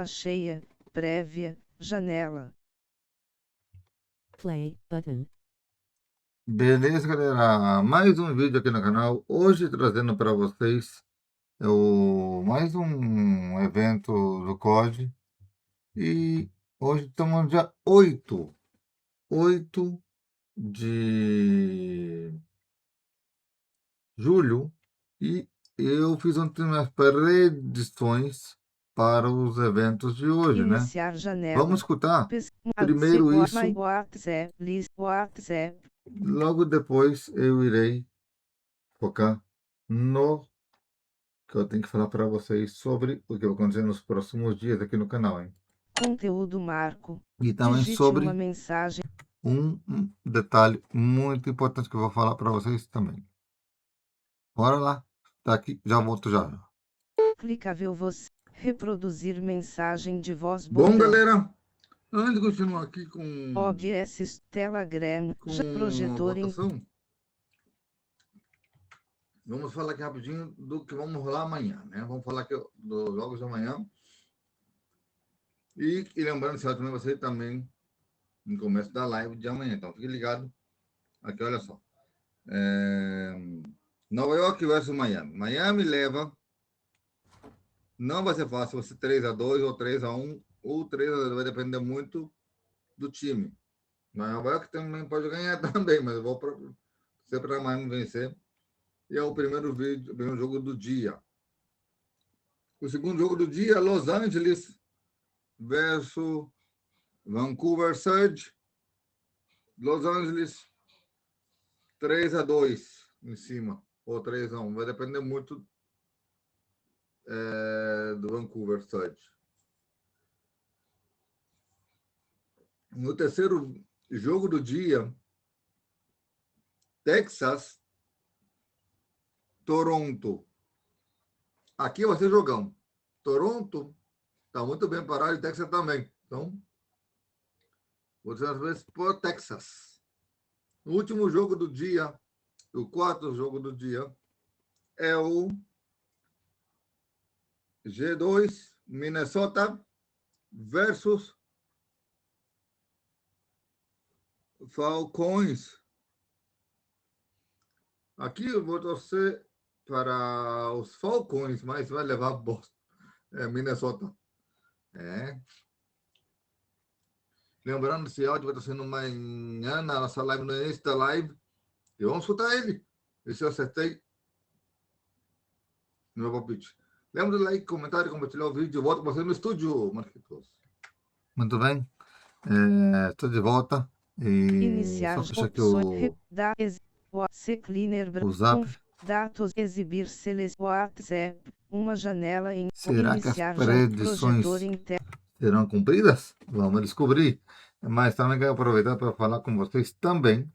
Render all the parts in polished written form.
cheia, prévia, janela. Play button. Beleza, galera? Mais um vídeo aqui no canal. Hoje trazendo para vocês mais um evento do COD. E hoje estamos no dia 8 de julho. E eu fiz umas predições para os eventos de hoje, né? Iniciar janela. Vamos escutar primeiro isso. WhatsApp. Logo depois eu irei focar no que eu tenho que falar para vocês sobre o que vai acontecer nos próximos dias aqui no canal, hein? Conteúdo marco. E também Digite sobre uma mensagem. um detalhe muito importante que eu vou falar para vocês também. Bora lá, tá aqui, já volto já. Clicável você. Reproduzir mensagem de voz. Bom, Botão. galera, antes de continuar aqui com OBS Telegram. a Projetor em. votação, vamos falar aqui rapidinho do que vamos rolar amanhã, né? Vamos falar aqui dos jogos de amanhã. E lembrando, se também você também no começo da live de amanhã. Então, fique ligado. Aqui, olha só. Nova York versus Miami. Miami leva. Não vai ser fácil, vai ser 3-2 ou 3-1. Ou 3-2, vai depender muito do time. Mas Nova York também pode ganhar também, mas eu vou ser para Miami vencer. E é o primeiro jogo do dia. O segundo jogo do dia é Los Angeles versus Vancouver Surge. Los Angeles 3-2 em cima, ou 3-1. Vai depender muito do Vancouver Surge. No terceiro jogo do dia, Texas, Toronto. Aqui vai ser jogão. Toronto está muito bem parado e Texas também. Então, vou dizer às vezes por Texas. O último jogo do dia, o quarto jogo do dia, é o G2 Minnesota versus Falcões. Aqui eu vou torcer para os Falcões, mas vai levar Boston, Minnesota. Lembrando, esse áudio vai estar sendo amanhã na nossa live, no início da live. E vamos escutar ele. E se eu acertei no meu palpite. Lembra do like, comentário, compartilhar o vídeo. Volto com você no estúdio, Marquitos. Muito bem. Estou de volta. E Iniciar só fechar aqui opções. o zap. Dados. Exibir. WhatsApp. Uma janela em. Será que as Iniciar predições projetor interno. serão cumpridas? Vamos descobrir. Mas também quero aproveitar para falar com vocês também.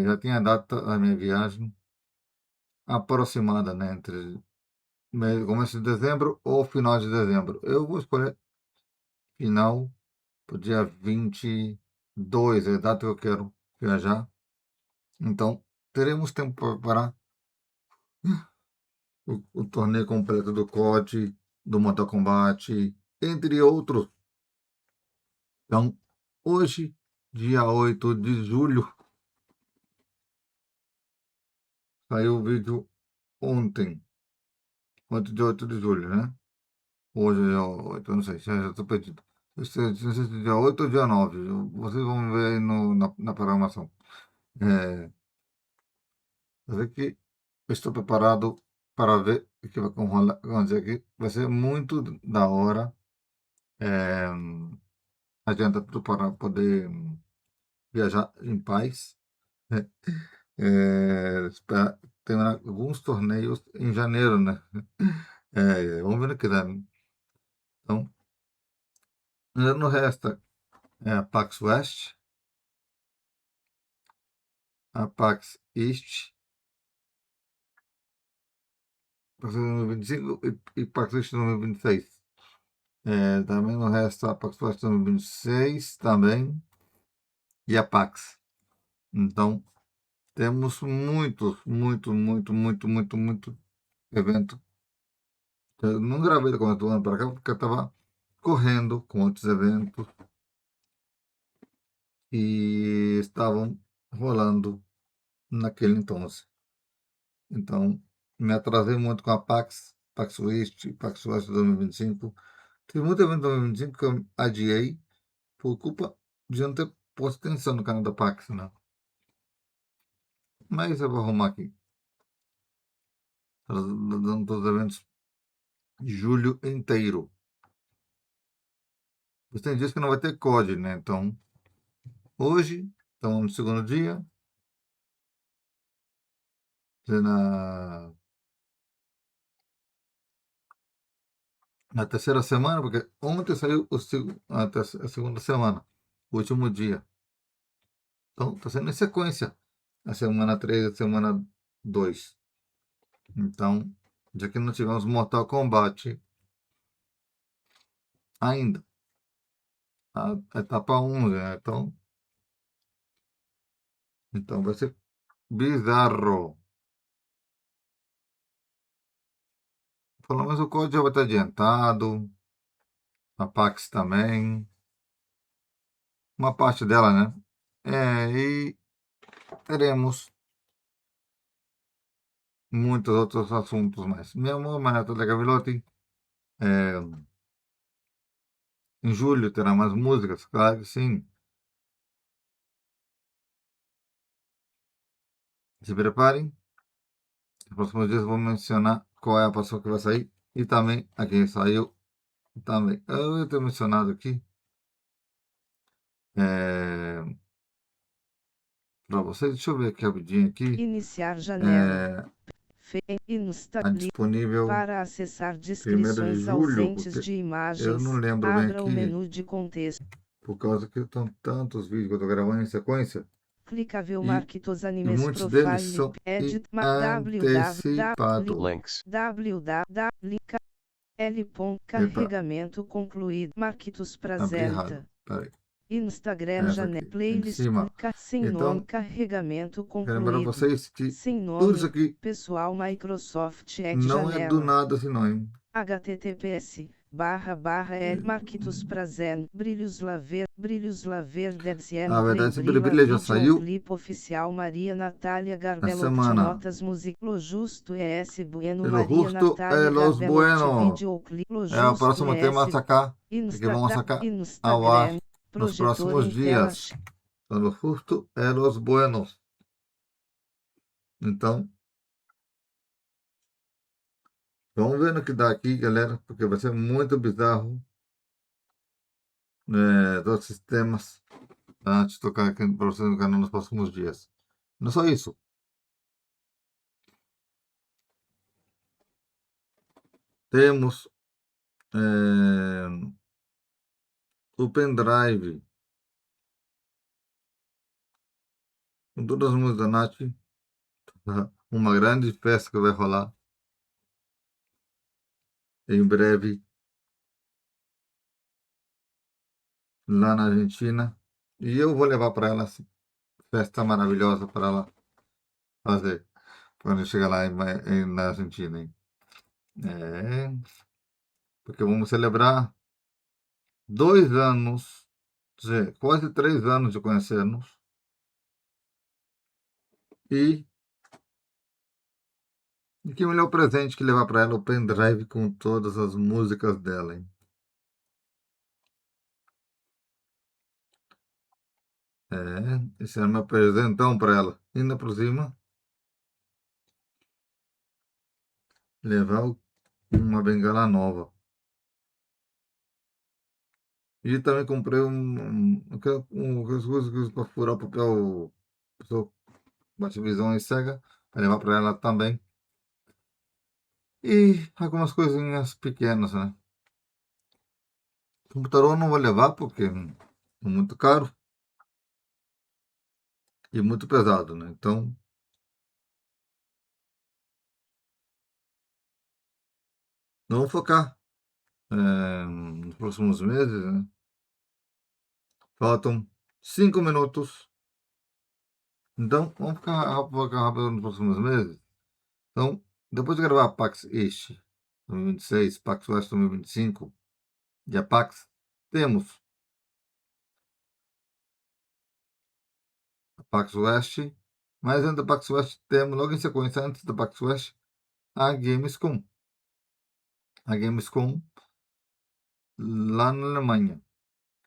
Já tinha a data da minha viagem aproximada, né? Entre começo de dezembro ou final de dezembro. Eu vou escolher final para o dia 22, é a data que eu quero viajar. Então, teremos tempo para preparar o torneio completo do COD, do Mortal Kombat, entre outros. Então, hoje, dia 8 de julho, saiu o vídeo ontem, 8 de julho, né? Hoje é dia 8, eu não sei, já estou perdido. Não sei se é dia 8 ou dia 9, vocês vão ver aí na programação. Eu sei que eu estou preparado para ver o que vai acontecer aqui. Vai ser muito da hora. Adianta tudo para poder viajar em paz. Né? Para terminar alguns torneios em janeiro, né? Vamos ver no que dá. Né? Então, no resta a Pax West, a Pax East, Pax 2025 e Pax East 2026. Também no resto a Pax West 2026 também e a Pax. Então, temos muito evento Eu não gravei do começo do ano para cá porque eu estava correndo com outros eventos que estavam rolando naquele entonces. Então, me atrasei muito com a Pax West 2025. Teve muito evento em 2025 que eu adiei por culpa de não ter posto atenção no canal da Pax, né? Mas eu vou arrumar aqui. Dando todos os eventos de julho inteiro. Mas tem dias que não vai ter COD, né? Então, hoje, estamos no segundo dia. Na, na terceira semana, porque ontem saiu a segunda semana, o último dia. Então, está sendo em sequência. A semana 3 e a semana 2. Então, já que não tivemos Mortal Kombat ainda. A etapa 1, né? Então vai ser bizarro. Pelo menos o código já vai estar adiantado. A Pax também. Uma parte dela, né? E teremos muitos outros assuntos mais. Meu amor, Maneto da Gavilotti. É, em julho terá mais músicas, claro que sim. Se preparem. Nos próximos dias eu vou mencionar qual é a pessoa que vai sair e também a quem saiu também. Eu ia ter mencionado aqui para vocês. Deixa eu ver aqui rapidinho aqui. Iniciar janela. É, Insta. a disponível Para acessar 1º de descrições julho, ausentes porque de eu não imagens, lembro bem abra o aqui, menu de contexto. por causa que estão tantos vídeos que eu estou gravando em sequência Clicável e Marquitos Animes muitos deles Profile são Edit antecipados. Links. www L. Epa, Carregamento concluído. Marquitos abri errado. Prazelta. Peraí. Instagram Essa janela. aqui, em Playlist cima. sem nome. Então, Carregamento quero lembrar concluído. vocês que Sem tudo isso nome. aqui Pessoal Microsoft Edge não é do janela. nada assim, não. https://l Marquitos Prazen Brilhos Laver A DCM Play verdade, sempre Brila brilha já saiu Videoclip Oficial Maria Natália na Garbelotti semana. Notas Música Lo Justo ES Bueno Pelo Maria justo é Natália los Garbelotti buenos. Videoclip Lo É o Justo próximo tema a ES sacar, que vamos sacar ao ar Instagram nos Projetor próximos em tela dias. Pelo justo é los buenos. Então, vamos ver no que dá aqui, galera, porque vai ser muito bizarro, todos esses temas antes de tocar aqui para vocês no canal nos próximos dias. Não é só isso. Temos o pendrive com todas as músicas da Nath, uma grande festa que vai rolar em breve lá na Argentina. E eu vou levar para ela essa festa maravilhosa para ela fazer quando chegar lá na Argentina. Hein? É, porque vamos celebrar 2 anos, quer dizer, quase 3 anos de conhecermos. E, e que melhor presente que levar para ela o pendrive com todas as músicas dela. Hein? Esse é o meu presentão para ela. Ainda por cima, levar uma bengala nova. E também comprei aquelas coisas para furar o papel, pessoa bate visão e cega, para levar para ela também. E algumas coisinhas pequenas, né? Computador não vou levar porque é muito caro e muito pesado, né? Então, vamos focar nos próximos meses, né? Faltam 5 minutos. Então, vamos ficar rápido nos próximos meses. Então, depois de gravar a Pax East 2026, Pax West 2025 e a Pax, temos a Pax West, mas antes da Pax West temos, logo em sequência, antes da Pax West, a Gamescom. A Gamescom lá na Alemanha.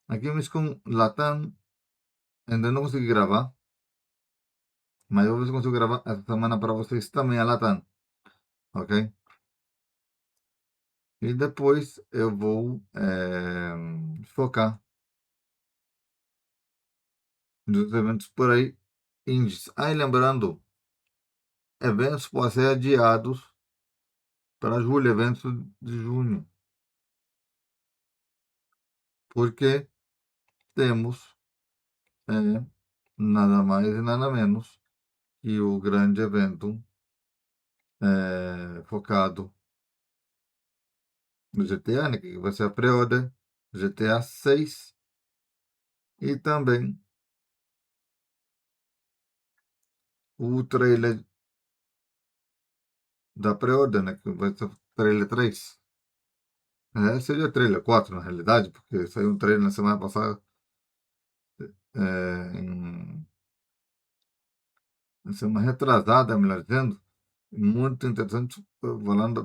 A Gamescom Latam ainda não consegui gravar, mas eu vou ver se consigo gravar essa semana para vocês também a Latam, ok? E depois eu vou focar nos eventos por aí, indies. Aí lembrando, eventos podem ser adiados para julho, eventos de junho, porque temos nada mais e nada menos que o grande evento focado no GTA, né, que vai ser a pré-order GTA 6 e também o trailer da pré-order, né, que vai ser o trailer 3. Seria trailer 4 na realidade, porque saiu um trailer na semana passada, na semana retrasada, melhor dizendo, muito interessante, falando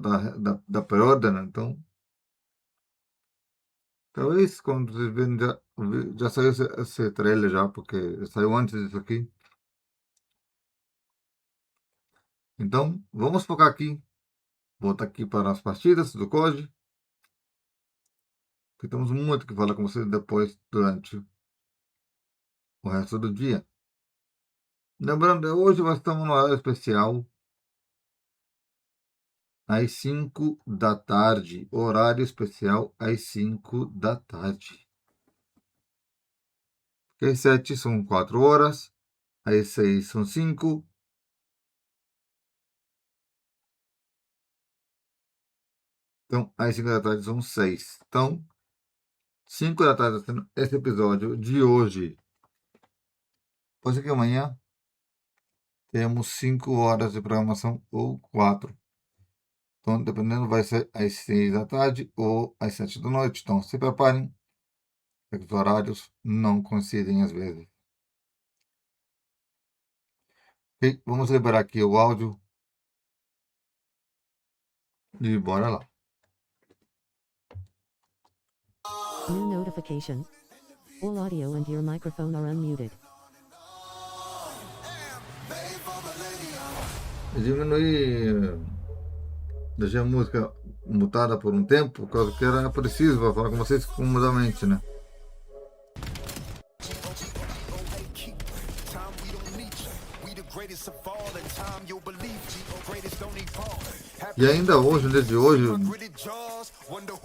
da pré-order, né? Então, talvez quando vocês verem já saiu esse trailer já, porque saiu antes disso aqui. Então, vamos focar aqui, voltar aqui para as partidas do COD, que temos muito que falar com vocês depois, durante o resto do dia. Lembrando, hoje nós estamos no horário especial, às 5 da tarde. Horário especial às 5 da tarde. Porque às 7 são 4 horas, às 6 são 5. Então, às 5 da tarde são 6. Então, 5 da tarde está sendo esse episódio de hoje. Pode ser que amanhã temos 5 horas de programação ou 4. Então, dependendo, vai ser às 6 da tarde ou às 7 da noite. Então, se preparem, porque os horários não coincidem às vezes. Ok, vamos liberar aqui o áudio e bora lá. New notification. All audio and your microphone are unmuted. Diminuir, deixei a música mutada por um tempo, por causa que era preciso para falar com vocês comodamente, né? E ainda hoje, no dia de hoje,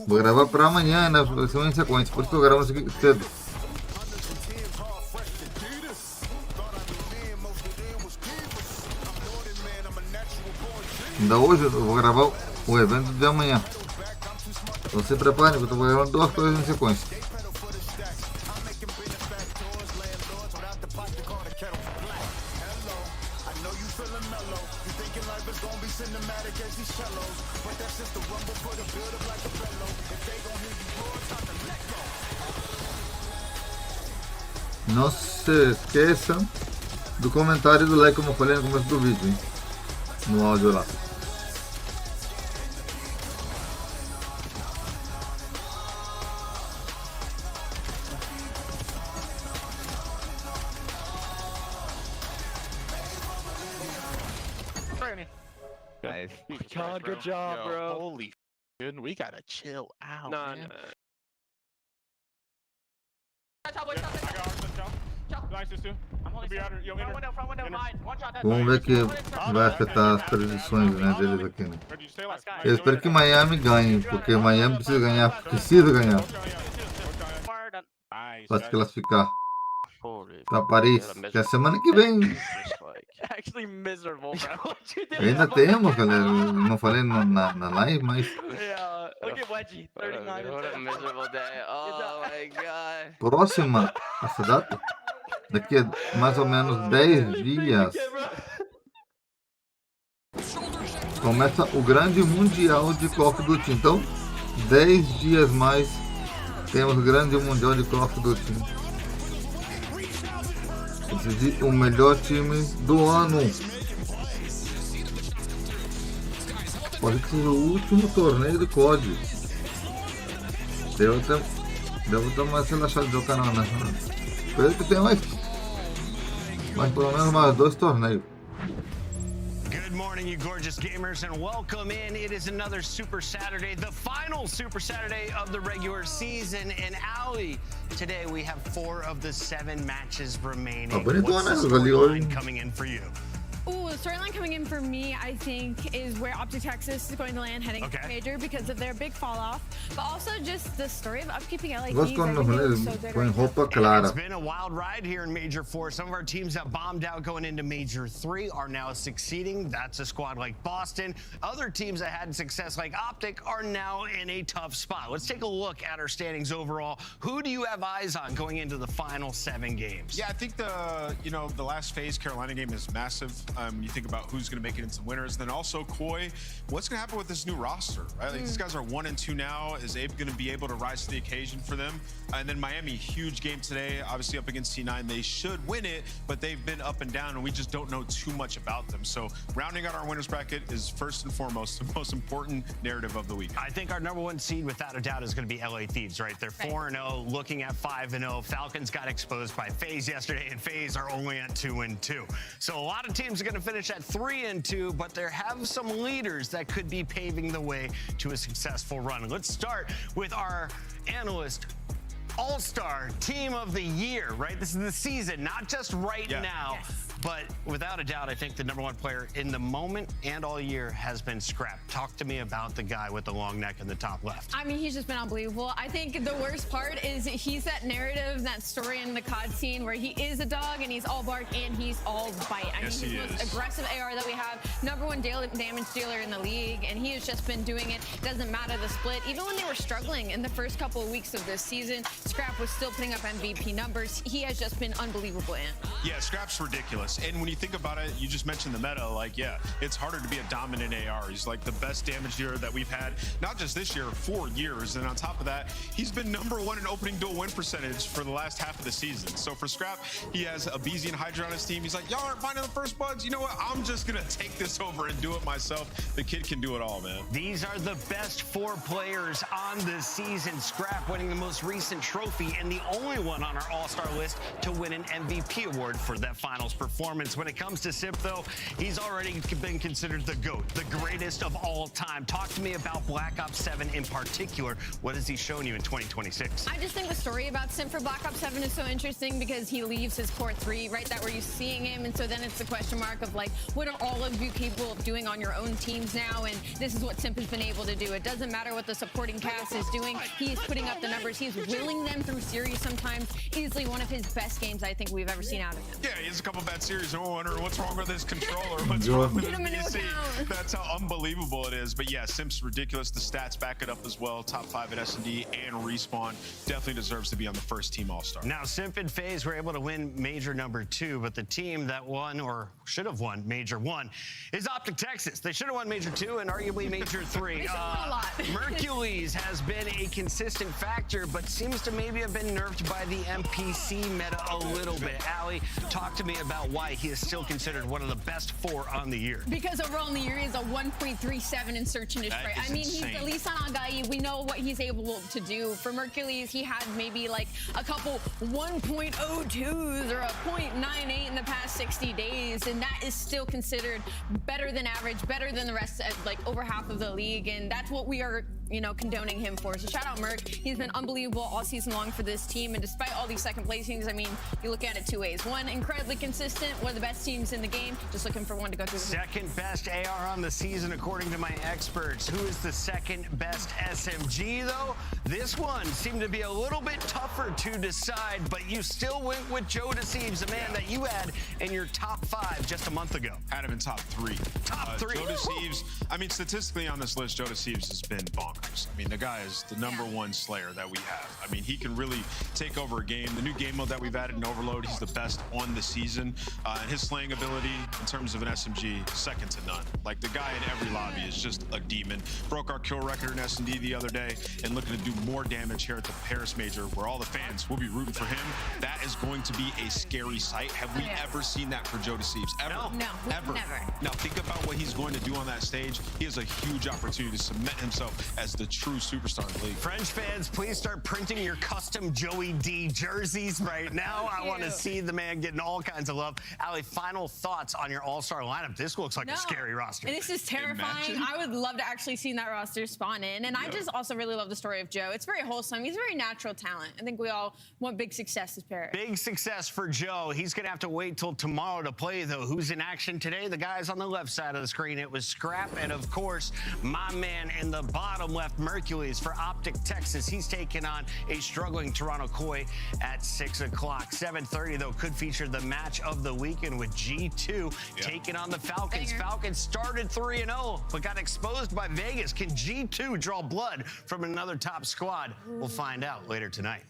vou gravar para amanhã, né? Vai ser uma sequência, por isso que eu gravo cedo. Ainda hoje eu vou gravar o evento de amanhã. Então se preparem, que eu estou gravando 2 coisas em sequência. Não se esqueçam do comentário e do like, como eu falei no começo do vídeo, hein? No áudio lá. Nice. God, good job, Yo, bro. Holy good, we gotta chill out. Nah, man. Vamos ver que vai afetar as previsões, né, deles aqui, né? Eu espero que Miami ganhe, porque Miami precisa ganhar para se classificar para Paris, que é a semana que vem. Actually miserable, bro. Ainda temos, galera, não falei na live, mas Yeah, look at Wedgie, 39 What a miserable day. Oh my god. próxima essa data, daqui a mais ou menos 10 dias, começa o grande mundial de Call of Duty. Então, 10 dias mais, temos o grande mundial de Call of Duty. Decidir o melhor time do ano. Pode ser o último torneio de COD. Devo estar mais relaxado de jogar não, né? Espero que tenha mais pelo menos mais 2 torneios. Good morning, you gorgeous gamers, and welcome in. It is another Super Saturday, the final Super Saturday of the regular season. And Ali, today we have 4 of the 7 matches remaining. What's the storyline coming in for you? Ooh, the storyline coming in for me, I think, is where Optic Texas is going to land heading to Major because of their big fall off, but also just the story of upkeeping LATs. It's been a wild ride here in Major 4. Some of our teams that bombed out going into Major 3 are now succeeding. That's a squad like Boston. Other teams that had success like Optic are now in a tough spot. Let's take a look at our standings overall. Who do you have eyes on going into the final 7 games? Yeah, I think the last phase Carolina game is massive. You think about who's going to make it into winners. Then also Koi, what's going to happen with this new roster, right? Like these guys are 1 and 2 now. Is Abe going to be able to rise to the occasion for them? And then Miami, huge game today, obviously up against T9. They should win it, but they've been up and down, and we just don't know too much about them. So rounding out our winners bracket is first and foremost the most important narrative of the week. I think our #1 seed, without a doubt, is going to be LA Thieves, right? They're 4-0, looking at 5-0. Falcons got exposed by FaZe yesterday, and FaZe are only at 2-2. So a lot of teams are going to finish at 3-2, but there have some leaders that could be paving the way to a successful run. Let's start with our analyst all-star team of the year, right? This is the season, not just right now. Yes. But without a doubt, I think the #1 player in the moment and all year has been Scrap. Talk to me about the guy with the long neck in the top left. I mean, he's just been unbelievable. I think the worst part is he's that narrative, that story in the COD scene where he is a dog and he's all bark and he's all bite. I mean, he's the most aggressive AR that we have, #1 damage dealer in the league, and he has just been doing it. Doesn't matter the split. Even when they were struggling in the first couple of weeks of this season, Scrap was still putting up MVP numbers. He has just been unbelievable. Yeah, Scrap's ridiculous. And when you think about it, you just mentioned the meta, like, yeah, it's harder to be a dominant AR. He's like the best damage dealer that we've had, not just this year, 4 years. And on top of that, he's been #1 in opening duel win percentage for the last half of the season. So for Scrap, he has a BZ and Hydra on his team. He's like, y'all aren't finding the first bugs. You know what? I'm just going to take this over and do it myself. The kid can do it all, man. These are the best 4 players on the season. Scrap winning the most recent trophy and the only one on our all-star list to win an MVP award for that finals performance. When it comes to Simp, though, he's already been considered the GOAT, the greatest of all time. Talk to me about Black Ops 7 in particular. What has he shown you in 2026? I just think the story about Simp for Black Ops 7 is so interesting because he leaves his core 3, right? That where you're seeing him, and so then it's the question mark of like, what are all of you capable of doing on your own teams now? And this is what Simp has been able to do. It doesn't matter what the supporting cast is doing. He's putting up the numbers. He's willing them through series sometimes. Easily one of his best games I think we've ever seen out of him. Yeah, he has a couple bad series, and we're wondering what's wrong with his controller, what's wrong with his PC. That's how unbelievable it is. But yeah, Simp's ridiculous. The stats back it up as well. Top 5 at S&D and Respawn. Definitely deserves to be on the first team All-Star. Now, Simp and FaZe were able to win Major #2, but the team that won, or should have won Major 1, is Optic Texas. They should have won Major 2 and arguably Major 3. Mercules has been a consistent factor, but seems to maybe have been nerfed by the NPC meta a little bit. Ali, talk to me about why he is still considered one of the best 4 on the year. Because overall in the year, he's a 1.37 in search and destroy. I mean, insane. He's the least on Agai. We know what he's able to do. For Mercules, he had maybe like a couple 1.02s or a 0.98 in the past 60 days, and that is still considered better than average, better than the rest of like over half of the league, and that's what we are, you know, condoning him for. So shout out Merc. He's been unbelievable all season long for this team, and despite all these second placings, I mean, you look at it 2 ways. One, incredibly consistent, one of the best teams in the game, just looking for one to go through. Second best AR on the season, according to my experts. Who is the second best SMG, though? This one seemed to be a little bit tougher to decide, but you still went with Joe Deceives, a man that you had in your top 5 just a month ago. Had him in top 3. Top 3. Joe Deceives, I mean, statistically on this list, Joe Deceives has been bonkers. bonkers. I mean, the guy is the #1 slayer that we have. I mean, he can really take over a game. The new game mode that we've added in Overload, he's the best on the season. And his slaying ability in terms of an SMG, second to none. Like, the guy in every lobby is just a demon. Broke our kill record in S&D the other day and looking to do more damage here at the Paris Major, where all the fans will be rooting for him. That is going to be a scary sight. Have we ever seen that for Joe Deceives? Ever? No, ever. never. Now, think about what he's going to do on that stage. He has a huge opportunity to cement himself as the true superstar in the league. French fans, please start printing your custom Joey D jerseys right now. I want to see the man getting all kinds of love. Allie, final thoughts on your all-star lineup. This looks like a scary roster. This is terrifying. I would love to actually see that roster spawn in. And I just also really love the story of Joe. It's very wholesome. He's a very natural talent. I think we all want big success as Paris. Big success for Joe. He's going to have to wait till tomorrow to play, though. Who's in action today? The guys on the left side of the screen. It was Scrap and, of course, my man in the bottom left, Mercules for Optic Texas. He's taking on a struggling Toronto Koi at 6 o'clock. 7:30, though, could feature the match of the weekend with G2 taking on the Falcons. Falcons started 3-0, but got exposed by Vegas. Can G2 draw blood from another top squad? We'll find out later tonight.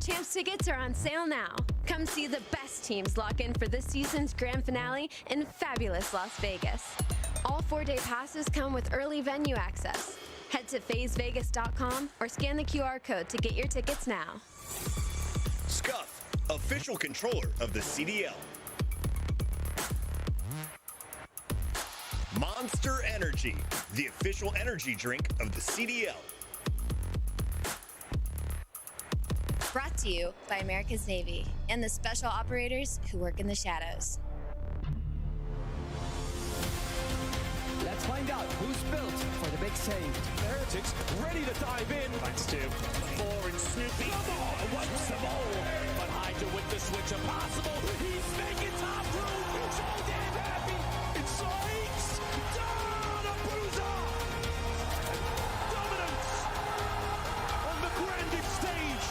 Champs tickets are on sale now. Come see the best teams lock in for this season's grand finale in fabulous Las Vegas. All 4-day passes come with early venue access. Head to phasevegas.com or scan the QR code to get your tickets now. Scuff, official controller of the CDL. Monster Energy, the official energy drink of the CDL. Brought to you by America's Navy and the special operators who work in the shadows. Let's find out who's built for the big save. The Heretics ready to dive in. Thanks to 4 and Snoopy. Come on, once the ball. But Hydra with the switch impossible. He's making top room. So damn happy. It's Sykes. Down a bruiser. Dominance on the grandest stage.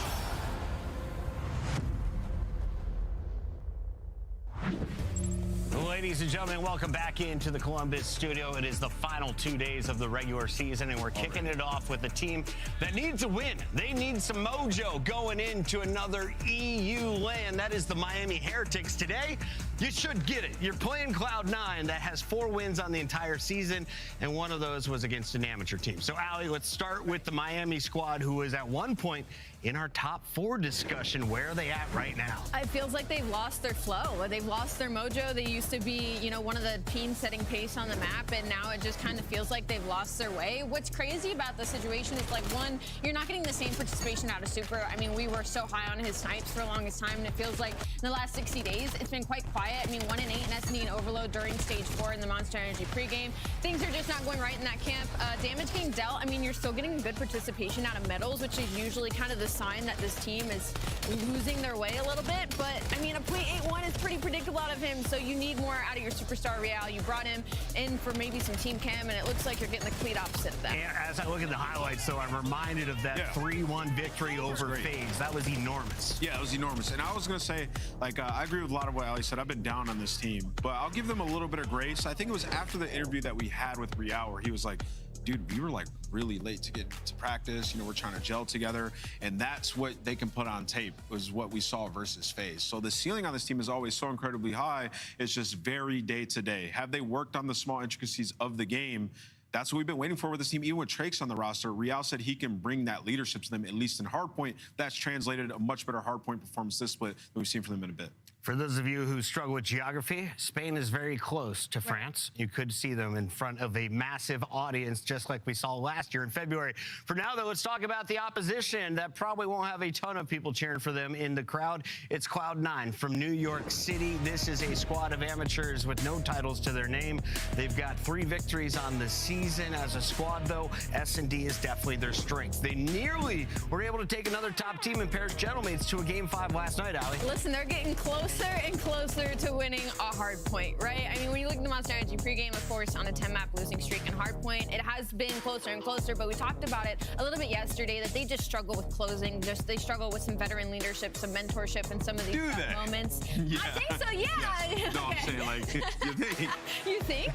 Ladies and gentlemen, welcome back into the Columbus studio. It is the final 2 days of the regular season, and we're kicking it off with a team that needs a win. They need some mojo going into another EU land. That is the Miami Heretics. Today, you should get it. You're playing Cloud9 that has 4 wins on the entire season, and one of those was against an amateur team. So, Allie, let's start with the Miami squad, who was at one point in our top 4 discussion. Where are they at right now? It feels like they've lost their flow. They've lost their mojo. They used to be, you know, one of the teams setting pace on the map, and now it just kind of feels like they've lost their way. What's crazy about the situation is, like, one, you're not getting the same participation out of Super. I mean, we were so high on his snipes for the longest time, and it feels like in the last 60 days, it's been quite quiet. I mean, 1-8 in S&D and Overload during Stage 4 in the Monster Energy pregame. Things are just not going right in that camp. Damage getting dealt, I mean, you're still getting good participation out of medals, which is usually kind of the sign that this team is losing their way a little bit. But, I mean, a .81 is pretty predictable out of him, so you need more out of your superstar Real. You brought him in for maybe some team chem, and it looks like you're getting the complete opposite of that. And as I look at the highlights, though, I'm reminded of that 3-1 victory over FaZe. That was enormous. Yeah, it was enormous. And I was going to say, like, I agree with a lot of what Ali said. I've been down on this team, but I'll give them a little bit of grace. I think it was after the interview that we had with Real where he was like, dude, we were like really late to get to practice. You know, we're trying to gel together. And that's what they can put on tape, was what we saw versus FaZe. So the ceiling on this team is always so incredibly high. It's just very day to day. Have they worked on the small intricacies of the game? That's what we've been waiting for with this team. Even with Trake's on the roster, Real said he can bring that leadership to them, at least in hardpoint. That's translated a much better hardpoint performance this split than we've seen from them in a bit. For those of you who struggle with geography, Spain is very close to France. You could see them in front of a massive audience, just like we saw last year in February. For now, though, let's talk about the opposition that probably won't have a ton of people cheering for them in the crowd. It's Cloud9 from New York City. This is a squad of amateurs with no titles to their name. They've got 3 victories on the season. As a squad, though, S&D is definitely their strength. They nearly were able to take another top team in Paris Gentlemates to a Game 5 last night, Allie. Listen, they're getting closer and closer to winning a hard point, right? I mean, when you look at the Monster Energy pregame, of course, on a 10-map losing streak in hard point, it has been closer and closer, but we talked about it a little bit yesterday that they just struggle with closing. They struggle with some veteran leadership, some mentorship in some of these moments. Yeah. I think so, yeah. Yes. No, I'm saying, like, you think. You think?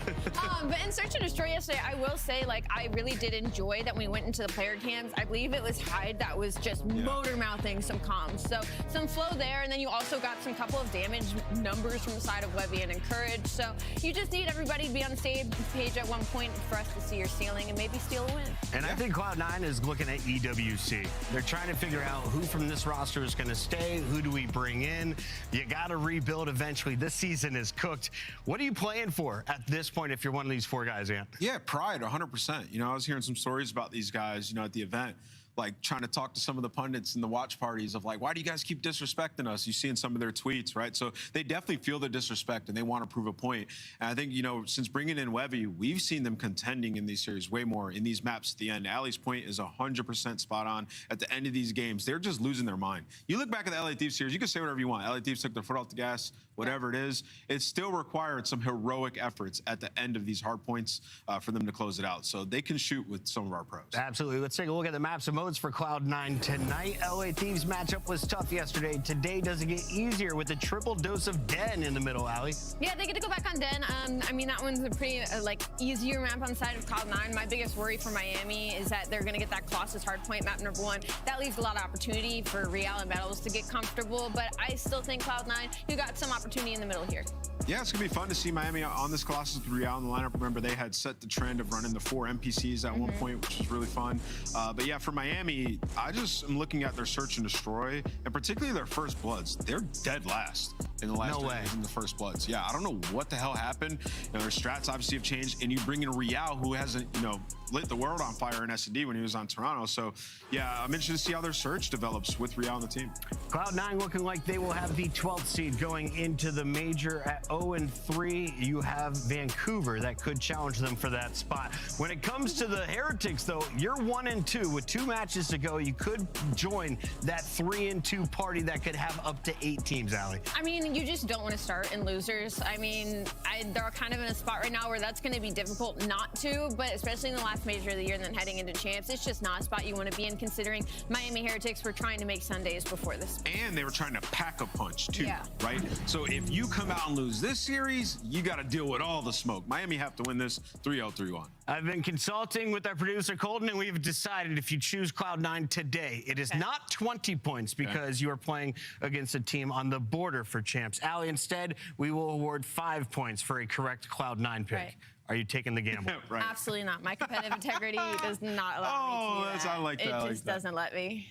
But in Search and Destroy yesterday, I will say, like, I really did enjoy that when we went into the player cams. I believe it was Hyde that was just motor mouthing some comms. So some flow there, and then you also got some couple of damage numbers from the side of Levy and Encourage. So you just need everybody to be on the same page at one point for us to see your ceiling and maybe steal a win. And I think Cloud9 is looking at EWC. They're trying to figure out who from this roster is going to stay, who do we bring in. You got to rebuild eventually. This season is cooked. What are you playing for at this point if you're one of these 4 guys, Ant? Yeah, pride, 100%. You know, I was hearing some stories about these guys, you know, at the event, like trying to talk to some of the pundits in the watch parties of like, why do you guys keep disrespecting us? You see in some of their tweets, right? So they definitely feel the disrespect and they want to prove a point. And I think, you know, since bringing in Webby, we've seen them contending in these series way more in these maps at the end. Allie's point is 100% spot on. At the end of these games, they're just losing their mind. You look back at the LA Thieves series, you can say whatever you want. LA Thieves took their foot off the gas, whatever it is. It still required some heroic efforts at the end of these hard points for them to close it out. So they can shoot with some of our pros. Absolutely. Let's take a look at the maps and modes for Cloud9 tonight. LA Thieves matchup was tough yesterday. Today does it get easier with a triple dose of Den in the middle, Allie? Yeah, they get to go back on Den. I mean, that one's a pretty like easier map on the side of Cloud9. My biggest worry for Miami is that they're going to get that Colossus hardpoint map number 1. That leaves a lot of opportunity for Real and Metals to get comfortable, but I still think Cloud9, you got some opportunity in the middle here. Yeah, it's going to be fun to see Miami on this Colossus with Real in the lineup. Remember, they had set the trend of running the 4 NPCs at one point, which was really fun. But yeah, for Miami, I just am looking at their Search and Destroy, and particularly their First Bloods. They're dead last in the last in the First Bloods. Yeah, I don't know what the hell happened. You know, their strats obviously have changed, and you bring in Real, who hasn't, you know, lit the world on fire in S&D when he was on Toronto. So yeah, I'm interested to see how their Search develops with Real on the team. Cloud9 looking like they will have the 12th seed going into the major at 0-3. You have Vancouver that could challenge them for that spot. When it comes to the Heretics, though, you're 1-2 with 2 matches to go. You could join that 3-2 party that could have up to 8 teams, Allie. I mean, you just don't want to start in losers. I mean, they're kind of in a spot right now where that's going to be difficult not to, but especially in the last major of the year and then heading into champs, it's just not a spot you want to be in, considering Miami Heretics were trying to make Sundays before this. And they were trying to pack a punch too, right? So if you come out and lose this series, you got to deal with all the smoke. Miami have to win this 3-0, 3-1. I've been consulting with our producer Colton, and we've decided if you choose Cloud9 today, it is not 20 points because you are playing against a team on the border for champs. Allie, instead, we will award 5 points for a correct Cloud9 pick. Right. Are you taking the gamble? Right. Absolutely not. My competitive integrity does not allow me to do that. I like that. It just doesn't let me.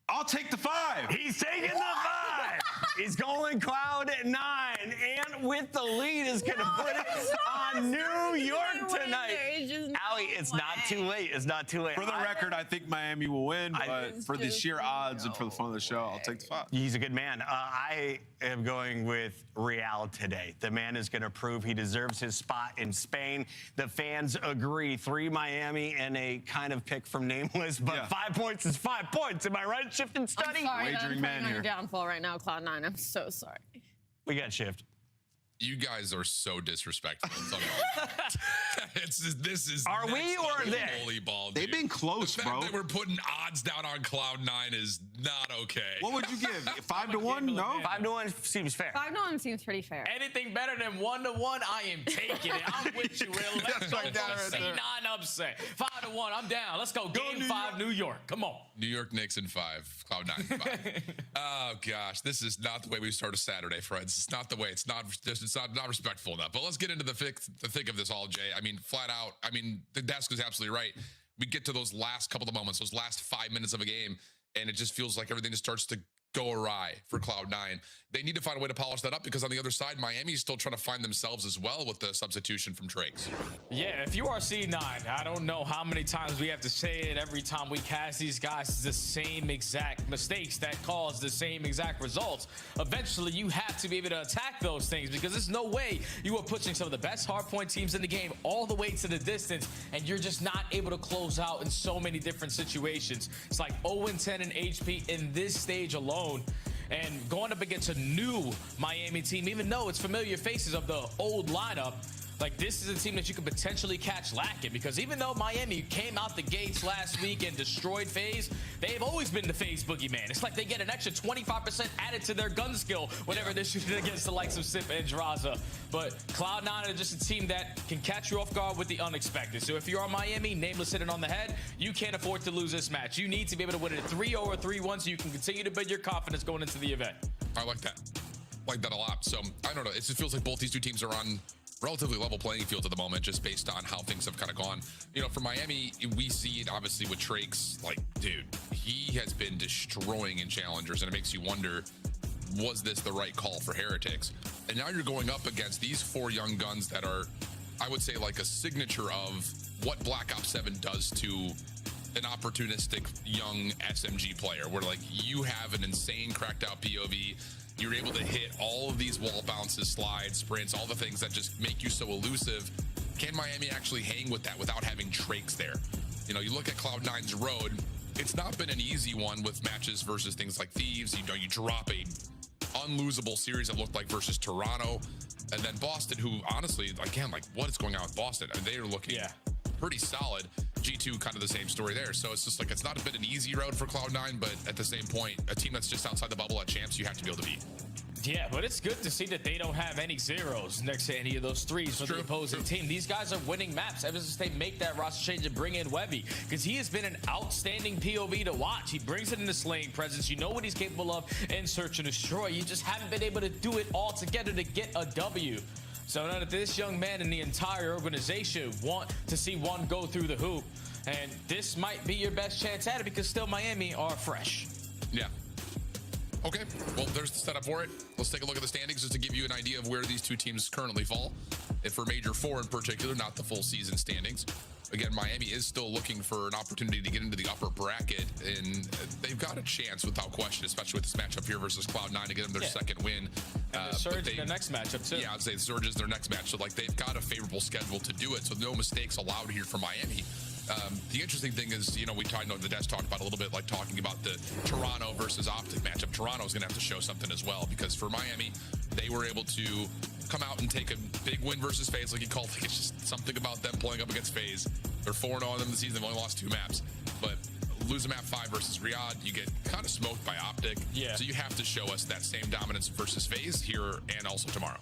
I'll take the 5. He's taking the 5. He's going Cloud9, and with the lead is going to put it on New York tonight. Allie, it's not too late. It's not too late. For the record, I think Miami will win, but for the sheer odds and for the fun of the show, I'll take the 5. He's a good man. I am going with Real today. The man is going to prove he deserves his spot in Spain. The fans agree. 3 Miami and a kind of pick from Nameless, but 5 points is 5 points. Am I right, Shift and Study? I'm sorry, Wagering I'm man on here. your downfall right now, Cloud9. I'm so sorry. We got Shift. You guys are so disrespectful. This is Are we or they? Holy ball, They've been close, the fact bro. that we're putting odds down on Cloud9 is not okay. What would you give? 5-1? No. 5-1 seems fair. 5-1 seems pretty fair. Anything better than 1-1, I am taking it. I'm with you, Will. Let's go for a C9 upset. 5-1, I'm down. Let's go. Game 5, New York. Come on. New York Knicks in 5, Cloud9 in 5. Oh gosh, this is not the way we start a Saturday, friends. It's not the way. It's not respectful enough. But let's get into the thick of this all, Jay. I mean, flat out. I mean, the desk is absolutely right. We get to those last couple of moments, those last 5 minutes of a game, and it just feels like everything just starts to go awry for Cloud9. They need to find a way to polish that up because on the other side, Miami's still trying to find themselves as well with the substitution from Trakes. Yeah, if you are C9, I don't know how many times we have to say it every time we cast these guys. It's the same exact mistakes that cause the same exact results. Eventually, you have to be able to attack those things because there's no way you are pushing some of the best hardpoint teams in the game all the way to the distance, and you're just not able to close out in so many different situations. It's like 0-10 in HP in this stage alone. And going up against a new Miami team, even though it's familiar faces of the old lineup, like this is a team that you could potentially catch lacking because even though Miami came out the gates last week and destroyed FaZe, they've always been the FaZe boogeyman. It's like they get an extra 25% added to their gun skill whenever they're shooting against the likes of Sip and Jiraza. But Cloud9 are just a team that can catch you off guard with the unexpected. So if you are Miami, nameless hitting on the head, you can't afford to lose this match. You need to be able to win it 3-0 or 3-1 so you can continue to build your confidence going into the event. I like that. Like that a lot. So I don't know. It just feels like both these two teams are on relatively level playing field at the moment, just based on how things have kind of gone. You know, for Miami, we see it obviously with Trakes. Like, dude, he has been destroying in challengers, and it makes you wonder, was this the right call for Heretics? And now you're going up against these four young guns that are, I would say, like a signature of what Black Ops 7 does to an opportunistic young SMG player, where like you have an insane cracked out POV. You're able to hit all of these wall bounces, slides, sprints, all the things that just make you so elusive. Can Miami actually hang with that without having Trakes there? You know, you look at Cloud9's road, it's not been an easy one with matches versus things like Thieves. You know, you drop a unlosable series that looked like versus Toronto, and then Boston, who honestly, again, like what is going on with Boston? I mean, they are looking pretty solid. G2 kind of the same story there. So it's just like, it's not been an easy road for Cloud9, but at the same point, a team that's just outside the bubble at champs, you have to be able to beat. Yeah, but it's good to see that they don't have any zeros next to any of those threes for the opposing team. These guys are winning maps ever since they make that roster change and bring in Webby, because he has been an outstanding POV to watch. He brings it in the slaying presence. You know what he's capable of in search and destroy. You just haven't been able to do it all together to get a W. So now that this young man and the entire organization want to see one go through the hoop, and this might be your best chance at it because still Miami are fresh. Yeah. Okay, well, there's the setup for it. Let's take a look at the standings just to give you an idea of where these two teams currently fall. And for Major 4 in particular, not the full season standings. Again, Miami is still looking for an opportunity to get into the upper bracket, and they've got a chance without question, especially with this matchup here versus Cloud9 to get them their second win. And the Surge in their next matchup too. Yeah, I'd say the Surge is their next match. So like they've got a favorable schedule to do it. So no mistakes allowed here for Miami. The interesting thing is, you know, the Desh talked about a little bit, like talking about the Toronto versus Optic matchup. Toronto's going to have to show something as well, because for Miami, they were able to come out and take a big win versus FaZe, like he called it. It's just something about them playing up against FaZe. They're 4-0 on them this season. They've only lost 2 maps, but lose a map 5 versus Riyadh, you get kind of smoked by Optic. Yeah. So you have to show us that same dominance versus FaZe here and also tomorrow.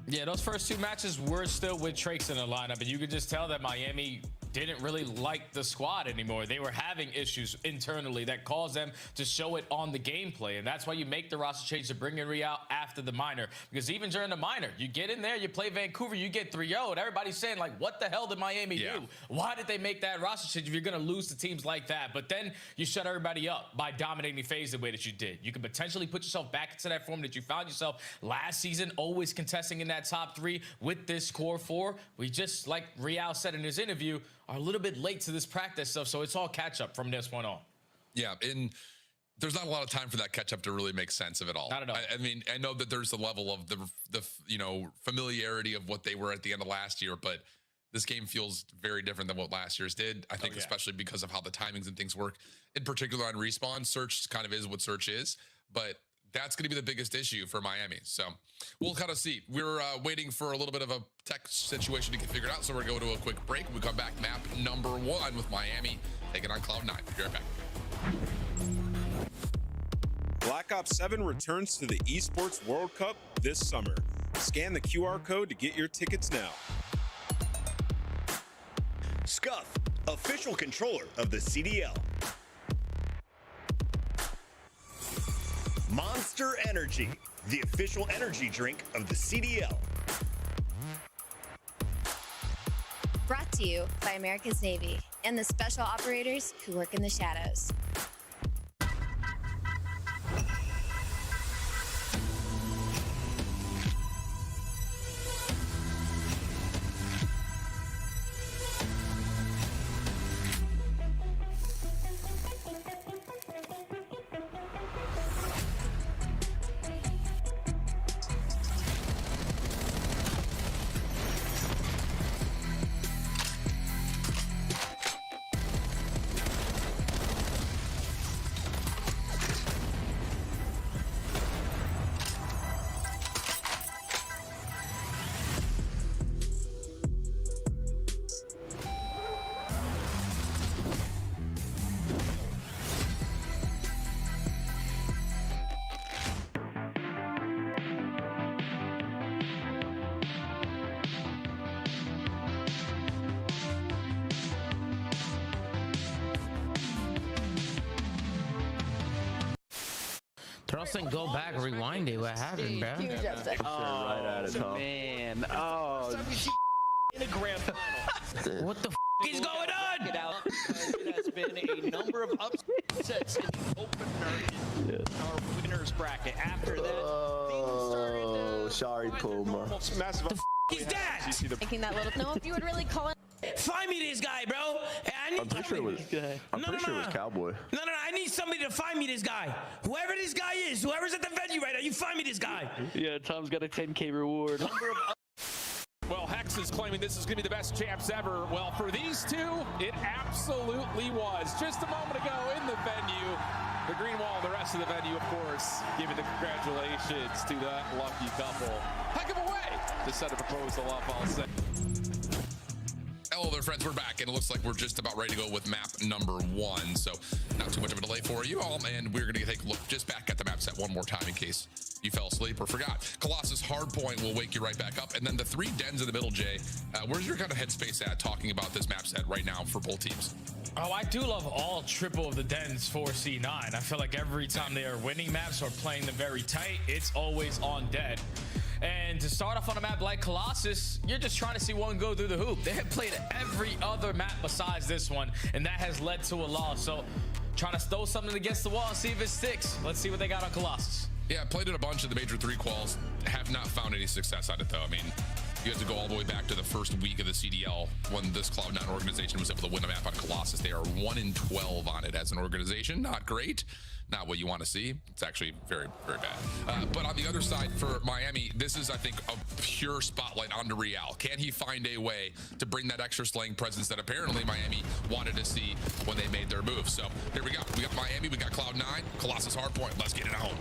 Yeah, those first 2 matches were still with Trakes in the lineup, and you could just tell that Miami didn't really like the squad anymore. They were having issues internally that caused them to show it on the gameplay, and that's why you make the roster change to bring in Real after the minor, because even during the minor, you get in there, you play Vancouver, you get 3-0, and everybody's saying, like, what the hell did Miami do? Why did they make that roster change if you're going to lose to teams like that? But then you shut everybody up by dominating FaZe the way that you did. You could potentially put yourself back into that form that you found yourself last season, always contesting in that top 3 with this core 4. We just, like Real said in his interview, are a little bit late to this practice stuff, so it's all catch up from this point on. Yeah, and there's not a lot of time for that catch up to really make sense of it all. Not at all. I mean, I know that there's a level of the you know, familiarity of what they were at the end of last year, but this game feels very different than what last year's did. I think especially because of how the timings and things work, in particular on Respawn. Search kind of is what Search is, but that's going to be the biggest issue for Miami. So we'll kind of see. We're waiting for a little bit of a tech situation to get figured out. So we're going to go to a quick break. We come back, map number 1 with Miami taking on Cloud9. Be right back. Black Ops 7 returns to the Esports World Cup this summer. Scan the QR code to get your tickets now. Scuff, official controller of the CDL. Monster Energy, the official energy drink of the CDL. Brought to you by America's Navy and the special operators who work in the shadows. Trust and go back, rewind it. What happened, bro? Huge upset. right at it, Tom. Man. Oh. In a grand final. What the is going on? It out. It has been a number of upsets in the opener in our winners bracket. After that, things started. Sorry, Puma. Massive. Is that? Making that little. No, if you would really call it. Find me this guy, bro. I'm pretty sure it was. I'm pretty sure it was Cowboy. No. I need somebody to find me this guy. Whoever this guy is, whoever's at the venue right now, you find me this guy. Yeah, Tom's got a 10K reward. Well, Hex is claiming this is going to be the best champs ever. Well, for these two, it absolutely was. Just a moment ago in the venue, the green wall and the rest of the venue, of course, giving the congratulations to that lucky couple. Heck of a way to set a proposal up, I'll say. Hello there, friends. We're back, and it looks like we're just about ready to go with map number 1. So not too much of a delay for you all, and we're going to take a look just back at the map set one more time in case you fell asleep or forgot. Colossus Hardpoint will wake you right back up, and then the 3 dens in the middle, Jay. Where's your kind of headspace at talking about this map set right now for both teams? Oh, I do love all triple of the dens for C9. I feel like every time they are winning maps or playing them very tight, it's always on dead. And to start off on a map like Colossus, you're just trying to see one go through the hoop. They have played every other map besides this one, and that has led to a loss. So trying to throw something against the wall and see if it sticks. Let's see what they got on Colossus. Yeah, played it a bunch of the major 3 quals. Have not found any success on it, though. I mean, you have to go all the way back to the first week of the CDL when this Cloud9 organization was able to win a map on Colossus. They are 1-12 on it as an organization. Not great. Not what you want to see. It's actually very, very bad. But on the other side for Miami, this is, I think, a pure spotlight onto Real. Can he find a way to bring that extra slaying presence that apparently Miami wanted to see when they made their move? So here we go. We got Miami, we got Cloud9, Colossus Hardpoint. Let's get it home.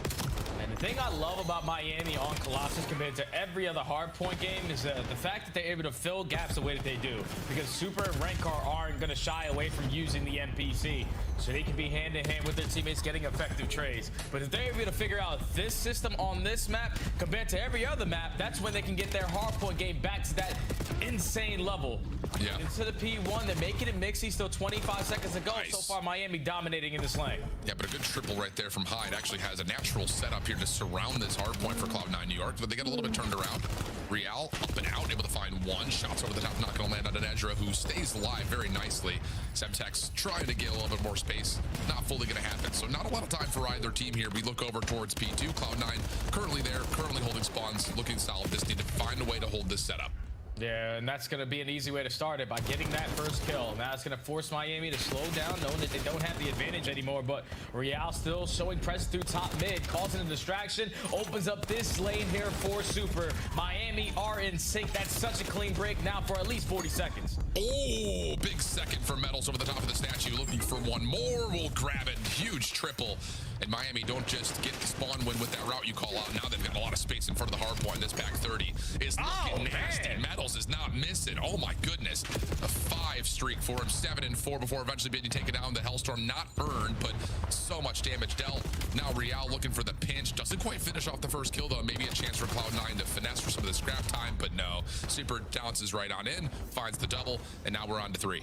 And the thing I love about Miami on Colossus compared to every other hardpoint game is the fact that they're able to fill gaps the way that they do. Because Super and Rankar aren't going to shy away from using the NPC. So they can be hand-in-hand with their teammates getting effective trades. But if they're able to figure out this system on this map compared to every other map, that's when they can get their hardpoint game back to that insane level. Yeah. Into the P1, they're making it mixy. Still 25 seconds to go. Nice. So far, Miami dominating in this lane. Yeah, but a good triple right there from Hyde actually has a natural setup here to surround this hardpoint for Cloud9 New York. But they get a little bit turned around. Real up and out, able to find one. Shots over the top, not going to land on an Ezra, who stays alive very nicely. Semtex trying to get a little bit more space. Not fully going to happen. So not a lot of time for either team here. We look over towards P2. Cloud9 currently there, currently holding spawns, looking solid. Just need to find a way to hold this setup. Yeah, and that's going to be an easy way to start it by getting that first kill. Now it's going to force Miami to slow down, knowing that they don't have the advantage anymore. But Real still showing presence through top mid, causing a distraction, opens up this lane here for Super. Miami are in sync. That's such a clean break now for at least 40 seconds. Oh, big second for Metals over the top of the statue, looking for one more. We'll grab it. Huge triple. And Miami don't just get the spawn win with that route you call out. Now they've got a lot of space in front of the hard point. This pack 30 is looking nasty. Metals is not missing. Oh my goodness. A 5 streak for him. 7-4 before eventually being taken down. The Hellstorm not earned, but so much damage dealt. Now Real looking for the pinch. Doesn't quite finish off the first kill though. Maybe a chance for Cloud9 to finesse for some of the scrap time, but no. Super bounces right on in, finds the double, and now we're on to 3.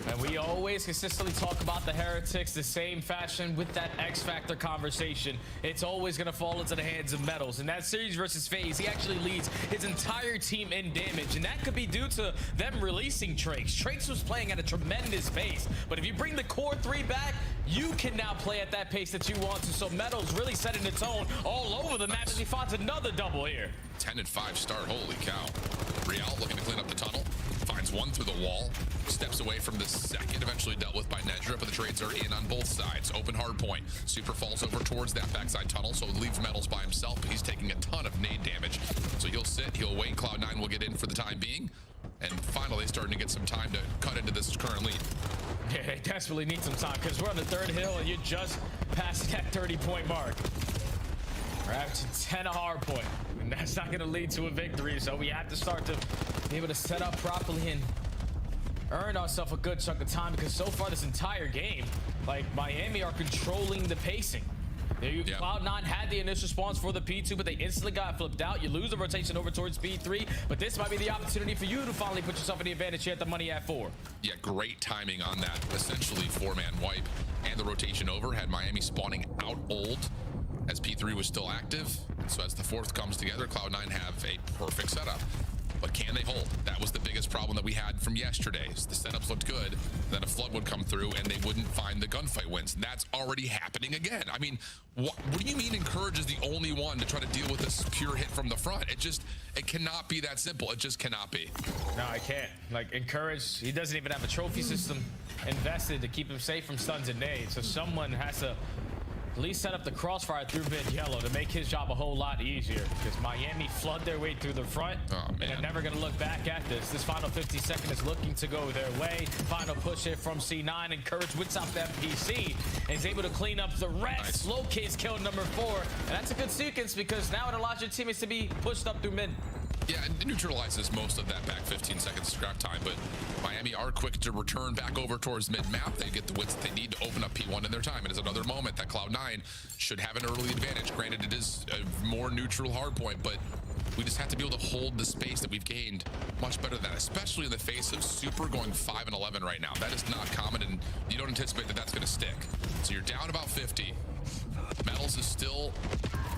And we always consistently talk about the Heretics the same fashion with that X Factor conversation. It's always going to fall into the hands of Metals. In that series versus FaZe, he actually leads his entire team in damage, and that could be due to them releasing Trakes. Trakes was playing at a tremendous pace, but if you bring the core 3 back, you can now play at that pace that you want to. So Metals really setting the tone all over the map as he finds another double here. 10-5 start. Holy cow. Real looking to clean up the tunnel. Finds one through the wall. Steps away from the second. Eventually dealt with by Nedra, but the trades are in on both sides. Open hard point. Super falls over towards that backside tunnel, so it leaves Metals by himself, but he's taking a ton of nade damage. So he'll sit, he'll wait. Cloud9 will get in for the time being. And finally starting to get some time to cut into this current lead. Yeah, they desperately need some time because we're on the 3rd hill and you're just past that 30-point mark. We're averaging 10 a hard point, and that's not going to lead to a victory. So we have to start to be able to set up properly and earn ourselves a good chunk of time, because so far this entire game, like, Miami are controlling the pacing. Cloud9 had the initial spawns for the P2, but they instantly got flipped out. You lose the rotation over towards P3, but this might be the opportunity for you to finally put yourself in the advantage here at the money at 4. Yeah, great timing on that. Essentially 4-man wipe and the rotation over had Miami spawning out old. as P3 was still active. And so as the fourth comes together, Cloud9 have a perfect setup. But can they hold? That was the biggest problem that we had from yesterday. The setups looked good, then a flood would come through and they wouldn't find the gunfight wins. And that's already happening again. I mean, what do you mean Encourage is the only one to try to deal with this pure hit from the front? It cannot be that simple. It just cannot be. No, I can't. Like, Encourage, he doesn't even have a trophy system invested to keep him safe from stuns and nades. So someone has to at least set up the crossfire through mid yellow to make his job a whole lot easier, because Miami flood their way through the front. Oh, man. And they're never going to look back at this. This final 50 second is looking to go their way. Final push here from C9. Encourage whips out the MPC and is able to clean up the rest. Low case kill number 4. And that's a good sequence because now it allows your teammates to be pushed up through mid. Yeah, it neutralizes most of that back 15 seconds scrap time, but Miami are quick to return back over towards mid-map. They get the wins that they need to open up P1 in their time. It is another moment that Cloud9 should have an early advantage. Granted, it is a more neutral hardpoint, but we just have to be able to hold the space that we've gained much better than that, especially in the face of Super going 5 and 11 right now. That is not common, and you don't anticipate that that's going to stick. So you're down about 50. Metals is still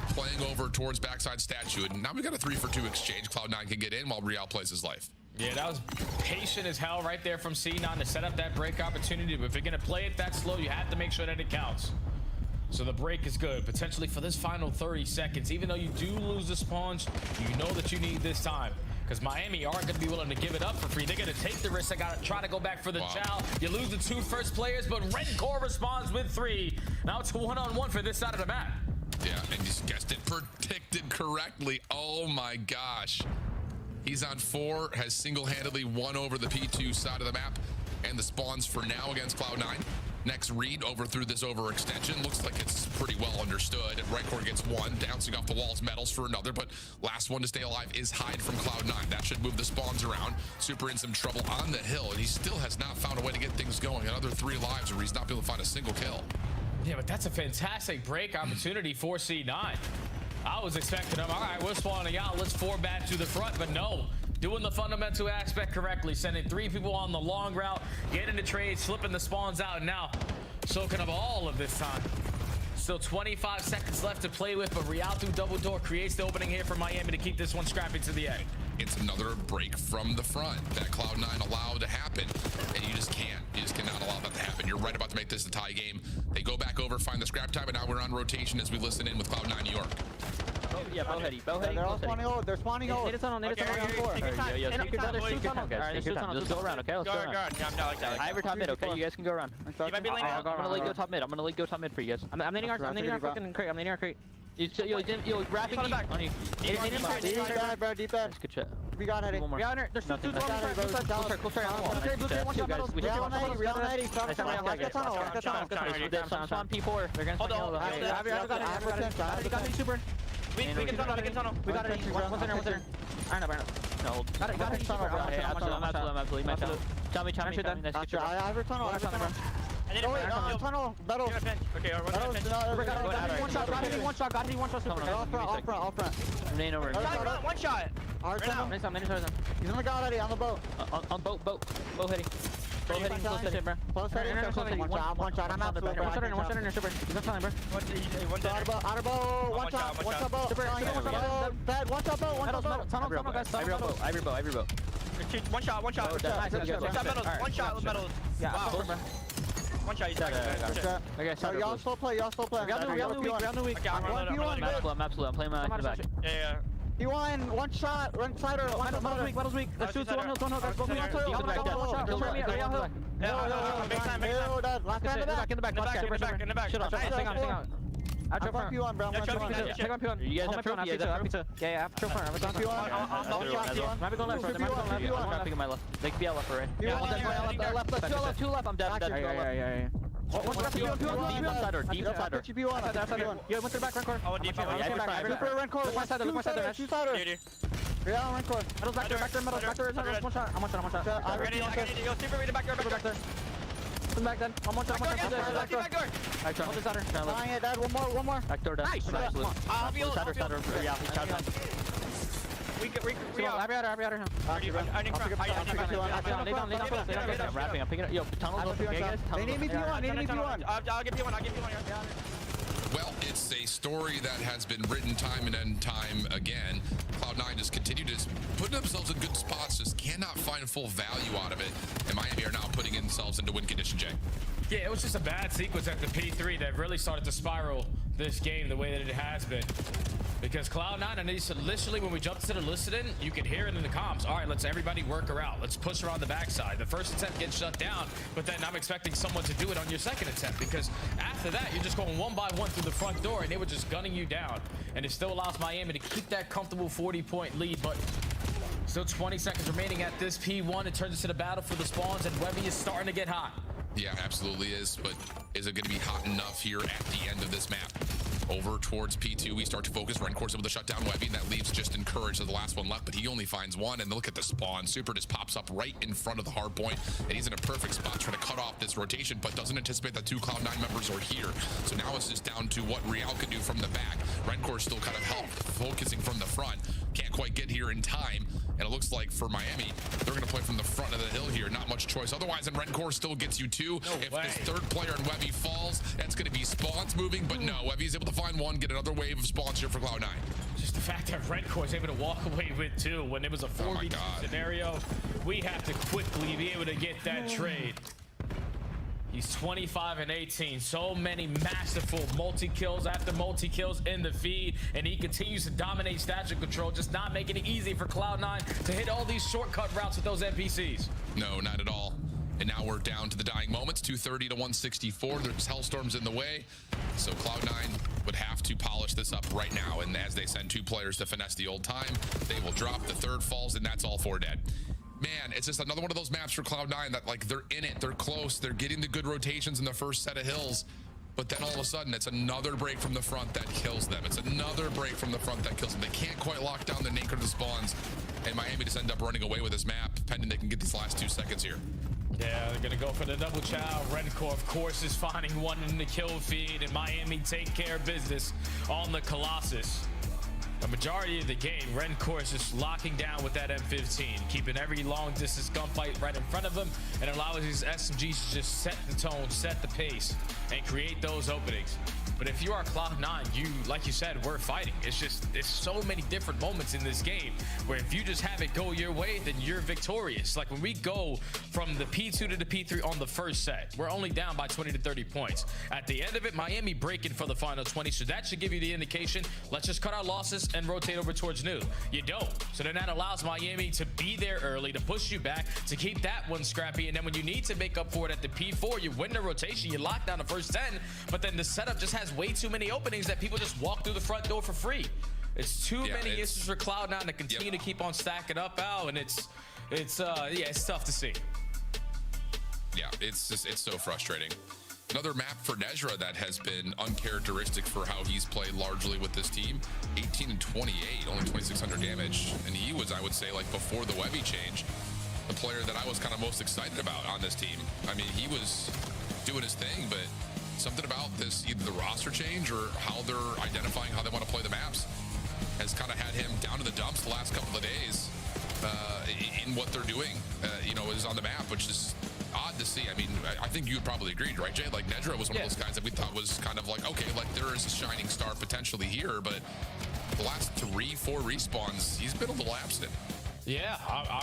playing over towards backside statue, and now we got a 3-for-2 exchange. Cloud9 can get in while Real plays his life. Yeah, that was patient as hell right there from C9 to set up that break opportunity. But if you're going to play it that slow, you have to make sure that it counts. So the break is good, potentially for this final 30 seconds. Even though you do lose the spawns, you know that you need this time, because Miami aren't going to be willing to give it up for free. They're going to take the risk. They got to try to go back for the chow. You lose the 2 first players, but Redcore responds with 3. Now it's a one-on-one for this side of the map. Yeah, and you guessed it, predicted correctly. Oh my gosh. He's on 4, has single-handedly won over the P2 side of the map, and the spawns for now against Cloud9. Next read over through this overextension. Looks like it's pretty well understood. And Redcore gets 1, bouncing off the walls, Metals for another, but last one to stay alive is Hyde from Cloud9. That should move the spawns around. Super in some trouble on the hill, and he still has not found a way to get things going. Another 3 lives where he's not able to find a single kill. Yeah, but that's a fantastic break opportunity for C9. I was expecting them, all right, we're spawning out, let's 4 back to the front, but no. Doing the fundamental aspect correctly, sending 3 people on the long route, getting the trades, flipping the spawns out, and now soaking up all of this time. Still 25 seconds left to play with, but Real through double door creates the opening here for Miami to keep this one scrappy to the end. It's another break from the front that Cloud9 allowed to happen, and you just can't. You just cannot allow that to happen. You're right about to make this a tie game. They go back over, find the scrap time, and now we're on rotation as we listen in with Cloud9 New York. Oh, yeah, bow heady. They're all spawning old. They're spawning old. Need a tunnel on 4. Take your time. Yo, take your time. There's 2 tunnels. All right, there's 2 tunnels. Just go around, okay? Let's go around. Yeah, I'm not like that. I have top mid, okay? You guys can go around. You might be leaning out. I'm gonna lead go top mid. I'm gonna lead go top mid for you guys. I'm leading our fucking crate. I'm leading our crate. Yo, wrapping deep on you. Deep bad, bro. Deep bad. Good shit. We got it. One more. There's 2 on the front. Close on the wall. Real 90. Stop the tunnel. Spawn P4. They're gonna spawn yellow. I got me super. We can tunnel. We got it. One center. I know. No. Got it. I'm absolutely. Nice. I have a tunnel. Tunnel. Battle. Okay, one shot. Got it. One shot. All front. Main over. One shot. He's on the guy already on the boat. On boat. Bow hitting. Close hitting, bro. Close hitting. One shot. I'm out. One shot in your super. He's not telling, bro. One shot boat. Super. Bad. One shot boat. Tunnel, guys. Every boat. One shot. Nice. One shot with metals. Yeah, wow. One shot, you okay, so y'all still play. Real new week. Okay, I'm absolute. I'm playing my back. Yeah. You won one shot, run cider, Metals week. Let's shoot 1 hill, guys. Both me on hill. In the back. Shut up. Hang out. I drop front. P1, bro. Check on P1. You guys have trophy. Yeah, I have trophy. I'm on P1. Maybe go left. I'm not picking my left. They could be left or right. Left. 2 left. I'm dead. Yeah. One left. Deep sider. Yo, went to the back, Rencore. Oh, deep. Super Rencore. One sider. Two sider. Yeah, Rencore. Metals back there. One shot. I'm one shot. I'm ready. Yo, super ready back there. Back then. One more. Back door. Hold this sider. Dying it, Dad. One more. Back door. Nice. Sider. Yeah, he's charged on. We out. I'll be out here. I need I'm wrapping. I'm picking up. Yo, tunnels. Okay, guys. They need me P1. I'll give you one. Well, it's a story that has been written time and time again. Cloud9 just continue to put themselves in good spots, just cannot find full value out of it. And Miami are now putting themselves into win condition, Jay. Yeah, it was just a bad sequence at the P3 that really started to spiral this game the way that it has been. Because Cloud9, and literally when we jumped to the listening, you can hear it in the comms. All right, let's everybody work her out. Let's push her on the backside. The first attempt gets shut down, but then I'm expecting someone to do it on your second attempt, because after that, you're just going one by one through the front door, and they were just gunning you down. And it still allows Miami to keep that comfortable 40-point lead, but still 20 seconds remaining at this P1. It turns into the battle for the spawns, and Webby is starting to get hot. Yeah, absolutely is, but is it going to be hot enough here at the end of this map? Over towards P2, we start to focus. Rencour's able to shut down Webby, and that leaves just Encourage as the last one left, but he only finds one, and look at the spawn. Super just pops up right in front of the hard point, and he's in a perfect spot trying to cut off this rotation, but doesn't anticipate that 2 Cloud9 members are here. So now it's just down to what Real can do from the back. Rencour still kind of focusing from the front. Can't quite get here in time, and it looks like for Miami, they're going to play from the front of the hill here. Not much choice otherwise, and Rencour still gets you 2. If this third player in Webby falls, that's going to be spawns moving, but no, Webby's able to find one, get another wave of spawns here for Cloud9. Just the fact that Rencour is able to walk away with 2 when it was a 4v2 scenario, we have to quickly be able to get that trade. He's 25 and 18. So many masterful multi-kills after multi-kills in the feed, and he continues to dominate statue control, just not making it easy for Cloud9 to hit all these shortcut routes with those NPCs. No, not at all. And now we're down to the dying moments, 230 to 164. There's Hellstorms in the way. So Cloud9 would have to polish this up right now. And as they send 2 players to finesse the old time, they will drop. The third falls, and that's all 4 dead. Man, it's just another one of those maps for Cloud9 that, like, they're in it, they're close, they're getting the good rotations in the first set of hills. But then all of a sudden, it's another break from the front that kills them. It's another break from the front that kills them. They can't quite lock down the anchor to the spawns. And Miami just end up running away with this map, pending they can get these last 2 seconds here. Yeah, they're gonna go for the double chow. Rencour, of course, is finding one in the kill feed, and Miami take care of business on the Colossus. The majority of the game, Rencour is just locking down with that M15, keeping every long distance gunfight right in front of him, and allowing these SMGs to just set the tone, set the pace, and create those openings. But if you are Cloud9, you, like you said, we're fighting. It's just, there's so many different moments in this game where if you just have it go your way, then you're victorious. Like when we go from the P2 to the P3 on the first set, we're only down by 20 to 30 points. At the end of it, Miami breaking for the final 20, so that should give you the indication, let's just cut our losses and rotate over towards new. You don't. So then that allows Miami to be there early, to push you back, to keep that one scrappy, and then when you need to make up for it at the P4, you win the rotation, you lock down the first 10, but then the setup just has way too many openings that people just walk through the front door for free. It's too many issues for Cloud9 to continue to keep on stacking up, Al, and it's tough to see. Yeah, it's so frustrating. Another map for Nezra that has been uncharacteristic for how he's played largely with this team. 18 and 28, only 2,600 damage. And he was, I would say, like before the Webby change, the player that I was kind of most excited about on this team. I mean, he was doing his thing, but something about this, either the roster change or how they're identifying how they want to play the maps, has kind of had him down to the dumps the last couple of days in what they're doing, is on the map, which is odd to see. I mean, I think you would probably agree, right, Jay? Like, Nedra was one of those guys that we thought was kind of like, okay, like there is a shining star potentially here, but the last 3-4 respawns, he's been a little absent. Yeah,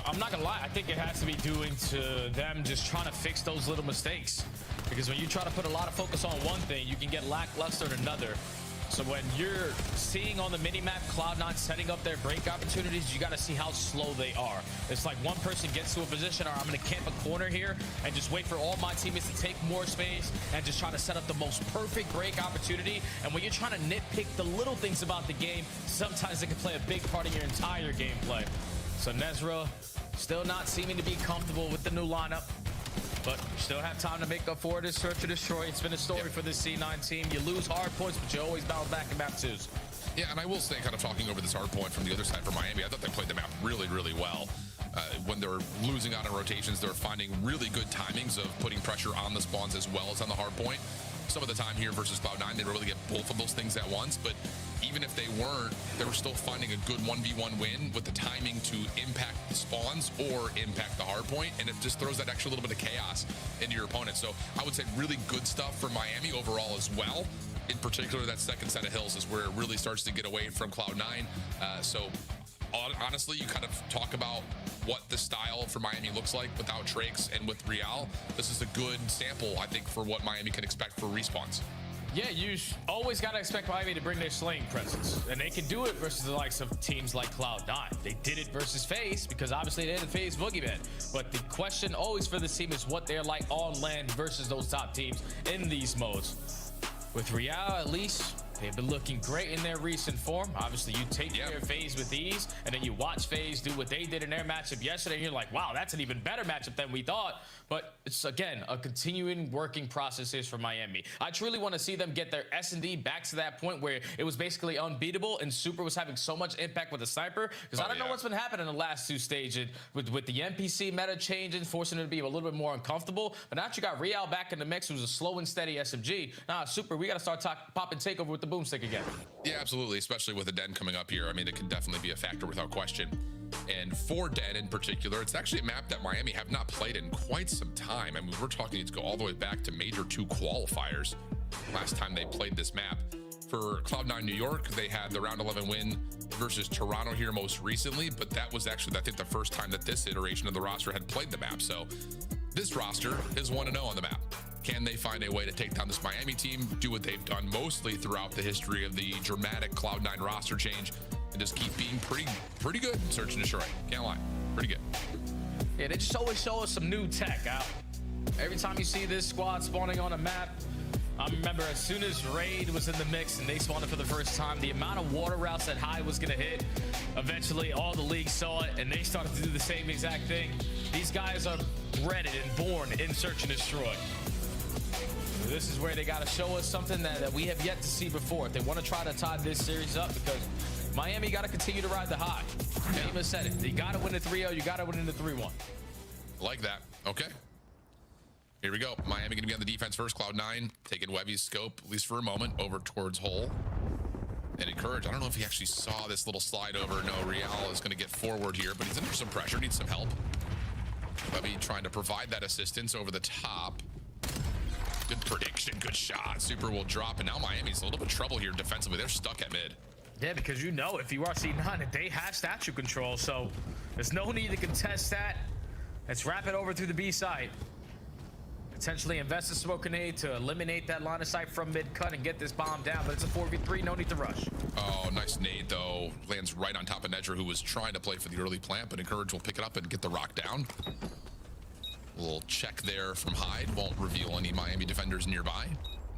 I'm not gonna lie. I think it has to be due to them just trying to fix those little mistakes. Because when you try to put a lot of focus on one thing, you can get lackluster at another. So when you're seeing on the minimap Cloud9 setting up their break opportunities, you got to see how slow they are. It's like one person gets to a position, or I'm going to camp a corner here and just wait for all my teammates to take more space and just try to set up the most perfect break opportunity. And when you're trying to nitpick the little things about the game, sometimes it can play a big part of your entire gameplay. So Nezra still not seeming to be comfortable with the new lineup, but you still have time to make up for it. It's search or destroy. It's been a story for this C9 team. You lose hard points, but you always bounce back in map 2s. Yeah, and I will say, kind of talking over this hard point from the other side for Miami, I thought they played the map really, really well. When they were losing out on rotations, they were finding really good timings of putting pressure on the spawns as well as on the hard point. Some of the time here versus Cloud9, they really get both of those things at once, but even if they weren't, they were still finding a good 1v1 win with the timing to impact the spawns or impact the hard point, and it just throws that extra little bit of chaos into your opponent. So I would say really good stuff for Miami overall as well. in particular, that second set of hills is where it really starts to get away from Cloud9. So honestly, you kind of talk about what the style for Miami looks like without Trakes and with Real. This is a good sample, I think, for what Miami can expect for respawns. Yeah, you always got to expect Miami to bring their slaying presence. And they can do it versus the likes of teams like Cloud9. They did it versus FaZe because obviously they're the FaZe boogeyman. But the question always for this team is what they're like on land versus those top teams in these modes. With Real, at least, they've been looking great in their recent form. Obviously, you take care of FaZe with ease, and then you watch FaZe do what they did in their matchup yesterday, and you're like, wow, that's an even better matchup than we thought. But it's, again, a continuing working process here for Miami. I truly want to see them get their S&D back to that point where it was basically unbeatable, and Super was having so much impact with the sniper, because I don't know what's been happening in the last two stages with the NPC meta changing, forcing it to be a little bit more uncomfortable. But now that you got Real back in the mix, who's a slow and steady SMG, nah, Super, we got to start popping takeover with the boomstick again. Yeah, absolutely, especially with the Den coming up here. I mean, it can definitely be a factor without question. And for Den in particular, it's actually a map that Miami have not played in quite some time. I mean, we're talking to go all the way back to Major 2 qualifiers last time they played this map. For Cloud9 New York, they had the round 11 win versus Toronto here most recently, but that was actually, I think, the first time that this iteration of the roster had played the map. So this roster is 1-0 on the map. Can they find a way to take down this Miami team, do what they've done mostly throughout the history of the dramatic Cloud9 roster change, and just keep being pretty good in Search and Destroy? Can't lie, pretty good. Yeah, they just always show us some new tech. Every time you see this squad spawning on a map, I remember as soon as Raid was in the mix and they spawned it for the first time, the amount of water routes that High was going to hit, eventually all the leagues saw it and they started to do the same exact thing. These guys are bred and born in Search and Destroy. This is where they got to show us something that we have yet to see before. If they want to try to tie this series up, because Miami got to continue to ride the high. Name has said it. You got to win the 3-0. You got to win the 3-1. Like that. Okay. Here we go. Miami going to be on the defense first. Cloud9 taking Wevy's scope, at least for a moment, over towards Hole. And Encourage. I don't know if he actually saw this little slide over. No, Real is going to get forward here, but he's under some pressure. Needs some help. Wevy trying to provide that assistance over the top. Good prediction, good shot. Super will drop, and now Miami's a little bit of trouble here defensively. They're stuck at mid. Yeah, because you know if you are C9, they have statue control, so there's no need to contest that. Let's wrap it over through the B side. Potentially invest a smoke grenade to eliminate that line of sight from mid-cut and get this bomb down, but it's a 4v3, no need to rush. Oh, nice nade, though. Lands right on top of Nedra, who was trying to play for the early plant, but Encourage will pick it up and get the rock down. A little check there from Hyde. Won't reveal any Miami defenders nearby.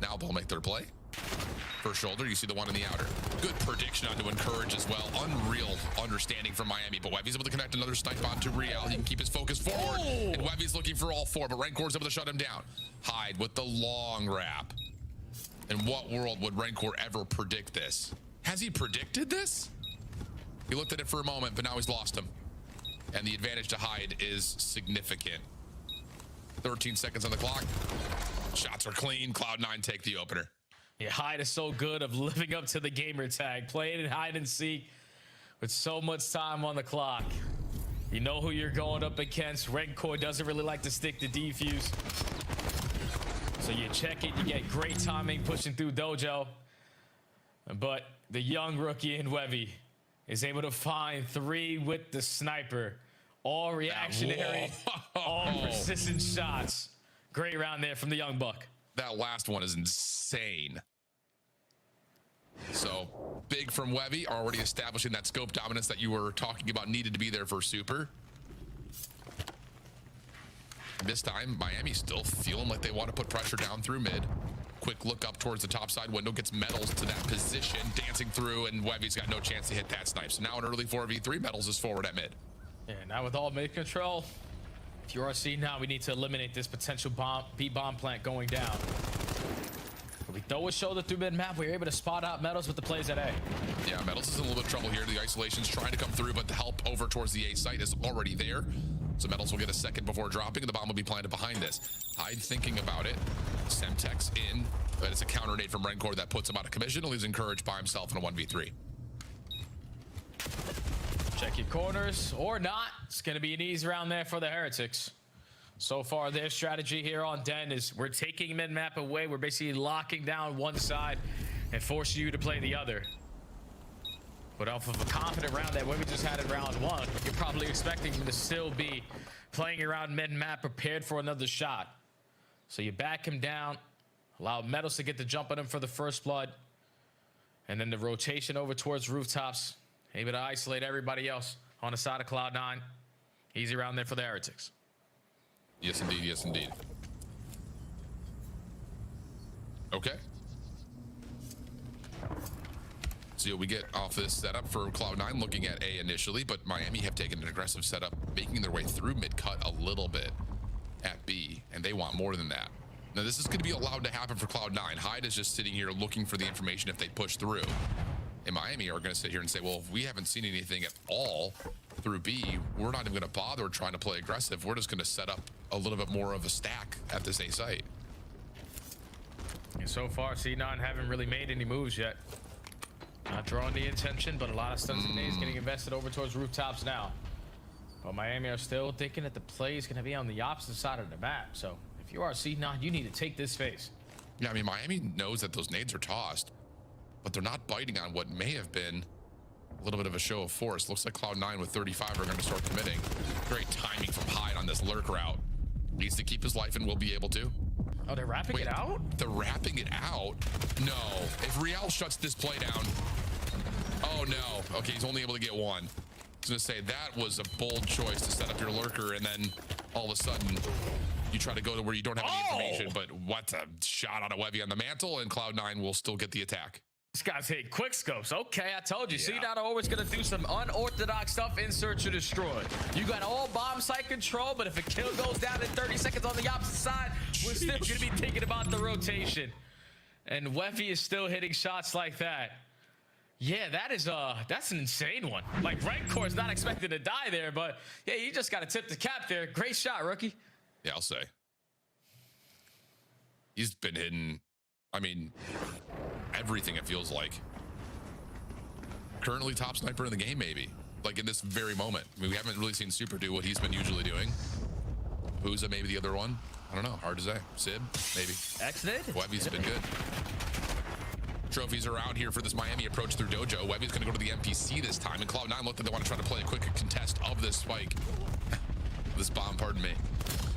Now they'll make their play. First shoulder, you see the one in the outer. Good prediction onto Encourage as well. Unreal understanding from Miami, but Wevy's able to connect another snipe onto Real. He can keep his focus forward, and Wevy's looking for all four, but Renkor's able to shut him down. Hyde with the long wrap. In what world would Renkor ever predict this? Has he predicted this? He looked at it for a moment, but now he's lost him. And the advantage to Hyde is significant. 13 seconds on the clock. Shots are clean. Cloud9 take the opener. Yeah, Hyde is so good of living up to the gamer tag, playing in hide and seek with so much time on the clock. You know who you're going up against. Renkor doesn't really like to stick to defuse. So you check it, you get great timing pushing through Dojo. But the young rookie in Wevy is able to find 3 with the sniper. All reactionary, all persistent shots. Great round there from the young buck. That last one is insane. So big from Wevy, already establishing that scope dominance that you were talking about needed to be there for Super. This time, Miami still feeling like they want to put pressure down through mid. Quick look up towards the top side window, gets Metals to that position, dancing through, and Wevy's got no chance to hit that snipe. So now an early 4v3, Metals is forward at mid. Yeah, now with all mid control, if you are seeing now, we need to eliminate this potential B-bomb plant going down. We throw a shoulder through mid-map, we're able to spot out Metals with the plays at A. Yeah, Metals is in a little bit of trouble here. The isolation's trying to come through, but the help over towards the A site is already there. So Metals will get a second before dropping, and the bomb will be planted behind this. Hyde thinking about it. Semtex in, but it's a counter nade from Renkor that puts him out of commission. He's encouraged by himself in a 1v3. Check your corners or not. It's going to be an easy round there for the Heretics. So far, their strategy here on Den is we're taking mid-map away. We're basically locking down one side and forcing you to play the other. But off of a confident round that way we just had in round 1, you're probably expecting him to still be playing around mid-map, prepared for another shot. So you back him down, allow Metals to get the jump on him for the first blood, and then the rotation over towards rooftops, able to isolate everybody else on the side of Cloud9. Easy round there for the Heretics. Yes, indeed. Yes, indeed. Okay. So we get off this setup for Cloud9, looking at A initially, but Miami have taken an aggressive setup, making their way through mid-cut a little bit at B, and they want more than that. Now, this is going to be allowed to happen for Cloud9. Hyde is just sitting here looking for the information if they push through. And Miami are going to sit here and say, well, if we haven't seen anything at all through B, we're not even going to bother trying to play aggressive. We're just going to set up a little bit more of a stack at this A site. And so far, C9 haven't really made any moves yet. Not drawing the attention, but a lot of stunts and A's getting invested over towards rooftops now. But Miami are still thinking that the play is going to be on the opposite side of the map. So if you are C9, you need to take this phase. Yeah, I mean, Miami knows that those nades are tossed, but they're not biting on what may have been a little bit of a show of force. Looks like Cloud9 with 35 are going to start committing. Great timing from Hyde on this lurk route. Needs to keep his life and will be able to. Oh, they're wrapping it out? They're wrapping it out? No. If Real shuts this play down. Oh, no. Okay, he's only able to get one. I was going to say, that was a bold choice to set up your lurker, and then all of a sudden, you try to go to where you don't have any information, but what a shot on a Webby on the mantle, and Cloud9 will still get the attack. This guy's hitting quick scopes. Okay, I told you. Yeah. C9 are always going to do some unorthodox stuff in search of destroy. You got all bomb site control, but if a kill goes down in 30 seconds on the opposite side, we're still going to be thinking about the rotation. And Weffy is still hitting shots like that. Yeah, that's an insane one. Like, Rancor is not expected to die there, but yeah, you just got to tip the cap there. Great shot, rookie. Yeah, I'll say. He's been hitting, I mean, everything it feels like. Currently top sniper in the game, maybe. Like in this very moment. I mean, we haven't really seen Super do what he's been usually doing. Huza maybe the other one. I don't know. Hard to say. Sib, maybe. X-Nid? Webby's been good. Trophies are out here for this Miami approach through Dojo. Webby's going to go to the MPC this time, and Cloud9 looked like they want to try to play a quick contest of this spike. This bomb, pardon me.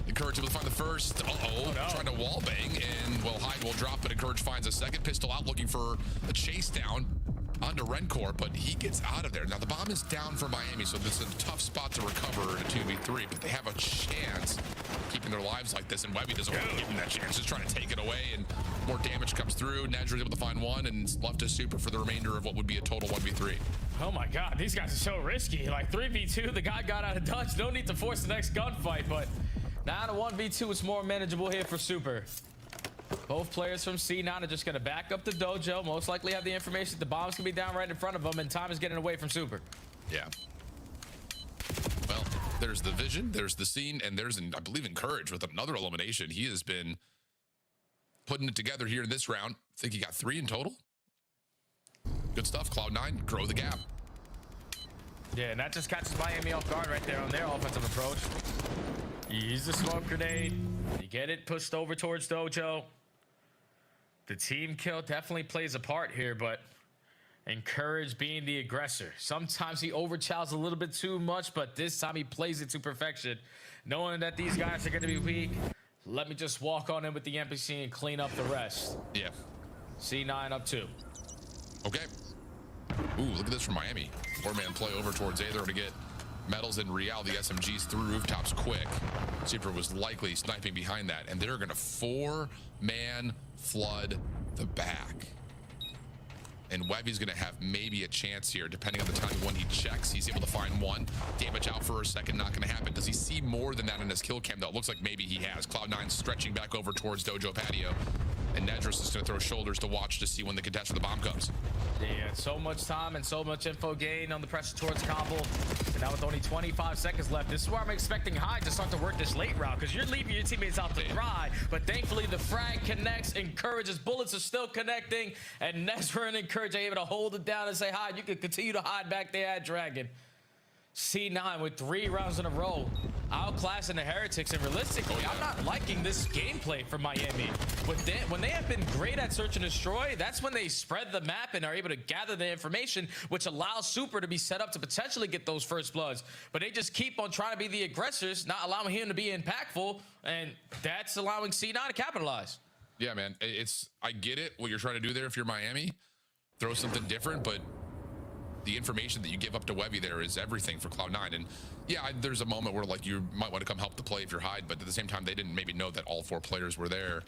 Encourage able to find the first. Oh no. Trying to wall bang, and well, Hyde will drop, but Encourage finds a second pistol out, looking for a chase down onto Rencor, but he gets out of there. Now the bomb is down for Miami, so this is a tough spot to recover in a 2v3, but they have a chance keeping their lives like this, and Webby doesn't want to give them that chance, just trying to take it away, and more damage comes through. Nedger's able to find one, and left to Super for the remainder of what would be a total 1v3. Oh my god, these guys are so risky. Like 3v2, the guy got out of dodge. No need to force the next gunfight, but now the 1v2 is more manageable here for Super. Both players from C9 are just going to back up the Dojo, most likely have the information. The bomb's going to be down right in front of them, and time is getting away from Super. Yeah. Well, there's the vision, there's the scene, and there's, I believe, Encourage with another elimination. He has been putting it together here in this round. I think he got 3 in total. Good stuff. Cloud9, grow the gap. Yeah, and that just catches Miami off guard right there on their offensive approach. You use the smoke grenade. You get it pushed over towards Dojo. The team kill definitely plays a part here, but Encourage being the aggressor. Sometimes he overchows a little bit too much, but this time he plays it to perfection. Knowing that these guys are going to be weak, let me just walk on in with the NPC and clean up the rest. Yeah. C9 up 2. Okay. Ooh, look at this from Miami. 4-man play over towards A. They're going to get Metals and Real, the SMGs, through rooftops quick. Super was likely sniping behind that, and they're going to 4-man flood the back. And Webby's going to have maybe a chance here, depending on the time when he checks. He's able to find one. Damage out for a second, not going to happen. Does he see more than that in his kill cam, though? It looks like maybe he has. Cloud9 stretching back over towards Dojo patio. And Nedris is going to throw shoulders to watch to see when the contest for the bomb comes. Yeah, so much time and so much info gain on the pressure towards Combo. And now with only 25 seconds left, this is where I'm expecting Hyde to start to work this late round, because you're leaving your teammates out to dry. But thankfully, the frag connects. Encourage's bullets are still connecting. And Nezra and Encourage are able to hold it down and say, Hyde, you can continue to hide back there at Dragon. C9 with 3 rounds in a row. outclassing the Heretics, and realistically, I'm not liking this gameplay for Miami. When they have been great at search and destroy, that's when they spread the map and are able to gather the information, which allows Super to be set up to potentially get those first bloods. But they just keep on trying to be the aggressors, not allowing him to be impactful, and that's allowing C9 to capitalize. Yeah, man, I get it, what you're trying to do there if you're Miami. Throw something different, but the information that you give up to Webby there is everything for Cloud9. And yeah, there's a moment where like you might want to come help the play if you're Hyde, but at the same time, they didn't maybe know that all 4 players were there.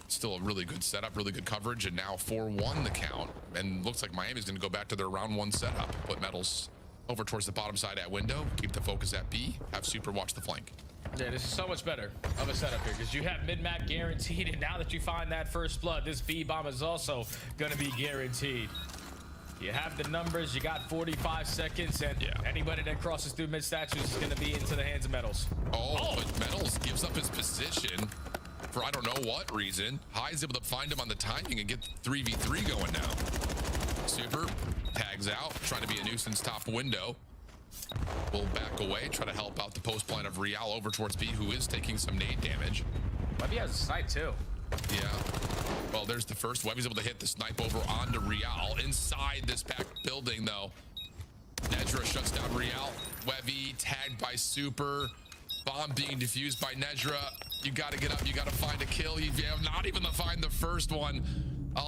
Still a really good setup, really good coverage, and now 4-1 the count. And looks like Miami's going to go back to their round 1 setup. Put Metals over towards the bottom side at window, keep the focus at B, have Super watch the flank. Yeah, this is so much better of a setup here because you have mid-map guaranteed, and now that you find that first blood, this B bomb is also going to be guaranteed. You have the numbers, you got 45 seconds, and anybody that crosses through mid-statues is going to be into the hands of Metals. But Metals gives up his position for I don't know what reason. Hyde's able to find him on the timing and get 3v3 going now. Super tags out, trying to be a nuisance top window. Will back away, try to help out the post line of Real over towards B, who is taking some nade damage. Webby has a snipe too. Yeah. Well, there's the first. Webby's able to hit the snipe over onto Real. Inside this packed building, though. Nedra shuts down Real. Webby tagged by Super. Bomb being defused by Nedra. You got to get up. You got to find a kill. You have not even to find the first one.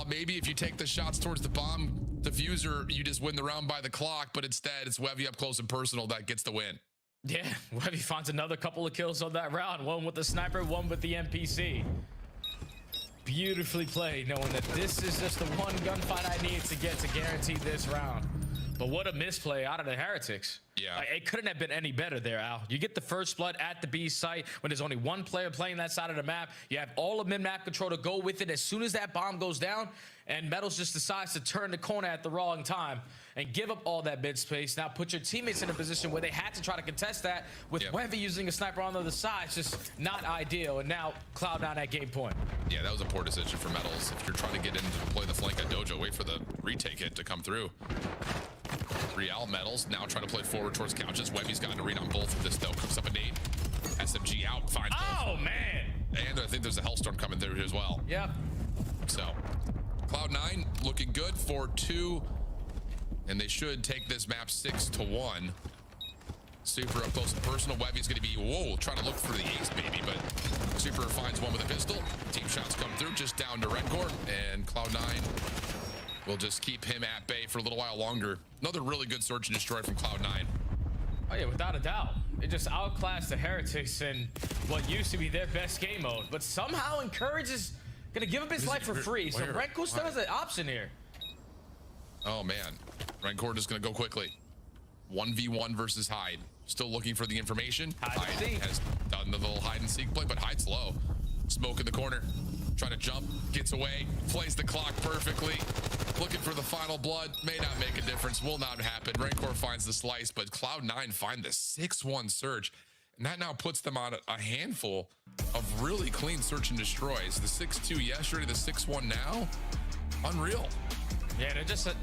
Maybe if you take the shots towards the bomb diffuser, you just win the round by the clock, but instead it's Webby up close and personal that gets the win. Yeah, Webby finds another couple of kills on that round. One with the sniper, one with the NPC. Beautifully played, knowing that this is just the one gunfight I need to get to guarantee this round. But what a misplay out of the Heretics. Yeah. It couldn't have been any better there, Al. You get the first blood at the B site when there's only one player playing that side of the map. You have all of mid-map control to go with it as soon as that bomb goes down, and Metals just decides to turn the corner at the wrong time and give up all that mid space. Now put your teammates in a position where they had to try to contest that with Webby using a sniper on the other side. It's just not ideal. And now Cloud9 at game point. Yeah, that was a poor decision for Metals. If you're trying to get in to play the flank at Dojo, wait for the retake hit to come through. Real Metals now trying to play forward towards couches. Webby's gotten a read on both of this though. Cooks up a nade. SMG out, finds both. Man. And I think there's a Hellstorm coming through as well. Yep. So Cloud9 looking good, 4-2. And they should take this map 6-1. Super up close and personal. Webby's going to be, trying to look for the ace maybe, but Super finds one with a pistol. Team shots come through, just down to Redcore. And Cloud9 will just keep him at bay for a little while longer. Another really good search and destroy from Cloud9. Oh yeah, without a doubt. It just outclassed the Heretics in what used to be their best game mode, but somehow Encourage is gonna give up his life for free. So Renko still has an option here. Oh man, Renko is gonna go quickly. 1v1 versus Hyde. Still looking for the information. Hyde has done the little hide and seek play, but Hyde's low. Smoke in the corner. Trying to jump, gets away, plays the clock perfectly. Looking for the final blood, may not make a difference, will not happen. Rancor finds the slice, but Cloud9 find the 6-1 surge. And that now puts them on a handful of really clean search and destroys. The 6-2 yesterday, the 6-1 now, unreal. Yeah,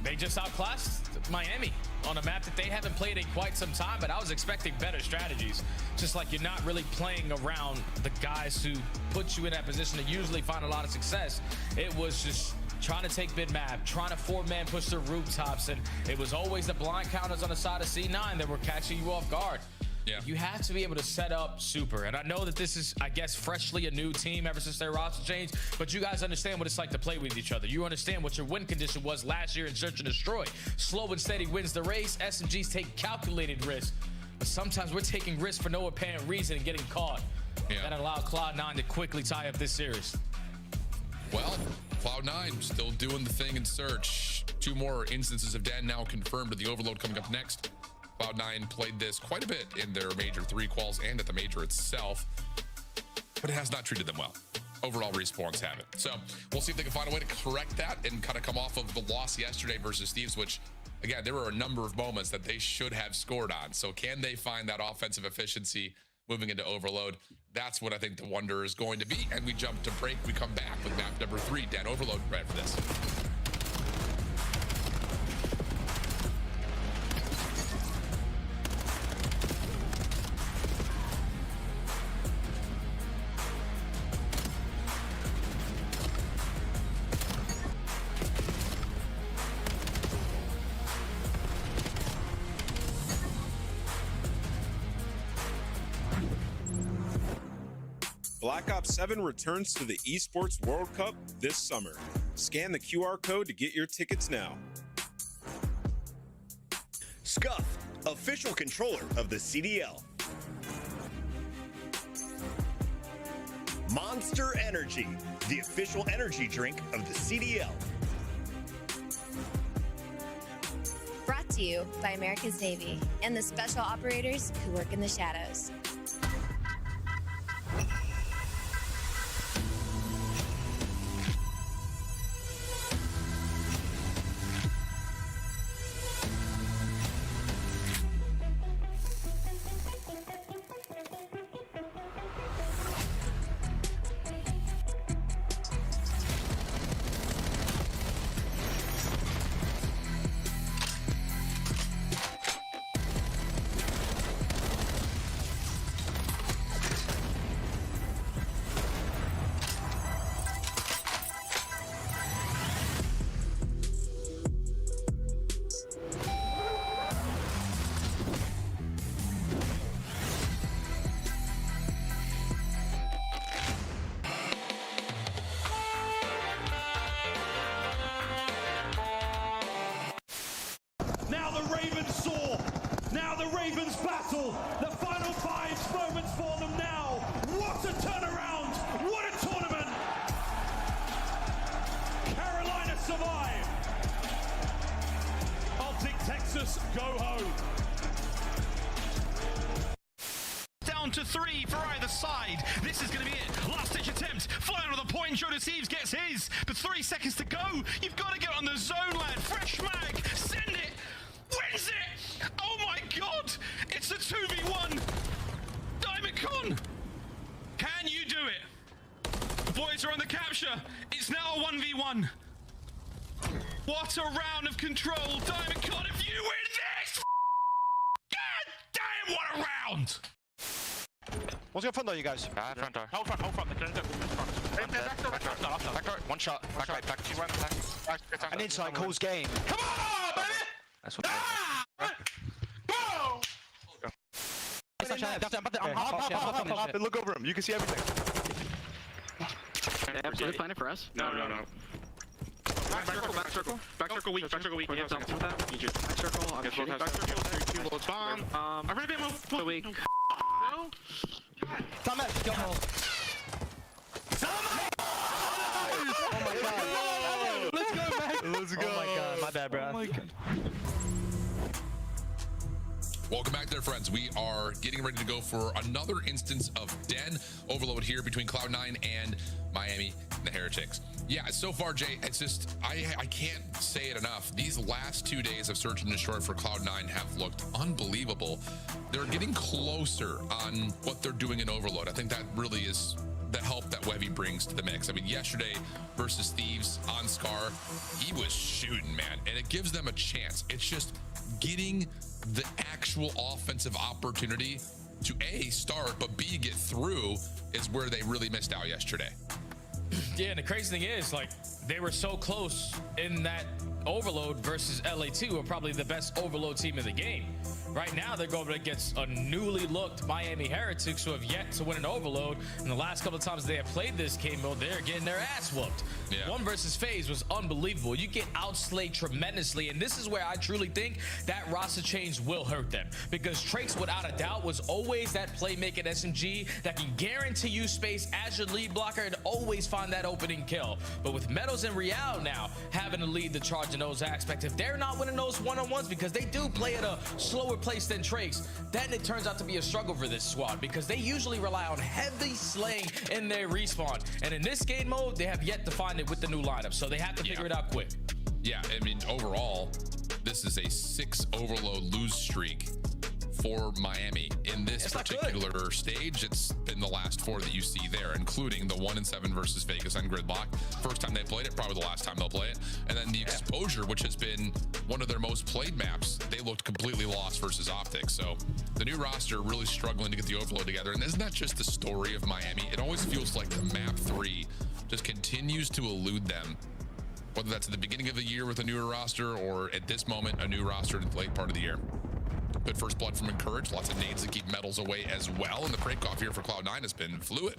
they just outclassed Miami on a map that they haven't played in quite some time, but I was expecting better strategies. Just like you're not really playing around the guys who put you in that position to usually find a lot of success. It was just trying to take mid-map, trying to 4-man push the rooftops, and it was always the blind counters on the side of C9 that were catching you off guard. Yeah. You have to be able to set up Super. And I know that this is, I guess, freshly a new team ever since their roster changed, but you guys understand what it's like to play with each other. You understand what your win condition was last year in Search and Destroy. Slow and steady wins the race. SMGs take calculated risks. But sometimes we're taking risks for no apparent reason and getting caught. That allowed Cloud9 to quickly tie up this series. Well, Cloud9 still doing the thing in Search. 2 more instances of Dan now confirmed with the Overload coming up next. Cloud9 played this quite a bit in their Major 3 quals and at the Major itself, but it has not treated them well. Overall, Respawns haven't. So we'll see if they can find a way to correct that and kind of come off of the loss yesterday versus Thieves, which, again, there were a number of moments that they should have scored on. So can they find that offensive efficiency moving into Overload? That's what I think the wonder is going to be. And we jump to break. We come back with map number 3. Dan, Overload, right for this. Black Ops 7 returns to the Esports World Cup this summer. Scan the QR code to get your tickets now. Scuff, official controller of the CDL. Monster Energy, the official energy drink of the CDL. Brought to you by America's Navy and the special operators who work in the shadows. Now the Ravens soar. Now the Ravens battle. The final 5 moments for them now. What a turnaround. What a tournament. Carolina survive. Optic Texas go home. Down to 3 for either side. This is going to be it. Last ditch attempt. Flying on the point. Joe Deceives gets his. But 3 seconds to go. You've got to get on the zone, lad. Fresh mag. Send it. Wins it. Oh my God. It's a 2v1. Diamond Con. Can you do it? The boys are on the capture. It's now a 1v1. What a round of control. Diamond Con, if you win this. God damn, what a round. One's got front door, you guys. Front door. Hold front. The clean's Back door. One shot. Back right. Back. She's running back. And inside calls game. Come on, baby! That's what Look over him. You can see everything. Absolutely planning for us. No. Back circle. Back circle weak. We have something with that. Back circle. I'm shooting. Back circle. 2 bullets. Bomb. I'm ready to move. So weak. No. Come back. Go home. Let's go, man. Let's go. Oh my God. My bad, bro. Oh my God. Welcome back there, friends. We are getting ready to go for another instance of Den overload here between Cloud9 and Miami and the Heretics. Yeah, so far, Jay, it's just, I can't say it enough. These last 2 days of Search and Destroy for Cloud9 have looked unbelievable. They're getting closer on what they're doing in overload. I think that really is the help that Webby brings to the mix. I mean, yesterday versus Thieves on Scar, he was shooting, man, and it gives them a chance. It's just getting the actual offensive opportunity to A, start, but B, get through is where they really missed out yesterday. Yeah, and the crazy thing is, like, they were so close in that overload versus LA2, who are probably the best overload team in the game. Right now, they're going against a newly looked Miami Heretics who have yet to win an overload. And the last couple of times they have played this game mode, they're getting their ass whooped. Yeah. 1 versus FaZe was unbelievable. You get outslayed tremendously, and this is where I truly think that roster change will hurt them, because Traix, without a doubt, was always that playmaking SMG that can guarantee you space as your lead blocker and always find that opening kill. But with Meadows and Real now having to lead the charge in those aspects, if they're not winning those one-on-ones, because they do play at a slower place than Traix, then it turns out to be a struggle for this squad, because they usually rely on heavy slaying in their respawn. And in this game mode, they have yet to find it with the new lineup, so they have to figure it out quick. Yeah, I mean, overall, this is a 6 overload lose streak for Miami. In this particular stage, it's been the last 4 that you see there, including the 1-7 versus Vegas on Gridlock. First time they played it, probably the last time they'll play it. And then the Exposure, which has been one of their most played maps, they looked completely lost versus Optics. So the new roster really struggling to get the overload together. And isn't that just the story of Miami? It always feels like the map 3 just continues to elude them, whether that's at the beginning of the year with a newer roster or at this moment, a new roster in the late part of the year. Good first blood from Encourage. Lots of nades that keep medals away as well. And the break off here for Cloud9 has been fluid.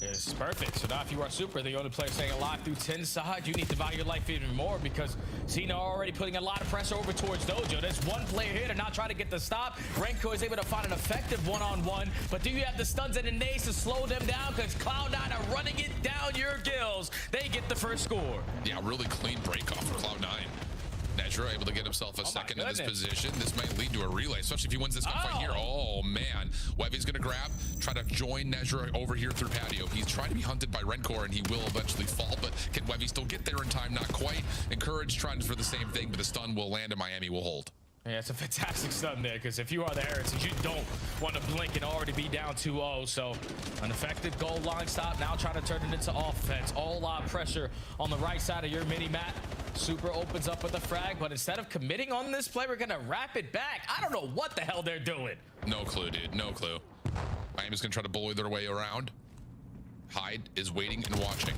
It's perfect. So now if you are Super, the only player staying alive through 10 side, you need to value your life even more because Cena already putting a lot of pressure over towards Dojo. There's one player here to not try to get the stop. Renko is able to find an effective one-on-one, but do you have the stuns and the nades to slow them down? Because Cloud9 are running it down your gills. They get the first score. Yeah, really clean break off for Cloud9. Nezra able to get himself a second in this position. This might lead to a relay, especially if he wins this gunfight here. Oh, man. Wevy's going to grab, try to join Nezra over here through patio. He's trying to be hunted by Rencor, and he will eventually fall, but can Wevy still get there in time? Not quite. Encourage trying for the same thing, but the stun will land, and Miami will hold. Yeah, it's a fantastic stun there because if you are the Heretics, you don't want to blink and already be down 2-0. So an effective goal line stop. Now trying to turn it into offense. All lot pressure on the right side of your mini map. Super opens up with a frag, but instead of committing on this play, we're going to wrap it back. I don't know what the hell they're doing. No clue, dude. No clue. Miami's going to try to bully their way around. Hyde is waiting and watching.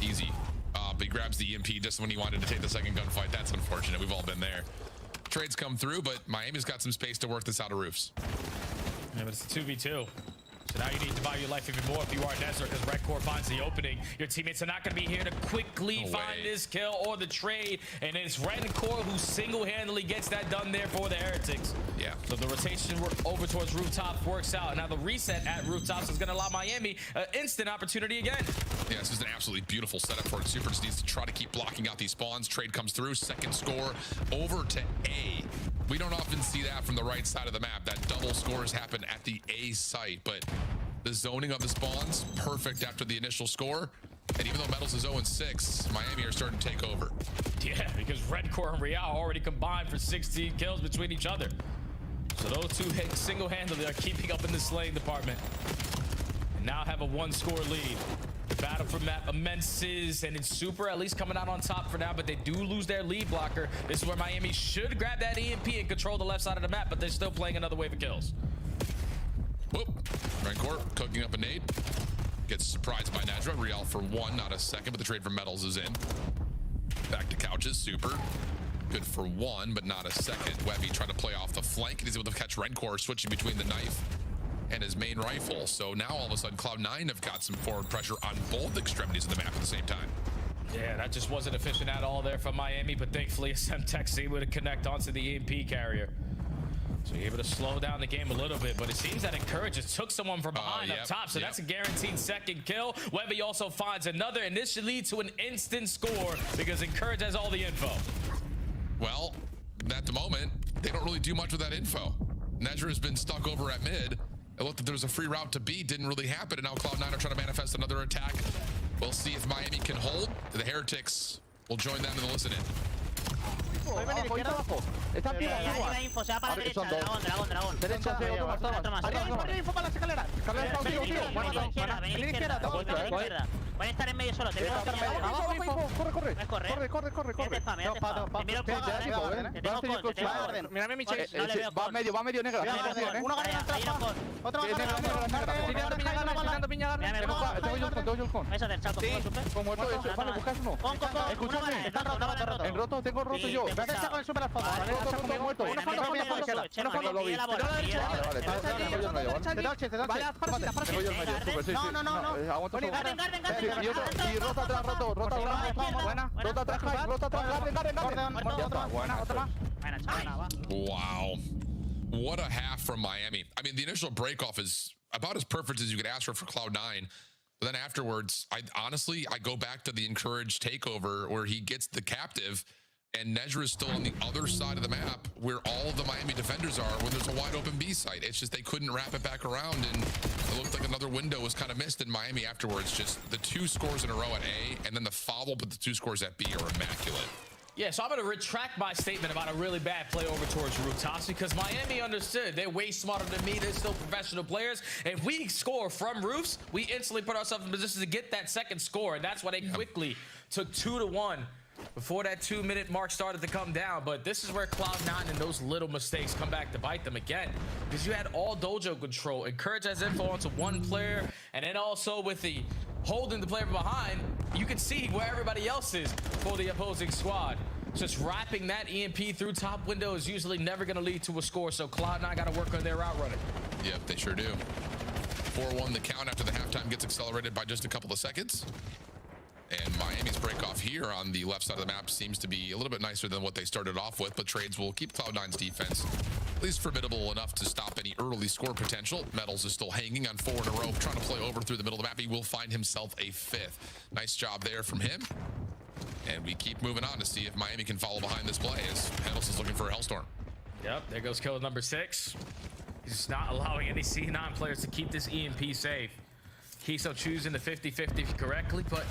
Easy. But he grabs the EMP just when he wanted to take the second gunfight. That's unfortunate. We've all been there. Trades come through, but Miami's got some space to work this out of roofs. Yeah, but it's a 2v2. So now you need to value your life even more if you are Nezra, because Redcore finds the opening. Your teammates are not going to be here to quickly find this kill or the trade, and it's Redcore who single-handedly gets that done there for the Heretics. Yeah. So the rotation over towards rooftop works out, and now the reset at rooftops is going to allow Miami an instant opportunity again. Yeah, this is an absolutely beautiful setup for it. Super just needs to try to keep blocking out these spawns. Trade comes through, second score over to A. We don't often see that from the right side of the map. That double scores happen at the A site, but the zoning of the spawns, perfect after the initial score. And even though Metals is 0-6, Miami are starting to take over. Yeah, because Redcore and Real already combined for 16 kills between each other. So those two single-handedly are keeping up in the slaying department. And now have a one-score lead. The battle for map immenses, and it's Super at least coming out on top for now, but they do lose their lead blocker. This is where Miami should grab that EMP and control the left side of the map, but they're still playing another wave of kills. Whoop. Rencor cooking up a nade. Gets surprised by Nezra. Real for one, not a second, but the trade from Metals is in. Back to Couches. Super. Good for one, but not a second. Webby trying to play off the flank, and he's able to catch Rencor switching between the knife and his main rifle. So now all of a sudden Cloud9 have got some forward pressure on both extremities of the map at the same time. Yeah, that just wasn't efficient at all there from Miami, but thankfully Semtex able to connect onto the EMP carrier. So you're able to slow down the game a little bit, but it seems that Encourage just took someone from behind up top, so that's a guaranteed second kill. Webby also finds another, and this should lead to an instant score because Encourage has all the info. Well, at the moment, they don't really do much with that info. Nezra has been stuck over at mid. It looked like there was a free route to B, didn't really happen, and now Cloud9 are trying to manifest another attack. We'll see if Miami can hold. The Heretics will join them in the listen-in. Está aquí, arriba info, se va para la derecha, dragón. Derecha, arriba info para la escalera. Venir izquierda. Pueden estar en medio solo, tenemos que corre. Mírame mi chase. Va medio negra. Uno gana otro tengo Yulcon. Eso del chaco, como muerto, vale, buscas uno. Escúchame, en roto, tengo roto yo. Derecha con el super al fondo. Roto, muerto. Uno fondo, lo vi. No. Aguanto. Y rota atrás, buena. Rota atrás, Garden. Wow. What a half from Miami. I mean, the initial break-off is about as perfect as you could ask for Cloud9. But then afterwards, I go back to the Encourage takeover where he gets the captive, and Nezra is still on the other side of the map where all of the Miami defenders are when there's a wide open B site. It's just they couldn't wrap it back around, and it looked like another window was kind of missed in Miami afterwards. Just the two scores in a row at A, and then the follow-up with the two scores at B are immaculate. Yeah, so I'm going to retract my statement about a really bad play over towards rooftops because Miami understood. They're way smarter than me. They're still professional players. If we score from roofs, we instantly put ourselves in position to get that second score, and that's why they quickly took 2-1 before that 2-minute mark started to come down. But this is where Cloud9 and those little mistakes come back to bite them again, because you had all dojo control. Encourage has info onto one player, and then also with the holding the player behind, you can see where everybody else is for the opposing squad. Just wrapping that EMP through top window is usually never going to lead to a score, so Cloud9 got to work on their route running. Yep, they sure do. 4-1 the count after the halftime gets accelerated by just a couple of seconds. And Miami's break-off here on the left side of the map seems to be a little bit nicer than what they started off with, but Trades will keep Cloud9's defense at least formidable enough to stop any early score potential. Metals is still hanging on 4 in a row, trying to play over through the middle of the map. He will find himself a 5th. Nice job there from him. And we keep moving on to see if Miami can follow behind this play as Metals is looking for a Hellstorm. Yep, there goes kill number 6. He's not allowing any C9 players to keep this EMP safe. Kiso choosing the 50-50 correctly, but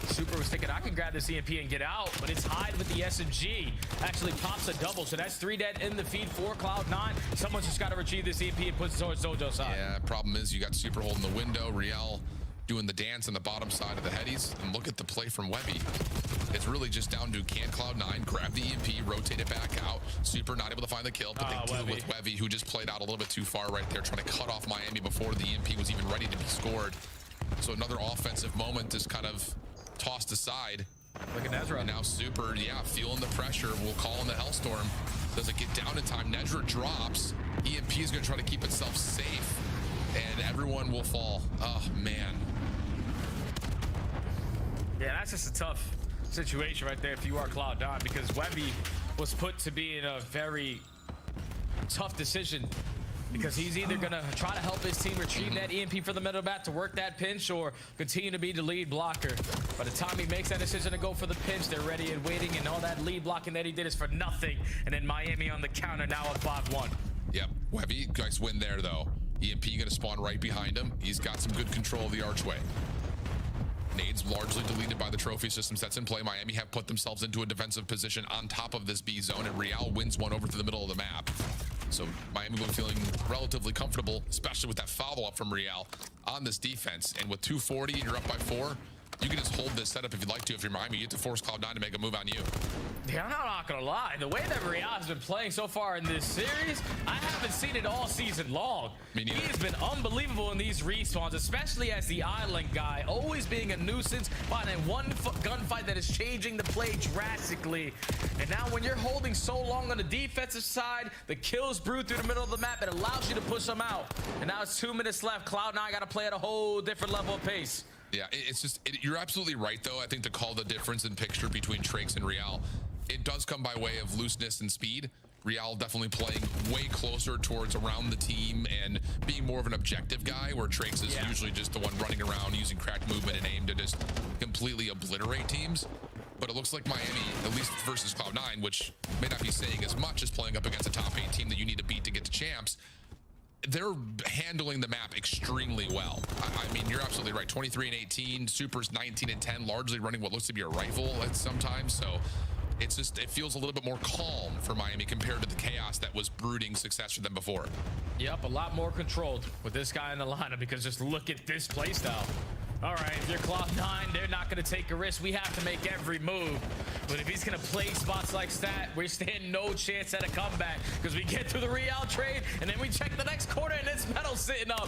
Super was thinking, I can grab this EMP and get out, but it's Hyde with the SMG. Actually pops a double, so that's 3 dead in the feed for Cloud9. Someone's just got to retrieve this EMP and put it towards Zojo's side. Yeah, problem is you got Super holding the window. Riel doing the dance on the bottom side of the headies. And look at the play from Webby. It's really just down to can Cloud9 grab the EMP, rotate it back out. Super not able to find the kill, but they kill with Webby, who just played out a little bit too far right there, trying to cut off Miami before the EMP was even ready to be scored. So another offensive moment is kind of tossed aside. Look at Nezra. And now Super, yeah, feeling the pressure. We'll call in the Hellstorm. Does it get down in time? Nezra drops. EMP is going to try to keep itself safe, and everyone will fall. Oh, man. Yeah, that's just a tough situation right there if you are Cloud9, because Webby was put to be in a very tough decision, because he's either going to try to help his team retrieve that EMP for the middle back to work that pinch, or continue to be the lead blocker. By the time he makes that decision to go for the pinch, they're ready and waiting, and all that lead blocking that he did is for nothing. And then Miami on the counter now at 5-1. Yep, Webby, nice win there though. EMP going to spawn right behind him. He's got some good control of the archway. Nades largely deleted by the trophy systems that's in play. Miami have put themselves into a defensive position on top of this B zone, and Riel wins one over to the middle of the map. So Miami will be feeling relatively comfortable, especially with that follow-up from Riel on this defense. And with 240 and you're up by 4, you can just hold this setup if you'd like to. If you're Miami, you get to force Cloud9 to make a move on you. Yeah, I'm not gonna lie. The way that Riel has been playing so far in this series, I haven't seen it all season long. Me neither. He has been unbelievable in these respawns, especially as the island guy, always being a nuisance, finding one gunfight that is changing the play drastically. And now when you're holding so long on the defensive side, the kills brew through the middle of the map. It allows you to push them out. And now it's 2 minutes left. Cloud9 got to play at a whole different level of pace. Yeah, it's just, you're absolutely right, though. I think to call the difference in picture between Trakes and Riel, it does come by way of looseness and speed. Riel definitely playing way closer towards around the team and being more of an objective guy, where Trakes is usually just the one running around using cracked movement and aim to just completely obliterate teams. But it looks like Miami, at least versus Cloud9, which may not be saying as much as playing up against a top 8 team that you need to beat to get to champs, they're handling the map extremely well. I mean, you're absolutely right. 23-18, Super's 19-10, largely running what looks to be a rifle at sometimes. So it's just, it feels a little bit more calm for Miami compared to the chaos that was brooding success for them before. Yep, a lot more controlled with this guy in the lineup, because just look at this playstyle. All right, if you're Cloud9, they're not going to take a risk. We have to make every move. But if he's going to play spots like that, we stand no chance at a comeback, because we get through the Riel trade, and then we check the next quarter, and it's Metal sitting up.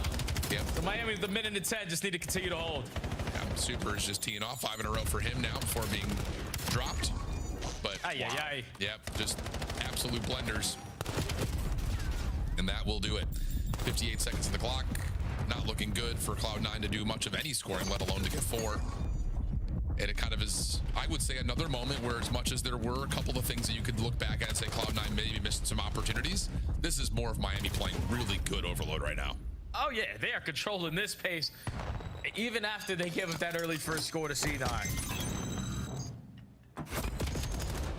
Yep. So Miami's the minute and 10, just need to continue to hold. Yeah, Super is just teeing off 5 in a row for him now before being dropped. But yep, just absolute blenders. And that will do it. 58 seconds on the clock. Not looking good for Cloud9 to do much of any scoring, let alone to get 4. And it kind of is, I would say, another moment where, as much as there were a couple of things that you could look back at and say Cloud9 maybe missed some opportunities, this is more of Miami playing really good Overload right now. Oh yeah, they are controlling this pace even after they give up that early first score to C9.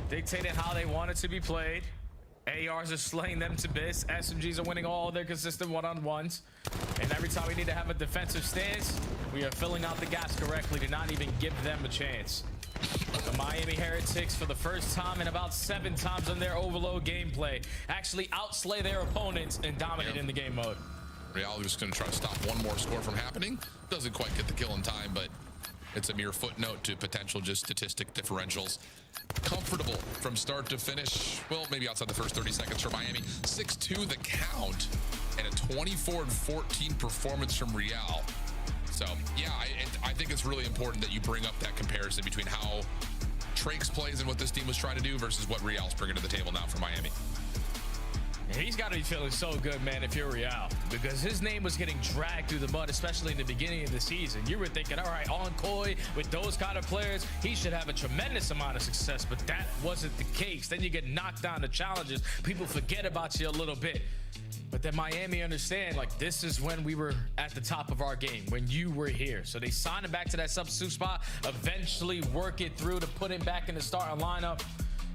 Dictating how they want it to be played. ARs are slaying them to bits. SMGs are winning all their consistent one-on-ones. And every time we need to have a defensive stance, we are filling out the gaps correctly to not even give them a chance. The Miami Heretics, for the first time in about 7 times in their Overload gameplay, actually outslay their opponents and dominate in the game mode. Riel is going to try to stop one more score from happening. Doesn't quite get the kill in time, but it's a mere footnote to potential just statistic differentials. Comfortable from start to finish. Well, maybe outside the first 30 seconds for Miami. 6-2 the count, and a 24-14 performance from Riel. So, yeah, I think it's really important that you bring up that comparison between how Trakes plays and what this team was trying to do versus what Riel's bringing to the table now for Miami. He's got to be feeling so good, man, if you're Real, because his name was getting dragged through the mud, especially in the beginning of the season. You were thinking, all right, on Koi, with those kind of players, he should have a tremendous amount of success, but that wasn't the case. Then you get knocked down to challenges. People forget about you a little bit. But then Miami understand, like, this is when we were at the top of our game, when you were here. So they signed him back to that substitute spot, eventually work it through to put him back in the starting lineup.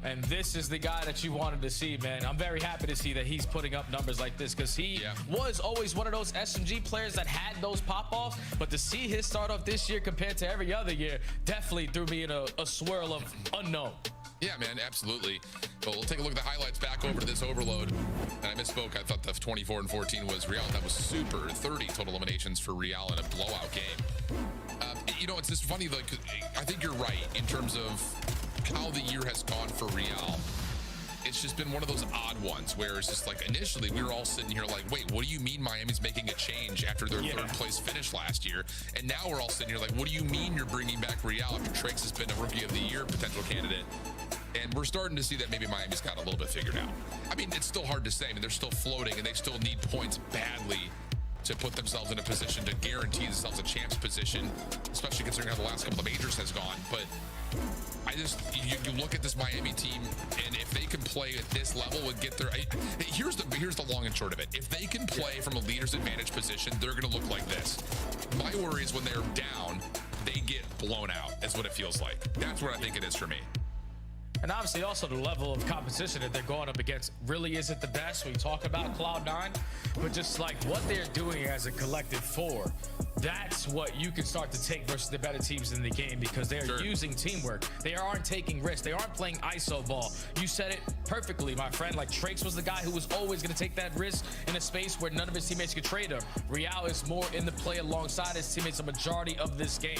And this is the guy that you wanted to see, man. I'm very happy to see that he's putting up numbers like this, because he was always one of those SMG players that had those pop-offs. But to see his start off this year compared to every other year definitely threw me in a swirl of unknown. Yeah, man, absolutely. But we'll take a look at the highlights back over to this overload. And I misspoke. I thought the 24 and 14 was Real. That was super. 30 total eliminations for Real in a blowout game. You know, it's just funny. Like, I think you're right in terms of how the year has gone for Real. It's just been one of those odd ones where it's just like, initially we were all sitting here like, wait, what do you mean Miami's making a change after their third place finish last year? And now we're all sitting here like, what do you mean you're bringing back Real after Trix has been a Rookie of the Year potential candidate? And we're starting to see that maybe Miami's got a little bit figured out. I mean, it's still hard to say. I mean, they're still floating and they still need points badly to put themselves in a position to guarantee themselves a champs position, especially considering how the last couple of majors has gone. But I just, you look at this Miami team, and if they can play at this level and get their, here's the long and short of it. If they can play from a leader's advantage position, they're going to look like this. My worry is when they're down, they get blown out, is what it feels like. That's what I think it is for me. And obviously also the level of competition that they're going up against really isn't the best. We talk about Cloud9, but just like what they're doing as a collective four, that's what you can start to take versus the better teams in the game, because they're using teamwork. They aren't taking risks. They aren't playing ISO ball. You said it perfectly, my friend. Like, Trix was the guy who was always going to take that risk in a space where none of his teammates could trade him. Real is more in the play alongside his teammates a majority of this game.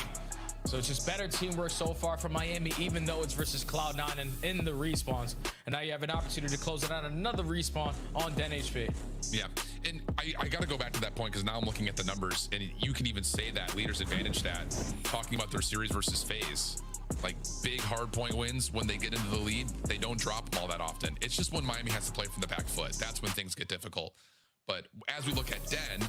So it's just better teamwork so far for Miami, even though it's versus Cloud9 and in the respawns. And now you have an opportunity to close it out another respawn on Den HP. Yeah, and I got to go back to that point, because now I'm looking at the numbers, and you can even say that leader's advantage stat, talking about their series versus FaZe. Like, big hard point wins when they get into the lead, they don't drop them all that often. It's just when Miami has to play from the back foot. That's when things get difficult. But as we look at Den,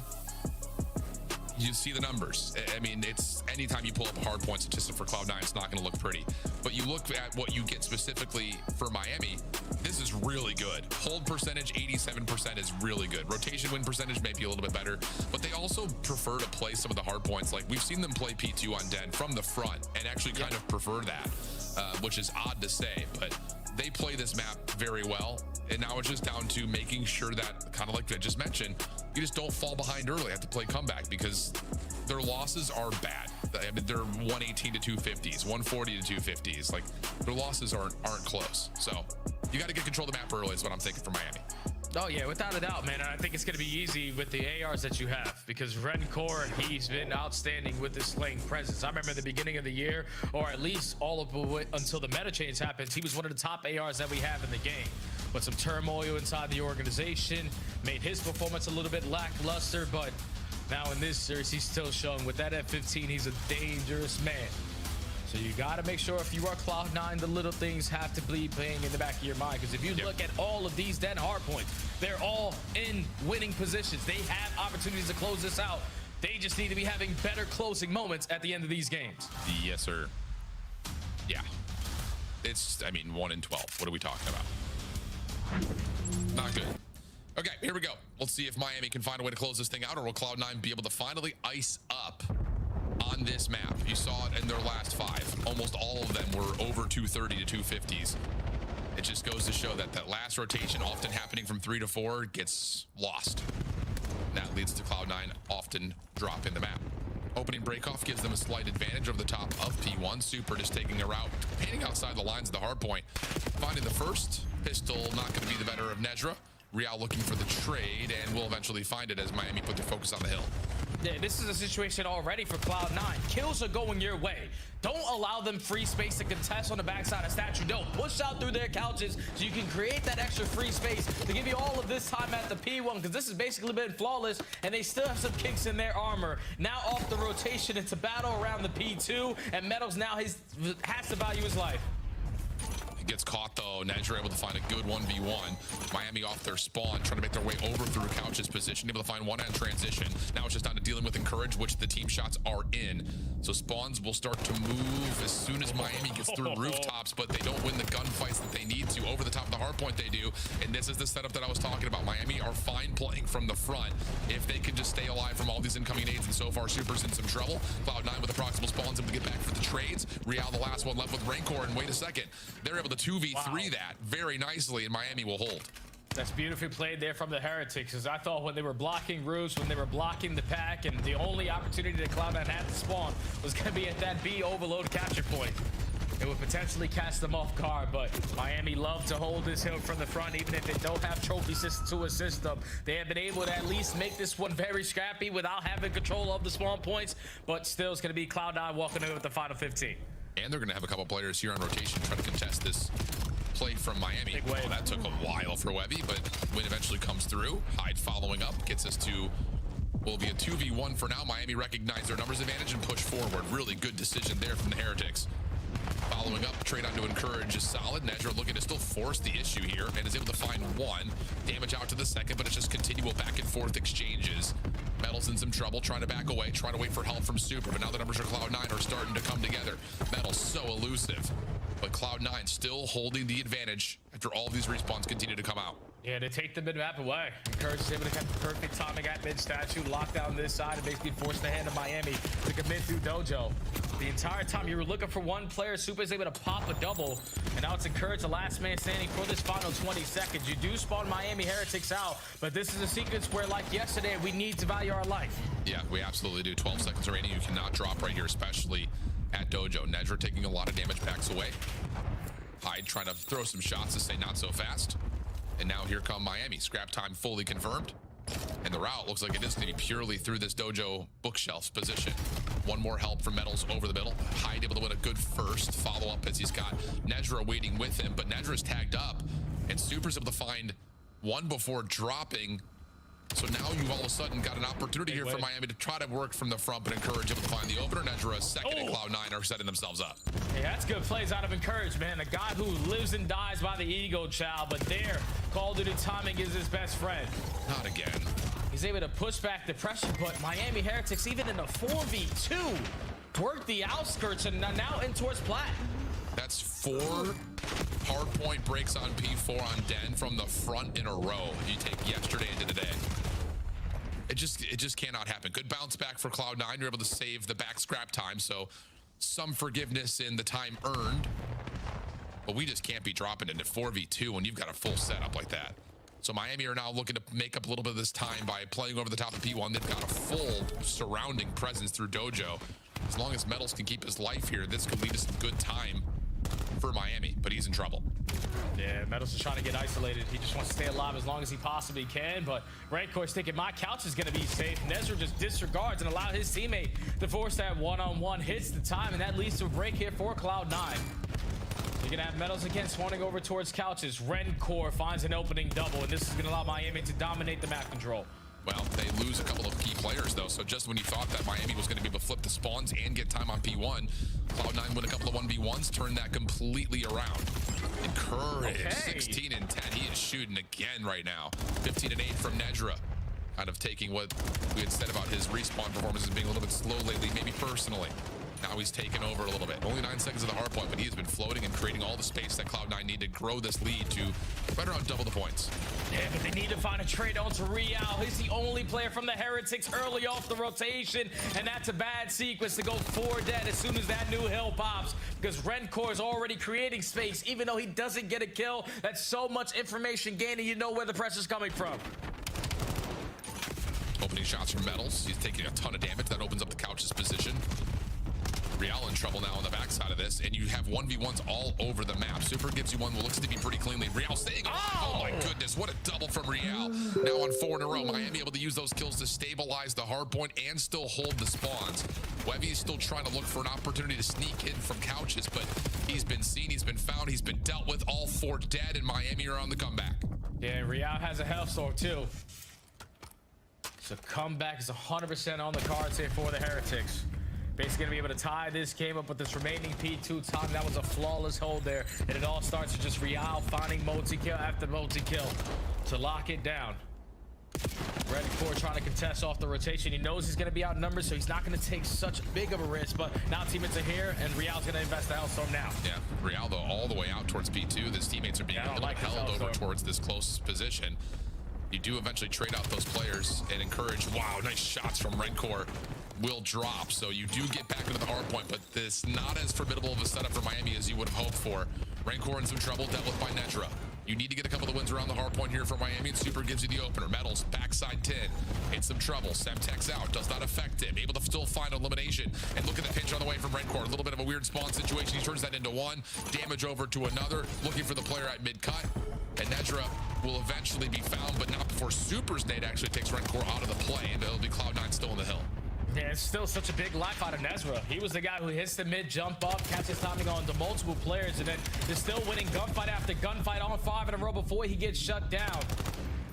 you see the numbers. I mean, it's anytime you pull up a hard point statistic for Cloud9, it's not going to look pretty. But you look at what you get specifically for Miami, this is really good. Hold percentage, 87% is really good. Rotation win percentage may be a little bit better, but they also prefer to play some of the hard points. Like, we've seen them play P2 on Den from the front and actually kind of prefer that, which is odd to say, but they play this map very well. And now it's just down to making sure that, kind of like I just mentioned, you just don't fall behind early. Have to play comeback, because their losses are bad. I mean, they're 118 to 250s, 140 to 250s. Like, their losses aren't close. So you got to get control of the map early is what I'm thinking for Miami. Oh yeah, without a doubt, man. I think it's going to be easy with the ARs that you have, because Rencore, he's been outstanding with his slaying presence. I remember the beginning of the year, or at least all of it until the meta change happens, he was one of the top ARs that we have in the game. But some turmoil inside the organization made his performance a little bit lackluster, but now in this series, he's still showing with that F15, he's a dangerous man. So you got to make sure, if you are Cloud9, the little things have to be playing in the back of your mind. Because if you look at all of these Den hard points, they're all in winning positions. They have opportunities to close this out. They just need to be having better closing moments at the end of these games. Yes, sir. Yeah. It's, I mean, 1 in 12. What are we talking about? Not good. Okay, here we go. Let's see if Miami can find a way to close this thing out, or will Cloud9 be able to finally ice up on this map? You saw it in their last 5. Almost all of them were over 230 to 250s. It just goes to show that that last rotation, often happening from 3 to 4, gets lost. And that leads to Cloud9 often dropping the map. Opening breakoff gives them a slight advantage over the top of P1. Super just taking a route, painting outside the lines of the hard point. Finding the first pistol, not going to be the better of Nezra. Real looking for the trade, and will eventually find it as Miami put their focus on the hill. Yeah, this is a situation already for Cloud9. Kills are going your way. Don't allow them free space to contest on the backside of Statue. Don't push out through their couches so you can create that extra free space to give you all of this time at the P1, because this has basically been flawless, and they still have some kinks in their armor. Now off the rotation into battle around the P2, and Metals now has to value his life. It gets caught though. Nedra able to find a good 1v1. Miami off their spawn, trying to make their way over through Couch's position, able to find one end transition. Now it's just down to dealing with Encourage, which the team shots are in. So spawns will start to move as soon as Miami gets through rooftops, but they don't win the gunfights that they need to. Over the top of the hardpoint they do, and this is the setup that I was talking about. Miami are fine playing from the front if they can just stay alive from all these incoming nades, and so far Super's in some trouble. Cloud9 with the proximal spawns able to get back for the trades. Real the last one left with Rancor, and wait a second, they're able to 2v3 that very nicely, and Miami will hold. That's beautifully played there from the Heretics, because I thought when they were blocking roofs, when they were blocking the pack, and the only opportunity that Cloud9 had to spawn was going to be at that B overload capture point. It would potentially catch them off guard, but Miami love to hold this hill from the front, even if they don't have trophy to assist them. They have been able to at least make this one very scrappy without having control of the spawn points, but still it's going to be Cloud9 walking in with the final 15. And they're going to have a couple players here on rotation trying to contest this play from Miami. Oh, that took a while for Webby, but win eventually comes through. Hyde following up gets us to, will be a 2v1 for now. Miami recognize their numbers advantage and push forward. Really good decision there from the Heretics. Following up, trade on to Encourage is solid. Nedra looking to still force the issue here and is able to find one. Damage out to the second, but it's just continual back and forth exchanges. Metal's in some trouble, trying to back away, trying to wait for help from Super, but now the numbers for Cloud9 are starting to come together. Metal's so elusive, but Cloud9 still holding the advantage after all of these respawns continue to come out. Yeah, to take the mid-map away. Encourage is able to get the perfect timing at mid-statue, lock down this side, and basically force the hand of Miami to commit through Dojo. The entire time you were looking for one player, Super is able to pop a double, and now it's Encourage, the last man standing for this final 20 seconds. You do spawn Miami Heretics out, but this is a sequence where, like yesterday, we need to value our life. Yeah, we absolutely do. 12 seconds remaining. You cannot drop right here, especially at Dojo. Nedra taking a lot of damage packs away. Hyde trying to throw some shots to say not so fast. And now here come Miami. Scrap time fully confirmed. And the route looks like it is going to be purely through this Dojo bookshelf position. One more help from Metals over the middle. Hyde able to win a good first follow-up as he's got Nedra waiting with him. But Nedra's tagged up. And Super's able to find one before dropping. So now you've all of a sudden got an opportunity here for Miami to try to work from the front, but Encourage able to find the opener. Nedra second, and Cloud9 are setting themselves up. Hey, that's good plays out of Encourage, man. A guy who lives and dies by the ego, child, but there, Call of Duty timing is his best friend. Not again. He's able to push back the pressure, but Miami Heretics, even in a 4v2, work the outskirts and now in towards Plat. That's 4 hardpoint breaks on P4 on Den from the front in a row. You take yesterday into today. It just cannot happen. Good bounce back for Cloud9. You're able to save the back scrap time, so some forgiveness in the time earned. But we just can't be dropping into 4v2 when you've got a full setup like that. So Miami are now looking to make up a little bit of this time by playing over the top of P1. They've got a full surrounding presence through Dojo. As long as Metals can keep his life here, this could lead to some good time for Miami, but he's in trouble. Yeah, Metals is trying to get isolated. He just wants to stay alive as long as he possibly can, but Rancor thinking my couch is going to be safe. Nezra just disregards and allows his teammate to force that one-on-one, hits the time, and that leads to a break here for Cloud9. You're gonna have Metals again swanning over towards couches. Rancor finds an opening double, and this is gonna allow Miami to dominate the map control. Well, they lose a couple of key players, though. So just when you thought that Miami was going to be able to flip the spawns and get time on P1, Cloud9 win a couple of 1v1s, turn that completely around. Encourage, 16 and 10. He is shooting again right now. 15 and 8 from Nedra. Kind of taking what we had said about his respawn performance as being a little bit slow lately, maybe personally. Now he's taken over a little bit. Only 9 seconds of the hard point, but he has been floating and creating all the space that Cloud9 need to grow this lead to right around double the points. Yeah, but they need to find a trade onto Real. He's the only player from the Heretics early off the rotation, and that's a bad sequence to go 4 dead as soon as that new hill pops, because Rancor is already creating space. Even though he doesn't get a kill, that's so much information gaining, you know where the pressure's coming from. Opening shots from Metals. He's taking a ton of damage. That opens up the couch's position. Real in trouble now on the backside of this, and you have 1v1s all over the map. Super gives you one that looks to be pretty cleanly. Real staying alive. Oh my goodness, what a double from Real. Now on 4 in a row. Miami able to use those kills to stabilize the hard point and still hold the spawns. Webby's still trying to look for an opportunity to sneak in from couches, but he's been seen, he's been found, he's been dealt with. All 4 dead, and Miami are on the comeback. Yeah, Real has a health sword too. So comeback is 100% on the cards here for the Heretics. Basically gonna be able to tie this game up with this remaining P2 time. That was a flawless hold there. And it all starts with just Real finding multi-kill after multi-kill to lock it down. Red Core trying to contest off the rotation. He knows he's gonna be outnumbered, so he's not gonna take such big of a risk. But now teammates are here, and Real's gonna invest the Hellstorm now. Yeah, Real though all the way out towards P2. His teammates are being a little bit held over towards this closest position. You do eventually trade out those players and encourage. Wow, nice shots from Red Core. Will drop, so you do get back into the hard point, but this not as formidable of a setup for Miami as you would have hoped for. Rancor in some trouble, dealt with by Nedra. You need to get a couple of wins around the hard point here for Miami, and Super gives you the opener. Metals, backside 10, in some trouble. Semtex out, does not affect him. Able to still find elimination, and look at the pinch on the way from Rancor. A little bit of a weird spawn situation. He turns that into one, damage over to another, looking for the player at mid-cut, and Nedra will eventually be found, but not before Super's nade actually takes Rancor out of the play, and it'll be Cloud9 still in the hill. Yeah, it's still such a big life out of Nezra. He was the guy who hits the mid, jump up, catches timing on to multiple players, and then is still winning gunfight after gunfight on 5 in a row before he gets shut down.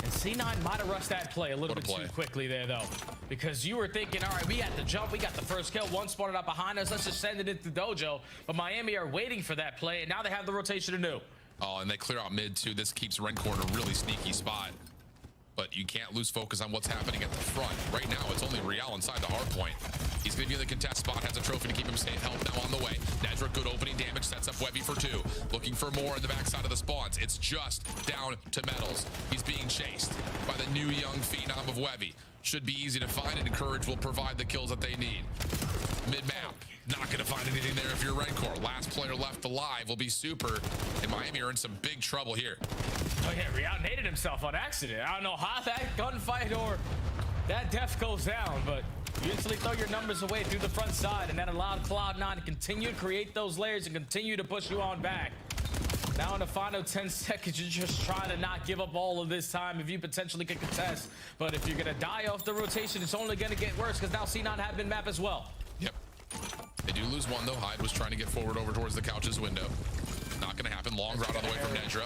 And C9 might have rushed that play a little bit too quickly there, though, because you were thinking, all right, we got the jump, we got the first kill, one spotted up behind us, let's just send it into Dojo. But Miami are waiting for that play, and now they have the rotation anew. Oh, and they clear out mid, too. This keeps Rencor in a really sneaky spot. But you can't lose focus on what's happening at the front. Right now, it's only Real inside the hard point. He's going to be in the contest spot, has a trophy to keep him safe. Help now on the way. Nedra, good opening damage, sets up Webby for 2. Looking for more in the backside of the spawns. It's just down to Metals. He's being chased by the new young phenom of Webby. Should be easy to find, and Courage will provide the kills that they need. Mid-map, not going to find anything there if you're Rencor. Last player left alive will be Super, and Miami are in some big trouble here. Oh yeah, Real naded himself on accident. I don't know how that gunfight or that death goes down, but you instantly throw your numbers away through the front side, and that allowed Cloud9 to continue to create those layers and continue to push you on back. Now in the final 10 seconds, you're just trying to not give up all of this time if you potentially can contest. But if you're going to die off the rotation, it's only going to get worse, because now C9 have been map as well. Yep. They do lose one, though. Hyde was trying to get forward over towards the couches window. Not going to happen. Long route all the way from Nedra.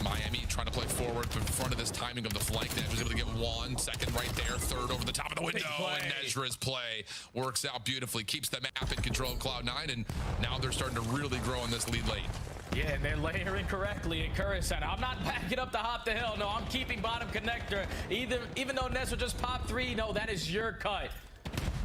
Miami trying to play forward in front of this timing of the flank. Nedra's able to get 1 second right there. 3rd over the top of the window. And Nedra's play works out beautifully. Keeps the map in control of Cloud9. And now they're starting to really grow in this lead late. Yeah, and they're layering correctly. And Curry said, I'm not backing up to hop the hill. No, I'm keeping bottom connector. Even though Nezra just popped 3, no, that is your cut.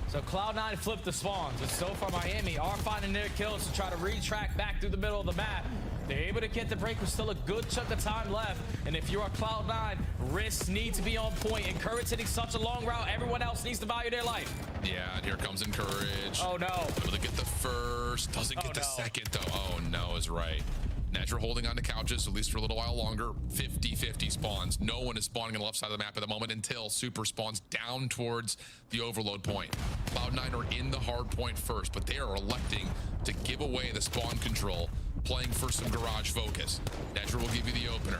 So Cloud9 flipped the spawns, and so far Miami are finding their kills to try to retrack back through the middle of the map. They're able to get the break with still a good chunk of time left, and if you are Cloud9, risks need to be on point. And Courage hitting such a long route, everyone else needs to value their life. Yeah, and here comes Encourage. Oh no. Able to get the first, doesn't get the second though. Oh no is right. Nedra holding on to couches, at least for a little while longer. 50-50 spawns. No one is spawning on the left side of the map at the moment until Super spawns down towards the overload point. Cloud9 are in the hard point first, but they are electing to give away the spawn control, playing for some garage focus. Nedra will give you the opener.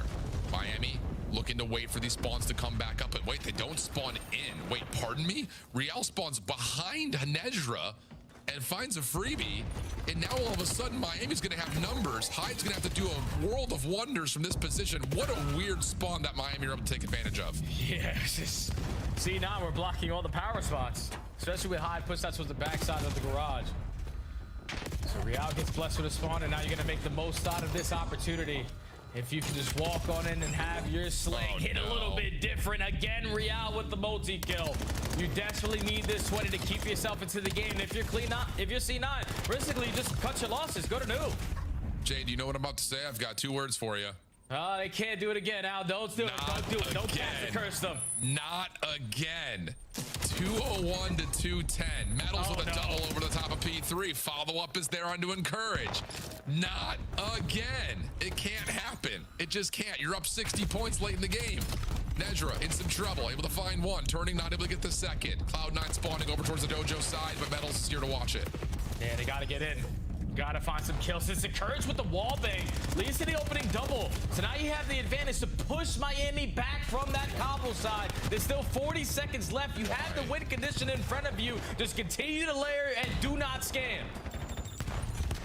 Miami looking to wait for these spawns to come back up, but wait, they don't spawn in. Wait, pardon me? Real spawns behind Nedra and finds a freebie, and now all of a sudden Miami's gonna have numbers. Hyde's gonna have to do a world of wonders from this position. What a weird spawn that Miami are able to take advantage of. Yeah, see, now we're blocking all the power spots, especially with Hyde push that towards the backside of the garage. So Real gets blessed with a spawn, and now you're gonna make the most out of this opportunity. If you can just walk on in and have your sling hit a little bit different. Again, Real with the multi-kill. You desperately need this 20 to keep yourself into the game. And if you're C9, realistically, just cut your losses. Go to new. Jay, do you know what I'm about to say? I've got 2 words for you. They can't do it again, Al. Don't do it. Don't do it. Don't cast to curse them. Not again. 201 to 210. Metals with a double over the top of P3. Follow-up is there onto Encourage. Not again. It can't happen. It just can't. You're up 60 points late in the game. Nedra in some trouble. Able to find 1. Turning, not able to get the second. Cloud9 spawning over towards the Dojo side, but Metals is here to watch it. Yeah, they got to get in. Gotta find some kills. It's Encouraged with the wall bang. Leads to the opening double. So now you have the advantage to push Miami back from that cobble side. There's still 40 seconds left. You have the win condition in front of you. Just continue to layer and do not scam.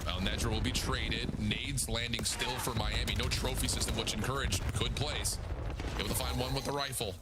Well, Nedra will be traded. Nades landing still for Miami. No trophy system, which Encouraged could place. Able to find 1 with the rifle.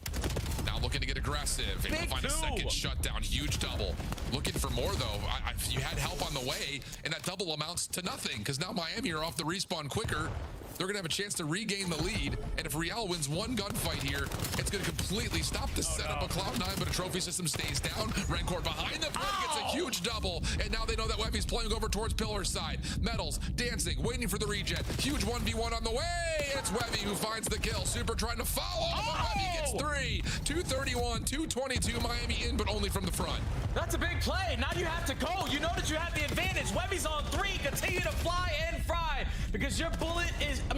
Now Cloud looking to get aggressive. Able to find a second shutdown. Huge double. Looking for more, though. You had help on the way, and that double amounts to nothing because now Miami are off the respawn quicker. They're going to have a chance to regain the lead. And if Real wins one gunfight here, it's going to completely stop the setup of Cloud9, but a trophy system stays down. Rancor behind the play gets a huge double. And now they know that Wevy's playing over towards Pillar's side. Metals dancing, waiting for the regen. Huge 1v1 on the way. It's Wevy who finds the kill. Super trying to follow, but Wevy gets 3. 231, 222. Miami in, but only from the front. That's a big play. Now you have to go. You know that you have the advantage. Wevy's on 3. Continue to fly and fry because your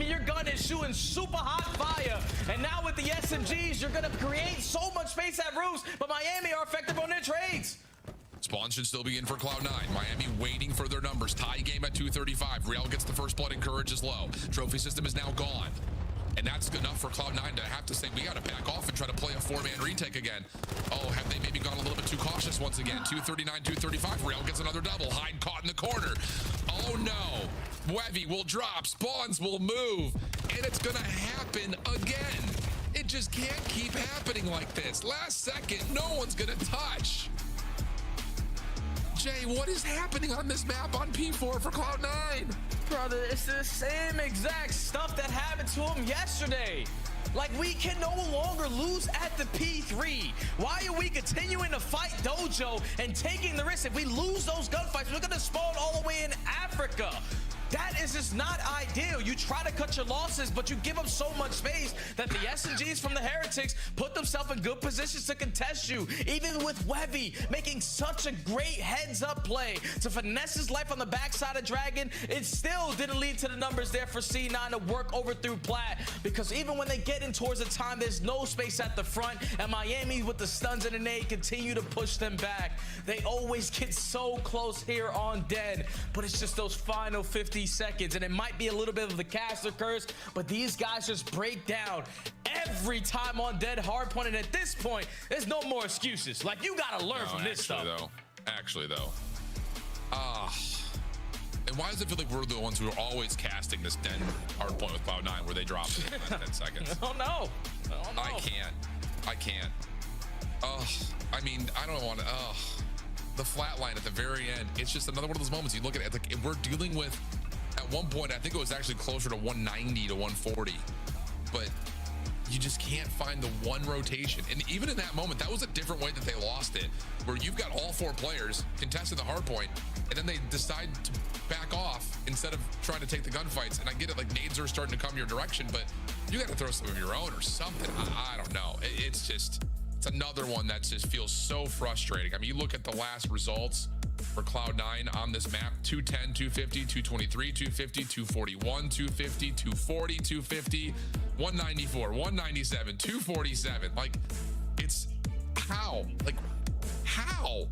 your gun is shooting super hot fire. And now with the SMGs, you're going to create so much space at roofs, but Miami are effective on their trades. Spawn should still be in for Cloud9. Miami waiting for their numbers. Tie game at 235. Real gets the first blood and courage is low. Trophy system is now gone. And that's enough for Cloud9 to have to say, we got to back off and try to play a 4-man retake again. Oh, have they maybe gone a little bit too cautious once again? 239, 235. Real gets another double. Hyde caught in the corner. Oh, no. Wevy will drop. Spawns will move. And it's going to happen again. It just can't keep happening like this. Last second, no one's going to touch. Jay, what is happening on this map on P4 for Cloud9? Brother, it's the same exact stuff that happened to him yesterday. Like, we can no longer lose at the P3. Why are we continuing to fight Dojo and taking the risk? If we lose those gunfights, we're going to spawn all the way in Africa. That is just not ideal. You try to cut your losses, but you give up so much space that the SMGs from the Heretics put themselves in good positions to contest you. Even with Wevy making such a great heads-up play to finesse his life on the backside of Dragon, it still didn't lead to the numbers there for C9 to work over through Plat, because even when they get in towards the time, there's no space at the front, and Miami with the stuns and the nade continue to push them back. They always get so close here on Dead, but it's just those final 50 seconds, and it might be a little bit of the caster curse, but these guys just break down every time on Dead hardpoint, and at this point, there's no more excuses. Like, you gotta learn from this stuff. Actually, though. And why does it feel like we're the ones who are always casting this Dead hardpoint with Cloud9 where they drop it in 10 seconds? Oh, no. I can't. I mean, I don't want to. The flat line at the very end, it's just another one of those moments you look at it, like, we're dealing with, at one point, I think it was actually closer to 190 to 140, but you just can't find the one rotation. And even in that moment, that was a different way that they lost it, where you've got all 4 players contesting the hard point, and then they decide to back off instead of trying to take the gunfights. And I get it, like, nades are starting to come your direction, but you got to throw some of your own or something. I don't know. It's just, it's another one that just feels so frustrating. I mean, you look at the last results for Cloud9 on this map: 210, 250, 223, 250, 241, 250, 240, 250, 194, 197, 247. Like, it's how? Like, how?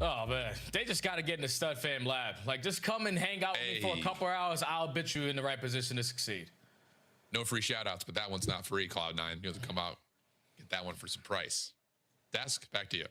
Oh, man. They just got to get in the Stud Fam lab. Like, just come and hang out with me for a couple hours. I'll bet you in the right position to succeed. No free shout-outs, but that one's not free, Cloud9. You have to come out, get that one for some price. Desk, back to you.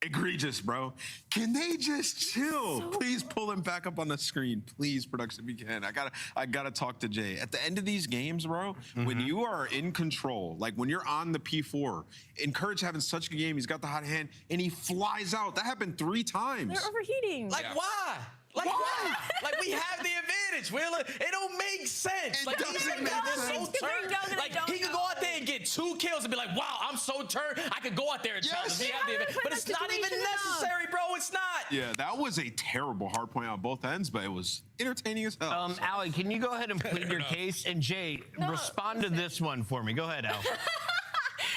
Egregious, bro. Can they just chill? Please pull him back up on the screen. Please, production, if you can. I gotta talk to Jay. At the end of these games, bro, when you are in control, like when you're on the P4, Encourage having such a good game. He's got the hot hand, and he flies out. That happened 3 times. They're overheating. Like, why? Like, why? Like, we have the advantage. It don't make sense. Like, doesn't make sense. So turned. Like, he could go out there and get 2 kills and be like, wow, I'm so turned. I could go out there and challenge. But it's not even necessary, bro. It's not. Yeah, that was a terrible hard point on both ends, but it was entertaining as hell. Allie, can you go ahead and plead your case? And Jay, respond to this one for me. Go ahead, Al.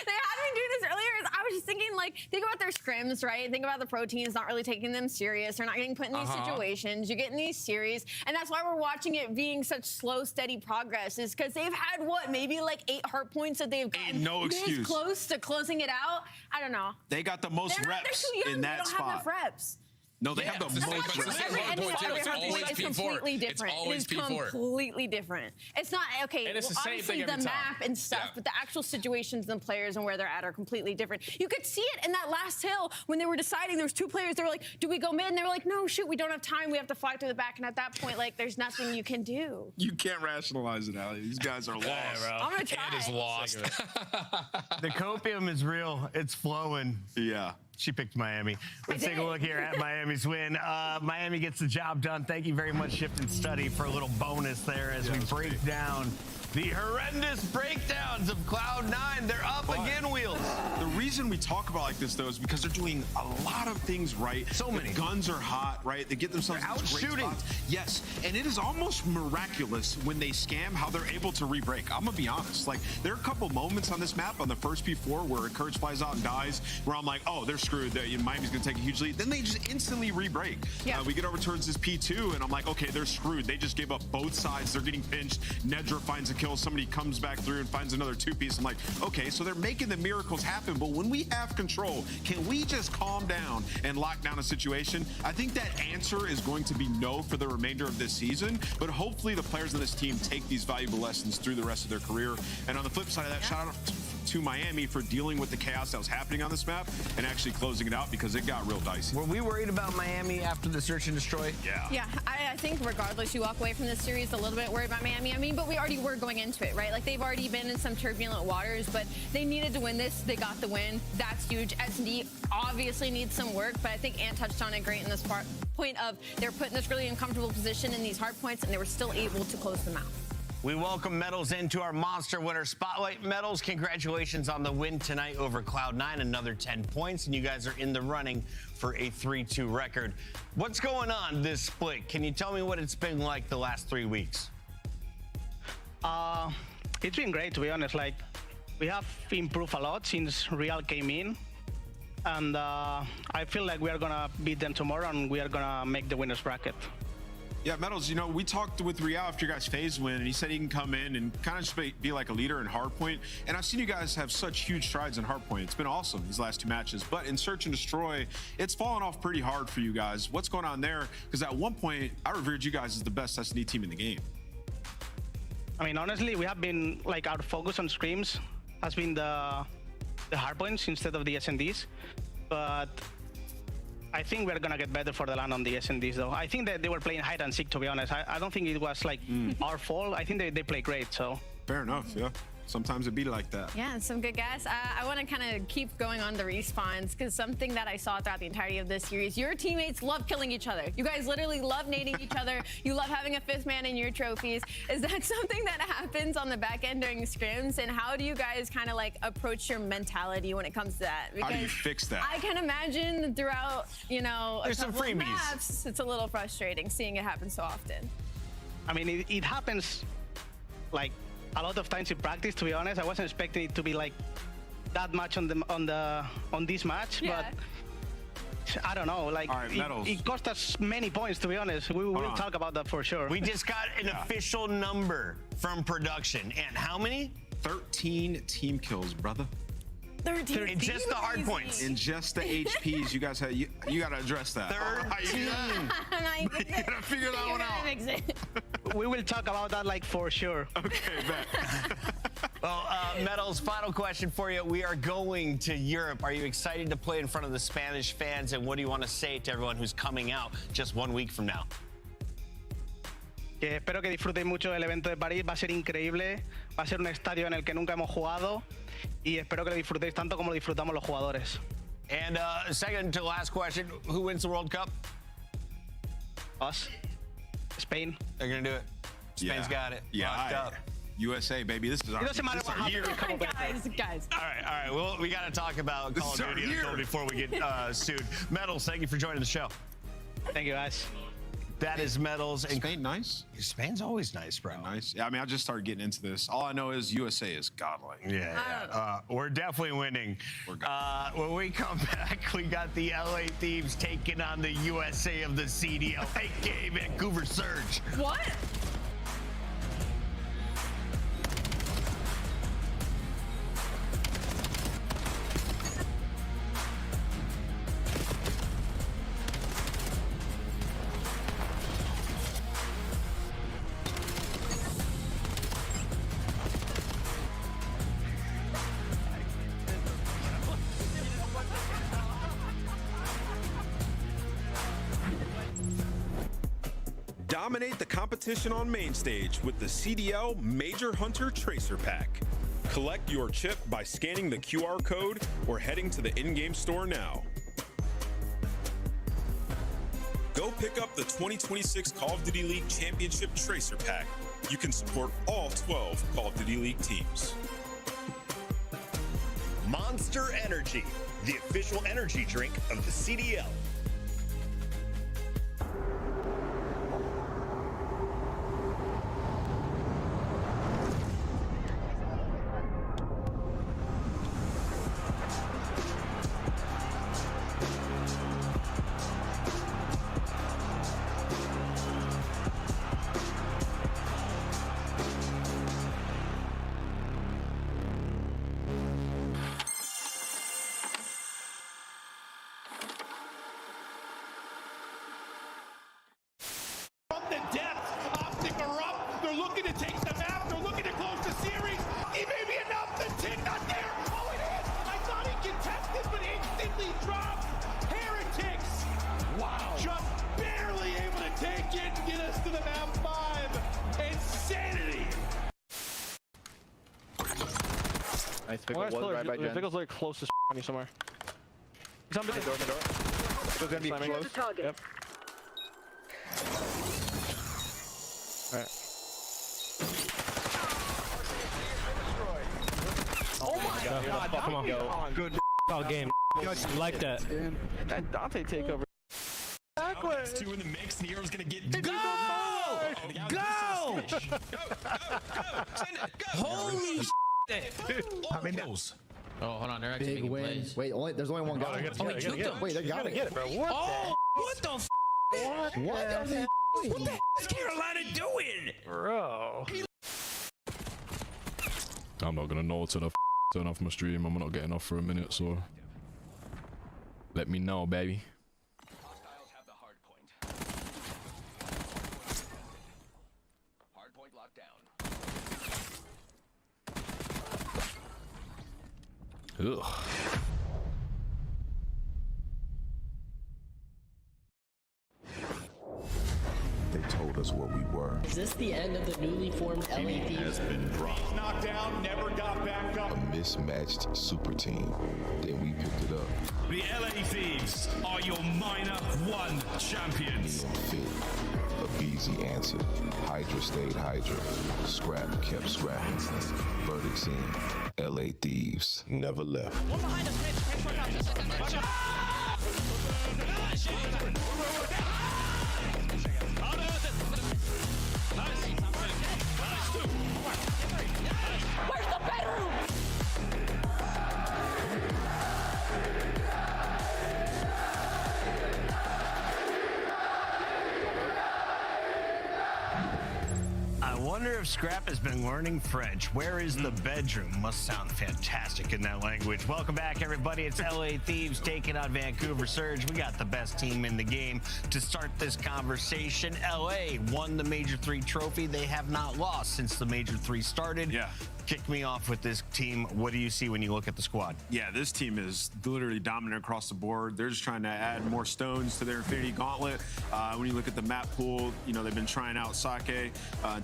They had me do this earlier. I was just thinking, like, think about their scrims, right? Think about the pro teams not really taking them serious. They're not getting put in these situations. You get in these series, and that's why we're watching it being such slow, steady progress, is because they've had, what, maybe like 8 hard points that they've gotten this close to closing it out? I don't know. They got the most reps too young. in that they don't spot. have enough reps. No, they have the most. It's always completely different. It's always P4. Completely different. It's not okay. And it's the same obviously thing every the time. map and stuff, but the actual situations and players and where they're at are completely different. You could see it in that last hill when they were deciding. There was 2 players. They were like, "Do we go mid?" And they were like, "No, shoot, we don't have time. We have to fly through the back." And at that point, like, there's nothing you can do. You can't rationalize it, Ali. These guys are lost. I'm gonna try. And is lost. The copium is real. It's flowing. Yeah. She picked Miami. Let's take a look here at Miami's win. Miami gets the job done. Thank you very much, Shift and Study, for a little bonus there as we break down the horrendous breakdowns of Cloud9. They're up again, Wheels. The reason we talk about like this, though, is because they're doing a lot of things right. So many. The guns are hot, right? They get themselves out great shooting. spots. Yes, and it is almost miraculous when they scam how they're able to re-break. I'm gonna be honest. Like, there are a couple moments on this map on the first P4 where Courage flies out and dies, where I'm like, oh, they're screwed. Miami's gonna take a huge lead. Then they just instantly re-break. Yeah. We get over towards this P2, and I'm like, okay, they're screwed. They just gave up both sides. They're getting pinched. Nedra finds a kill. Somebody comes back through and finds another 2-piece. I'm like, okay, so they're making the miracles happen, but when we have control, can we just calm down and lock down a situation? I think that answer is going to be no for the remainder of this season, but hopefully the players on this team take these valuable lessons through the rest of their career. And on the flip side of that, shout out to Miami for dealing with the chaos that was happening on this map and actually closing it out, because it got real dicey. Were we worried about Miami after the search and destroy? Yeah. Yeah, I think regardless, you walk away from this series a little bit worried about Miami. I mean, but we already were going into it, right? Like, they've already been in some turbulent waters, but they needed to win this. They got the win. That's huge. S&D obviously needs some work, but I think Ant touched on it great in this point of they're put in this really uncomfortable position in these hard points, and they were still able to close them out. We welcome Metals into our Monster Winner Spotlight. Metals, congratulations on the win tonight over Cloud9, another 10 points, and you guys are in the running for a 3-2 record. What's going on this split? Can you tell me what it's been like the last 3 weeks? It's been great, to be honest. Like, we have improved a lot since Real came in, and I feel like we are gonna beat them tomorrow, and we are gonna make the winners bracket. Yeah, Metals, you know, we talked with Real after your guys' phase win, and he said he can come in and kind of just be like a leader in hardpoint. And I've seen you guys have such huge strides in hardpoint. It's been awesome these last 2 matches. But in Search and Destroy, it's fallen off pretty hard for you guys. What's going on there? Because at one point, I revered you guys as the best S&D team in the game. I mean, honestly, we have been, like, our focus on scrims has been the hardpoints instead of the S&Ds. But I think we're gonna get better for the LAN on the S&Ds, though. I think that they were playing hide and seek, to be honest. I don't think it was like our fault. I think they play great, so. Fair enough, yeah. Sometimes it be like that. Yeah, some good guys. I want to kind of keep going on the respawns, because something that I saw throughout the entirety of this series, your teammates love killing each other. You guys literally love nading each other. You love having a 5th man in your trophies. Is that something that happens on the back end during scrims? And how do you guys kind of like approach your mentality when it comes to that? Because how do you fix that? I can imagine throughout, you know, There's some freebies. maps, it's a little frustrating seeing it happen so often. I mean, it happens like a lot of times in practice, to be honest. I wasn't expecting it to be like that much on this match, Yeah. but I don't know. Like, all right, it cost us many points, to be honest. We will talk about that for sure. We just got an official number from production. And how many? 13 team kills, brother. 13. In just the hard points. In just the HPs, you guys had you got to address that. 13. You got to figure that one out. We will talk about that, like, for sure. Okay, bet. Well, Metals, final question for you. We are going to Europe. Are you excited to play in front of the Spanish fans? And what do you want to say to everyone who's coming out just 1 week from now? Que espero que disfruten mucho del evento de París. Va a ser increíble. Va a ser un estadio en el que nunca hemos jugado. Y espero que lo disfrutéis tanto como lo disfrutamos los jugadores. And second to last question, who wins the World Cup? Us. Spain. They're going to do it. Spain's got it. Yeah. Locked up. USA, baby. This is our, It doesn't matter what year. Guys. All right. Well, we got to talk about Call of Duty before we get sued. Metals, thank you for joining the show. Thank you, guys. That is Metals. And Spain nice? Spain's always nice, bro. Nice. Yeah, I mean, I just started getting into this. All I know is USA is godlike. Yeah. We're definitely winning. When we come back, we got the LA Thieves taking on the USA of the CDL, aka Vancouver Surge. What? Dominate the competition on main stage with the CDL Major Hunter Tracer Pack. Collect your chip by scanning the QR code or heading to the in-game store now. Go pick up the 2026 Call of Duty League Championship Tracer Pack. You can support all 12 Call of Duty League teams. Monster Energy, the official energy drink of the CDL. Pickle's like close to on you somewhere. He's on the door. He's gonna be close. Yep. Alright. Oh my god, come on. Good game. Like that. That Dante takeover. Backwards. Two in the mix. Nero's gonna get Go! Holy shit! I mean, oh, hold on, they're actually big win. plays. Wait, there's only one guy. Wait, they gotta get it, bro. What the f? What the f is Carolina doing? Bro. I'm not gonna know to turn off my stream. I'm not getting off for a minute, so let me know, baby. Hostiles have the hard point. Hard point locked down. Ugh. They told us what we were. Is this the end of the newly formed LA Thieves? Has been dropped. Knocked down, never got back up. A mismatched super team. Then we picked it up. The LA Thieves are your minor one champions. Neon fit. A easy answer. Hydra stayed Hydra. Scrap kept scrapping. Verdicts in. LA Thieves never left. One behind us, Mitch. Where's the bedroom? I wonder if Scrap has been learning French. Where is the bedroom? Must sound fantastic in that language. Welcome back, everybody. It's LA Thieves taking on Vancouver Surge. We got the best team in the game to start this conversation. LA won the Major 3 trophy. They have not lost since the Major 3 started. Yeah. Kick me off with this team. What do you see when you look at the squad? Yeah, this team is literally dominant across the board. They're just trying to add more stones to their Infinity Gauntlet. When you look at the map pool, you know, they've been trying out Sake,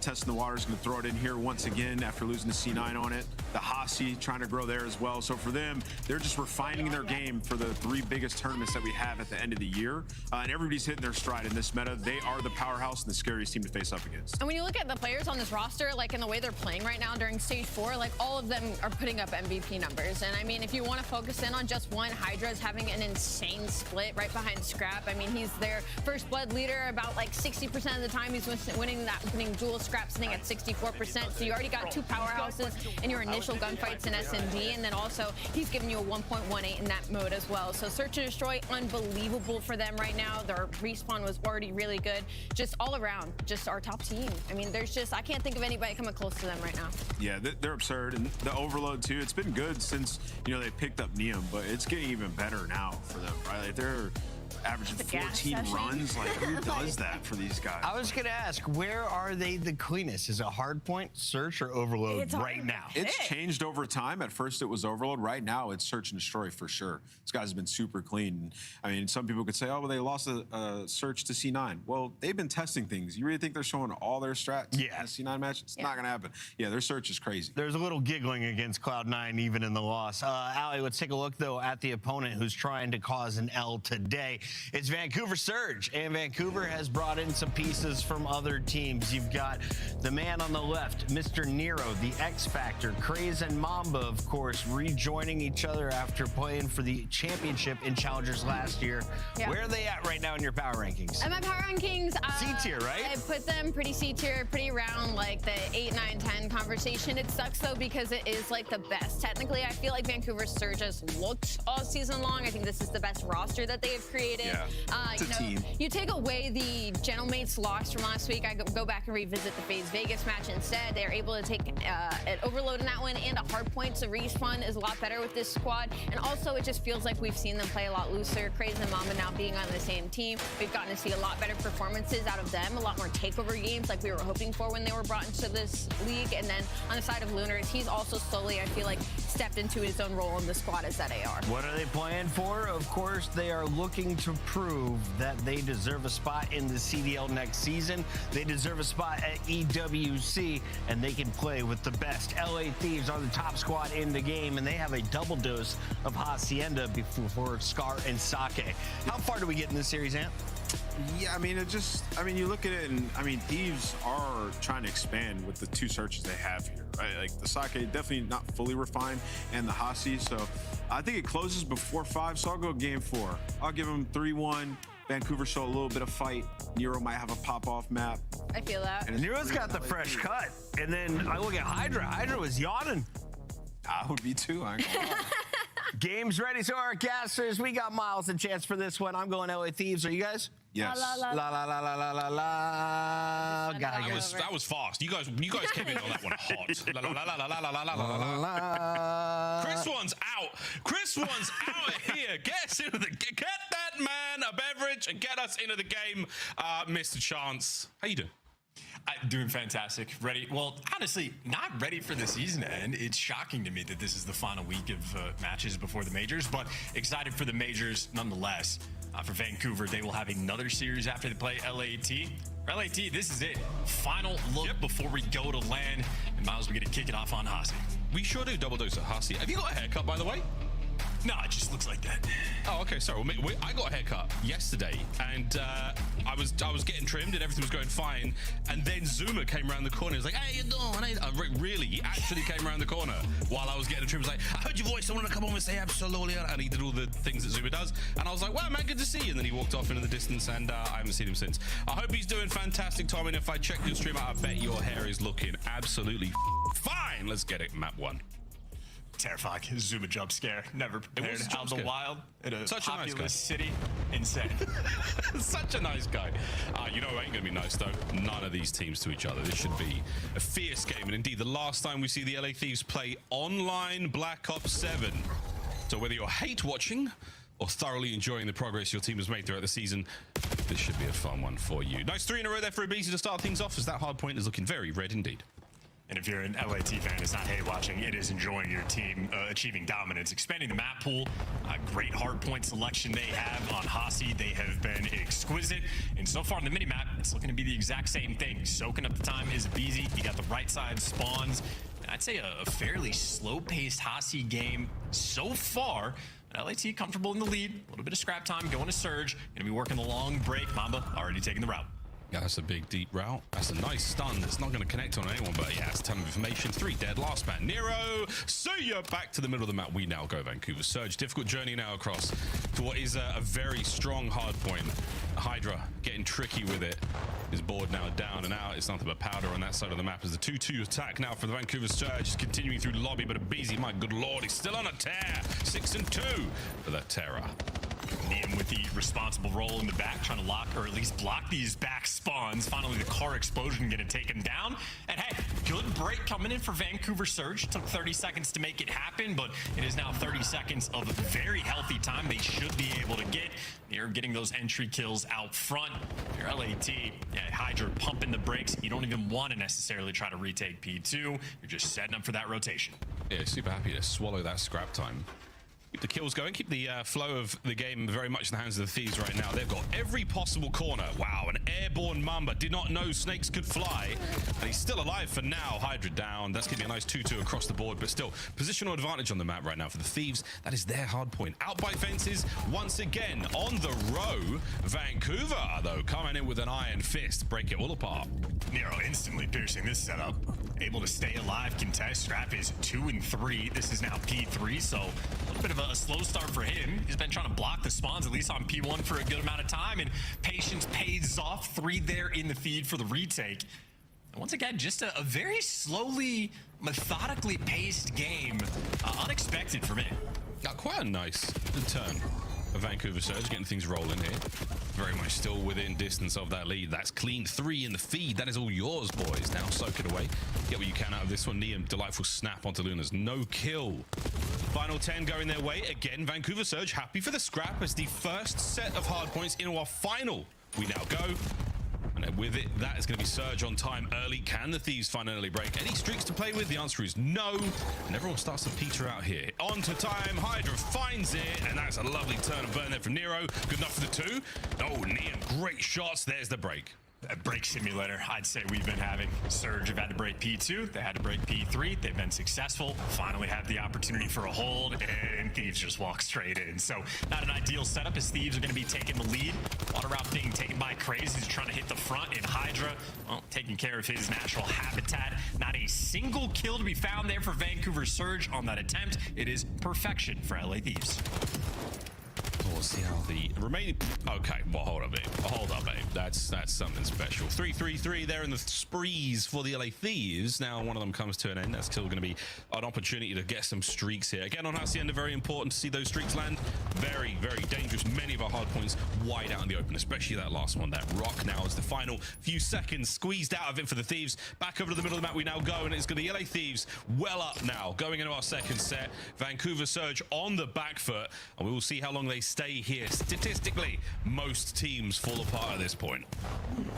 testing the waters, going to throw it in here once again after losing the C9 on it. The Hasi trying to grow there as well. So for them, they're just refining their game for the 3 biggest tournaments that we have at the end of the year. And everybody's hitting their stride in this meta. They are the powerhouse and the scariest team to face up against. And when you look at the players on this roster, like in the way they're playing right now during stage 4, like all of them are putting up MVP numbers. And I mean, if you want to focus in on just one, Hydra is having an insane split right behind Scrap. I mean, he's their first blood leader about like 60% of the time. He's winning that opening duel. Scrap sitting at 64%. So you already got 2 powerhouses in your initial gunfights in S&D. And then also he's giving you a 1.18 in that mode as well. So Search and Destroy, unbelievable for them right now. Their respawn was already really good. Just all around, just our top team. I mean, there's just, I can't think of anybody coming close to them right now. Yeah, they're absurd. And the overload too, it's been good since, you know, they picked up Neum, but it's getting even better now for them, right? Like they're averaging gas 14 session. runs. Like, who does that for these guys? I was gonna ask, where are they the cleanest? Is it hardpoint, search, or overload It's right now? It's changed over time. At first, it was overload. Right now, it's search and destroy for sure. This guy's been super clean. I mean, some people could say, oh, well, they lost a search to C9. Well, they've been testing things. You really think they're showing all their strats in a C9 match? It's not going to happen. Yeah, their search is crazy. There's a little giggling against Cloud9 even in the loss. Allie, let's take a look, though, at the opponent who's trying to cause an L today. It's Vancouver Surge, and Vancouver has brought in some pieces from other teams. You've got the man on the left, Mr. Nero, the X Factor, Craze and Mamba, of course, rejoining each other after playing for the championship in Challengers last year. Yeah. Where are they at right now in your power rankings? And my power rankings, C-tier, right? I put them pretty C-tier, pretty around like the 8, 9, 10 conversation. It sucks though because it is like the best. Technically, I feel like Vancouver Surge has looked all season long. I think this is the best roster that they have created. Yeah, it's a team. You take away the Gentlemates loss from last week. I go back and revisit the FaZe Vegas match instead. They're able to take an overload in that one and a hard point. So respawn is a lot better with this squad. And also, it just feels like we've seen them play a lot looser. Craze and Mamba now being on the same team, we've gotten to see a lot better performances out of them, a lot more takeover games like we were hoping for when they were brought into this league. And then on the side of Lunars, he's also slowly, I feel like, stepped into his own role in the squad as that AR. What are they playing for? Of course, they are looking to prove that they deserve a spot in the CDL next season. They deserve a spot at EWC, and they can play with the best. LA Thieves are the top squad in the game, and they have a double dose of Hacienda before Scar and Sake. How far do we get in this series, Ant? Yeah, I mean, you look at it, and I mean, Thieves are trying to expand with the two searches they have here, right? Like the Sake, definitely not fully refined, and the Hasi. So I think it closes before 5, so I'll go game 4. I'll give them 3-1. Vancouver show a little bit of fight. Nero might have a pop-off map. I feel that. And Nero's got the fresh cut. And then I look at Hydra. Hydra was yawning. I would be too, I ain't gonna lie. Game's ready, so our casters, we got Miles and Chance for this one. I'm going LA Thieves. Are you guys? Yes. La, la, La la la la la la la. That was fast. You guys came in on that one hot. La la la la la la la la la la. Chris one's out. Chris one's out of here. Get us into get that man a beverage and get us into the game, Mr. Chance. How you doing? Doing fantastic. Ready? Well, honestly, not ready for the season to end. It's shocking to me that this is the final week of matches before the majors, but excited for the majors nonetheless. For Vancouver, they will have another series after they play LAT. For LAT, this is it. Final look before we go to LAN. And Miles, we get to kick it off on Hasi. We sure do double dose of Hasi. Have you got a haircut, by the way? No, it just looks like that. Oh, okay. Sorry. Well, I got a haircut yesterday, and I was getting trimmed, and everything was going fine. And then Zuma came around the corner. He was like, "Hey, you doing?" Really, he actually came around the corner while I was getting trimmed. He was like, "I heard your voice. I want to come on and say absolutely." And he did all the things that Zuma does. And I was like, "Wow, man, good to see you." And then he walked off into the distance, and I haven't seen him since. I hope he's doing fantastic, Tom. And if I check your stream out, I bet your hair is looking absolutely fine. Let's get it, map 1. Terrifying. Zuma jump scare. Never prepared. Out in the wild in a Such a nice populous guy. city. Insane. Such a nice guy. You know who ain't going to be nice, though? None of these teams to each other. This should be a fierce game. And indeed, the last time we see the LA Thieves play online Black Ops 7. So whether you're hate watching or thoroughly enjoying the progress your team has made throughout the season, this should be a fun one for you. Nice 3 in a row there for Abizi to start things off, as that hard point is looking very red indeed. And if you're an LAT fan, it's not hate watching, it is enjoying your team achieving dominance, expanding the map pool. Great hard point selection they have on Hasi. They have been exquisite. And so far on the minimap, it's looking to be the exact same thing. Soaking up the time is Abizi. You got the right side spawns. And I'd say a fairly slow-paced Hasi game so far. LAT comfortable in the lead. A little bit of scrap time, going to Surge. Going to be working the long break. Mamba already taking the route. Yeah, that's a big, deep route. That's a nice stun. It's not going to connect on anyone, but yeah, it's a ton of information. 3 dead. Last man, Nero. See ya. Back to the middle of the map. We now go Vancouver Surge. Difficult journey now across to what is a very strong hard point. Hydra getting tricky with it. His board now down and out. It's nothing but powder on that side of the map as the 2-2 attack now for the Vancouver Surge is continuing through the lobby, but Abizi, my good lord, he's still on a tear. 6-2 for that Terra. Liam with the responsible role in the back, trying to lock or at least block these back spawns. Finally, the car explosion going to take him down. And hey, good break coming in for Vancouver Surge. Took 30 seconds to make it happen, but it is now 30 seconds of very healthy time they should be able to get. They're getting those entry kills out front. Your LAT, yeah, Hydra pumping the brakes. You don't even want to necessarily try to retake P2. You're just setting up for that rotation. Yeah, super happy to swallow that scrap time. Keep the kills going, keep the flow of the game very much in the hands of the Thieves right now. They've got every possible corner. Wow, an airborne Mamba. Did not know snakes could fly. And he's still alive for now. Hydra down. That's giving a nice 2-2 across the board, but still, positional advantage on the map right now for the Thieves. That is their hard point. Out by fences, once again, on the row. Vancouver, though, coming in with an iron fist. Break it all apart. Nero instantly piercing this setup. Able to stay alive, contest. Scrap is 2 and 3. This is now P3, so a little bit of a slow start for him. He's been trying to block the spawns, at least on P1, for a good amount of time, and patience pays off. 3 there in the feed for the retake. And once again, just a very slowly, methodically paced game. Unexpected for me. Quite a nice turn of Vancouver Surge, getting things rolling here. Very much still within distance of that lead. That's clean 3 in the feed. That is all yours, boys. Now soak it away. Get what you can out of this one. Liam, delightful snap onto Luna's. No kill. Final 10 going their way. Again, Vancouver Surge happy for the scrap as the first set of hard points into our final. We now go. And with it, that is going to be Surge on time early. Can the Thieves find an early break? Any streaks to play with? The answer is no. And everyone starts to peter out here. On to time. Hydra finds it. And that's a lovely turn and burn there from Nero. Good enough for the 2. Oh, Liam, great shots. There's the break. A break simulator, I'd say we've been having. Surge have had to break P2, they had to break P3, they've been successful, finally have the opportunity for a hold, and Thieves just walk straight in. So not an ideal setup as Thieves are going to be taking the lead. Water route being taken by Craze, he's trying to hit the front, and Hydra, well, taking care of his natural habitat. Not a single kill to be found there for Vancouver Surge on that attempt. It is perfection for LA Thieves. We'll see how the remaining... Okay, well, hold up, babe. Hold up, babe. That's something special. 3-3-3 there in the sprees for the LA Thieves. Now one of them comes to an end. That's still going to be an opportunity to get some streaks here. Again, on Hacienda, very important to see those streaks land. Very, very dangerous. Many of our hard points wide out in the open, especially that last one. That rock now is the final few seconds squeezed out of it for the Thieves. Back over to the middle of the map we now go, and it's going to be LA Thieves well up now. Going into our second set. Vancouver Surge on the back foot, and we will see how long they stay here. Statistically, most teams fall apart at this point.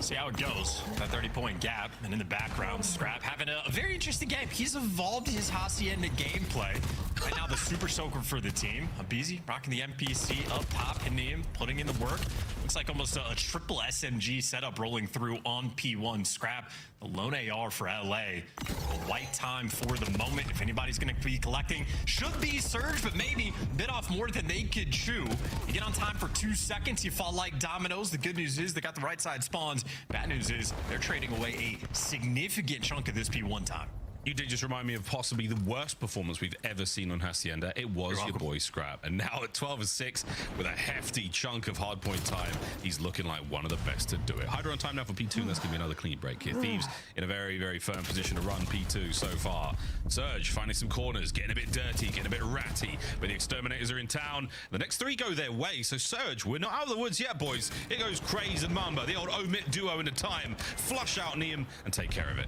See how it goes. That 30-point gap, and in the background, Scrap having a very interesting game. He's evolved his Hacienda gameplay. Right now, the Super Soaker for the team. Abizi rocking the MPC up top, hitting him, putting in the work. Looks like almost a triple SMG setup rolling through on P1. Scrap, the lone AR for LA. A white time for the moment. If anybody's going to be collecting, should be Surge, but maybe bit off more than they could chew. You get on time for 2 seconds, you fall like dominoes. The good news is they got the right side spawns. Bad news is they're trading away a significant chunk of this P1 time. You did just remind me of possibly the worst performance we've ever seen on Hacienda. It was your boy Scrap. And now at 12-6 with a hefty chunk of hardpoint time, he's looking like one of the best to do it. Hydra on time now for P2, and that's going to be another clean break here. Thieves in a very, very firm position to run P2 so far. Surge finding some corners, getting a bit dirty, getting a bit ratty, but the Exterminators are in town. The next 3 go their way, so Surge, we're not out of the woods yet, boys. Here goes Craze and Mamba, the old omit duo into time. Flush out Neum and take care of it.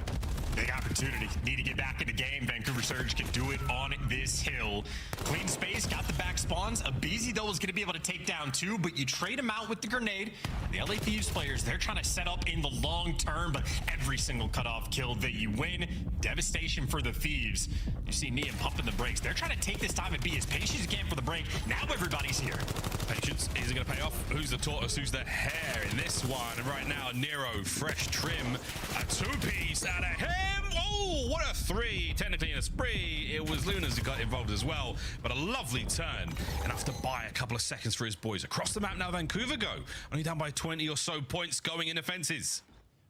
Big opportunity. Need to get back in the game. Vancouver Surge can do it on this hill. Clean space, got the back spawns. Abizi, though, is going to be able to take down 2, but you trade him out with the grenade. The LA Thieves players, they're trying to set up in the long term, but every single cutoff kill that you win, devastation for the Thieves. You see Neum pumping the brakes. They're trying to take this time and be as patient as you can for the break. Now everybody's here. Patience, is it going to pay off? Who's the tortoise? Who's the hare in this one? And right now, Nero, fresh trim, a 2-piece out of him. Oh, what a 3. Technically in a spree. It was Lunas who got involved as well, but a lovely turn. Enough to buy a couple of seconds for his boys. Across the map now, Vancouver go. Only down by 20 or so points going into fences.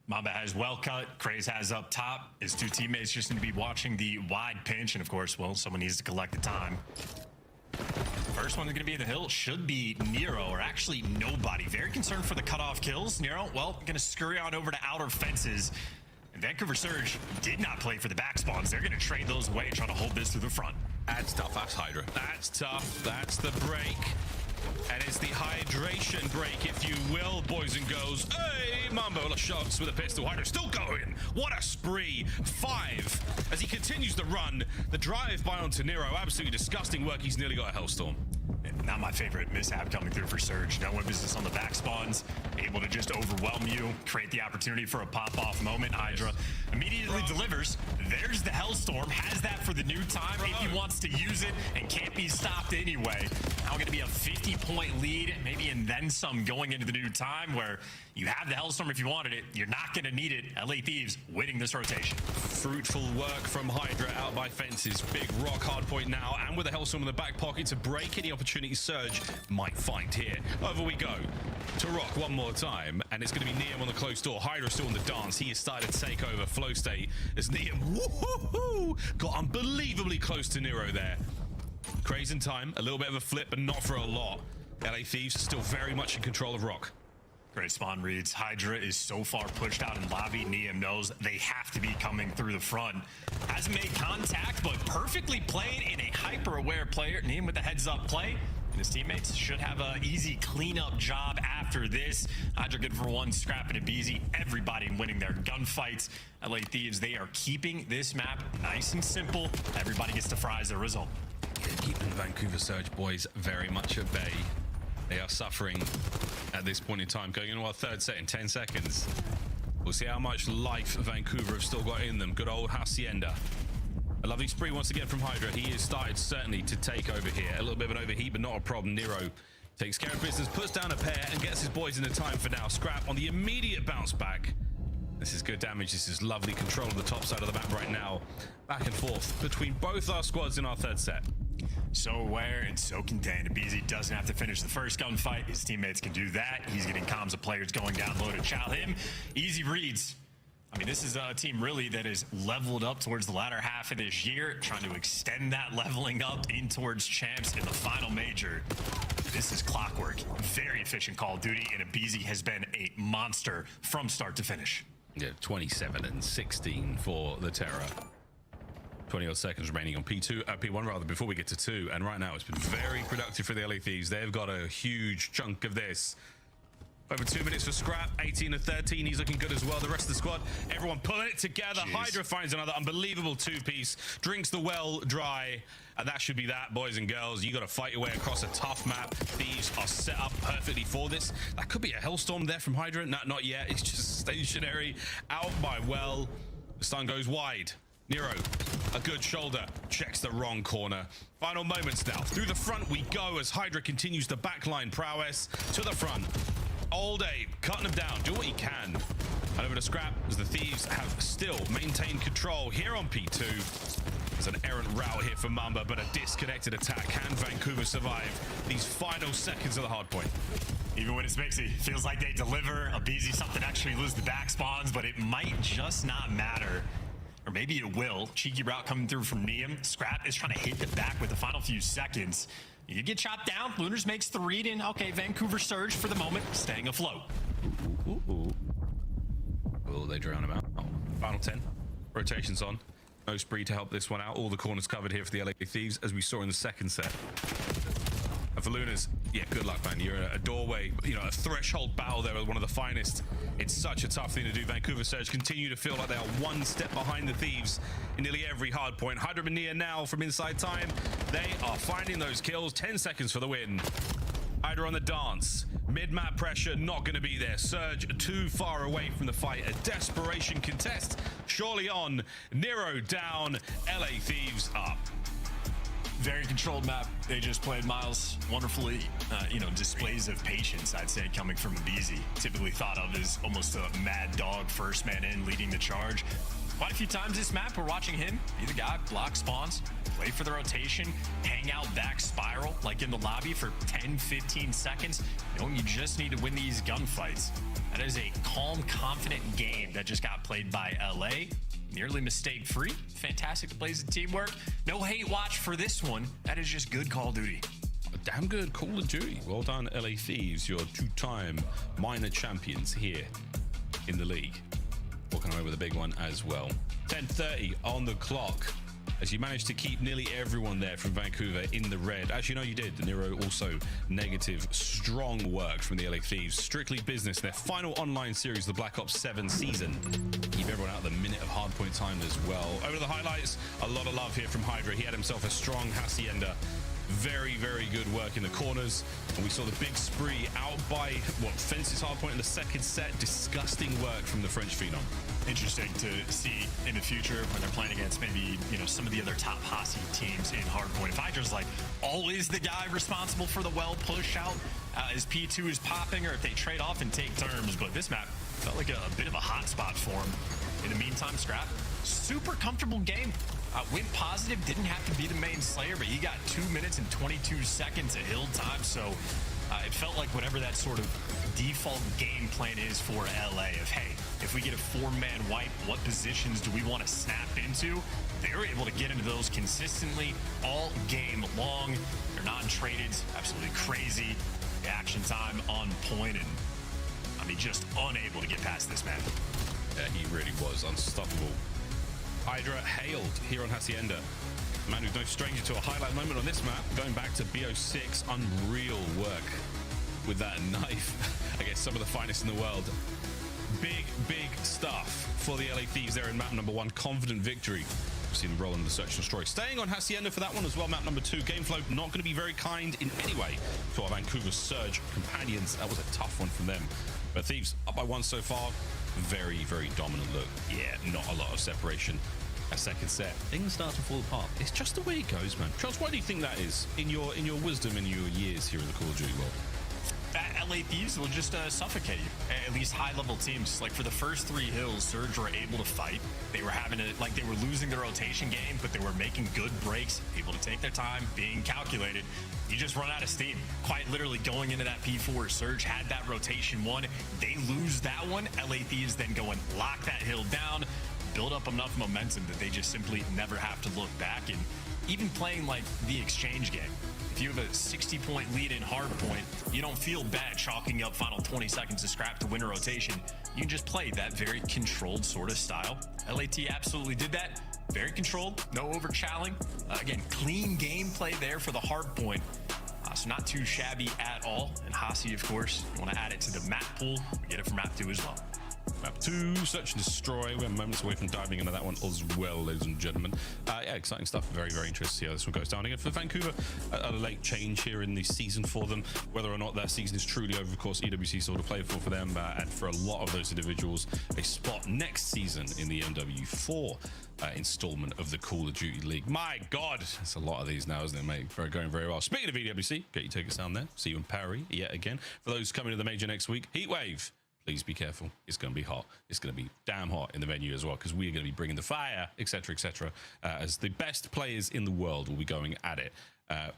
Mamba has well cut. Craze has up top. His 2 teammates just need to be watching the wide pinch. And of course, well, someone needs to collect the time. First one is going to be in the hill should be Nero, or actually nobody. Very concerned for the cutoff kills. Nero, well, going to scurry on over to outer fences. And Vancouver Surge did not play for the back spawns. They're going to trade those away and try to hold this through the front. That's tough. That's Hydra. That's tough. That's the break. And it's the hydration break, if you will, boys and girls. Hey, Mambo shots with a pistol. Hydra still going. What a spree. 5 as he continues the run. The drive by onto Nero. Absolutely disgusting work. He's nearly got a Hellstorm. Not my favorite mishap coming through for Surge. No one business on the back spawns, able to just overwhelm you, create the opportunity for a pop-off moment. Hydra immediately delivers. There's the Hellstorm, has that for the new time if he wants to use it and can't be stopped anyway. Now going to be a 50-point lead, maybe and then some going into the new time where you have the Hellstorm if you wanted it. You're not going to need it. LA Thieves winning this rotation. Fruitful work from Hydra out by fences. Big rock hard point now, and with the Hellstorm in the back pocket to break any opportunity Surge might find here. Over we go to Rock one more time, and it's going to be Neum on the close door. Hydra still in the dance. He has started to take over flow state as Neum got unbelievably close to Nero there. Crazy in time, a little bit of a flip, but not for a lot. LA Thieves are still very much in control of Rock. Great spawn reads. Hydra is so far pushed out in lobby. Neum knows they have to be coming through the front. Hasn't made contact, but perfectly played in a hyper-aware player. Neum with the heads-up play. And his teammates should have an easy cleanup job after this. Hydra good for one, scrapping it easy. Everybody winning their gunfights. LA Thieves, they are keeping this map nice and simple. Everybody gets to fry as a result. Yeah, keeping the Vancouver Surge boys very much at bay. They are suffering at this point in time. Going into our third set in 10 seconds. We'll see how much life Vancouver have still got in them. Good old Hacienda. A lovely spree once again from Hydra. He has started certainly to take over here. A little bit of an overheat, but not a problem. Nero takes care of business, puts down a pair, and gets his boys in the time for now. Scrap on the immediate bounce back. This is good damage. This is lovely control of the top side of the map right now. Back and forth between both our squads in our third set. So aware and so contained. Abizi doesn't have to finish the first gunfight. His teammates can do that. He's getting comms of players going down low to chow him. Easy reads. I mean, this is a team really that is leveled up towards the latter half of this year, trying to extend that leveling up in towards champs in the final major. This is clockwork. Very efficient Call of Duty, and Abizi has been a monster from start to finish. Yeah, 27 and 16 for the Terror. 20 odd seconds remaining on P1 rather, before we get to 2. And right now it's been very productive for the LA Thieves. They've got a huge chunk of this. Over 2 minutes for Scrap, 18 and 13. He's looking good as well. The rest of the squad, everyone pulling it together. Jeez. Hydra finds another unbelievable 2-piece, drinks the well dry, and that should be that, boys and girls. You got to fight your way across a tough map. Thieves are set up perfectly for this. That could be a Hellstorm there from Hydra. No, not yet. It's just stationary. Out by well. The stun goes wide. Nero, a good shoulder, checks the wrong corner. Final moments now. Through the front we go as Hydra continues the backline prowess to the front. All day, cutting them down, do what you can. And over to Scrap as the Thieves have still maintained control here on P2. There's an errant route here for Mamba, but a disconnected attack. Can Vancouver survive these final seconds of the hard point? Even when it's mixy, feels like they deliver. Abizi something actually lose the back spawns, but it might just not matter. Or maybe it will. Cheeky route coming through from Neum. Scrap is trying to hit the back with the final few seconds. You get chopped down. Blooners makes the read in. Okay, Vancouver Surge for the moment, staying afloat. Will they drown him out? Oh, final 10. Rotations on. No spree to help this one out. All the corners covered here for the LA Thieves, as we saw in the second set. And for Lunas, yeah, good luck, man. You're in a doorway, you know, a threshold battle there with one of the finest. It's such a tough thing to do. Vancouver Surge continue to feel like they are one step behind the Thieves in nearly every hard point. Hydra Mania now from inside time. They are finding those kills. 10 seconds for the win. Hydra on the dance. Mid-map pressure not going to be there. Surge too far away from the fight. A desperation contest surely on. Nero down. LA Thieves up. Very controlled map. They just played Miles wonderfully. Displays of patience, I'd say, coming from Abizi. Typically thought of as almost a mad dog, first man in, leading the charge. Quite a few times this map, we're watching him be the guy, block spawns, wait for the rotation, hang out back spiral, like in the lobby for 10, 15 seconds. You just need to win these gunfights. That is a calm, confident game that just got played by LA. Nearly mistake-free. Fantastic to play as a teamwork. No hate watch for this one. That is just good Call of Duty. A damn good Call of Duty. Well done, LA Thieves, your two-time minor champions here in the league. Walking away with a big one as well. 10:30 on the clock. as you managed to keep nearly everyone there from Vancouver in the red. As you know, you did. Nero also negative. Strong work from the LA Thieves. Strictly business. Their final online series, the Black Ops 7 season. Keep everyone out of the minute of hardpoint time as well. Over to the highlights. A lot of love here from Hydra. He had himself a strong Hacienda. Very, very good work in the corners. And we saw the big spree out by, Fence's hardpoint in the second set. Disgusting work from the French Phenom. Interesting to see in the future when they're playing against maybe, some of the other top Hasi teams in hardpoint. If Hydra's like always the guy responsible for the well push out as P2 is popping, or if they trade off and take turns. But this map felt like a bit of a hot spot for him. In the meantime, Scrap, super comfortable game. Went positive, didn't have to be the main Slayer, but he got 2 minutes and 22 seconds of hill time. So it felt like whatever that sort of default game plan is for LA of, hey, if we get a 4-man wipe, what positions do we want to snap into? They were able to get into those consistently all game long. They're non-traded, absolutely crazy. The action time on point, and just unable to get past this man. Yeah, he really was unstoppable. Hydra hailed here on Hacienda. A man who's no stranger to a highlight moment on this map, going back to BO6. Unreal work with that knife. I guess some of the finest in the world. Big stuff for the LA Thieves there in map number 1. Confident victory. We've seen them roll into the search and destroy. Staying on Hacienda for that one as well, map number 2. Game flow not going to be very kind in any way to our Vancouver Surge companions. That was a tough one from them. But Thieves up by 1 so far. Very, very dominant look. Yeah, not a lot of separation. A second set, things start to fall apart. It's just the way it goes, man. Charles, why do you think that is? In your wisdom, in your years here in the Call of Duty world. That LA Thieves will just suffocate you. At least high-level teams. Like for the first 3 hills, Surge were able to fight. They were they were losing the rotation game, but they were making good breaks, able to take their time, being calculated. You just run out of steam. Quite literally going into that P4, Surge had that rotation 1. They lose that one. LA Thieves then go and lock that hill down, build up enough momentum that they just simply never have to look back. And even playing like the exchange game, if you have a 60-point lead in hardpoint, you don't feel bad chalking up final 20 seconds of Scrap to win a rotation. You just play that very controlled sort of style. LAT absolutely did that. Very controlled, no over-challing. Again, clean gameplay there for the hardpoint. So not too shabby at all. And Hasi, of course, you want to add it to the map pool. We get it from map 2 as well. Map 2, search and destroy. We're moments away from diving into that one as well, ladies and gentlemen. Yeah, exciting stuff. Very, very interested to see how this one goes down. Again, for Vancouver, a late change here in the season for them. Whether or not that season is truly over, of course, EWC still to play for them. And for a lot of those individuals, a spot next season in the MW4 installment of the Call of Duty League. My God, it's a lot of these now, isn't it, mate? Going very well. Speaking of EWC, get your tickets down there. See you in Paris yet again. For those coming to the major next week, Heatwave. Please be careful. It's going to be hot. It's going to be damn hot in the venue as well, because we are going to be bringing the fire, etc., etc. As the best players in the world will be going at it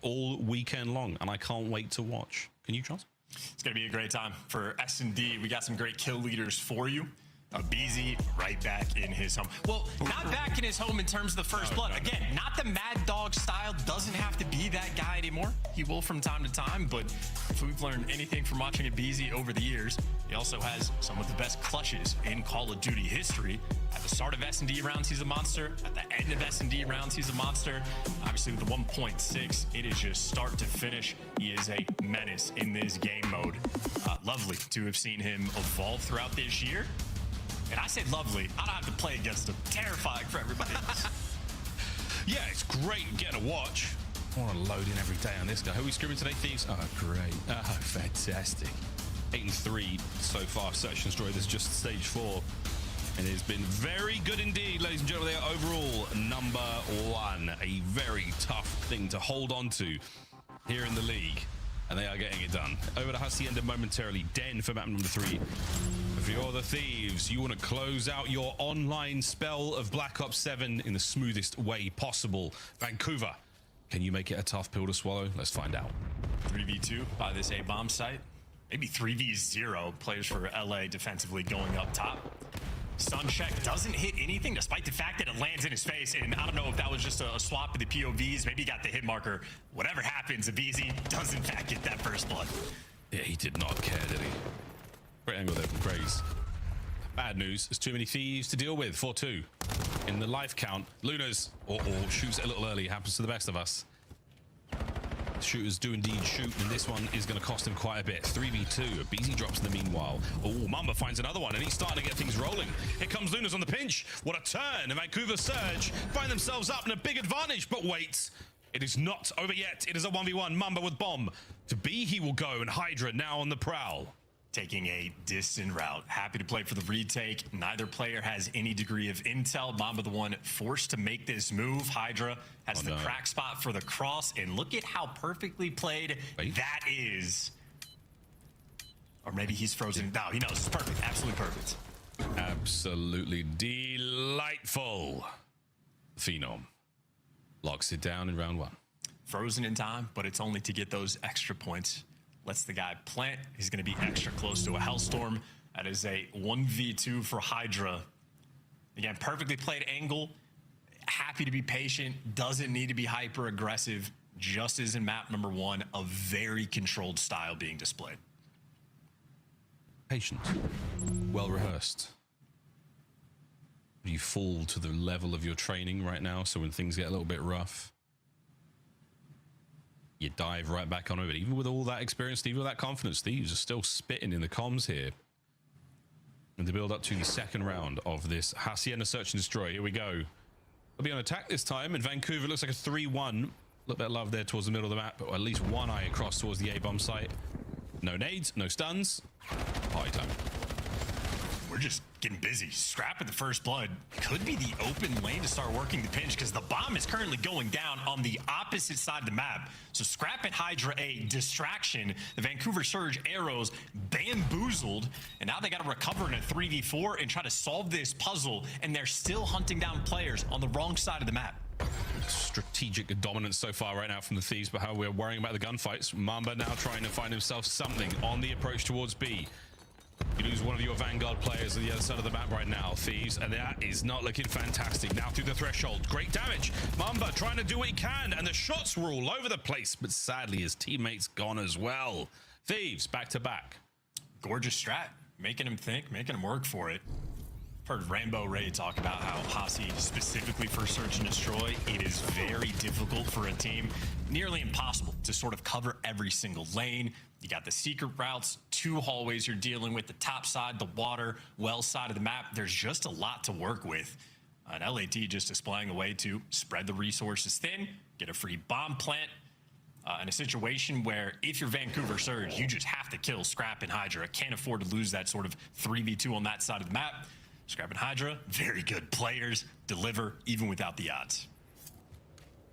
all weekend long, and I can't wait to watch. Can you, Charles? It's going to be a great time for S&D. We got some great kill leaders for you. BZ right back in his home. Well, not back in his home in terms of the first blood. Again, not the Mad Dog style. Doesn't have to be that guy anymore. He will from time to time, but if we've learned anything from watching a BZ over the years, he also has some of the best clutches in Call of Duty history. At the start of S&D rounds, he's a monster. At the end of S&D rounds, he's a monster. Obviously, with the 1.6, it is just start to finish. He is a menace in this game mode. Lovely to have seen him evolve throughout this year. And I say lovely. I don't have to play against him. Terrifying for everybody else. Yeah, it's great getting a watch. I want to load in every day on this guy. Who are we screaming today, Thieves? Oh, great. Oh, fantastic. 8-3 so far. Search and destroy. This is just stage 4. And it has been very good indeed, ladies and gentlemen. They are overall number 1. A very tough thing to hold on to here in the league. And they are getting it done. Over to Hacienda momentarily. Den for map number 3. If you're the Thieves, you want to close out your online spell of Black Ops 7 in the smoothest way possible. Vancouver, can you make it a tough pill to swallow? Let's find out. 3v2 by this A-bomb site. Maybe 3v0. Players for LA defensively going up top. Sun check doesn't hit anything, despite the fact that it lands in his face. And I don't know if that was just a swap of the POVs. Maybe he got the hit marker. Whatever happens, BZ does in fact get that first blood. Yeah, he did not care, did he? Great angle there from Graves. Bad news. There's too many Thieves to deal with. 4-2. in the life count. Luna's or shoots it a little early. Happens to the best of us. Shooters do indeed shoot, and this one is going to cost him quite a bit. 3v2. BZ drops in the meanwhile. Oh, Mamba finds another one, and he's starting to get things rolling. Here comes Lunas on the pinch. What a turn. And Vancouver Surge find themselves up in a big advantage, but wait. It is not over yet. It is a 1v1. Mamba with bomb. To B he will go, and Hydra now on the prowl. Taking a distant route. Happy to play for the retake. Neither player has any degree of intel. Mamba the one forced to make this move. Hydra has the crack spot for the cross, and look at how perfectly played that is. Or maybe he's frozen. No, he knows. It's perfect. Absolutely perfect. Absolutely delightful. Phenom locks it down in round 1. Frozen in time, but it's only to get those extra points. Lets the guy plant. He's going to be extra close to a Hellstorm. That is a 1v2 for Hydra. Again, perfectly played angle. Happy to be patient. Doesn't need to be hyper aggressive. Just as in map number 1, a very controlled style being displayed. Patient. Well rehearsed. Do you fall to the level of your training right now, so when things get a little bit rough, you dive right back on over it? Even with all that experience, even with that confidence, these are still spitting in the comms here. And to build up to the second round of this Hacienda Search and Destroy. Here we go. They'll be on attack this time, and Vancouver looks like a 3-1. A little bit of love there towards the middle of the map, but at least one eye across towards the A-bomb site. No nades, no stuns. Party time. We're just getting busy. Scrap at the first blood could be the open lane to start working the pinch, because the bomb is currently going down on the opposite side of the map. So Scrap and Hydra a distraction. The Vancouver Surge arrows bamboozled, and now they got to recover in a 3v4 and try to solve this puzzle, and they're still hunting down players on the wrong side of the map. Strategic dominance so far right now from the Thieves, but how we're worrying about the gunfights. Mamba now trying to find himself something on the approach towards B. You lose one of your Vanguard players on the other side of the map right now, Thieves, and that is not looking fantastic. Now through the threshold, great damage. Mamba trying to do what he can, and the shots were all over the place, but sadly his teammate's gone as well. Thieves back to back. Gorgeous strat, making him think, making him work for it. I've heard Rainbow Ray talk about how Hasi, specifically for Search and Destroy, it is very difficult for a team, nearly impossible, to sort of cover every single lane. You got the secret routes, 2 hallways you're dealing with, the top side, the water, well side of the map. There's just a lot to work with. And LAT just displaying a way to spread the resources thin, get a free bomb plant, in a situation where if you're Vancouver Surge, you just have to kill Scrap and Hydra. Can't afford to lose that sort of 3v2 on that side of the map. Scrap and Hydra, very good players, deliver even without the odds.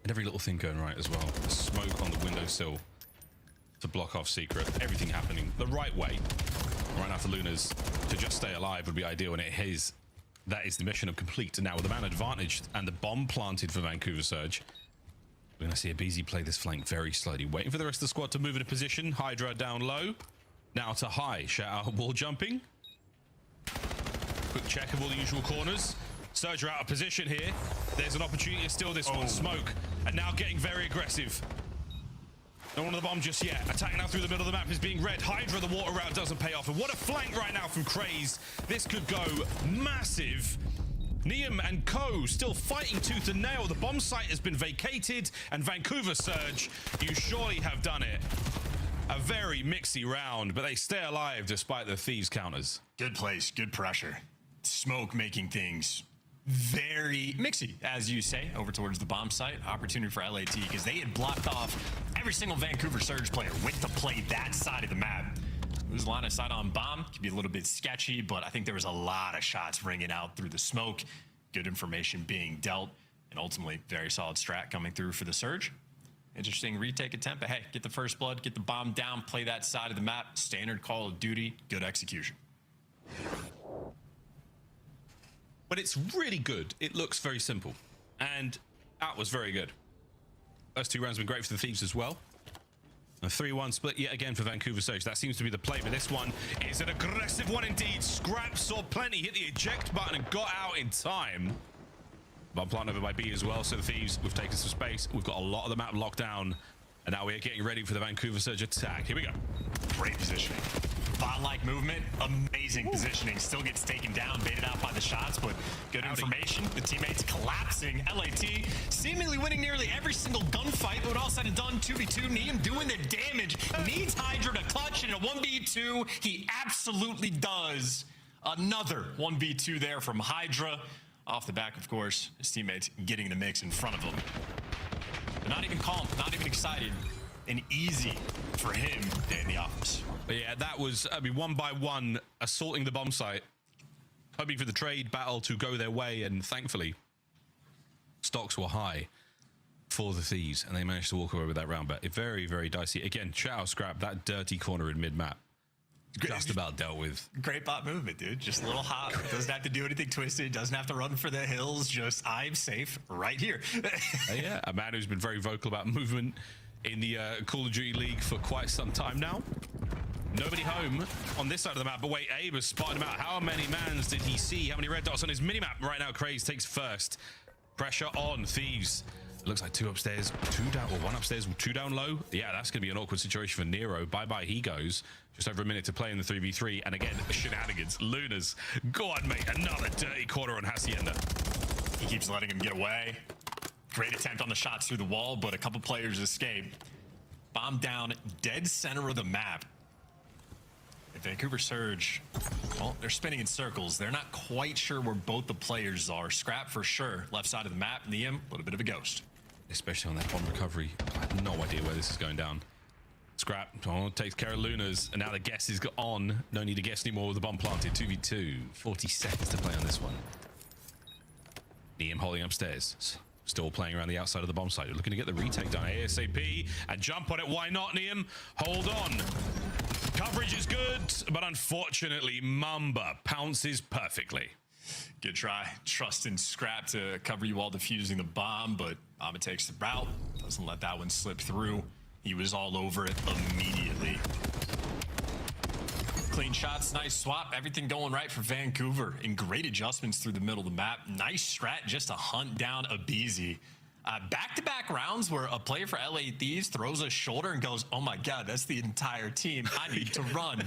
And every little thing going right as well. Smoke on the windowsill to block off Secret. Everything happening the right way. Right now for Lunas to just stay alive would be ideal, and that is the mission of complete. And now with the man advantage and the bomb planted for Vancouver Surge, we're going to see a BZ play this flank very slowly, waiting for the rest of the squad to move into position. Hydra down low. Now to high. Shout out wall jumping. Quick check of all the usual corners. Surge are out of position here. There's an opportunity to steal this one. Smoke, and now getting very aggressive. No one on the bomb just yet. Attack now through the middle of the map is being read. Hydra, the water route doesn't pay off. And what a flank right now from Craze. This could go massive. Neum and Co still fighting tooth and nail. The bomb site has been vacated, and Vancouver Surge, you surely have done it. A very mixy round, but they stay alive despite the Thieves counters. Good place, good pressure. Smoke making things very mixy, as you say, over towards the bomb site. Opportunity for LAT, because they had blocked off every single Vancouver Surge player with to play that side of the map. Lose line of sight on bomb could be a little bit sketchy, but I think there was a lot of shots ringing out through the smoke. Good information being dealt, and ultimately very solid strat coming through for the Surge. Interesting retake attempt, but hey, get the first blood, get the bomb down, play that side of the map. Standard Call of Duty, good execution. But it's really good. It looks very simple, and that was very good. Those 2 rounds have been great for the Thieves as well. A 3-1 split yet again for Vancouver Surge. That seems to be the play, but this one is an aggressive one indeed. Scrap saw plenty, hit the eject button and got out in time. Bomb plant over by B as well, so the Thieves, we've taken some space. We've got a lot of the map locked down, and now we're getting ready for the Vancouver Surge attack. Here we go. Great positioning. Spot-like movement, amazing positioning. Still gets taken down, baited out by the shots, but good information. The teammates collapsing. LAT seemingly winning nearly every single gunfight, but all said and done, 2v2. Neem doing the damage. Needs Hydra to clutch in a 1v2. He absolutely does. Another 1v2 there from Hydra. Off the back, of course, his teammates getting the mix in front of him. They're not even calm, not even excited. And easy for him day in the office. But yeah, that was, I mean, one by one, assaulting the bomb site, hoping for the trade battle to go their way, and thankfully, stocks were high for the Thieves, and they managed to walk away with that round. But very, very dicey. Again, shout out Scrap, that dirty corner in mid-map. Just about dealt with. Great bot movement, dude. Just a little hop. Doesn't have to do anything twisted. Doesn't have to run for the hills. Just, I'm safe right here. Yeah, a man who's been very vocal about movement in the Call of Duty League for quite some time now. Nobody home on this side of the map, but wait, Abe has spotted him out. How many mans did he see? How many red dots on his minimap? Right now, Craze takes first. Pressure on Thieves. It looks like two upstairs, two down, or one upstairs, two down low. Yeah, that's going to be an awkward situation for Nero. Bye-bye, he goes. Just over a minute to play in the 3v3. And again, shenanigans. Lunas. Go on, mate. Another dirty corner on Hacienda. He keeps letting him get away. Great attempt on the shots through the wall, but a couple players escape. Bomb down, dead center of the map. Vancouver Surge, well, they're spinning in circles. They're not quite sure where both the players are. Scrap for sure, left side of the map. Neem, a little bit of a ghost. Especially on that bomb recovery. I have no idea where this is going down. Scrap takes care of Lunas, and now the guess is on. No need to guess anymore with the bomb planted. 2v2, 40 seconds to play on this one. Neem holding upstairs. Still playing around the outside of the bomb site. Looking to get the retake done ASAP and jump on it. Why not, Neem? Hold on. Coverage is good, but unfortunately, Mamba pounces perfectly. Good try. Trust in Scrap to cover you while defusing the bomb, but Mamba takes the route. Doesn't let that one slip through. He was all over it immediately. Clean shots, nice swap, everything going right for Vancouver. And great adjustments through the middle of the map. Nice strat just to hunt down Abizi. Back-to-back rounds where a player for LA Thieves throws a shoulder and goes, oh my God, that's the entire team. I need to run.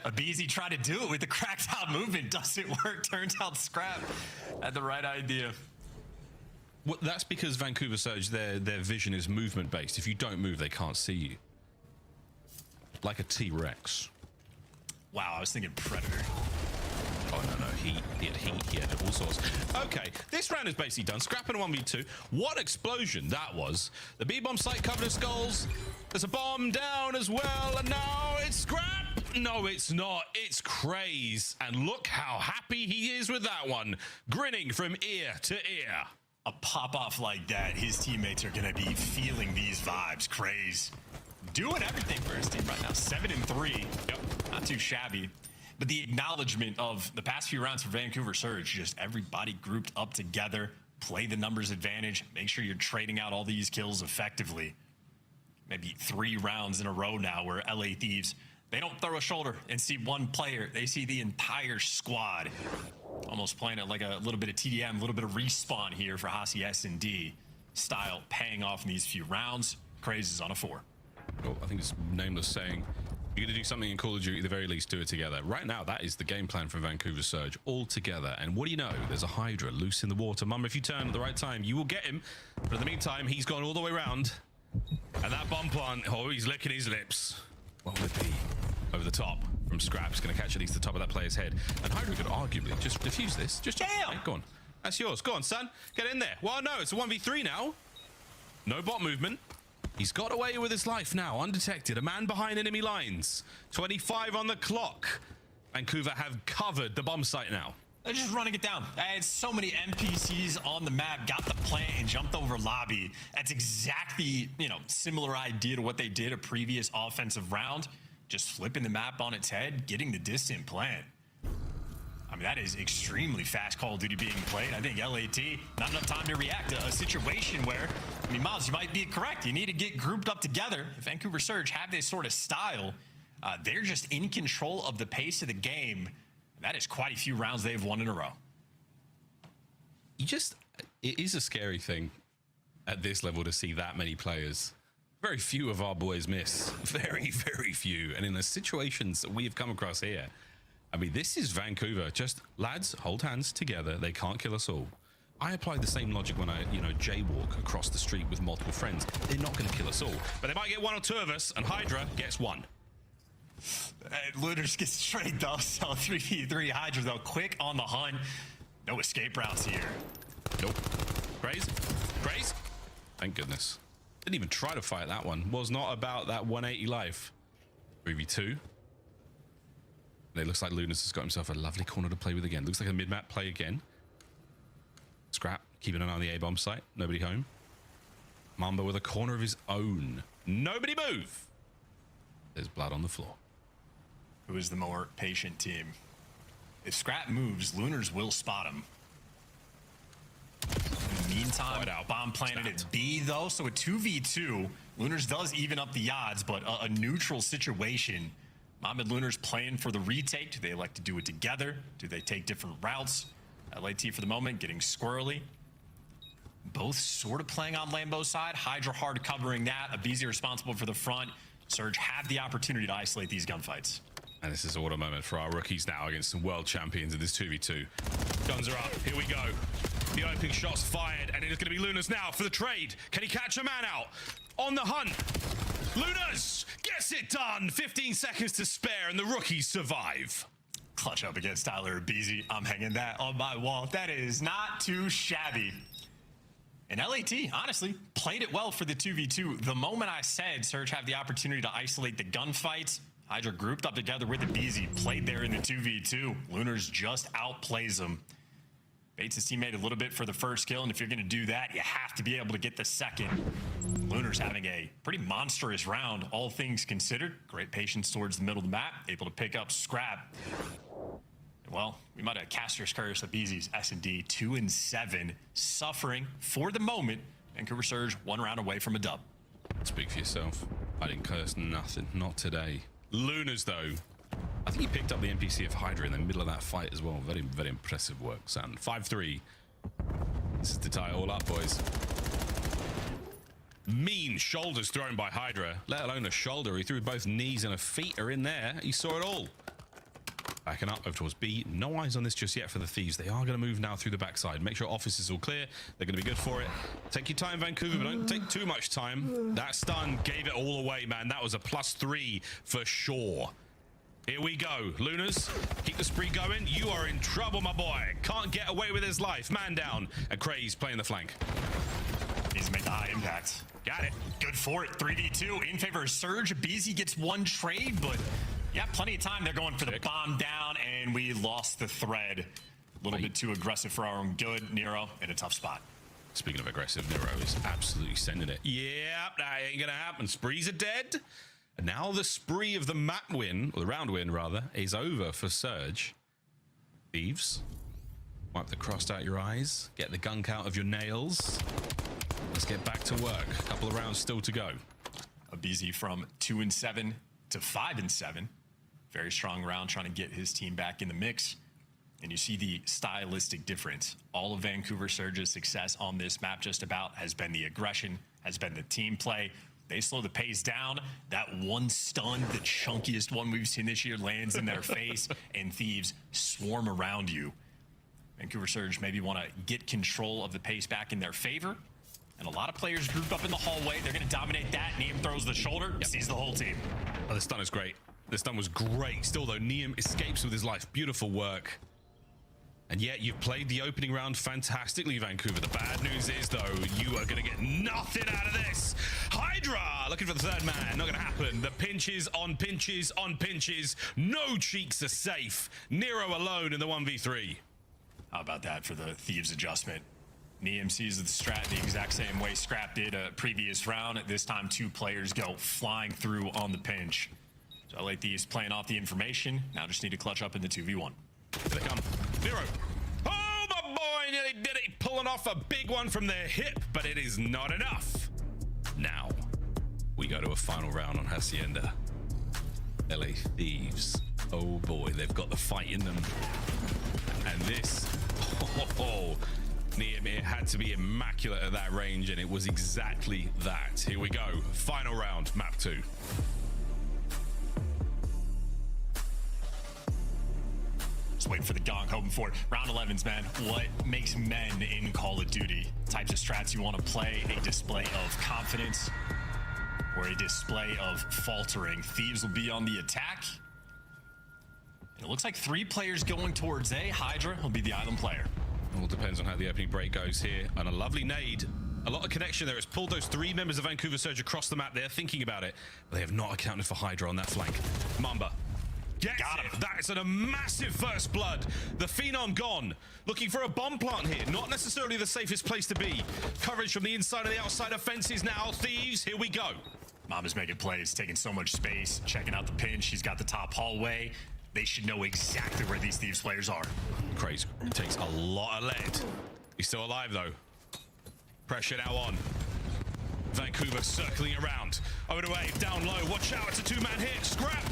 Abizi tried to do it with the cracked out movement. Doesn't work. Turns out Scrap had the right idea. Well, that's because Vancouver Surge, their vision is movement-based. If you don't move, they can't see you. Like a T-Rex. Wow, I was thinking Predator. Oh, no, he had heat, he had all sorts. Okay, this round is basically done. Scrap in a 1v2. What explosion that was. The B-bomb site covered in skulls. There's a bomb down as well, and now it's Scrap. No, it's not. It's Craze. And look how happy he is with that one. Grinning from ear to ear. A pop-off like that, his teammates are going to be feeling these vibes. Craze. Doing everything for his team right now. 7-3. Yep. Not too shabby. But the acknowledgement of the past few rounds for Vancouver Surge, just everybody grouped up together, play the numbers advantage, make sure you're trading out all these kills effectively. Maybe 3 rounds in a row now where LA Thieves, they don't throw a shoulder and see one player. They see the entire squad. Almost playing it like a little bit of TDM, a little bit of respawn here for Hasi S&D style, paying off in these few rounds. Craze is on a 4. Oh, I think it's Nameless saying, you're going to do something in Call of Duty, at the very least, do it together. Right now, that is the game plan for Vancouver Surge, all together. And what do you know? There's a Hydra loose in the water. Mum, if you turn at the right time, you will get him. But in the meantime, he's gone all the way around. And that bomb plant, oh, he's licking his lips. What will it be? Over the top from Scraps, going to catch at least the top of that player's head. And Hydra could arguably just defuse this. Just damn! Go on. That's yours. Go on, son. Get in there. Well, no, it's a 1v3 now. No bot movement. He's got away with his life now, undetected. A man behind enemy lines. 25 on the clock. Vancouver have covered the bomb site now. They're just running it down. It's so many NPCs on the map, got the plant and jumped over lobby. That's exactly, similar idea to what they did a previous offensive round. Just flipping the map on its head, getting the distant plant. I mean, that is extremely fast Call of Duty being played. I think LAT, not enough time to react to a situation where, Miles, you might be correct. You need to get grouped up together. If Vancouver Surge have this sort of style, they're just in control of the pace of the game. That is quite a few rounds they've won in a row. It is a scary thing at this level to see that many players Very few of our boys miss. Very, very few. And in the situations that we have come across here, I mean, this is Vancouver. Just, lads, hold hands together. They can't kill us all. I applied the same logic when I, jaywalk across the street with multiple friends. They're not going to kill us all. But they might get one or two of us, and Hydra gets one. Looters get straight though, so 3v3 Hydra though, quick on the hunt. No escape routes here. Nope. Crazy. Crazy. Thank goodness. Didn't even try to fight that one. Was not about that 180 life. 3v2. And it looks like Lunas has got himself a lovely corner to play with again. Looks like a mid-map play again. Scrap, keeping an eye on the A-bomb site. Nobody home. Mamba with a corner of his own. Nobody move. There's blood on the floor. Who is the more patient team? If Scrap moves, Lunars will spot him. In the meantime, bomb planted at B though, so a 2v2. Lunars does even up the odds, but a neutral situation. Mom and Lunars playing for the retake. Do they elect to do it together? Do they take different routes? LAT for the moment getting squirrely. Both sort of playing on Lambo's side. Hydra hard covering that. Abizi responsible for the front. Surge have the opportunity to isolate these gunfights. And this is a water moment for our rookies now against some world champions in this 2v2. Guns are up. Here we go. The opening shot's fired, and it is going to be Lunas now for the trade. Can he catch a man out? On the hunt. Lunas gets it done. 15 seconds to spare, and the rookies survive. Clutch up against Tyler Abizi. I'm hanging that on my wall. That is not too shabby. And LAT, honestly, played it well for the 2v2. The moment I said Surge have the opportunity to isolate the gunfights, Hydra grouped up together with Abizi, played there in the 2v2. Lunars just outplays them. Baits his teammate a little bit for the first kill, and if you're going to do that, you have to be able to get the second. Lunars having a pretty monstrous round, all things considered. Great patience towards the middle of the map, able to pick up Scrap. Well, we might have Caster's Curse, Abizi's S&D 2-7, suffering for the moment. Vancouver Surge 1 round away from a dub. Speak for yourself. I didn't curse nothing, not today. Lunas, though. I think he picked up the NPC of Hydra in the middle of that fight as well. Very, very impressive work, Sam. 5-3. This is to tie it all up, boys. Mean shoulders thrown by Hydra, let alone a shoulder. He threw both knees and a feet are in there. He saw it all. Backing up over towards B. No eyes on this just yet for the Thieves. They are going to move now through the backside. Make sure office is all clear. They're going to be good for it. Take your time, Vancouver, but don't take too much time. That stun gave it all away, man. That was a +3 for sure. Here we go. Lunas, keep the spree going. You are in trouble, my boy. Can't get away with his life. Man down. And Craze playing the flank. Needs to make the high impact. Got it. Good for it. 3v2 in favor of Surge. Abizi gets one trade, but yeah, plenty of time. They're going for the bomb down, and we lost the thread. A little bit too aggressive for our own good. Nero in a tough spot. Speaking of aggressive, Nero is absolutely sending it. Yep, that ain't gonna happen. Sprees are dead. And now the spree of the map win, or the round win rather, is over for Surge. Thieves, wipe the crust out your eyes, get the gunk out of your nails. Let's get back to work. A couple of rounds still to go. Abizi from 2-7 to 5-7. Very strong round, trying to get his team back in the mix. And you see the stylistic difference. All of Vancouver Surge's success on this map just about has been the aggression, has been the team play. They slow the pace down. That one stun, the chunkiest one we've seen this year, lands in their face, and Thieves swarm around you. Vancouver Surge maybe want to get control of the pace back in their favor. And a lot of players grouped up in the hallway. They're going to dominate that. Neem throws the shoulder, sees the whole team. Oh, the stun is great. The stun was great. Still, though, Neem escapes with his life. Beautiful work. And yet, you've played the opening round fantastically, Vancouver. The bad news is, though, you are going to get nothing out of this. Hydra looking for the third man. Not going to happen. The pinches on pinches on pinches. No cheeks are safe. Nero alone in the 1v3. How about that for the Thieves adjustment? Neem sees the strat the exact same way Scrap did a previous round. This time, two players go flying through on the pinch. So LA Thieves playing off the information. Now just need to clutch up in the 2v1. Here they come. Nero. Oh, my boy, nearly did it. Pulling off a big one from their hip, but it is not enough. Now, we go to a final round on Hacienda. LA Thieves. Oh, boy, they've got the fight in them. And this, Niam, it had to be immaculate at that range, and it was exactly that. Here we go. Final round, map 2. Just waiting for the gong, hoping for it. Round 11s, man. What makes men in Call of Duty? Types of strats you want to play, a display of confidence or a display of faltering. Thieves will be on the attack. It looks like 3 players going towards A. Hydra will be the island player. All depends on how the opening break goes here. And a lovely nade. A lot of connection there. It's pulled those 3 members of Vancouver Surge across the map. They're thinking about it. But they have not accounted for Hydra on that flank. Mamba. Gets it. That is a massive first blood. The Phenom gone. Looking for a bomb plant here. Not necessarily the safest place to be. Coverage from the inside and the outside of fences now. Thieves, here we go. Mama's making plays, taking so much space, checking out the pinch. She's got the top hallway. They should know exactly where these Thieves players are. Crazy. It takes a lot of lead. He's still alive, though. Pressure now on. Vancouver circling around. Over to A, down low. Watch out, it's a 2-man hit. Scrap.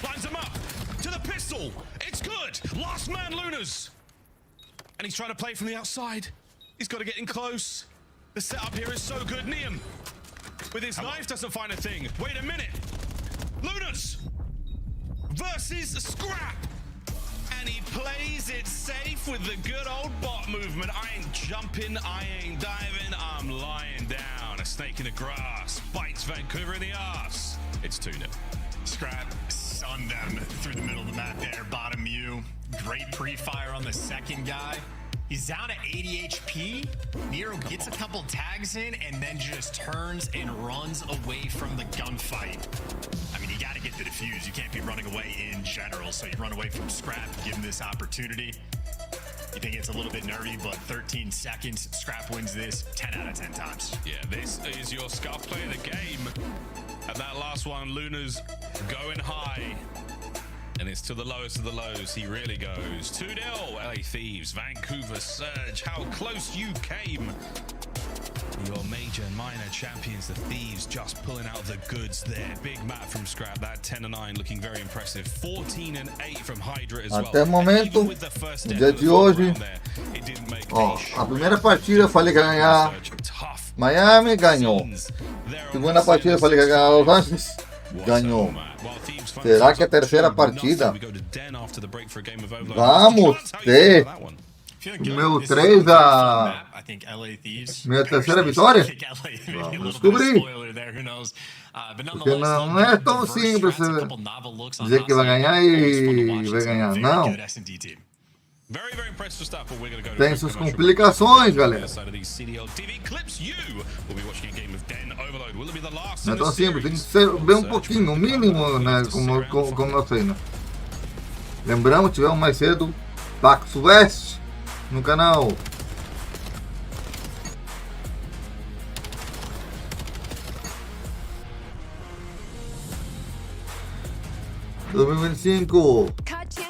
Lines him up. To the pistol. It's good. Last man, Lunas. And he's trying to play from the outside. He's got to get in close. The setup here is so good. Niam, with his knife, doesn't find a thing. Wait a minute. Lunas versus Scrap. And he plays it safe with the good old bot movement. I ain't jumping, I ain't diving, I'm lying down. A snake in the grass bites Vancouver in the ass. It's 2-0. Scrap sunned them through the middle of the map there. Bottom U. Great pre-fire on the second guy. He's down at 80 HP. Nero gets a couple tags in and then just turns and runs away from the gunfight. I mean, you got to get the defuse. You can't be running away in general. So you run away from Scrap, give him this opportunity. You think it's a little bit nervy, but 13 seconds. Scrap wins this 10 out of 10 times. Yeah, this is your scuff play of the game. And that last one, Luna's going high. And it's to the lowest of the lows. He really goes. 2-0, LA Thieves, Vancouver Surge. How close you came. Your major and minor champions, the Thieves, just pulling out the goods there. Big map from Scrap. That 10-9 looking very impressive. 14-8 from Hydra as well. Até o momento, no dia de hoje, ó, a primeira partida eu falei que ia ganhar Miami, ganhou. Segunda partida eu falei que ia ganhar Los Angeles, ganhou. Será que a terceira partida vamos ter o meu 3 a minha terceira vitória? Vamos descobrir. Porque não é tão simples dizer que vai ganhar e vai ganhar, não. Tem suas complicações, galera. Não é tão simples, tem que ser bem um pouquinho, no mínimo, né, como eu sei, né? Lembramos, tivemos mais cedo Pax West no canal.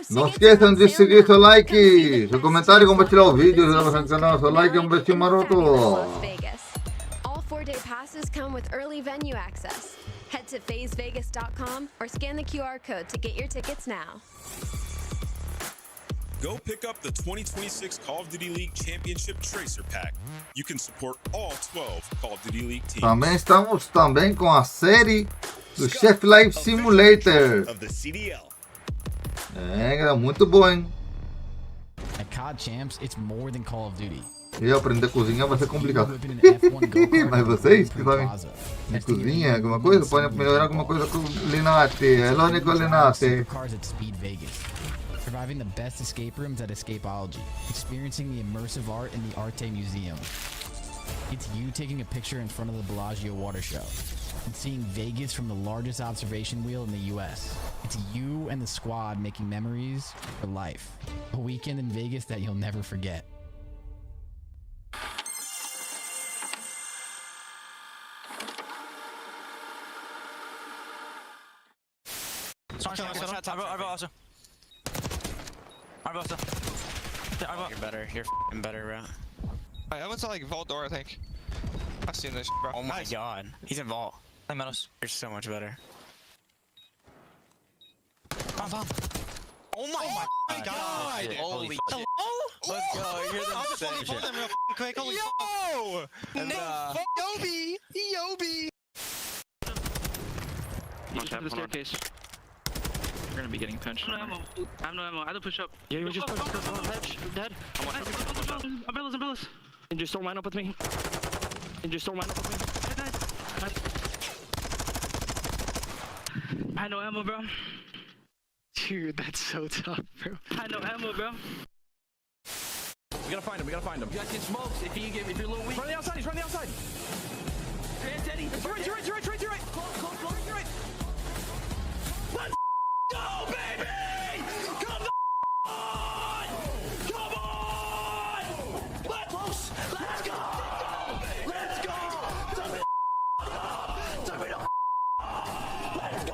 Não esqueçam de seguir seu like, seu comentário e compartilhar o vídeo. Ajudamos no canal, seu like é um beijinho maroto. All 4-day passes come with early venue access. Head to phasevegas.com or scan the QR code to get your tickets now. Go pick up the 2026 Call of Duty League Championship Tracer Pack. You can support all 12 Call of Duty League teams. Também estamos com a série do Chef Life Simulator. É, muito bom, hein? At COD Champs, it's more than Call of Duty. E aprender a cozinhar vai ser complicado. Mas vocês que sabem de cozinha, alguma coisa, podem melhorar alguma coisa com Linate. Hello, Nicolinate. Surviving the best escape rooms at Escapeology. Experiencing the immersive art in the Arte Museum. It's you taking a picture in front of the Bellagio water show. And seeing Vegas from the largest observation wheel in the US. It's you and the squad making memories for life. A weekend in Vegas that you'll never forget. You're better. You're f***ing better, bro. I went to like Vault Door, I think. I've seen this, bro. Oh my god. He's in Vault. You're so much better. Bomb. Oh my god! Holy Hello? Let's go. You're the I'll just let me pull them real quick. Holy Yo! and, Yobi! Yobi! Watch out for the staircase. You're gonna be getting pinched. I have no ammo. I have to push up. Yeah, you just dead. Umbrellas. And just don't line up with me. I had no ammo, bro. Dude, that's so tough, bro. I had no ammo, bro. We gotta find him. You guys can smoke if you're a little weak. Run the outside. He's running the outside. Hey, Teddy. To your right. Close. Let's go, baby! Come on! Let's go!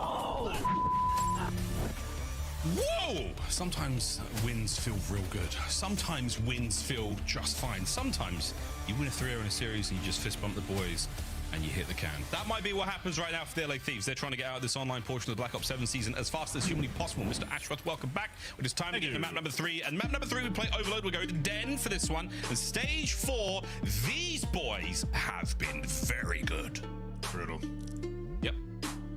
Whoa! Sometimes wins feel real good. Sometimes wins feel just fine. Sometimes you win a 3-0 in a series and you just fist bump the boys and you hit the can. That might be what happens right now for the LA Thieves. They're trying to get out of this online portion of the Black Ops 7 season as fast as humanly possible. Mr. Ashworth, welcome back. It is time to get to map number 3. And map number 3, we play Overload. We're going to Den for this one. And stage 4, these boys have been very good. Brutal. Yep.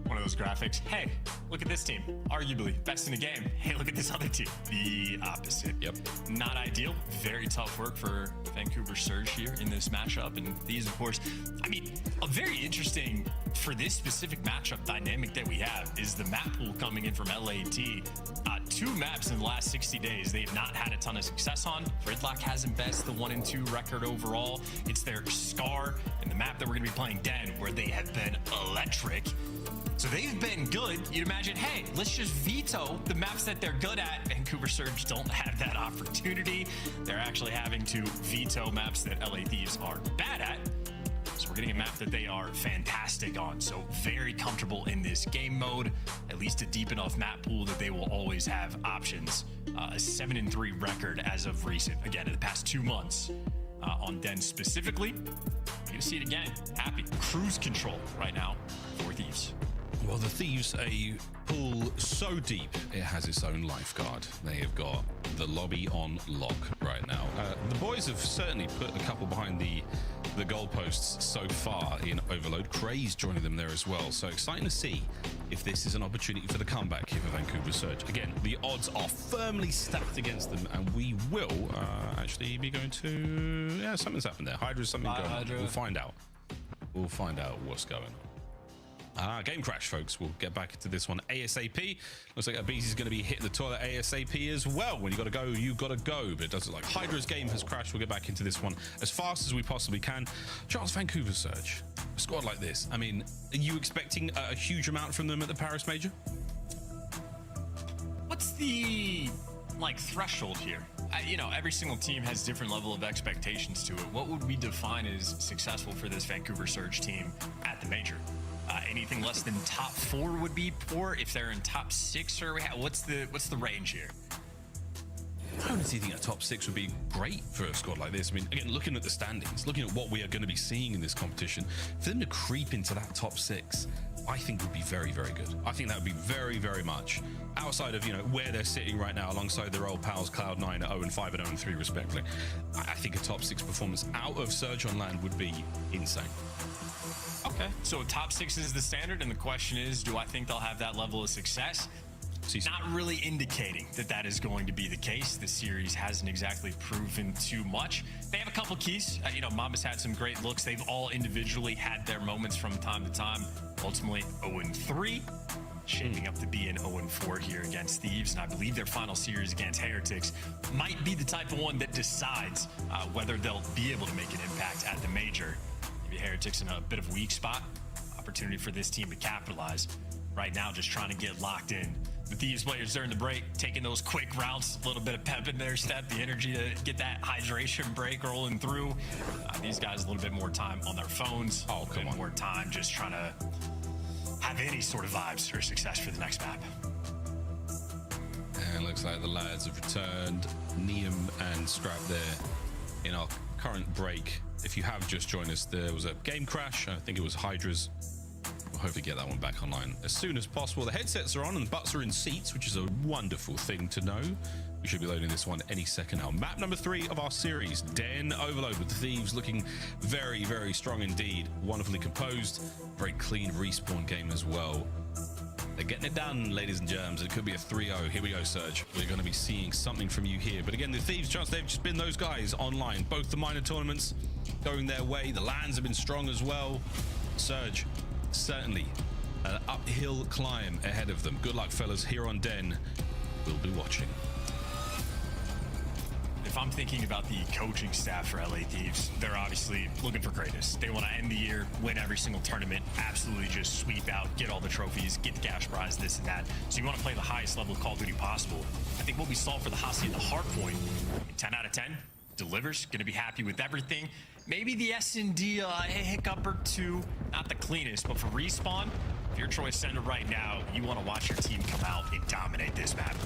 One of those graphics. Hey, look at this team. Arguably best in the game. Hey, look at this other team. The opposite. Yep. Not ideal. Very tough work for Vancouver Surge here in this matchup. And these, of course, I mean, a very interesting for this specific matchup dynamic that we have is the map pool coming in from LAT. 2 maps in the last 60 days they've not had a ton of success on. Gridlock hasn't best the 1-2 record overall. It's their Scar and the map that we're going to be playing Den where they have been electric. So they've been good. You'd imagine, hey, let's just veto the maps that they're good at. Vancouver Surge don't have that opportunity. They're actually having to veto maps that LA Thieves are bad at. So we're getting a map that they are fantastic on. So very comfortable in this game mode, at least a deep enough map pool that they will always have options. A 7-3 record as of recent. Again, in the past 2 months on Den specifically. You're gonna see it again. Happy cruise control right now for Thieves. Well, the Thieves, a pool so deep, it has its own lifeguard. They have got the lobby on lock right now. The boys have certainly put a couple behind the goalposts so far in Overload. Craze joining them there as well. So exciting to see if this is an opportunity for the comeback here for Vancouver Surge. Again, the odds are firmly stacked against them, and we will actually be going to... Yeah, something's happened there. Hydra's something going on. We'll find out. We'll find out what's going on. Game crash, folks. We'll get back to this one ASAP. Looks like Abizi's going to be hitting the toilet ASAP as well. When you got to go, you got to go. But it doesn't look like Hydra's game has crashed. We'll get back into this one as fast as we possibly can. Charles, Vancouver Surge, a squad like this. I mean, are you expecting a huge amount from them at the Paris Major? What's the threshold here? You know, every single team has different level of expectations to it. What would we define as successful for this Vancouver Surge team at the Major? Anything less than top 4 would be poor. If they're in top 6, or what's the range here? I honestly think a top 6 would be great for a squad like this. I mean, again, looking at the standings, looking at what we are going to be seeing in this competition, for them to creep into that top 6, I think would be very, very good. I think that would be very, very much outside of, you know, where they're sitting right now alongside their old pals Cloud9 at 0-5 and 0-3 respectively. I think a top 6 performance out of Surge on land would be insane. Okay, so top 6 is the standard, and the question is, do I think they'll have that level of success? Not really indicating that that is going to be the case. The series hasn't exactly proven too much. They have a couple keys. You know, Mamba's had some great looks. They've all individually had their moments from time to time. Ultimately, 0-3, shaping up to be an 0-4 here against Thieves. And I believe their final series against Heretics might be the type of one that decides whether they'll be able to make an impact at the Major. Maybe Heretics in a bit of a weak spot. Opportunity for this team to capitalize. Right now, just trying to get locked in. The Thieves players during the break, taking those quick routes, a little bit of pep in their step, the energy to get that hydration break rolling through. These guys a little bit more time on their phones. A bit more time just trying to have any sort of vibes or success for the next map. And looks like the lads have returned. Neum and Scrap there in our current break. If you have just joined us, there was a game crash. I think it was Hydra's. hopefully get that one back online as soon as possible. The headsets are on and butts are in seats, which is a wonderful thing to know. We should be loading this one any second now. Map number 3 of our series, Den Overload, with the Thieves looking very, very strong indeed. Wonderfully composed, very clean respawn game as well. They're getting it done, ladies and germs. It could be a 3-0. Here we go, Surge. We're going to be seeing something from you here. But again, the Thieves, chance they've just been those guys online. Both the minor tournaments going their way. The lands have been strong as well. Surge, certainly an uphill climb ahead of them. Good luck, fellas, here on Den. We'll be watching. If I'm thinking about the coaching staff for LA Thieves, they're obviously looking for greatness. They want to end the year, win every single tournament, absolutely just sweep out, get all the trophies, get the cash prize, this and that. So you want to play the highest level of Call of Duty possible. I think what we saw for the Hasi at the hardpoint, 10 out of 10, delivers, going to be happy with everything. Maybe the S&D a hiccup or two, not the cleanest, but for Respawn, if you're Troy Center right now, you want to watch your team come out and dominate this map.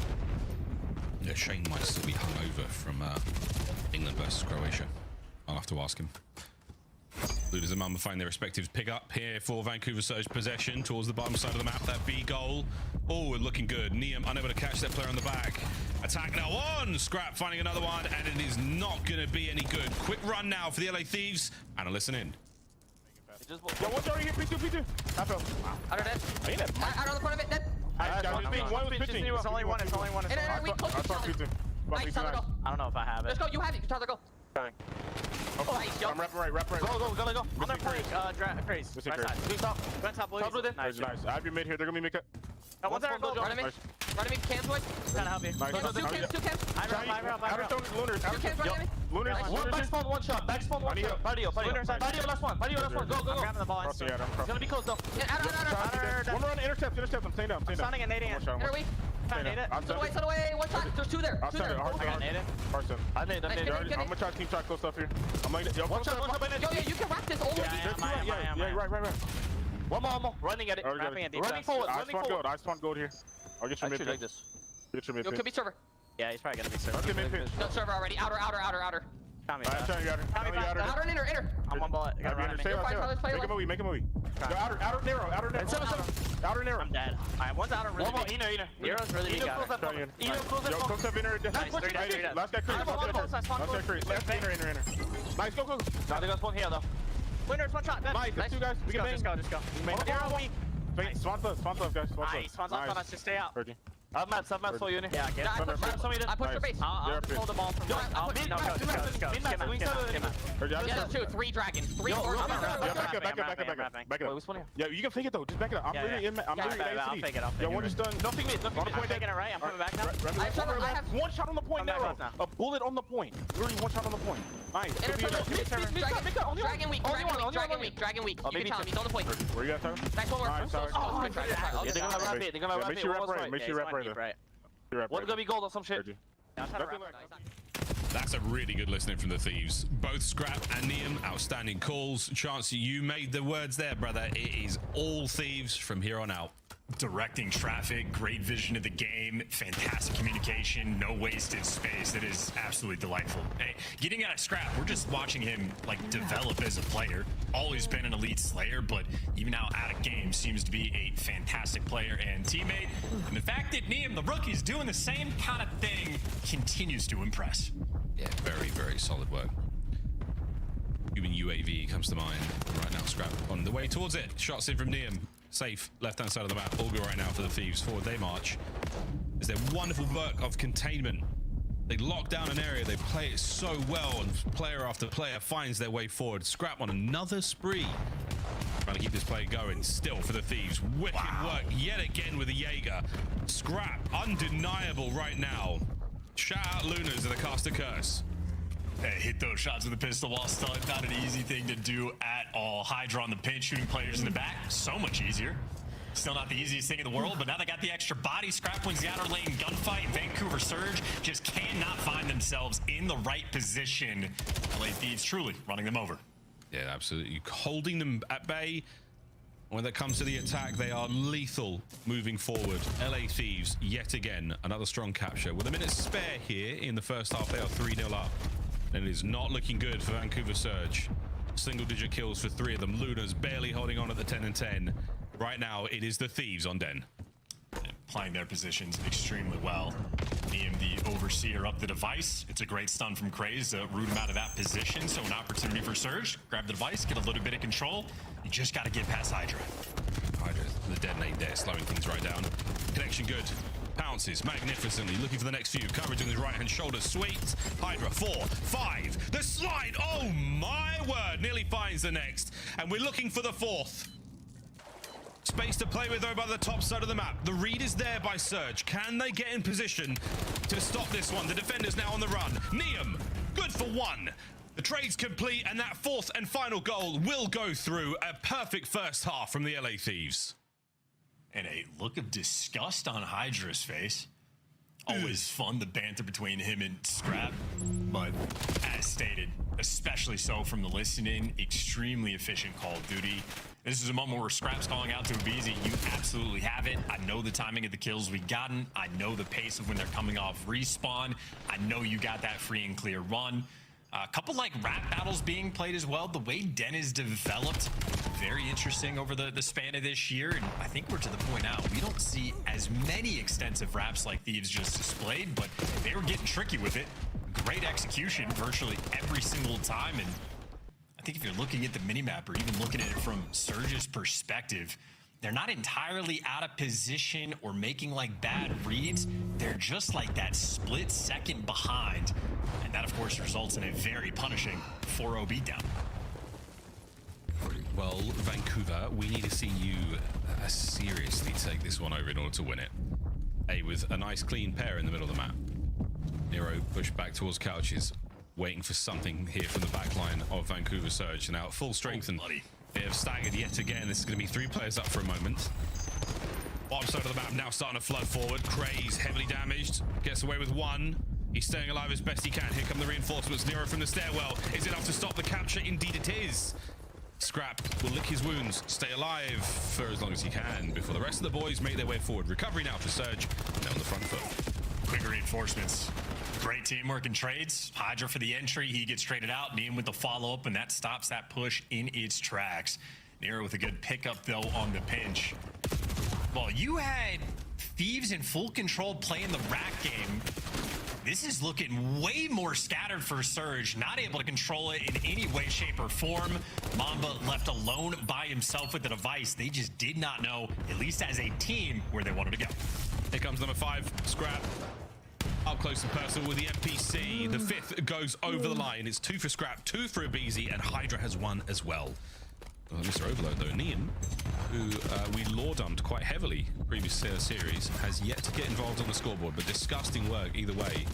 Yeah, Shane might still be hungover from England versus Croatia. I'll have to ask him. Luders and Mum find their respective pick up here for Vancouver Surge possession towards the bottom side of the map. That B goal. Oh, looking good. Neum unable to catch that player on the back. Attack now on. Scrap finding another one, and it is not going to be any good. Quick run now for the LA Thieves. And listen in. Yo, one's already here. P2. I fell. Out of that. Out of the front of it. Dead. One was pitching. It's only one. It's only one. I don't know if I have it. Let's go. You have it. Tyler, go. Coming. Oh, nice, yo. I'm wrapping right. Go. On their flank, Craze. Right side. Blue top. Red top, blue. Nice. I have your mid here. They're gonna be mid. One's there. Run me. Cams, boys. Trying to help you. Two cams. Outer stone is Lunars. Two cams, run me. Lunars. One back spawn, one shot. Back spawn, one shot. Patio, last one. Go. I'm grabbing the ball. It's gonna be close, though. Outer. One run, intercept. I'm staying down. I'm stunning and nading it. Inner weak. Found it. Side away. One shot. There's two there. I got naded. I'm gonna try to keep track close up here. I'm like, yo, one shot. Yo, you can wrap this over. Yeah, right. One more. Running at it. Wrapping it deep. Running forward. I spawn gold here. I'll get your mid pick. Get your mid pick. Yo, could be server. Yeah, he's probably gonna be server. Okay, mid pick. No server already. Outer. Tommy, outer. Inner. I'm one bullet. Make a movie. Go outer narrow. Outer narrow. I'm dead. Alright, one's outer really big. Inner. Nero's really big. Yo, close up inner. Nice, three dead. Last guy Chris. Last inner. Nice, go. Now they got spawn here though. Winners, one shot. Nice, two guys. We can bang. Just go. Nero weak. Spawn left, guys. Nice, spawn's left on us. Just stay out. I have mats for you. Yeah, get it. I pushed your base. I'll just hold the ball from right. Go. Yeah, two. 3 dragons. 3 Back up. Yeah, you can fake it though. Just back it up. I'm literally in I'll fake it. Yo, one just done. Nothing mid. On the point. Taking it right. I'm coming back now. I have one shot on the point now. A bullet on the point. Literally one shot on the point. Nice. Dragon weak. You can tell him. He's on the point. Where you at, Tyler? Back over. They're gonna wrap it. Make sure you wrap right. Make sure you wrap right. One's gonna be gold or some shit. That's a really good listening from the Thieves. Both Scrap and Neum, outstanding calls. Chance, you made the words there, brother. It is all Thieves from here on out. Directing traffic, great vision of the game, fantastic communication, no wasted space. It is absolutely delightful. Hey, getting out of Scrap, we're just watching him like develop as a player. Always been an elite slayer, but even now out of game seems to be a fantastic player and teammate. And the fact that Neum, the rookie's doing the same kind of thing, continues to impress. Yeah, very, very solid work. Human UAV comes to mind right now. Scrap on the way towards it. Shots in from Neum. Safe, left-hand side of the map. All good right now for the Thieves. Forward they march. Is their wonderful work of containment. They lock down an area. They play it so well, and player after player finds their way forward. Scrap on another spree. Trying to keep this play going. Still for the Thieves. Wicked work yet again with the Jaeger. Scrap, undeniable right now. Shout out Lunas and the Caster Curse. Hey, hit those shots with the pistol while stunned. Not an easy thing to do at all. Hydra on the pinch, shooting players in the back. So much easier. Still not the easiest thing in the world, but now they got the extra body. Scrap wins the outer lane gunfight. Vancouver Surge just cannot find themselves in the right position. LA Thieves truly running them over. Yeah, absolutely. Holding them at bay. When it comes to the attack, they are lethal moving forward. LA Thieves, yet again, another strong capture. With a minute spare here in the first half, they are 3-0 up. And it is not looking good for Vancouver Surge. Single-digit kills for 3 of them. Luna's barely holding on at the 10 and 10. Right now, it is the Thieves on Den. Playing their positions extremely well. Neem, the overseer up the device. It's a great stun from Craze to root him out of that position. So an opportunity for Surge. Grab the device, get a little bit of control. You just got to get past Hydra. Hydra, the detonate there, slowing things right down. Connection good. Pounces magnificently, looking for the next few. Coverage on his right-hand shoulder, sweet. Hydra, 4, 5. The slide, oh my word, nearly finds the next. And we're looking for the 4th. Space to play with though by the top side of the map. The read is there by Surge. Can they get in position to stop this one? The defender's now on the run. Neum, good for 1. The trade's complete, and that 4th and final goal will go through. A perfect first half from the LA Thieves. And a look of disgust on Hydra's face. Always fun, the banter between him and Scrap. But as stated, especially so from the listening, extremely efficient Call of Duty. This is a moment where Scrap's calling out to Abizi. You absolutely have it. I know the timing of the kills we've gotten. I know the pace of when they're coming off respawn. I know you got that free and clear run. A couple like rap battles being played as well. The way Den is developed, very interesting over the span of this year. And I think we're to the point now, we don't see as many extensive raps like Thieves just displayed, but they were getting tricky with it. Great execution virtually every single time. And I think if you're looking at the minimap or even looking at it from Surge's perspective, they're not entirely out of position or making like bad reads. They're just like that split second behind. And that, of course, results in a very punishing 4-0 beatdown. Well, Vancouver, we need to see you seriously take this one over in order to win it. With a nice clean pair in the middle of the map. Nero pushed back towards Couches, waiting for something here from the back line of Vancouver Surge. Now at full strength and they have staggered yet again. This is going to be 3 players up for a moment. Bottom side of the map now starting to flood forward. Craze heavily damaged, gets away with 1. He's staying alive as best he can. Here come the reinforcements. Nero from the stairwell. Is enough to stop the capture? Indeed it is. Scrap will lick his wounds, stay alive for as long as he can before the rest of the boys make their way forward. Recovery now for Surge. Now on the front foot. Quick reinforcements. Great teamwork and trades. Hydra for the entry. He gets traded out. Neem with the follow-up, and that stops that push in its tracks. Nero with a good pickup, though, on the pinch. Well, you had Thieves in full control playing the rack game. This is looking way more scattered for Surge, not able to control it in any way, shape, or form. Mamba left alone by himself with the device. They just did not know, at least as a team, where they wanted to go. Here comes number 5, Scrap. Up close and personal with the MPC. The 5th goes over the line. It's 2 for Scrap, 2 for Abizi, and Hydra has 1 as well. Well, Mr. Overload, though, Neum, who we law-dumped quite heavily previous series, has yet to get involved on the scoreboard, but disgusting work either way.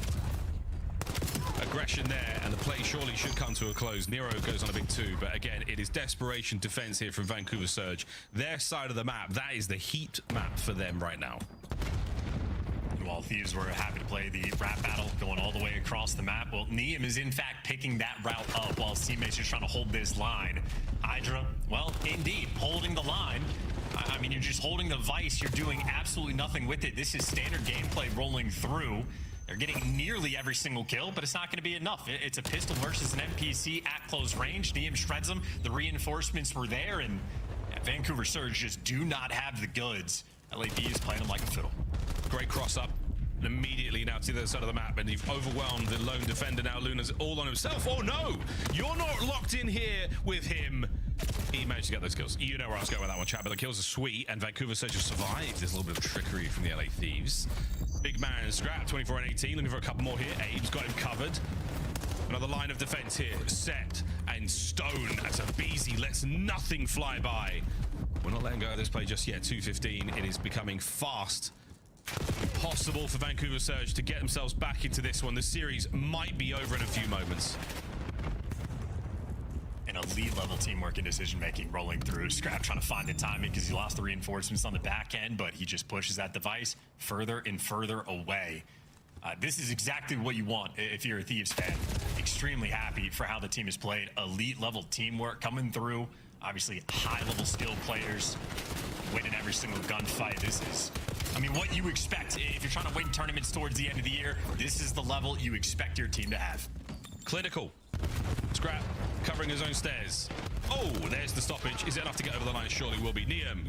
Aggression there, and the play surely should come to a close. Nero goes on a big 2, but again, it is desperation defense here from Vancouver Surge. Their side of the map, that is the heat map for them right now. While Thieves were happy to play the rap battle going all the way across the map, well, Neum is in fact picking that route up while his teammates are trying to hold this line. Hydra, well, indeed, holding the line. I mean, you're just holding the vice. You're doing absolutely nothing with it. This is standard gameplay rolling through. They're getting nearly every single kill, but it's not going to be enough. It's a pistol versus an NPC at close range. Neum shreds them. The reinforcements were there, and Vancouver Surge just do not have the goods. LAD is playing them like a fiddle. Great cross up. And immediately now to the other side of the map, and you've overwhelmed the lone defender. Now Luna's all on himself. Oh no! You're not locked in here with him. He managed to get those kills. You know where I was going with that one, chat, but the kills are sweet, and Vancouver Surge has survived. There's a little bit of trickery from the LA Thieves. Big man Scrap, 24 and 18. Looking for a couple more here. Abe's got him covered. Another line of defense here. Set and stone as Abizi lets nothing fly by. We're not letting go of this play just yet. 2:15. It is becoming fast. Possible for Vancouver Surge to get themselves back into this one. The series might be over in a few moments. An elite level teamwork and decision making rolling through. Scrap trying to find the timing because he lost the reinforcements on the back end, but he just pushes that device further and further away. This is exactly what you want if you're a Thieves fan. Extremely happy for how the team has played. Elite level teamwork coming through. Obviously high level skill players winning every single gunfight. This is, I mean, what you expect if you're trying to win tournaments towards the end of the year. This is the level you expect your team to have. Clinical. Scrap covering his own stairs. Oh, there's the stoppage. Is it enough to get over the line? Surely will be. Neum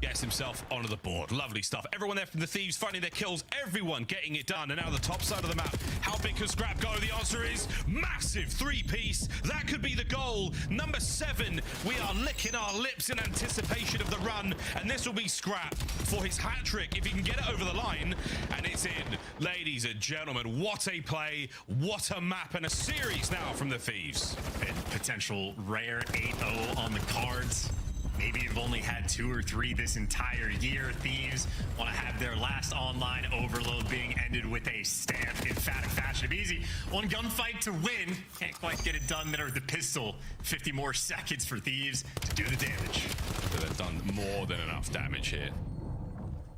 gets himself onto the board. Lovely stuff. Everyone there from the Thieves finding their kills. Everyone getting it done. And now the top side of the map. How big can Scrap go? The answer is massive. 3-piece. That could be the goal. Number 7. We are licking our lips in anticipation of the run. And this will be Scrap for his hat trick if he can get it over the line. And it's in. Ladies and gentlemen, what a play. What a map and a series now from the Thieves. And potential rare 8-0 on the cards. Maybe you've only had 2 or 3 this entire year. Thieves want to have their last online overload being ended with a stamped, emphatic fashion of easy. One gunfight to win. Can't quite get it done there with the pistol. 50 more seconds for Thieves to do the damage. So they've done more than enough damage here.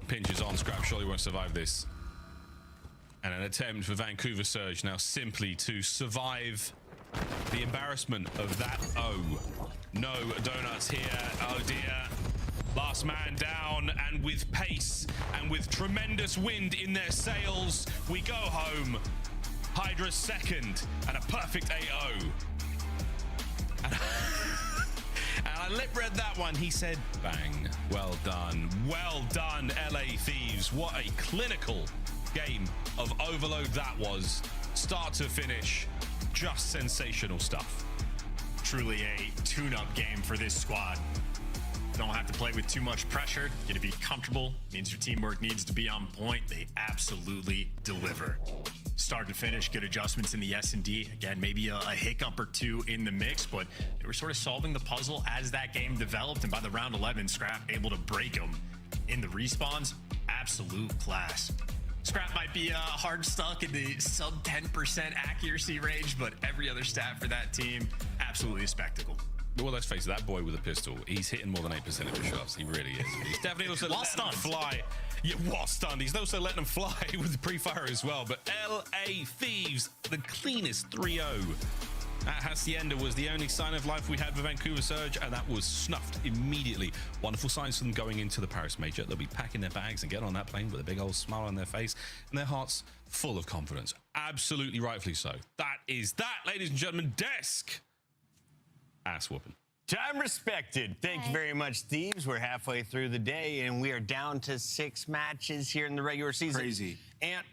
Pinches on. Scrap surely won't survive this. And an attempt for Vancouver Surge now simply to survive the embarrassment of that no donuts here. Oh dear. Last man down, and with pace and with tremendous wind in their sails, we go home. Hydra's second and a perfect 8-0. And I lip read that one. He said, bang. Well done. Well done, LA Thieves. What a clinical game of overload that was. Start to finish. Just sensational stuff. Truly a tune-up game for this squad. Don't have to play with too much pressure. Get to be comfortable. Means your teamwork needs to be on point. They absolutely deliver. Start to finish, good adjustments in the S&D. Again, maybe a hiccup or 2 in the mix, but they were sort of solving the puzzle as that game developed. And by the round 11, Scrap able to break them in the respawns. Absolute class. Scrap might be hard stuck in the sub 10% accuracy range, but every other stat for that team, absolutely a spectacle. Well, let's face it, that boy with a pistol, he's hitting more than 8% of his shots. He really is. He's definitely also letting them fly. Yeah, while stunned. He's also letting them fly with the pre-fire as well. But LA Thieves, the cleanest 3-0. That Hacienda was the only sign of life we had for Vancouver Surge, and that was snuffed immediately. Wonderful signs for them going into the Paris Major. They'll be packing their bags and getting on that plane with a big old smile on their face and their hearts full of confidence. Absolutely rightfully so. That is that, ladies and gentlemen. Desk ass whooping. Time respected. Thank you very much, Thieves. We're halfway through the day, and we are down to 6 matches here in the regular season. Crazy. And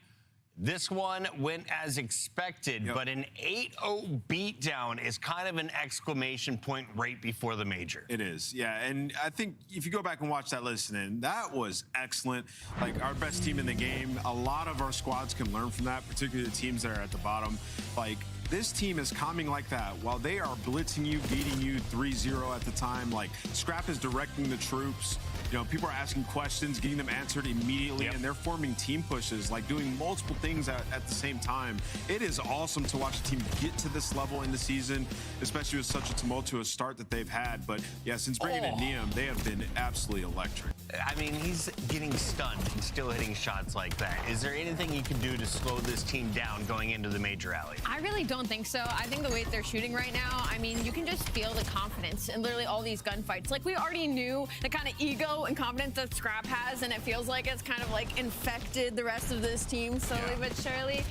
this one went as expected, but an 8-0 beatdown is kind of an exclamation point right before the major. It is, yeah. And I think if you go back and watch that listening, that was excellent. Like, our best team in the game, a lot of our squads can learn from that, particularly the teams that are at the bottom. Like, this team is calming like that while they are blitzing you, beating you 3-0 at the time. Like, Scrap is directing the troops. You know, people are asking questions, getting them answered immediately, and they're forming team pushes, like doing multiple things at the same time. It is awesome to watch a team get to this level in the season, especially with such a tumultuous start that they've had. But yeah, since bringing in Neum, they have been absolutely electric. I mean, he's getting stunned and still hitting shots like that. Is there anything he can do to slow this team down going into the major rally? I really don't think so. I think the way they're shooting right now, I mean, you can just feel the confidence in literally all these gunfights. Like, we already knew the kind of ego and confidence that Scrap has, and it feels like it's kind of like infected the rest of this team slowly but surely.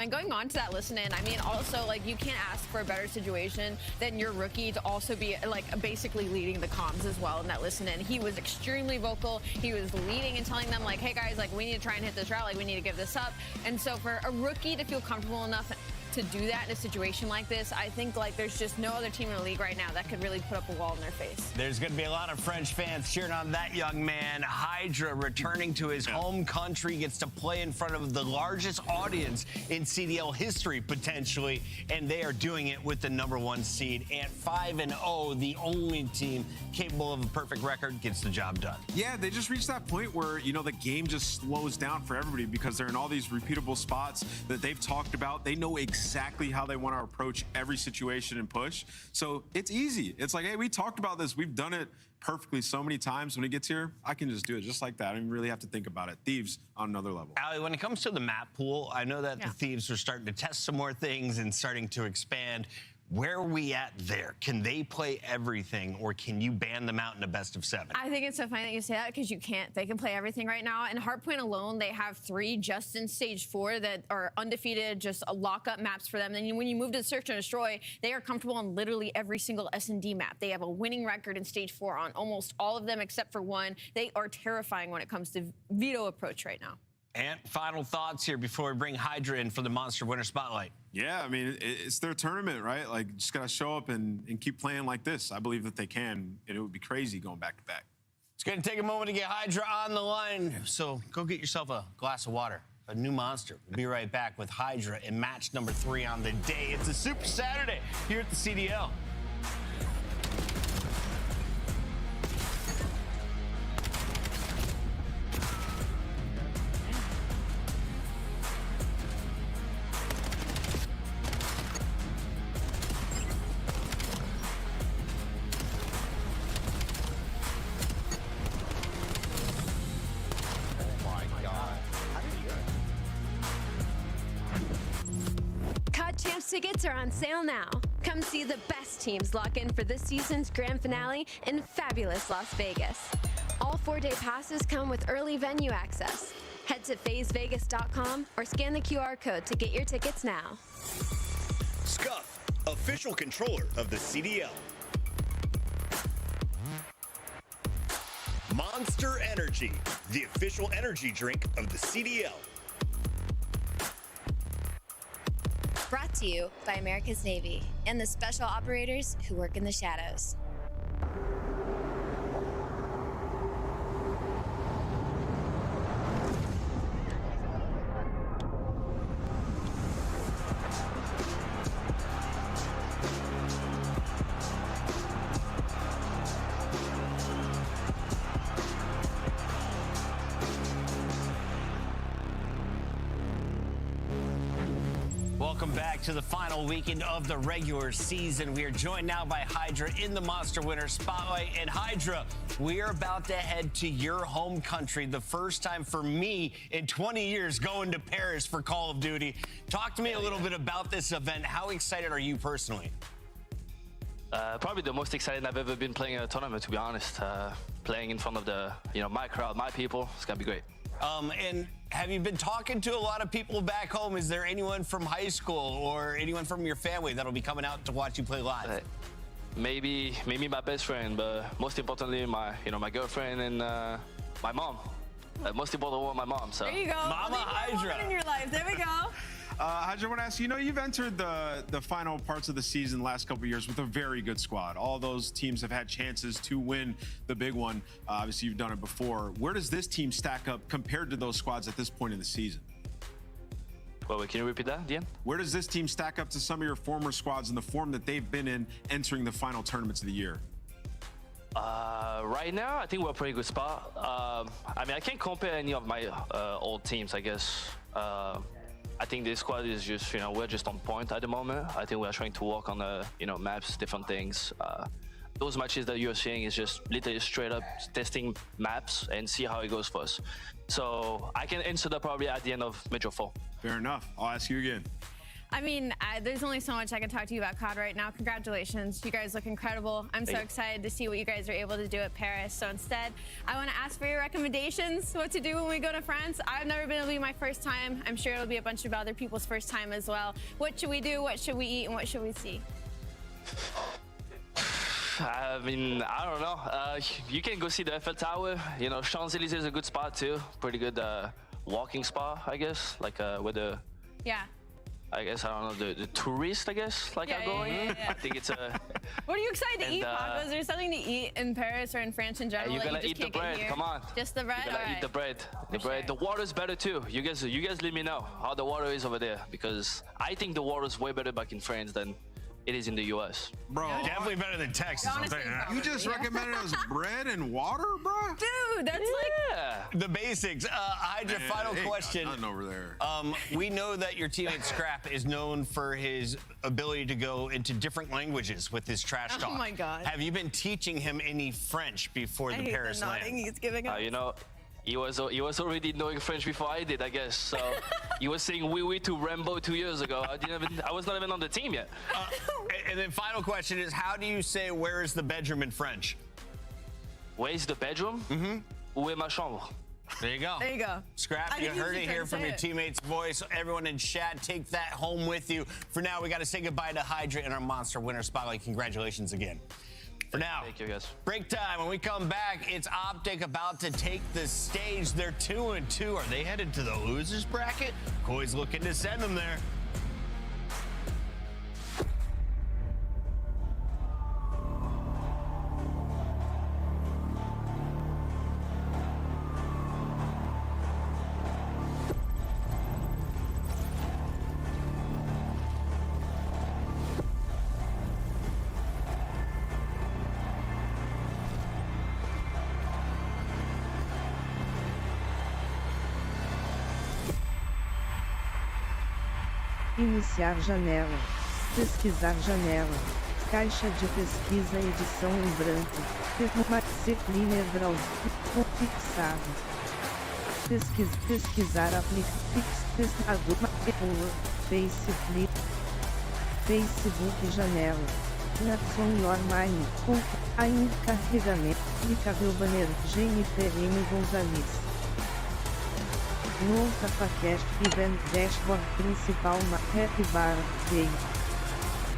And going on to that listen-in, I mean, also, like, you can't ask for a better situation than your rookie to also be, like, basically leading the comms as well in that listen-in. He was extremely vocal. He was leading and telling them, like, hey, guys, like, we need to try and hit this rally. We need to give this up. And so for a rookie to feel comfortable enough to do that in a situation like this, I think, like, there's just no other team in the league right now that could really put up a wall in their face. There's going to be a lot of French fans cheering on that young man. Hydra returning to his home country, gets to play in front of the largest audience in CDL history, potentially, and they are doing it with the #1 seed. At 5-0, the only team capable of a perfect record gets the job done. Yeah, they just reached that point where, you know, the game just slows down for everybody because they're in all these repeatable spots that they've talked about. They know exactly how they want to approach every situation and push. So it's easy. It's like, hey, we talked about this. We've done it perfectly so many times. When it gets here, I can just do it just like that. I don't really have to think about it. Thieves on another level. Allie, when it comes to the map pool, I know that the Thieves are starting to test some more things and starting to expand. Where are we at there? Can they play everything, or can you ban them out in a best of 7? I think it's so funny that you say that because you can't. They can play everything right now. And Hardpoint alone, they have 3 just in Stage 4 that are undefeated, just lock-up maps for them. And when you move to Search and Destroy, they are comfortable on literally every single S&D map. They have a winning record in Stage 4 on almost all of them except for 1. They are terrifying when it comes to veto approach right now. And final thoughts here before we bring Hydra in for the Monster Winter Spotlight. Yeah, I mean, it's their tournament, right? Like, just got to show up and keep playing like this. I believe that they can, and it would be crazy going back to back. It's going to take a moment to get Hydra on the line, so go get yourself a glass of water, a new Monster. We'll be right back with Hydra in match number 3 on the day. It's a Super Saturday here at the CDL. Tickets are on sale now. Come see the best teams lock in for this season's grand finale in fabulous Las Vegas. All 4-day passes come with early venue access. Head to FazeVegas.com or scan the QR code to get your tickets now. Scuff, official controller of the CDL. Monster Energy, the official energy drink of the CDL. Brought to you by America's Navy and the special operators who work in the shadows. Welcome back to the final weekend of the regular season. We are joined now by Hydra in the Monster Winter Spotlight. And Hydra, we are about to head to your home country. The first time for me in 20 years going to Paris for Call of Duty. Talk to me a little bit about this event. How excited are you personally? Probably the most excited I've ever been playing a tournament, to be honest. Playing in front of the, my crowd, my people. It's gonna be great. And have you been talking to a lot of people back home? Is there anyone from high school or anyone from your family that'll be coming out to watch you play live? Maybe my best friend, but most importantly, my girlfriend and my mom. Most important one, my mom. So. There you go. Mama Hydra. In your life. There we go. Hydra, I want to ask you, you've entered the final parts of the season the last couple of years with a very good squad. All those teams have had chances to win the big one. Obviously, you've done it before. Where does this team stack up compared to those squads at this point in the season? Well, can you repeat that, Dean? Where does this team stack up to some of your former squads in the form that they've been in entering the final tournaments of the year? Right now, I think we're a pretty good spot. I mean, I can't compare any of my old teams, I guess. I think this squad is just, we're just on point at the moment. I think we're trying to work on maps, different things. Those matches that you're seeing is just literally straight up testing maps and see how it goes for us. So I can answer that probably at the end of Major 4. Fair enough. I'll ask you again. I mean, there's only so much I can talk to you about COD right now. Congratulations. You guys look incredible. I'm so excited to see what you guys are able to do at Paris. So instead, I want to ask for your recommendations, what to do when we go to France. I've never been, it'll be my first time. I'm sure it'll be a bunch of other people's first time as well. What should we do? What should we eat? And what should we see? I mean, I don't know. You can go see the Eiffel Tower. Champs-Élysées is a good spot too. Pretty good walking spot, I guess. Like where the... Yeah. I guess, I don't know, the tourists, I guess, are going. Yeah. I think it's a... What are you excited to eat, Paco? Is there something to eat in Paris or in France in general you're that gonna you just eat the can't bread, get here? come on. Just the bread? You're gonna eat the bread. The bread. The water's better too. You guys let me know how the water is over there, because I think the water's way better back in France than it is in the US. Bro, definitely better than Texas. Honestly, you just recommended us bread and water, bro? Dude, that's like... The basics. Hydra, final question. Nothing over there. We know that your teammate Scrap is known for his ability to go into different languages with his trash talk. Oh my God. Have you been teaching him any French before the Paris land? He's giving us. He was already knowing French before I did, I guess. So he was saying "oui oui" to Rambo 2 years ago. I was not even on the team yet. And then final question is, how do you say "where is the bedroom" in French? Where is the bedroom? Où est ma chambre? There you go. There you go. Scrap, you heard it here from your teammates' voice. Everyone in chat, take that home with you. For now, we got to say goodbye to Hydra in our Monster Winner Spotlight. Congratulations again. For now, thank you guys. Break time. When we come back, it's Optic about to take the stage. They're 2-2. Are they headed to the losers bracket? Koi's looking to send them there. Iniciar janela. Pesquisar janela. Caixa de pesquisa edição em branco. Cleaner browser. Fixado. Pesquisar Facebook janela. Natson Your Mind. Ainda carregamento. Clicável banner. Jennifer M. Gonzalez. No CapaCast Event Dashboard Principal Happy Bar Day.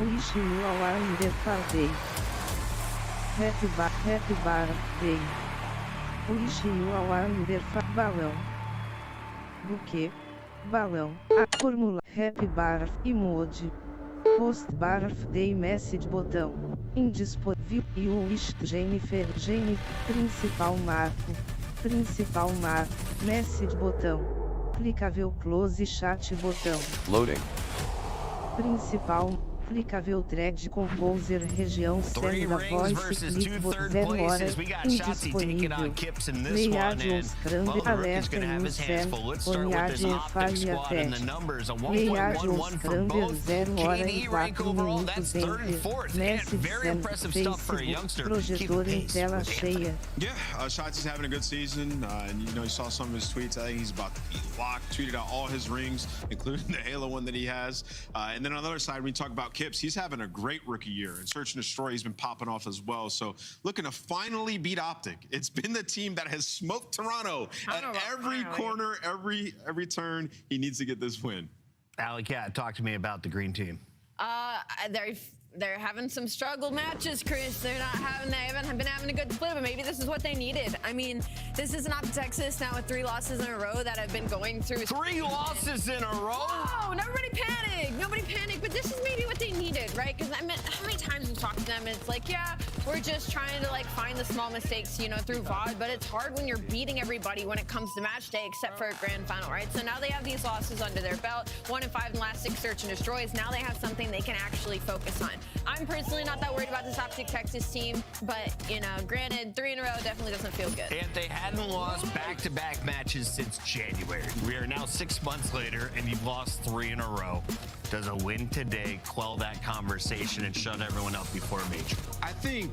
Wish you a wonderful day. Happy Bar Day. Wish you a wonderful balão. Buquê. Balão. A fórmula Happy Bar Emoji. Post Bar Day Message botão. Indisponível. You wish Jennifer. Principal marco, message botão, clicável close chat botão, loading, principal, clicável thread composer região send da voice click bot 0 hora, indisponível, Leiadion Scramble alerta no send, Oniadion falha teste, Leiadion Scramble 0 hora e 4 minutos enter, message send, Facebook, projetor em tela cheia. Yeah, Shotzi's having a good season, and you saw some of his tweets. I think he's about to be locked. Tweeted out all his rings, including the Halo one that he has. And then on the other side, when we talk about Kips, he's having a great rookie year. In Search and Destroy, he's been popping off as well. So looking to finally beat Optic. It's been the team that has smoked Toronto at every corner, every turn. He needs to get this win. Alley Cat, talk to me about the green team. They're having some struggle matches, Chris. They haven't been having a good split, but maybe this is what they needed. I mean, this is not Texas now with 3 losses in a row that have been going through. 3 losses in a row? Oh, nobody panic, but this is maybe what they needed, right? Because I mean, how many times we've talked to them, and it's like, yeah, we're just trying to find the small mistakes, through VOD, but it's hard when you're beating everybody when it comes to match day, except for a grand final, right? So now they have these losses under their belt, 1-5 in the last 6 Search and Destroys. Now they have something they can actually focus on. I'm personally not that worried about this Optic Texas team, but, granted, 3 in a row definitely doesn't feel good. And they hadn't lost back-to-back matches since January. We are now 6 months later, and you've lost 3 in a row. Does a win today quell that conversation and shut everyone up before a major? I think,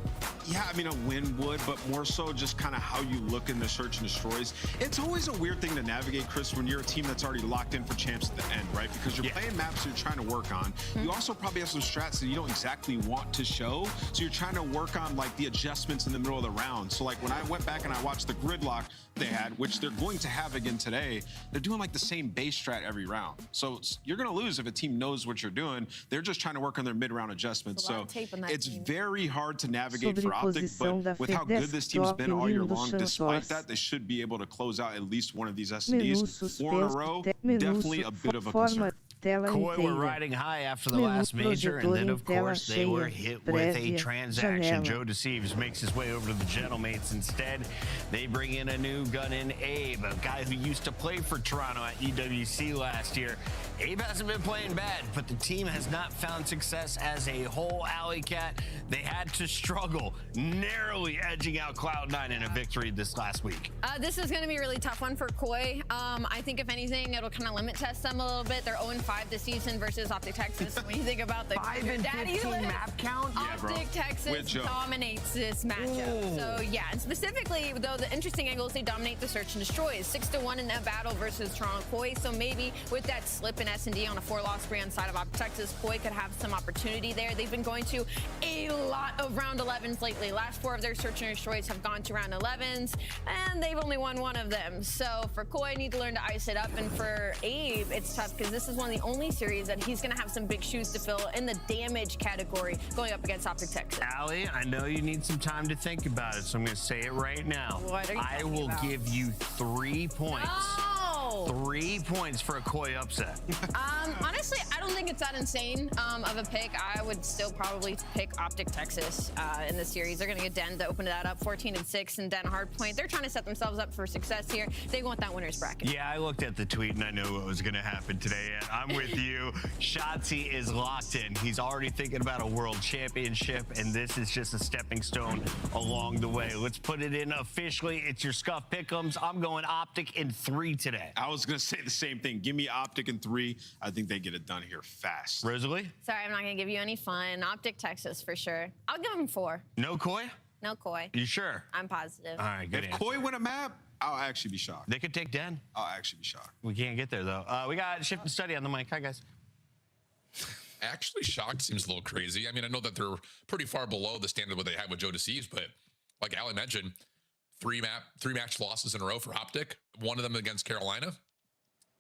a win would, but more so just kind of how you look in the Search and Destroys. It's always a weird thing to navigate, Chris, when you're a team that's already locked in for champs at the end, right? Because you're playing maps you're trying to work on. You also probably have some strats that you don't exactly want to show. So you're trying to work on the adjustments in the middle of the round. So when I went back and I watched the gridlock they had, which they're going to have again today, they're doing the same base strat every round. So you're going to lose if a team knows what you're doing. They're just trying to work on their mid-round adjustments. So it's very hard to navigate for Optic, but with how good this team's been all year long, despite that, they should be able to close out at least one of these S&Ds. 4 in a row, definitely a bit of a concern. Koi were riding high after the last major, and then, of course, they were hit with a transaction. Joe Deceives makes his way over to the Gentlemates. Instead, they bring in a new gun in Abe, a guy who used to play for Toronto at EWC last year. Abe hasn't been playing bad, but the team has not found success as a whole. Alley Cat, they had to struggle, narrowly edging out Cloud9 in a victory this last week. This is going to be a really tough one for Koi. I think, if anything, it'll kind of limit test them a little bit. They're 0-5 5 this season versus Optic Texas. When you think about the 5 and 15 map count, Optic Texas dominates this matchup. So yeah, and specifically though, the interesting angle is they dominate the search and destroys. 6-1 in that battle versus Toronto Koi. So maybe with that slip in S&D on a 4-loss spree on side of Optic Texas, Koi could have some opportunity there. They've been going to a lot of round 11s lately. Last 4 of their search and destroys have gone to round 11s, and they've only won 1 of them. So for Koi, need to learn to ice it up, and for Abe, it's tough because this is one of the only series that he's going to have some big shoes to fill in the damage category going up against Optic Texas. Allie, I know you need some time to think about it, so I'm going to say it right now. What are you I will give you 3 points. No! 3 points for a Koi upset. Honestly, I don't think it's that insane of a pick. I would still probably pick Optic Texas in the series. They're going to get Den to open that up, 14-6, and Den Hardpoint. They're trying to set themselves up for success here. They want that winner's bracket. Yeah, I looked at the tweet and I know what was going to happen today. And I'm with you. Shotzi is locked in. He's already thinking about a world championship, and this is just a stepping stone along the way. Let's put it in officially. It's your Scuff Pick'ems. I'm going Optic in 3 today. I was going to say the same thing. Give me Optic in 3. I think they get it done here fast. Rosalie? Sorry, I'm not going to give you any fun. Optic Texas for sure. I'll give them 4. No Koi? No Koi. You sure? I'm positive. All right, good If answer. Koi win a map, I'll actually be shocked. They could take Den. I'll actually be shocked. We can't get there, though. We got Shift and Study on the mic. Hi, guys. Actually, shocked seems a little crazy. I mean, I know that they're pretty far below the standard what they had with Joe Deceives, but like Allie mentioned, 3 match losses in a row for Optic. 1 of them against Carolina.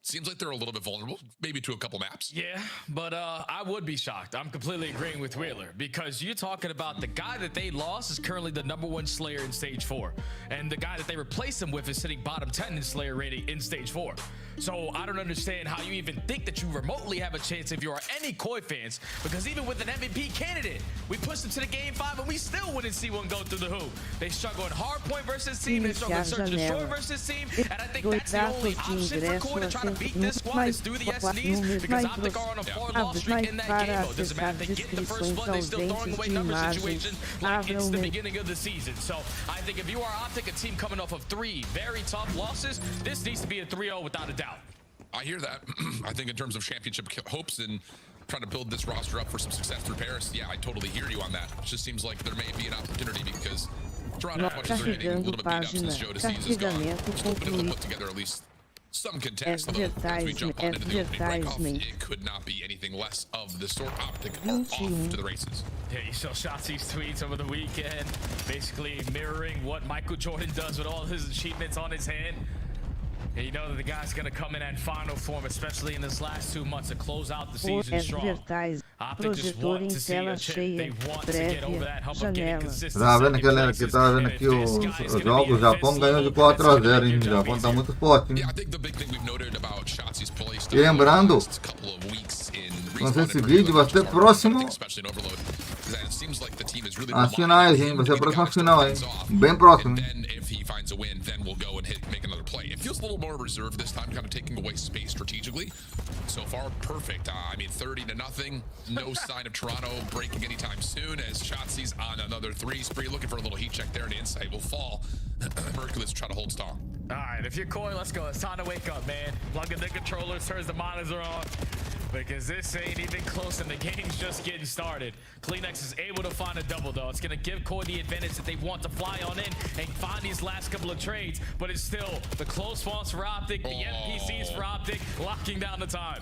Seems like they're a little bit vulnerable, maybe to a couple maps. Yeah, but I would be shocked. I'm completely agreeing with Wheeler because you're talking about the guy that they lost is currently the #1 Slayer in Stage 4. And the guy that they replaced him with is sitting bottom 10 in Slayer rating in Stage 4. So I don't understand how you even think that you remotely have a chance if you are any Koi fans, because even with an MVP candidate, we pushed them to the Game 5 and we still wouldn't see one go through the hoop. They struggle in hardpoint versus team, they struggle in search and destroy versus team, and I think that's the only option for Koi to try to beat this squad is through the SDs, because Optic are on a 4-loss streak in that game mode. Doesn't matter if they get the first blood, they're still throwing away number situations like it's the beginning of the season. So I think if you are Optic, a team coming off of 3 very tough losses, this needs to be a 3-0 without a doubt. I hear that. I think in terms of championship hopes and trying to build this roster up for some success through Paris, yeah, I totally hear you on that. It just seems like there may be an opportunity because Toronto, as much as they're getting a little bit beat up since Joe Deceives is gone, we're still been able to put together at least some contest. Although as we jump on into the opening break-off, it could not be anything less of the sort. Optic are off to the races. Yeah, you saw Shotzi's tweets over the weekend, basically mirroring what Michael Jordan does with all his achievements on his hand. Yeah, you know that the guy's going to come in at final form, especially in this last 2 months to close out the season strong. Optic just want to see a chip. They want to get over that hump of getting consistency. Tava vendo galera que tava vendo aqui os jogos, o Japão ganhou de 4-0, hein? O Japão tá muito forte, hein? E lembrando, lançar esse vídeo vai ser próximo às finais, hein? Vai ser a próxima final, hein? Bem próximo, hein? Finds a win, then we'll go and make another play. It feels a little more reserved this time, kind of taking away space strategically. So far, perfect. I mean, 30-0. No sign of Toronto breaking anytime soon as Shotzi's on another 3 spree. Looking for a little heat check there, and the insight will fall. Mercules try to hold strong. All right, if you're Koi, let's go. It's time to wake up, man. Plug in the controllers, turns the monitor on. Because this ain't even close and the game's just getting started. Kleenex is able to find a double, though. It's going to give Koi the advantage that they want to fly on in and find these last couple of trades. But it's still the close spawns for Optic, the NPCs for Optic, locking down the time.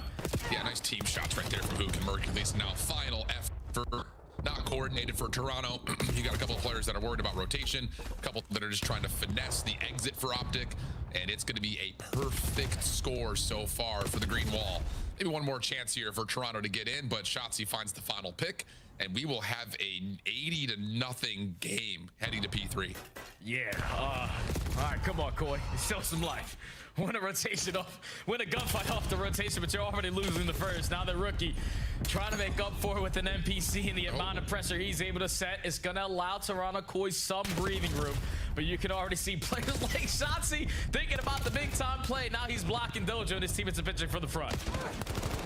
Yeah, nice team shots right there from Hook and Mercules. Now, final effort. Not coordinated for Toronto. You got a couple of players that are worried about rotation, a couple that are just trying to finesse the exit for Optic, and it's going to be a perfect score so far for the green wall. Maybe one more chance here for Toronto to get in, but Shotzi finds the final pick, and we will have an 80-0 game heading to P3. Yeah, all right, come on, Koi. Show some life. Win a rotation off, win a gunfight off the rotation, but you're already losing the first. Now the rookie trying to make up for it with an NPC, and the amount of pressure he's able to set is going to allow Toronto Koi some breathing room. But you can already see players like Shotzi thinking about the big time play. Now he's blocking Dojo, and his team is pitching for the front.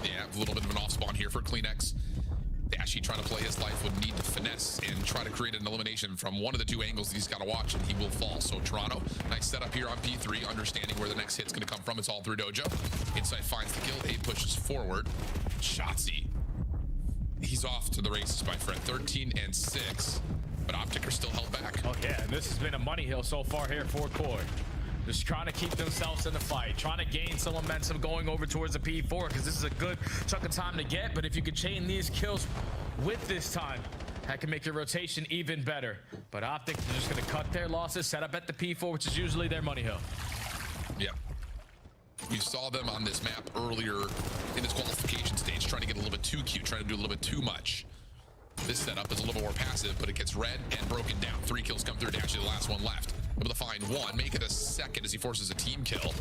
Yeah, a little bit of an off spawn here for Kleenex. Dashy trying to play his life would need to finesse and try to create an elimination from one of the two angles that he's got to watch, and he will fall. So Toronto, nice setup here on P3, understanding where the next hit's going to come from. It's all through Dojo. Inside finds the kill. Abe pushes forward. Shotzzy. He's off to the races, my friend. 13 and 6. But Optic are still held back. Oh, yeah. And this has been a money hill so far here for Koi. Just trying to keep themselves in the fight, trying to gain some momentum going over towards the P4, because this is a good chunk of time to get. But if you could chain these kills with this time, that can make your rotation even better. But Optic are just going to cut their losses, set up at the P4, which is usually their money hill. Yep. We saw them on this map earlier in this qualification stage, trying to get a little bit too cute, trying to do a little bit too much. This setup is a little bit more passive, but it gets read and broken down. 3 kills come through. Actually, the last one left. Able to find one, make it a second as he forces a team kill.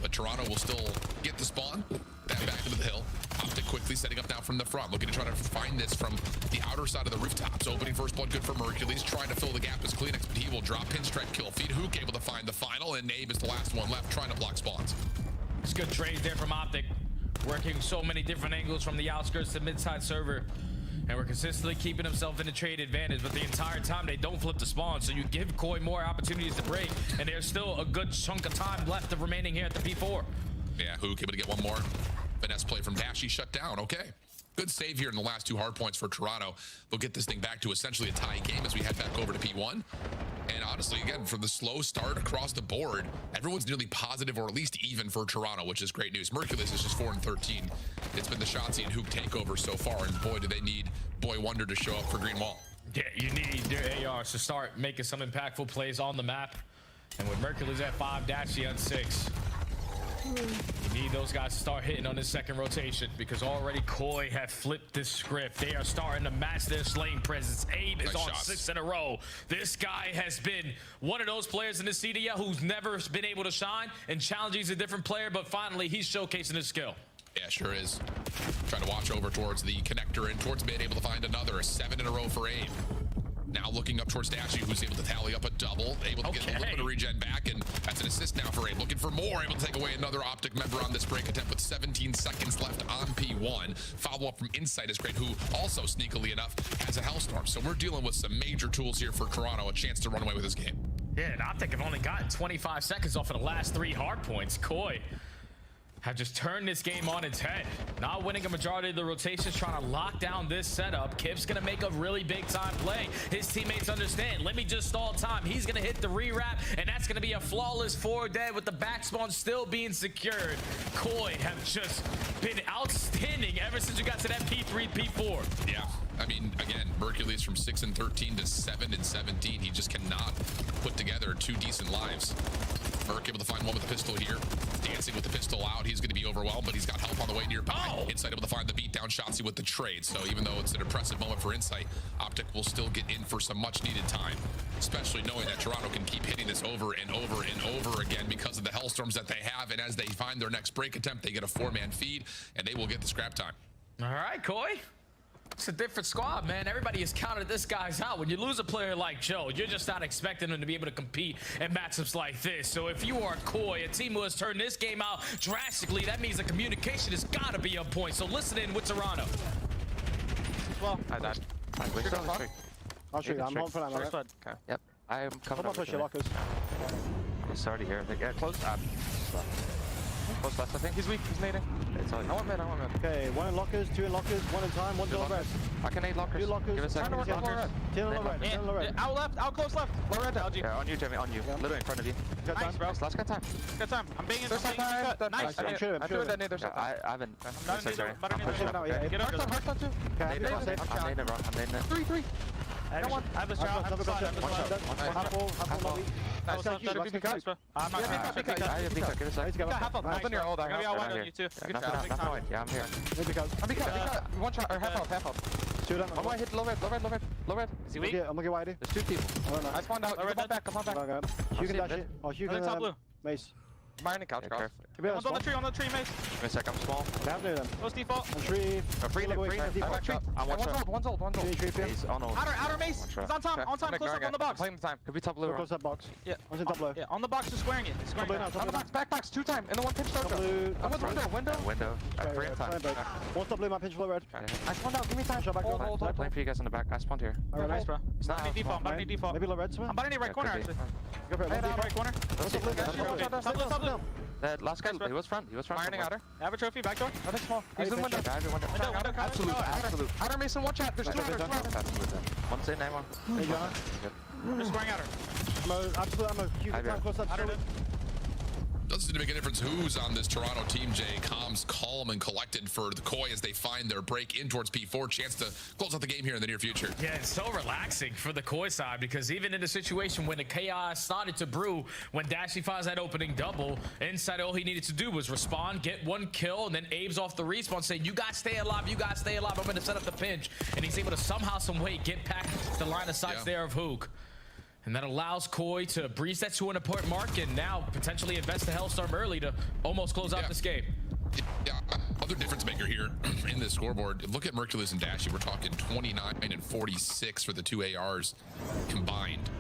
But Toronto will still get the spawn. Back into the hill. Optic quickly setting up now from the front, looking to try to find this from the outer side of the rooftops. Opening first blood good for Mercules, trying to fill the gap as Kleenex, but he will drop pinstripe kill feed. Hook able to find the final, and Abe is the last one left, trying to block spawns. It's good trade there from Optic, working so many different angles from the outskirts to mid-side server. And we're consistently keeping himself in a trade advantage, but the entire time they don't flip the spawn, so you give Koi more opportunities to break, and there's still a good chunk of time left of remaining here at the P4. Yeah, Hook able to get one more. Finesse play from Dashy shut down. Okay. Good save here in the last 2 hard points for Toronto. They'll get this thing back to essentially a tie game as we head back over to P1. And honestly, again, from the slow start across the board, everyone's nearly positive or at least even for Toronto, which is great news. Mercules is just 4 and 13. It's been the Shotzzy and Hook takeover so far, and boy, do they need Boy Wonder to show up for Green Wall. Yeah, you need their ARs to start making some impactful plays on the map. And with Mercules at 5, Dashy on 6. You need those guys to start hitting on this second rotation, because already Koi have flipped this script. They are starting to match their slaying presence. Abe is on 6 in a row. This guy has been one of those players in the CDL who's never been able to shine and challenge. He's a different player, but finally he's showcasing his skill. Yeah, sure is. Trying to watch over towards the connector and towards mid, able to find another. 7 in a row for Abe. Now looking up towards Dashy, who's able to tally up a double, able to get a little bit of regen back, and that's an assist now for Abe. Looking for more, able to take away another Optic member on this break attempt with 17 seconds left on P1. Follow-up from Insight is great, who also, sneakily enough, has a Hellstorm. So we're dealing with some major tools here for Toronto, a chance to run away with this game. Yeah, and Optic have only gotten 25 seconds off of the last 3 hard points. Koi have just turned this game on its head. Not winning a majority of the rotations, trying to lock down this setup. Kip's gonna make a really big time play. His teammates understand, let me just stall time. He's gonna hit the rewrap, and that's gonna be a flawless 4 dead with the back spawn still being secured. Koi have just been outstanding ever since you got to that P3, P4. Yeah, I mean, again, Mercules from 6 and 13 to 7 and 17. He just cannot put together 2 decent lives. Merc able to find one with the pistol here. Dancing with the pistol out. He's going to be overwhelmed, but he's got help on the way nearby. Insight able to find the beatdown Shotzzy with the trade. So even though it's an impressive moment for Insight, Optic will still get in for some much needed time, especially knowing that Toronto can keep hitting this over and over and over again because of the Hellstorms that they have. And as they find their next break attempt, they get a 4-man feed and they will get the scrap time. All right, Koi. It's a different squad, man. Everybody has counted this guy's out. When you lose a player like Joe, you're just not expecting him to be able to compete in matchups like this. So if you are Koi, a team who has turned this game out drastically, that means the communication has got to be on point. So listen in with Toronto. Well, I died. I'll shoot you. I'm home for that. Okay. Yep. I am coming up. Push your lockers. He's already here. Yeah, close. Close left, I think. He's weak. He's nading. It's all you. I want mid. Okay, 1 in lockers, 2 in lockers, 1 in time, 1 to low red. I can nade lockers. 2 lockers. Give us a second. 10 in low red. 10 in low red. Out left. Out close left. Low red. LG. Yeah, on you, Jimmy. On you. Yeah. Literally in front of you. Good time, bro. Let's get time. Good time. I'm banging. Nice. I'm sure. I'm doing that nade. I haven't. I'm pushing out. Yeah. Get up. Too. Okay, I'm nading it, bro. I'm nading it. 3. No one. I have a shot. I have a shot. Half full. I'm not going to pick up. I have pick. Give us a second. Half up. I'm on your hold. I'm here. Yeah, I'm here. I'm pick. 1 shot or half up. Shoot him. One more hit. Low red. Is he weak? I'm looking wide. There's 2 people. I spawned out. Come on back. You can dash it. Oh, you can. Mace. Mining couch, cross. One's on the tree, mate. Give me a sec, I'm small. Post default. Tree. One's old. He's on old. Outer mace. He's on time. Close up on the box. Playing the time. Could be top blue. Close that box. Yeah. One's in top blue. Yeah, on the box, just squaring it. On the box, back box, 2 time. And the one pinch dojo. Window. I free time. One's top blue, my pinch flow red. I spawned out, give me time. Hold. I'm playing for you guys in the back. I spawned here. Alright, nice, bro. It's not default. Maybe low red swim. I'm bottom right corner, actually. Go for it. Right corner. Top blue. That last guy, he was front. Mining outer. Have a trophy, back door. Nothing small. He's in the window. Absolute. Outer mason, one chat. There's 2 outer. One's in, ammo. Hey, John. Just squaring outer. I'm a huge time close up. Doesn't seem to make a difference who's on this Toronto team, Jay. Comms calm and collected for the Koi as they find their break in towards P4. Chance to close out the game here in the near future. Yeah, it's so relaxing for the Koi side because even in the situation when the chaos started to brew, when Dashy finds that opening double, inside all he needed to do was respond, get 1 kill, and then Abe's off the respawn saying, you guys stay alive, I'm going to set up the pinch. And he's able to somehow, some way get past the line of sights there of Hook. And that allows Koi to breeze that 200-point mark and now potentially invest the Hellstorm early to almost close out this game. Yeah, other difference maker here in this scoreboard. Look at Mercules and Dashy. We're talking 29 and 46 for the 2 ARs combined.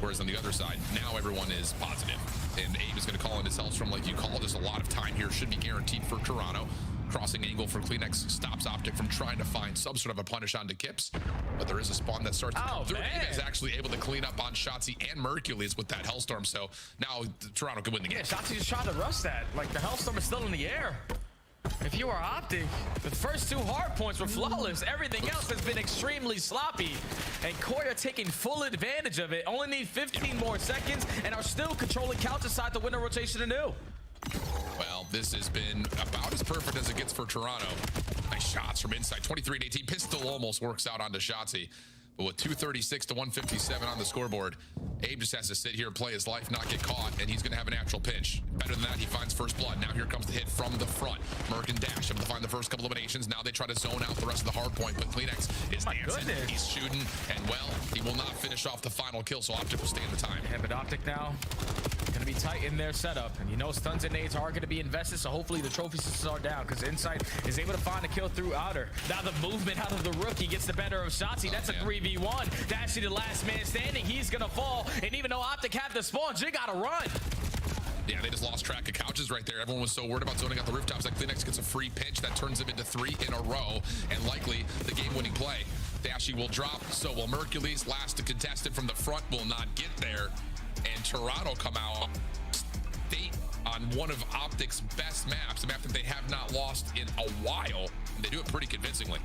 Whereas on the other side, now everyone is positive. And Abe is going to call in his Hellstorm like you called. There's a lot of time here. Should be guaranteed for Toronto. Crossing angle for Kleenex stops Optic from trying to find some sort of a punish onto Kips. But there is a spawn that starts to come through. Abe is actually able to clean up on Shotzi and Mercules with that Hellstorm. So now Toronto can win the game. Yeah, Shotzi just tried to rush that. Like the Hellstorm is still in the air. If you are Optic, the first 2 hard points were flawless. Everything else has been extremely sloppy. And Koi are taking full advantage of it. Only need 15 more seconds and are still controlling couch aside the window rotation anew. Well, this has been about as perfect as it gets for Toronto. Nice shots from inside. 23 and 18. Pistol almost works out onto Shotzi. But with 236 to 157 on the scoreboard, Abe just has to sit here, play his life, not get caught, and he's going to have an actual pinch. Better than that, he finds first blood. Now here comes the hit from the front. Merc and Dash able to find the first couple eliminations. Now they try to zone out the rest of the hard point, but Kleenex is dancing. He's shooting, and well, he will not finish off the final kill, so Optic will stay in the time. Yeah, but Optic now going to be tight in their setup, and you know stuns and nades are going to be invested, so hopefully the trophy systems are down because Insight is able to find a kill through outer. Now the movement out of the rookie gets the better of Shotzi. That's a 3v1. Dashy the last man standing. He's going to fall, and even though Optic have the spawn, Jay got to run. Yeah, they just lost track of couches right there. Everyone was so worried about zoning out the rooftops that Kleenex gets a free pitch that turns him into 3 in a row, and likely the game-winning play. Dashy will drop, so will Mercules. Last to contest it from the front will not get there. And Toronto come out state on one of Optic's best maps, a map that they have not lost in a while. And they do it pretty convincingly.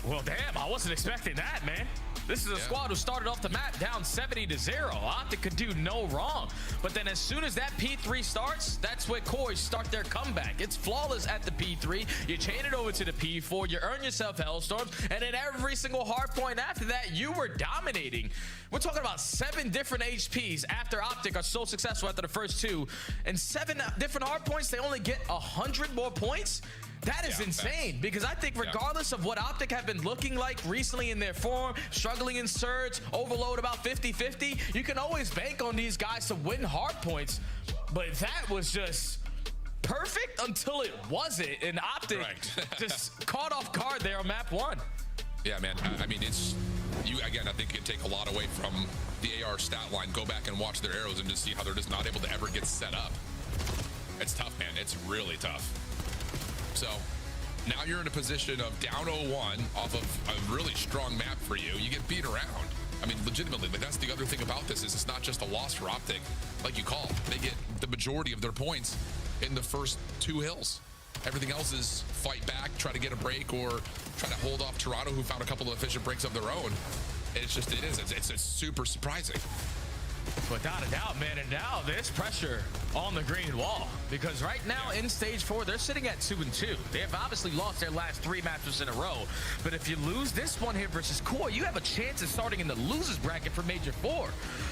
Well, damn, I wasn't expecting that, man. This is a squad who started off the map down 70-0. Optic could do no wrong. But then as soon as that P3 starts, that's where Koi start their comeback. It's flawless at the P3. You chain it over to the P4. You earn yourself Hellstorms. And then every single hard point after that, you were dominating. We're talking about 7 different HPs after Optic are so successful after the first 2. And 7 different hard points, they only get 100 more points? That is insane because I think regardless of what Optic have been looking like recently in their form, struggling in Surge, Overload about 50-50, you can always bank on these guys to win hard points. But that was just perfect until it wasn't. And Optic just caught off guard there on map 1. Yeah, man. I mean, it's you again. I think you can take a lot away from the AR stat line. Go back and watch their arrows and just see how they're just not able to ever get set up. It's tough, man. It's really tough. So now you're in a position of down 0-1 off of a really strong map for you. You get beat around. I mean, legitimately, like that's the other thing about this is it's not just a loss for Optic, like you call. They get the majority of their points in the first 2 hills. Everything else is fight back, try to get a break, or try to hold off Toronto, who found a couple of efficient breaks of their own. It's just, it's super surprising. Without a doubt, man, and now there's pressure on the green wall because right now in stage 4, they're sitting at 2-2. They have obviously lost their last 3 matches in a row, but if you lose this one here versus Koi, you have a chance of starting in the losers bracket for Major 4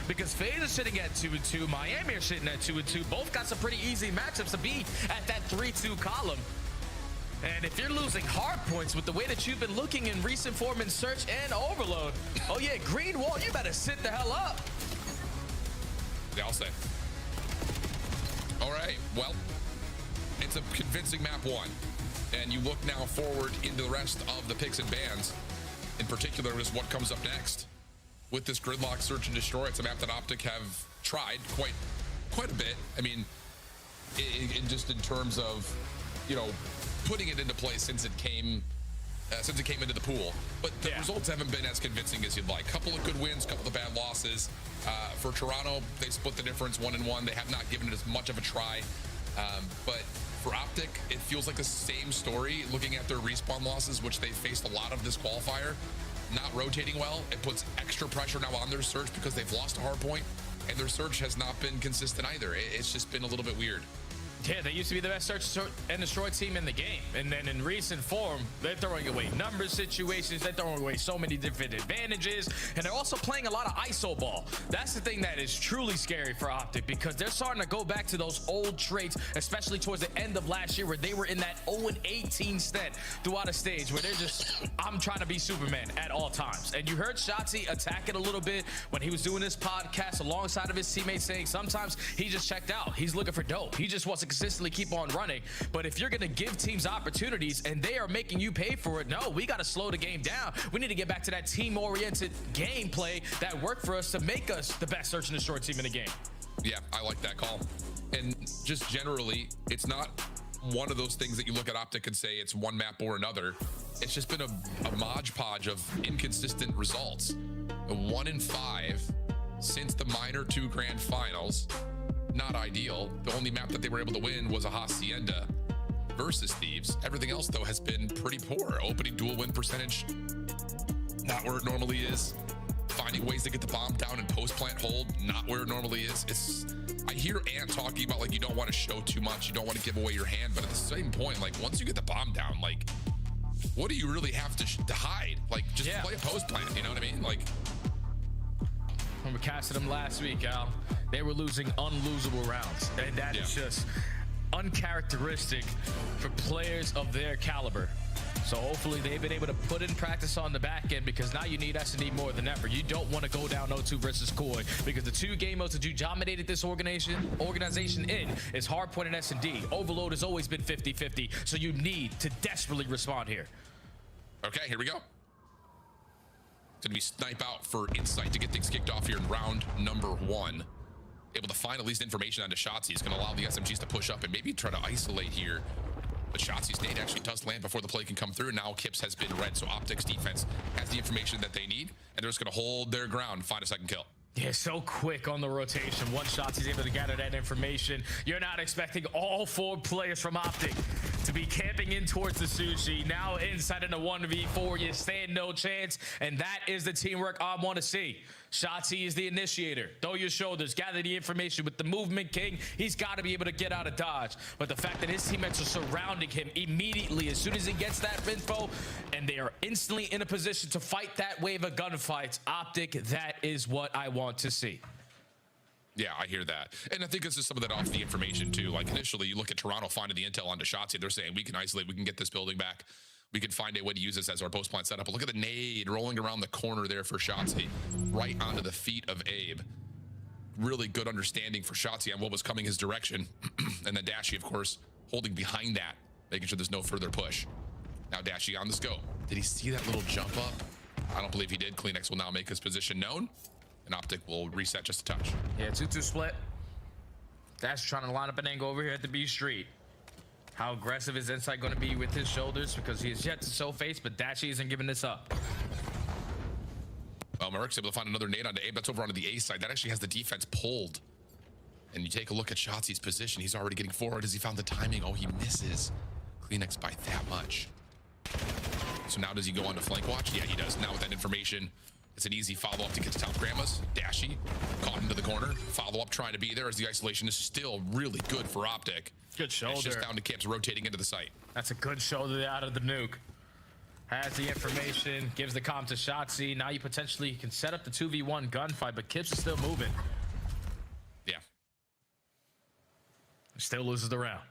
because FaZe is sitting at 2-2, Miami are sitting at 2-2. Both got some pretty easy matchups to beat at that 3-2 column. And if you're losing hard points with the way that you've been looking in recent form in Search and Overload, oh yeah, green wall, you better sit the hell up. Yeah, I'll say. Oh, All right, well, it's a convincing map 1. And you look now forward into the rest of the picks and bans. In particular, is what comes up next. With this gridlock search and destroy, it's a map that Optic have tried quite a bit. I mean, just in terms of, you know, putting it into place since it came into the pool. But the results haven't been as convincing as you'd like. Couple of good wins, couple of bad losses. For Toronto, they split the difference 1-1. They have not given it as much of a try. But for Optic, it feels like the same story looking at their respawn losses, which they faced a lot of this qualifier. Not rotating well. It puts extra pressure now on their search because they've lost a hard point, and their search has not been consistent either. It's just been a little bit weird. Yeah, they used to be the best search and destroy team in the game. And then in recent form, they're throwing away number situations. They're throwing away so many different advantages. And they're also playing a lot of ISO ball. That's the thing that is truly scary for Optic, because they're starting to go back to those old traits, especially towards the end of last year where they were in that 0-18 stat throughout a stage where they're just, I'm trying to be Superman at all times. And you heard Shotzzy attack it a little bit when he was doing this podcast alongside of his teammates, saying sometimes he just checked out. He's looking for dope. He just wants to consistently keep on running. But if you're going to give teams opportunities and they are making you pay for it, no, we got to slow the game down. We need to get back to that team-oriented gameplay that worked for us to make us the best search and destroy team in the game. Yeah, I like that call. And just generally, it's not one of those things that you look at Optic and say it's one map or another. It's just been a modge podge of inconsistent results. 1-5 since the Minor 2 Grand Finals. Not ideal. The only map that they were able to win was a Hacienda versus Thieves. Everything else, though, has been pretty poor. Opening dual win percentage, not where it normally is. Finding ways to get the bomb down and post plant hold, not where it normally is. I hear Ant talking about, like, you don't want to show too much, you don't want to give away your hand, but at the same point, like, once you get the bomb down, like, what do you really have to hide? Like, just play a post plant, you know what I mean? Like, when we casted them last week, Al, they were losing unlosable rounds, and that is just uncharacteristic for players of their caliber. So hopefully they've been able to put in practice on the back end, because now you need S&D more than ever. You don't want to go down 0-2 versus Koi, because the two game modes that you dominated this organization in is Hardpoint and S&D. Overload has always been 50-50, so you need to desperately respond here. Okay, here we go. Gonna be snipe out for insight to get things kicked off here in round number 1. Able to find at least information onto Shotzzy is going to allow the SMGs to push up and maybe try to isolate here. But Shotzzy's nade actually does land before the play can come through. Now Kips has been red, so Optic's defense has the information that they need, and they're just going to hold their ground and find a second kill. Yeah, so quick on the rotation. Once Shotzzy's able to gather that information, you're not expecting all 4 players from Optic to be camping in towards the sushi. Now inside in the 1v4, you stand no chance, and that is the teamwork I want to see. Shotzzy is the initiator. Throw your shoulders, gather the information. With the movement king, he's got to be able to get out of dodge. But the fact that his teammates are surrounding him immediately as soon as he gets that info, and they are instantly in a position to fight that wave of gunfights, Optic, that is what I want to see. Yeah, I hear that. And I think this is some of that off the information too. Like initially you look at Toronto finding the intel onto Shotzzy, they're saying we can isolate, we can get this building back. We can find a way to use this as our post plant setup. But look at the nade rolling around the corner there for Shotzzy, right onto the feet of Abe. Really good understanding for Shotzzy on what was coming his direction. And then Dashy, of course, holding behind that, making sure there's no further push. Now Dashy on the scope. Did he see that little jump up? I don't believe he did. Kleenex will now make his position known, and Optic will reset just a touch. Yeah, 2-2 split. Dash trying to line up an angle over here at the B Street. How aggressive is Insight going to be with his shoulders? Because he is yet to show face, but Dashy isn't giving this up. Well, Merrick's able to find another nade onto Abe. That's over onto the A side. That actually has the defense pulled. And you take a look at Shotzzy's position. He's already getting forward. Has he found the timing? Oh, he misses. Kleenex by that much. So now does he go on to flank watch? Yeah, he does. Now with that information, it's an easy follow-up to get to top grandmas. Dashy caught into the corner. Follow-up trying to be there as the isolation is still really good for Optic. Good shoulder. It's just down to Kips rotating into the site. That's a good shoulder out of the nuke. Has the information, gives the comm to Shotzzy. Now you potentially can set up the 2v1 gunfight, but Kips is still moving. Yeah. Still loses the round.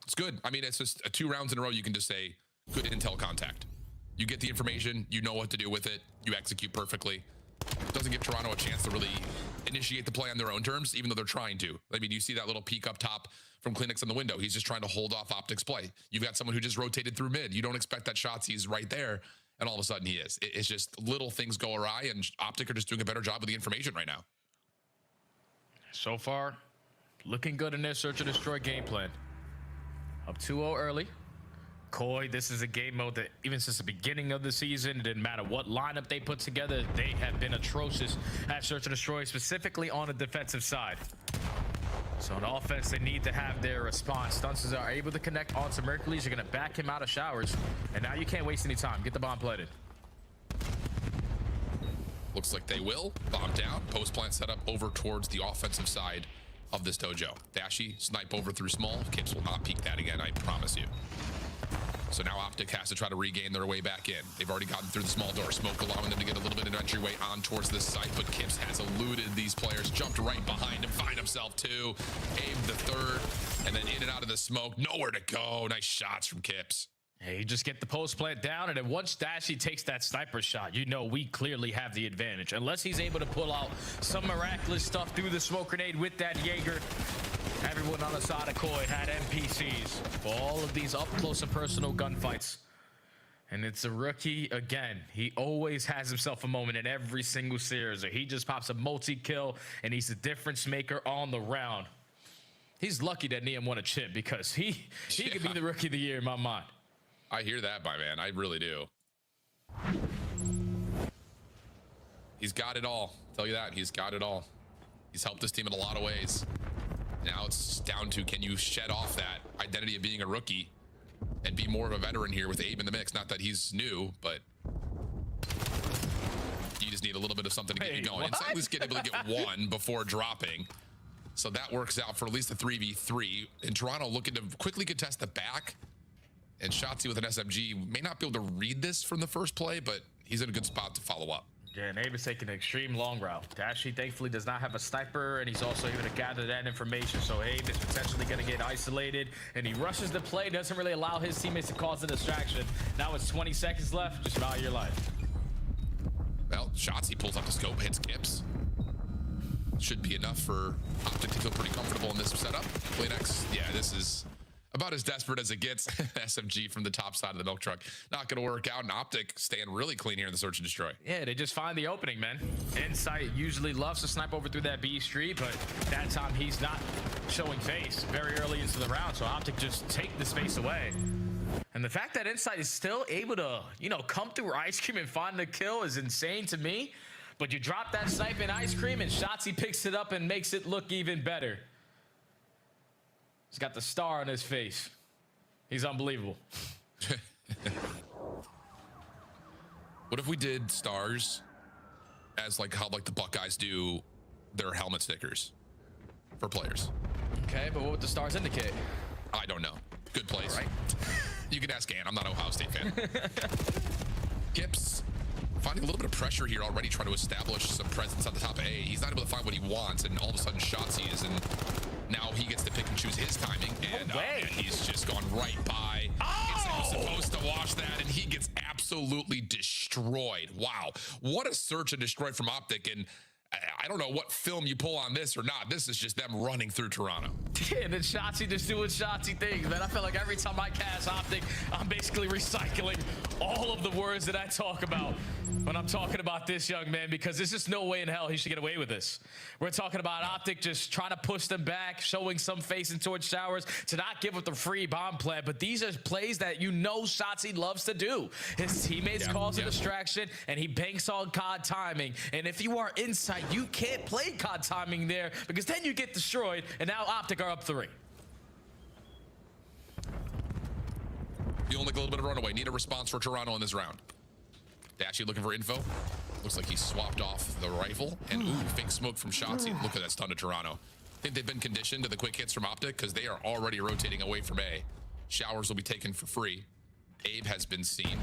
It's good. I mean, it's just 2 rounds in a row. You can just say good intel contact. You get the information, you know what to do with it, you execute perfectly. It doesn't give Toronto a chance to really initiate the play on their own terms, even though they're trying to. I mean, you see that little peek up top from Kleenex on the window. He's just trying to hold off Optic's play. You've got someone who just rotated through mid. You don't expect that Shotzi's right there, and all of a sudden he is. It's just little things go awry, and Optic are just doing a better job with the information right now. So far, looking good in their search and destroy game plan. Up 2-0 early. Koi, this is a game mode that even since the beginning of the season, it didn't matter what lineup they put together, they have been atrocious at search and destroy, specifically on the defensive side. So on offense, they need to have their response. Stunts are able to connect onto Mercules. You're going to back him out of showers. And now you can't waste any time. Get the bomb planted. Looks like they will. Bomb down. Post plant set up over towards the offensive side of this dojo. Dashy, snipe over through small. Kips will not peek that again, I promise you. So now Optic has to try to regain their way back in. They've already gotten through the small door. Smoke allowing them to get a little bit of an entryway on towards this site, but Kips has eluded these players, jumped right behind him, find himself two. Abe the third, and then in and out of the smoke. Nowhere to go. Nice shots from Kips. Hey, you just get the post plant down, and then once Dashy takes that sniper shot, you know we clearly have the advantage. Unless he's able to pull out some miraculous stuff through the smoke grenade with that Jaeger. Everyone on the side of Koi had NPCs for all of these up close and personal gunfights. And it's a rookie again. He always has himself a moment in every single series, or he just pops a multi-kill and he's the difference maker on the round. He's lucky that Neum won a chip because he could be the rookie of the year in my mind. I hear that, my man. I really do. He's got it all. I'll tell you that. He's got it all. He's helped this team in a lot of ways. Now it's down to, can you shed off that identity of being a rookie and be more of a veteran here with Abe in the mix? Not that he's new, but you just need a little bit of something to get you going. Inside was able to get one before dropping. So that works out for at least a 3v3. And Toronto looking to quickly contest the back. And Shotzi with an SMG may not be able to read this from the first play, but he's in a good spot to follow up. Yeah, and Abe is taking an extreme long route. Dashy thankfully does not have a sniper, and he's also able to gather that information. So Abe is potentially going to get isolated, and he rushes the play, doesn't really allow his teammates to cause a distraction. Now it's 20 seconds left. Just value your life. Well, Shotzi pulls up the scope, hits Kips. Should be enough for Optic to feel pretty comfortable in this setup. Kleenex, yeah, this is about as desperate as it gets. SMG from the top side of the milk truck. Not going to work out, and Optic staying really clean here in the search and destroy. Yeah, they just find the opening, man. Insight usually loves to snipe over through that B street, but that time he's not showing face very early into the round, so Optic just take the space away. And the fact that Insight is still able to, you know, come through Ice Cream and find the kill is insane to me. But you drop that snipe in Ice Cream, and Shotzi picks it up and makes it look even better. He's got the star on his face. He's unbelievable. What if we did stars as like how like the Buckeyes do their helmet stickers for players? Okay, but what would the stars indicate? I don't know. Good place. Right. You can ask Ann. I'm not an Ohio State fan. Kips finding a little bit of pressure here already, trying to establish some presence at the top of A. He's not able to find what he wants, and all of a sudden Shotzi is in. Now he gets to pick and choose his timing, and he's just gone right by. It's supposed to watch that, and he gets absolutely destroyed. Wow, what a search and destroy from Optic, and I don't know what film you pull on this or not. This is just them running through Toronto. Yeah, and then Shotzi just doing Shotzi things, man. I feel like every time I cast Optic, I'm basically recycling all of the words that I talk about when I'm talking about this young man, because there's just no way in hell he should get away with this. We're talking about Optic just trying to push them back, showing some facing towards showers to not give up the free bomb plan, but these are plays that you know Shotzi loves to do. His teammates cause a distraction, and he banks on COD timing, and if you are inside, you can't play COD timing there because then you get destroyed, and now Optic are up 3. Feeling like a little bit of runaway. Need a response for Toronto in this round. Dashy looking for info. Looks like he swapped off the rifle. And ooh, fake smoke from Shotzi. Look at that stun to Toronto. I think they've been conditioned to the quick hits from Optic because they are already rotating away from A. Showers will be taken for free. Abe has been seen.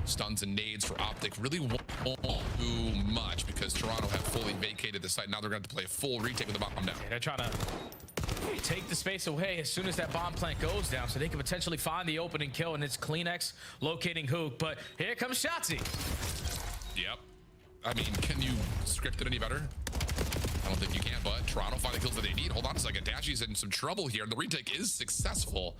Stuns and nades for Optic really won't do much because Toronto have fully vacated the site. Now they're going to have to play a full retake with the bomb down. Yeah, they're trying to take the space away as soon as that bomb plant goes down so they can potentially find the opening kill, and it's Kleenex locating Hook. But here comes Shotzi. Yep. I mean, can you script it any better? I don't think you can, but Toronto find the kills that they need. Hold on a second. Dashy's in some trouble here, and the retake is successful.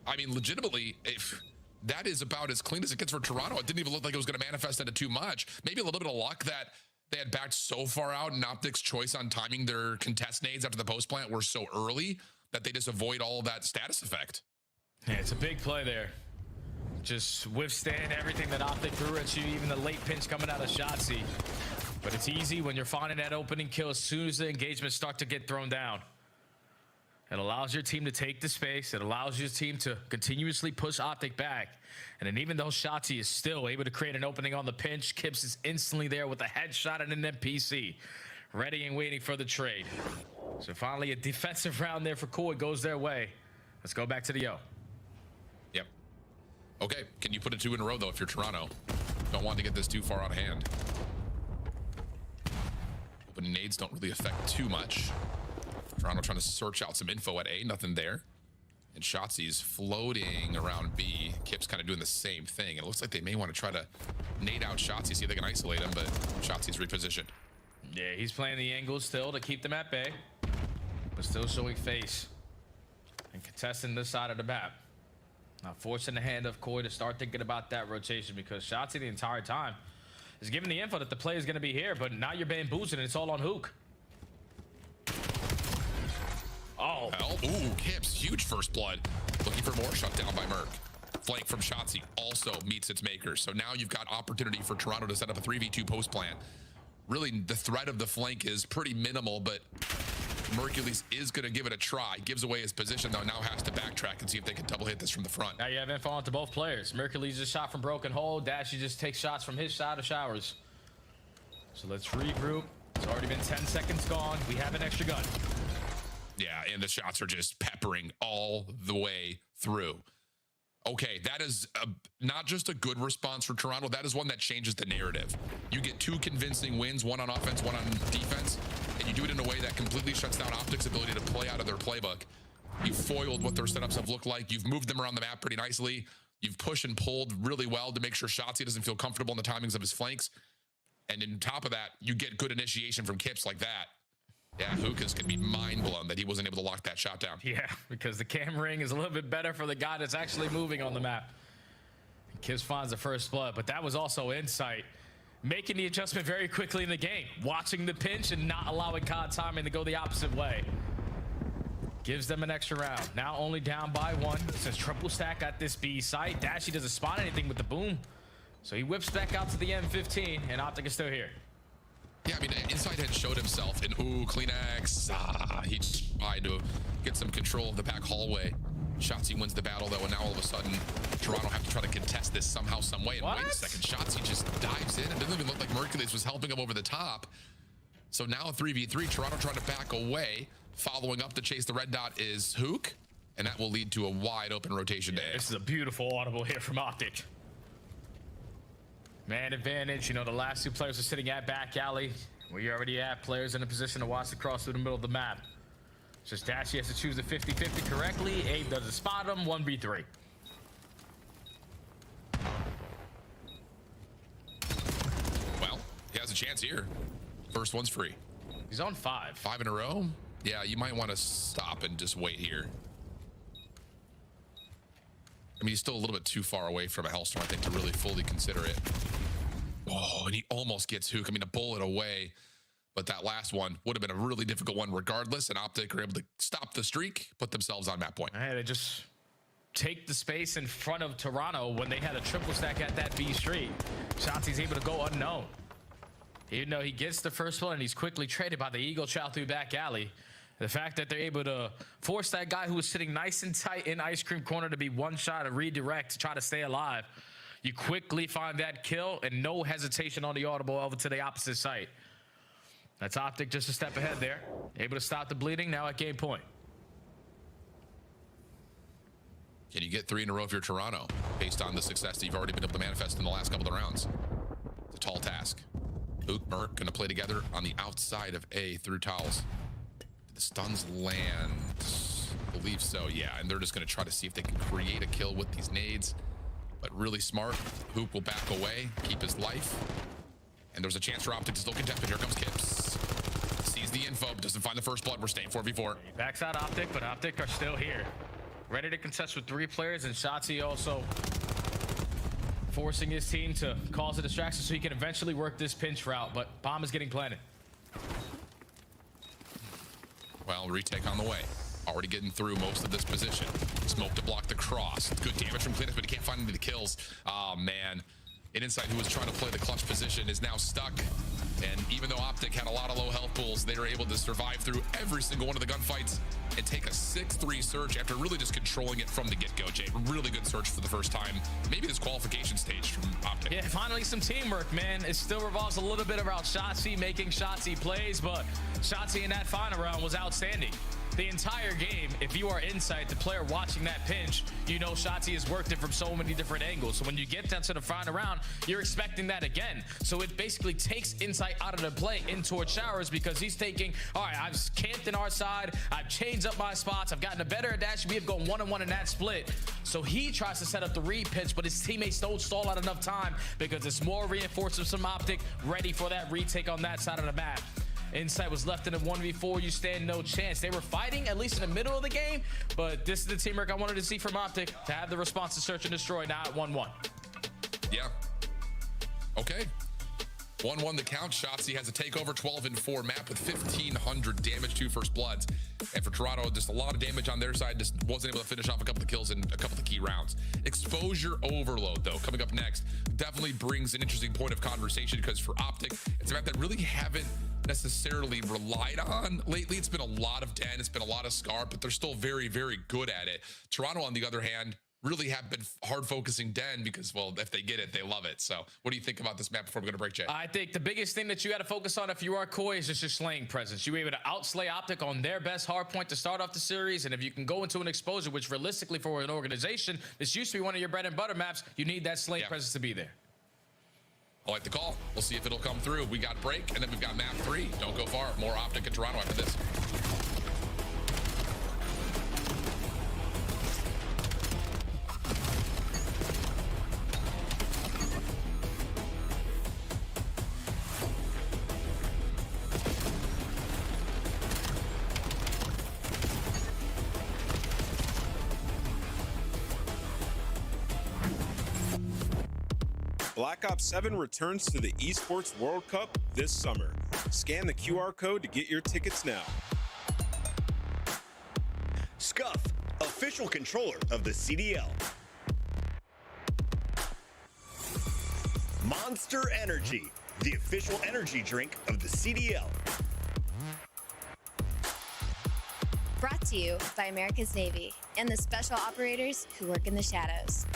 I mean, legitimately, if that is about as clean as it gets for Toronto. It didn't even look like it was going to manifest into too much. Maybe a little bit of luck that they had backed so far out, and Optic's choice on timing their contest nades after the post plant were so early that they just avoid all of that status effect. Yeah, it's a big play there. Just withstand everything that Optic threw at you, even the late pinch coming out of Shotzzy. But it's easy when you're finding that opening kill as soon as the engagements start to get thrown down. It allows your team to take the space. It allows your team to continuously push Optic back. And then even though Shotzzy is still able to create an opening on the pinch, Kips is instantly there with a headshot and an MPC, ready and waiting for the trade. So finally a defensive round there for Koi goes their way. Let's go back to the Yo. Yep. Okay, can you put it 2 in a row though if you're Toronto? Don't want to get this too far out of hand. Opening nades don't really affect too much. Toronto trying to search out some info at A, nothing there. And Shotzi's floating around B. Kip's kind of doing the same thing. It looks like they may want to try to nade out Shotzi, see if they can isolate him, but Shotzi's repositioned. Yeah, he's playing the angle still to keep them at bay, but still showing face and contesting this side of the map. Now forcing the hand of Koi to start thinking about that rotation, because Shotzi the entire time is giving the info that the play is going to be here, but now you're bamboozled and it's all on Hook. Oh. Well, ooh, Kips, huge first blood. Looking for more, shut down by Merc. Flank from Shotzi also meets its makers. So now you've got opportunity for Toronto to set up a 3v2 post plant. Really, the threat of the flank is pretty minimal, but Mercules is going to give it a try. Gives away his position, though, now has to backtrack and see if they can double hit this from the front. Now you have info onto both players. Mercules just shot from broken hole. Dashy just takes shots from his side of showers. So let's regroup. It's already been 10 seconds gone. We have an extra gun. Yeah, and the shots are just peppering all the way through. Okay, that is not just a good response for Toronto. That is one that changes the narrative. You get 2 convincing wins, one on offense, one on defense, and you do it in a way that completely shuts down Optic's ability to play out of their playbook. You've foiled what their setups have looked like. You've moved them around the map pretty nicely. You've pushed and pulled really well to make sure Shotzi doesn't feel comfortable in the timings of his flanks. And on top of that, you get good initiation from Kips like that. Yeah, Hookah's gonna be mind blown that he wasn't able to lock that shot down. Yeah, because the cam ring is a little bit better for the guy that's actually moving on the map. Kips finds the first blood, but that was also insight, making the adjustment very quickly in the game, watching the pinch and not allowing COD timing to go the opposite way. Gives them an extra round. Now only down by 1. It says triple stack at this B site. Dashy doesn't spot anything with the boom, so he whips back out to the M15, and Optic is still here. Yeah, I mean, Inside had showed himself, and ooh, Kleenex. He tried to get some control of the back hallway. Shotzi wins the battle, though, and now all of a sudden, Toronto have to try to contest this somehow, some way. And wait a second, Shotzi just dives in. It didn't even look like Mercules was helping him over the top. So now a 3v3, Toronto trying to back away. Following up to chase the red dot is Hook, and that will lead to a wide open rotation day. This is a beautiful audible here from Optic. Man advantage, you know, the last 2 players are sitting at back alley. We already have players in a position to watch the cross through the middle of the map. It's just Dashy has to choose the 50-50 correctly. Abe doesn't spot him, 1v3. Well, he has a chance here. First one's free. He's on 5. 5 in a row? Yeah, you might want to stop and just wait here. I mean, he's still a little bit too far away from a Hellstorm, I think, to really fully consider it. Oh, and he almost gets Hook. I mean, a bullet away. But that last one would have been a really difficult one regardless, and Optic are able to stop the streak, put themselves on map point. Hey, they just take the space in front of Toronto when they had a triple stack at that B street. Shotzi's able to go unknown. Even though he gets the first one and he's quickly traded by the Eagle Chow through back alley. The fact that they're able to force that guy who was sitting nice and tight in ice cream corner to be one shot and redirect to try to stay alive. You quickly find that kill and no hesitation on the audible over to the opposite site. That's Optic just a step ahead there. Able to stop the bleeding now at game point. Can you get 3 in a row if you're Toronto based on the success that you've already been able to manifest in the last couple of rounds? It's a tall task. Hook, Merc gonna play together on the outside of A through towels. The stuns land, I believe so, yeah. And they're just gonna try to see if they can create a kill with these nades. But really smart, Hoop will back away, keep his life. And there's a chance for Optic to still contest, but here comes Kips. Sees the info. Doesn't find the first blood. We're staying 4v4. Backs out Optic, but Optic are still here. Ready to contest with 3 players, and Shotzi also forcing his team to cause a distraction so he can eventually work this pinch route, but bomb is getting planted. Well, retake on the way. Already getting through most of this position. Smoke to block the cross. Good damage from Cletus, but he can't find any of the kills. Oh, man. An Insight who was trying to play the clutch position is now stuck. And even though Optic had a lot of low health pools, they were able to survive through every single one of the gunfights and take a 6-3 surge after really just controlling it from the get-go, Jay. Really good surge for the first time. Maybe this qualification stage from Optic. Yeah, finally some teamwork, man. It still revolves a little bit around Shotzi making Shotzi plays, but Shotzi in that final round was outstanding. The entire game, if you are Insight, the player watching that pinch, you know Shotzi has worked it from so many different angles. So when you get down to the final round, you're expecting that again. So it basically takes Insight out of the play in towards showers because he's thinking, all right, I've camped in our side, I've changed up my spots, I've gotten a better advantage. We have gone 1-on-1 in that split. So he tries to set up the re-pinch, but his teammates don't stall out enough time because it's more reinforcements from Optic ready for that retake on that side of the map. Insight was left in a 1v4. You stand no chance. They were fighting, at least in the middle of the game, but this is the teamwork I wanted to see from Optic to have the response to search and destroy now at 1-1. Yeah. Okay. 1-1 the count. Shotzi has a takeover 12-4 map with 1,500 damage, 2 first bloods. And for Toronto, just a lot of damage on their side. Just wasn't able to finish off a couple of kills in a couple of the key rounds. Exposure overload, though, coming up next, definitely brings an interesting point of conversation because for Optic, it's a map that really haven't necessarily relied on lately. It's been a lot of Den, it's been a lot of Scar, but they're still very, very good at it. Toronto, on the other hand, really have been hard focusing Den because, well, if they get it, they love it. So what do you think about this map before we're going to break, Jay? I think the biggest thing that you got to focus on if you are Koi is just your slaying presence. You were able to outslay Optic on their best hard point to start off the series, and if you can go into an exposure, which realistically for an organization, this used to be one of your bread and butter maps, you need that slaying presence to be there. I like the call. We'll see if it'll come through. We got break, and then we've got map 3. Don't go far. More Optic in Toronto after this. Black Ops 7 returns to the Esports World Cup this summer. Scan the QR code to get your tickets now. Scuff, official controller of the CDL. Monster Energy, the official energy drink of the CDL. Brought to you by America's Navy and the special operators who work in the shadows.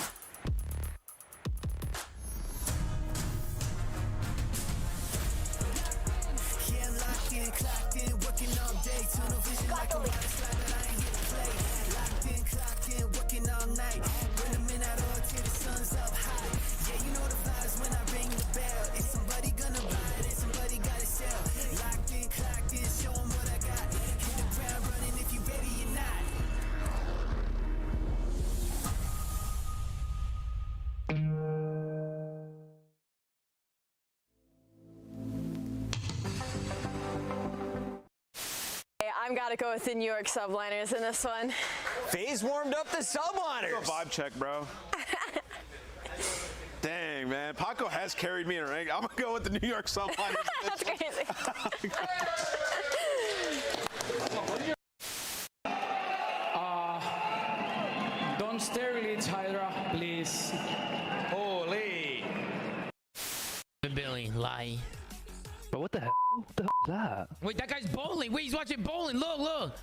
I've got to go with the New York subliners in this one. FaZe warmed up the subliners. Go vibe check, bro. Dang, man. Paco has carried me in a rank. I'm going to go with the New York subliners. That's crazy. Don't sterilize Hydra, please. Holy. Billy, lie. But what the hell? What the hell is that? Wait, that guy's bowling. Wait, he's watching bowling. Look, look.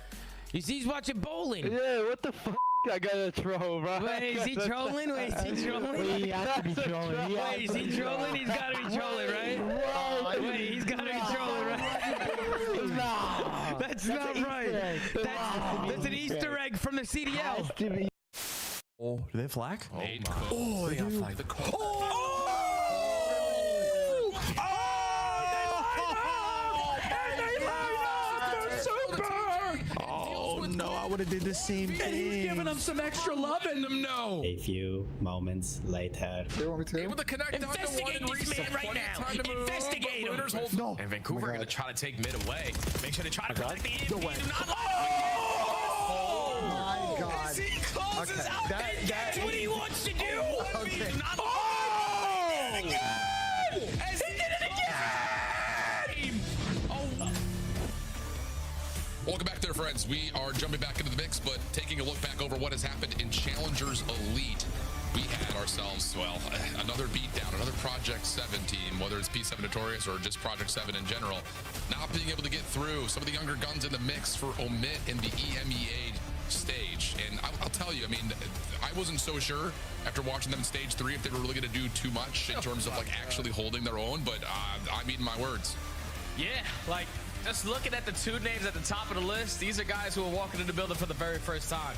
You see, he's watching bowling. Yeah, what the fuck? I gotta troll, bro. Wait, is he trolling? Wait, is he trolling? Wait, he has to be trolling. Wait, is he trolling? He's gotta be trolling, right? Wait, he's gotta be trolling, right? No. That's not right. That's an Easter egg from the CDL. Oh, do they have flag? Oh, they got flag. would have did the same thing. He's giving him some extra love and them no. A few moments later. They want me to? Able to connect Investigate this man right now. Investigate him. No. And Vancouver going to try to take mid away. Make sure they try to protect the EMP. Do not let Oh my God. As he closes out, that's what he wants to do. Okay. As he did it again. Welcome back there, friends. We are jumping back into the mix, but taking a look back over what has happened in Challengers Elite. We had ourselves, well, another beatdown, another Project 7 team, whether it's P7 Notorious or just Project 7 in general, not being able to get through. Some of the younger guns in the mix for Omit in the EMEA stage. And I'll tell you, I mean, I wasn't so sure after watching them in stage 3 if they were really going to do too much in terms of like actually holding their own, but I'm eating my words. Yeah, like just looking at the two names at the top of the list, these are guys who are walking in the building for the very first time.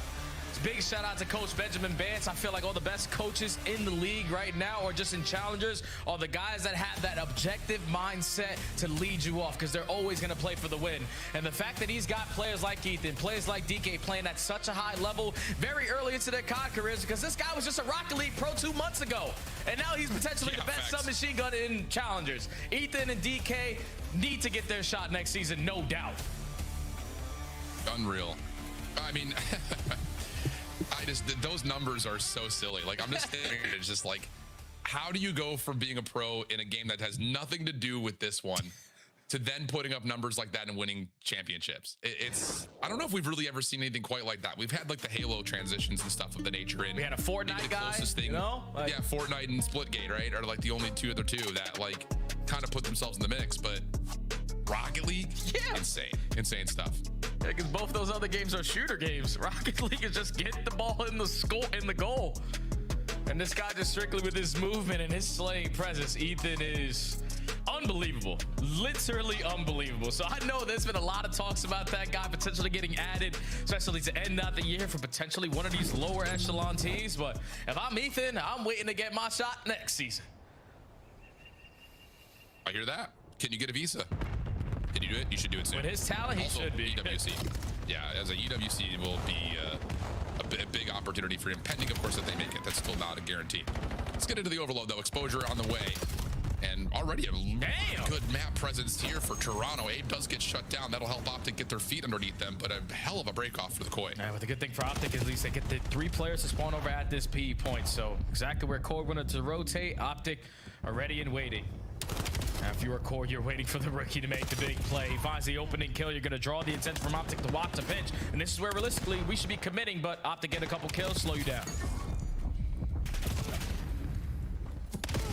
Big shout out to Coach Benjamin Bance. I feel like all the best coaches in the league right now, or just in challengers, are the guys that have that objective mindset to lead you off, because they're always going to play for the win. And the fact that he's got players like Ethan, players like DK playing at such a high level very early into their COD careers, because this guy was just a Rocket League Pro 2 months ago, and now he's potentially the best submachine gun in challengers. Ethan and DK need to get their shot next season, no doubt. Unreal. I mean, those numbers are so silly. Like, I'm just thinking, it's just like, how do you go from being a pro in a game that has nothing to do with this one to then putting up numbers like that and winning championships? It's I don't know if we've really ever seen anything quite like that. We've had like the Halo transitions and stuff of the nature. And we had a Fortnite guy, thing, you know? Like, yeah, Fortnite and Splitgate, right? Are like the only other two that like kind of put themselves in the mix. But Rocket League, yeah, insane stuff. Yeah, because both those other games are shooter games. Rocket League is just get the ball in the goal. And this guy just strictly with his movement and his slaying presence, Ethan, is unbelievable. Literally unbelievable. So I know there's been a lot of talks about that guy potentially getting added, especially to end out the year for potentially one of these lower echelon teams. But if I'm Ethan, I'm waiting to get my shot next season. I hear that. Can you get a visa? Can you do it? You should do it soon. With his talent, he also, should be. EWC. Yeah, as a EWC will be a big opportunity for him, pending, of course, that they make it. That's still not a guarantee. Let's get into the overload, though. Exposure on the way. And already a good map presence here for Toronto. Abe does get shut down. That'll help Optic get their feet underneath them, but a hell of a break off for the Koi. Yeah, but the good thing for Optic is at least they get the 3 players to spawn over at this PE point. So exactly where Koi wanted to rotate, Optic are ready and waiting. Now, if you're a core, you're waiting for the rookie to make the big play. He finds the opening kill. You're going to draw the attention from Optic to watch the pinch. And this is where, realistically, we should be committing, but Optic get a couple kills, slow you down.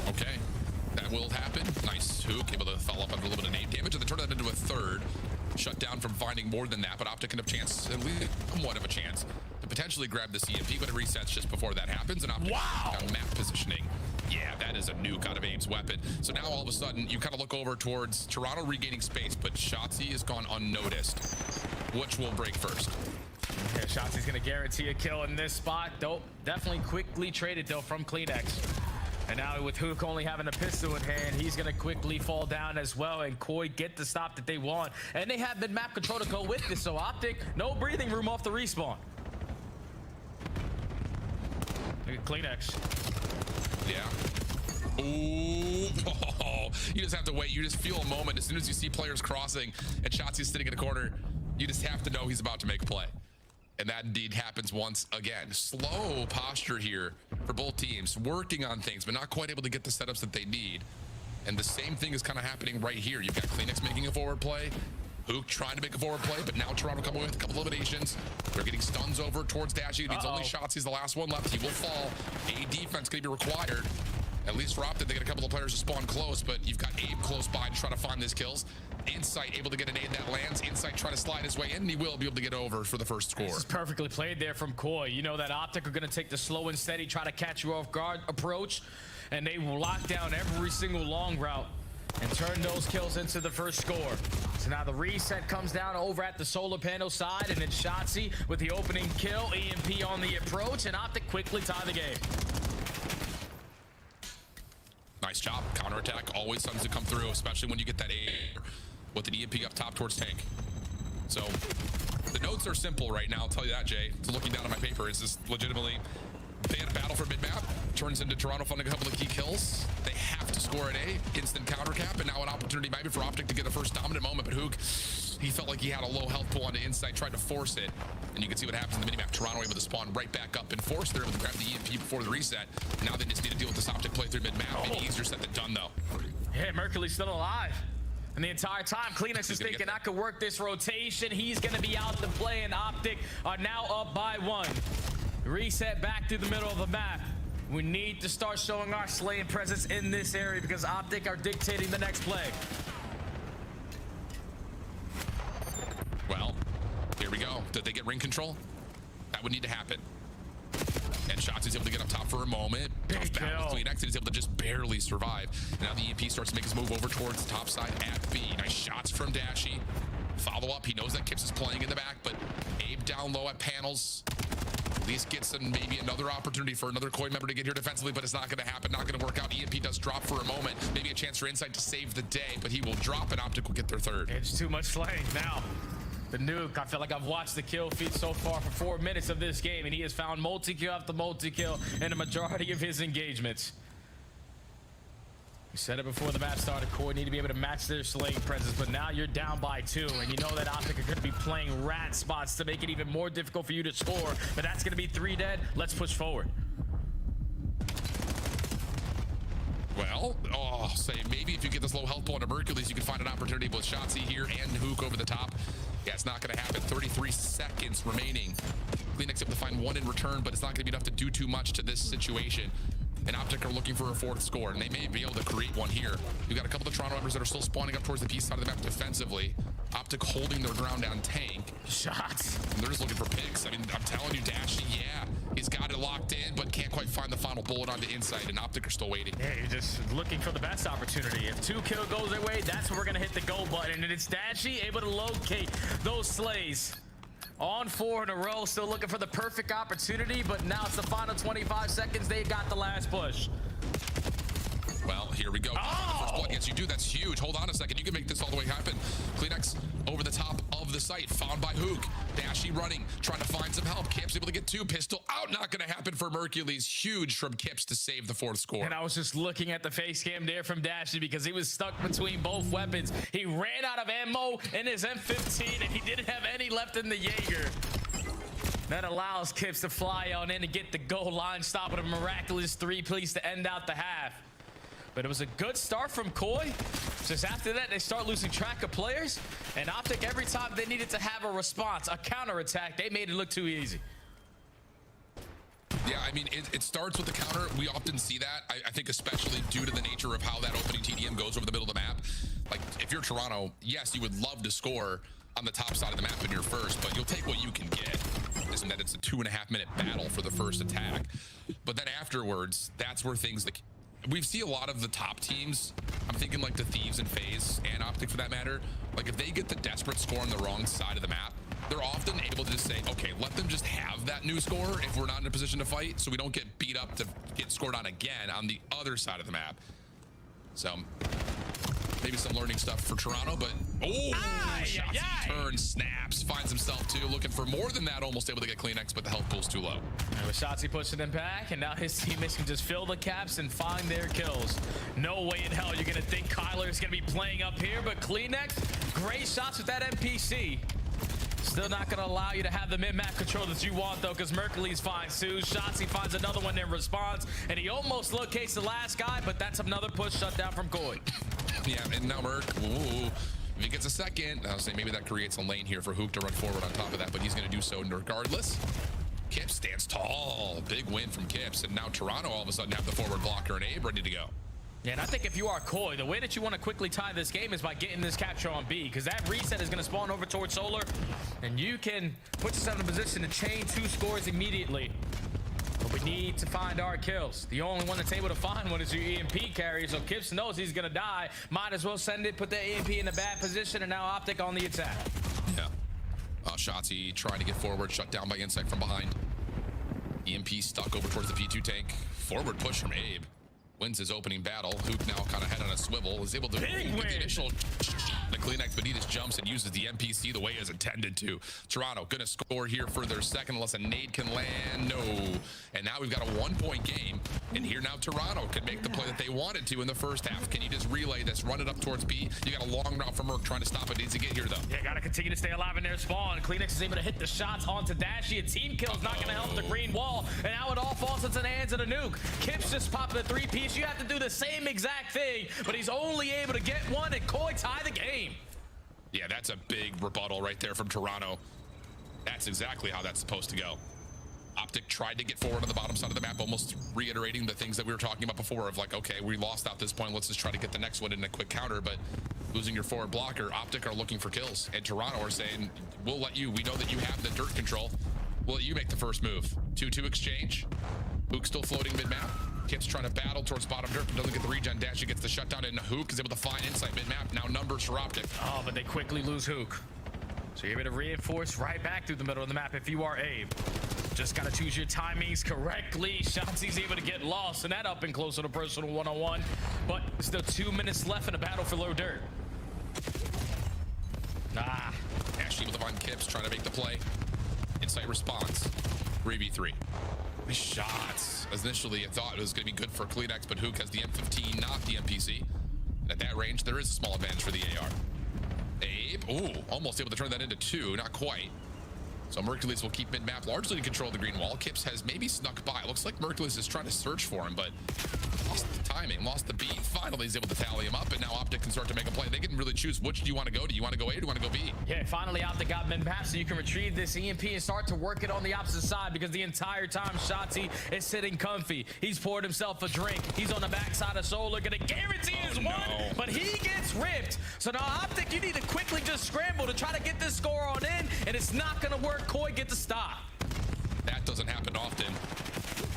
Okay, that will happen. Nice hook, able to follow up under a little bit of nade damage, and then turn that into a third. Shut down from finding more than that, but Optic can have a chance, at least somewhat of a chance, to potentially grab the CMP, but it resets just before that happens, and Optic got map positioning. Yeah, that is a nuke out of Abe's weapon. So now all of a sudden, you kind of look over towards Toronto regaining space, but Shotzi has gone unnoticed. Which will break first? Yeah, Shotzi's going to guarantee a kill in this spot. Though, definitely quickly traded, though, from Kleenex. And now with Hook only having a pistol in hand, he's going to quickly fall down as well, and Koi get the stop that they want. And they have mid-map control to go with this, so Optic, no breathing room off the respawn. Look at Kleenex. Yeah. Ooh. Oh, you just have to wait. You just feel a moment. As soon as you see players crossing and Shotzi's sitting in a corner, you just have to know he's about to make a play. And that indeed happens once again. Slow posture here for both teams, working on things, but not quite able to get the setups that they need. And the same thing is kind of happening right here. You've got Kleenex making a forward play, Hook trying to make a forward play, but now Toronto coming away with a couple eliminations. They're getting stuns over towards Dashy. He needs only shots. He's the last one left. He will fall. A defense going to be required. At least for Optic, they get a couple of players to spawn close, but you've got Abe close by to try to find these kills. Insight able to get an aid that lands. Insight trying to slide his way in, and he will be able to get over for the first score. This is perfectly played there from Koi. You know that Optic are going to take the slow and steady, try to catch you off guard approach, and they will lock down every single long route and turn those kills into the first score. So now the reset comes down over at the solar panel side, and then Shotzi with the opening kill, EMP on the approach, and Optic quickly tie the game. Nice job. Counterattack always starts to come through, especially when you get that A with an EMP up top towards tank. So The notes are simple right now, I'll tell you that, Jay. So looking down at my paper, is this legitimately they had a battle for mid-map, turns into Toronto finding a couple of key kills. They have to score at A, instant counter cap, and now an opportunity maybe for Optic to get a first dominant moment, but Hook, he felt like he had a low health pull onto inside, tried to force it, and you can see what happens in the minimap. Toronto able to spawn right back up and force. They're able to grab the EMP before the reset. Now they just need to deal with this Optic play through mid-map. Maybe easier said than done, though. Yeah, Mercury's still alive. And the entire time, Kleenex is thinking, I could work this rotation. He's going to be out to play, and Optic are now up by 1. Reset back through the middle of the map. We need to start showing our slaying presence in this area because Optic are dictating the next play. Well, here we go. Did they get ring control? That would need to happen. And Shots is able to get up top for a moment. Tough battle with Kleenex, and he's able to just barely survive. And now the EMP starts to make his move over towards the top side at B. Nice shots from Dashy. Follow up. He knows that Kips is playing in the back, but Abe down low at panels. At least gets maybe another opportunity for another Koi member to get here defensively, but it's not going to happen. Not going to work out. EMP does drop for a moment. Maybe a chance for Insight to save the day, but he will drop, and Optic will get their third. It's too much slaying now. The nuke, I feel like I've watched the kill feed so far for 4 minutes of this game, and he has found multi-kill after multi-kill in a majority of his engagements. We said it before the match started, Koi need to be able to match their slaying presence, but now you're down by 2, and you know that Optic are going to be playing rat spots to make it even more difficult for you to score, but that's going to be 3 dead. Let's push forward. Well, say maybe if you get this low health pull into Mercules, you can find an opportunity with Shotzzy here and Hook over the top. Yeah, it's not going to happen. 33 seconds remaining. Kleenex able to find 1 in return, but it's not going to be enough to do too much to this situation. And Optic are looking for a 4th score, and they may be able to create one here. We've got a couple of Toronto members that are still spawning up towards the P side of the map defensively. Optic holding their ground down tank. Shots. And they're just looking for picks. I mean, I'm telling you, Dashy, yeah, he's got it locked in, but can't quite find the final bullet onto Inside, and Optic are still waiting. Yeah, you're just looking for the best opportunity. If 2 kill goes their way, that's where we're going to hit the go button, and it's Dashy able to locate those slays. On 4 in a row, still looking for the perfect opportunity, but now it's the final 25 seconds. They got the last push. Well, here we go. First blood against you, dude. That's huge. Hold on a second. You can make this all the way happen. Kleenex over the top of the site, found by Hook. Dashy running, trying to find some help. Kips able to get 2. Pistol out. Not going to happen for Mercules. Huge from Kips to save the 4th score. And I was just looking at the face cam there from Dashy because he was stuck between both weapons. He ran out of ammo in his M15 and he didn't have any left in the Jaeger. That allows Kips to fly on in and get the goal line, stopping a miraculous 3-piece to end out the half. But it was a good start from Koi. Just after that, they start losing track of players. And Optic, every time they needed to have a response, a counterattack, they made it look too easy. Yeah, I mean, it starts with the counter. We often see that. I think especially due to the nature of how that opening TDM goes over the middle of the map. Like, if you're Toronto, yes, you would love to score on the top side of the map in your first, but you'll take what you can get. Isn't that it's a 2.5-minute battle for the first attack. But then afterwards, that's where things like... We see a lot of the top teams, I'm thinking like the Thieves and FaZe and Optic for that matter, like if they get the desperate score on the wrong side of the map, they're often able to just say, okay, let them just have that new score if we're not in a position to fight, so we don't get beat up to get scored on again on the other side of the map. So maybe some learning stuff for Toronto, but Shotzzy turns, snaps, finds himself too, looking for more than that, almost able to get Kleenex, but the health pool's too low. And with Shotzzy pushing him back, and now his teammates can just fill the caps and find their kills. No way in hell you're gonna think Kyler is gonna be playing up here, but Kleenex, great shots with that NPC. Still not going to allow you to have the mid-map control that you want, though, because Mercules finds 2. Shotzzy finds another one in response, and he almost locates the last guy, but that's another push shut down from Koi. Yeah, and now Merc, if he gets a second, I'll say maybe that creates a lane here for Hook to run forward on top of that, but he's going to do so regardless. Kips stands tall. Big win from Kips, and now Toronto all of a sudden have the forward blocker and Abe ready to go. Yeah, and I think if you are Koi, the way that you want to quickly tie this game is by getting this capture on B, because that reset is going to spawn over towards Solar, and you can put yourself in a position to chain 2 scores immediately. But we need to find our kills. The only one that's able to find one is your EMP carrier, so Kips knows he's going to die. Might as well send it, put that EMP in a bad position, and now Optic on the attack. Yeah. Shotzzy trying to get forward, shut down by Insight from behind. EMP stuck over towards the P2 tank. Forward push from Abe. Wins his opening battle. Hook now kind of head on a swivel. Is able to get the initial The Kleenex Benitez jumps and uses the NPC the way it is intended to. Toronto gonna score here for their second unless a nade can land. No. And now we've got a 1-point game. And here now Toronto can make the play that they wanted to in the first half. Can you just relay this, run it up towards B? You got a long route for Merc trying to stop it. Needs to get here though. Yeah, gotta continue to stay alive in their spawn. Kleenex is able to hit the shots onto Dashy. A team kill is not gonna help the green wall. And now it all falls into the hands of the nuke. Kip's just popping a 3-piece. You have to do the same exact thing, but he's only able to get one, and Koi tie the game. Yeah, that's a big rebuttal right there from Toronto. That's exactly how that's supposed to go. Optic tried to get forward on the bottom side of the map, almost reiterating the things that we were talking about before of like, okay, we lost out this point. Let's just try to get the next one in a quick counter. But losing your forward blocker, Optic are looking for kills. And Toronto are saying, we'll let you. We know that you have the dirt control. We'll let you make the first move. 2-2 exchange. Hook still floating mid-map. Kip's trying to battle towards bottom dirt, but doesn't get the regen. Dashy gets the shutdown, and Hook is able to find insight mid-map. Now numbers for Optic. Oh, but they quickly lose Hook. So you're able to reinforce right back through the middle of the map if you are Abe. Just got to choose your timings correctly. Shotzi's able to get lost, and that up and close on a personal one-on-one. But still 2 minutes left in a battle for low dirt. Ashley with the Von Kips trying to make the play. Insight response. 3v3. Nice shots. Initially, I thought it was going to be good for Kleenex, but Hook has the M15, not the NPC. And at that range, there is a small advantage for the AR. Abe, ooh, almost able to turn that into 2, not quite. So Mercules will keep mid-map largely in control of the green wall. Kips has maybe snuck by. Looks like Mercules is trying to search for him, but lost the timing, lost the beat. Finally, he's able to tally him up, and now Optic can start to make a play. They can really choose which do you want to go. Do you want to go A or do you want to go B? Yeah, finally Optic got mid-map, so you can retrieve this EMP and start to work it on the opposite side, because the entire time Shotzi is sitting comfy. He's poured himself a drink. He's on the backside of Solar, gonna guarantee his one, but he gets ripped. So now Optic, you need to quickly just scramble to try to get this score on in, and it's not gonna work. Koi get the stop. That doesn't happen often,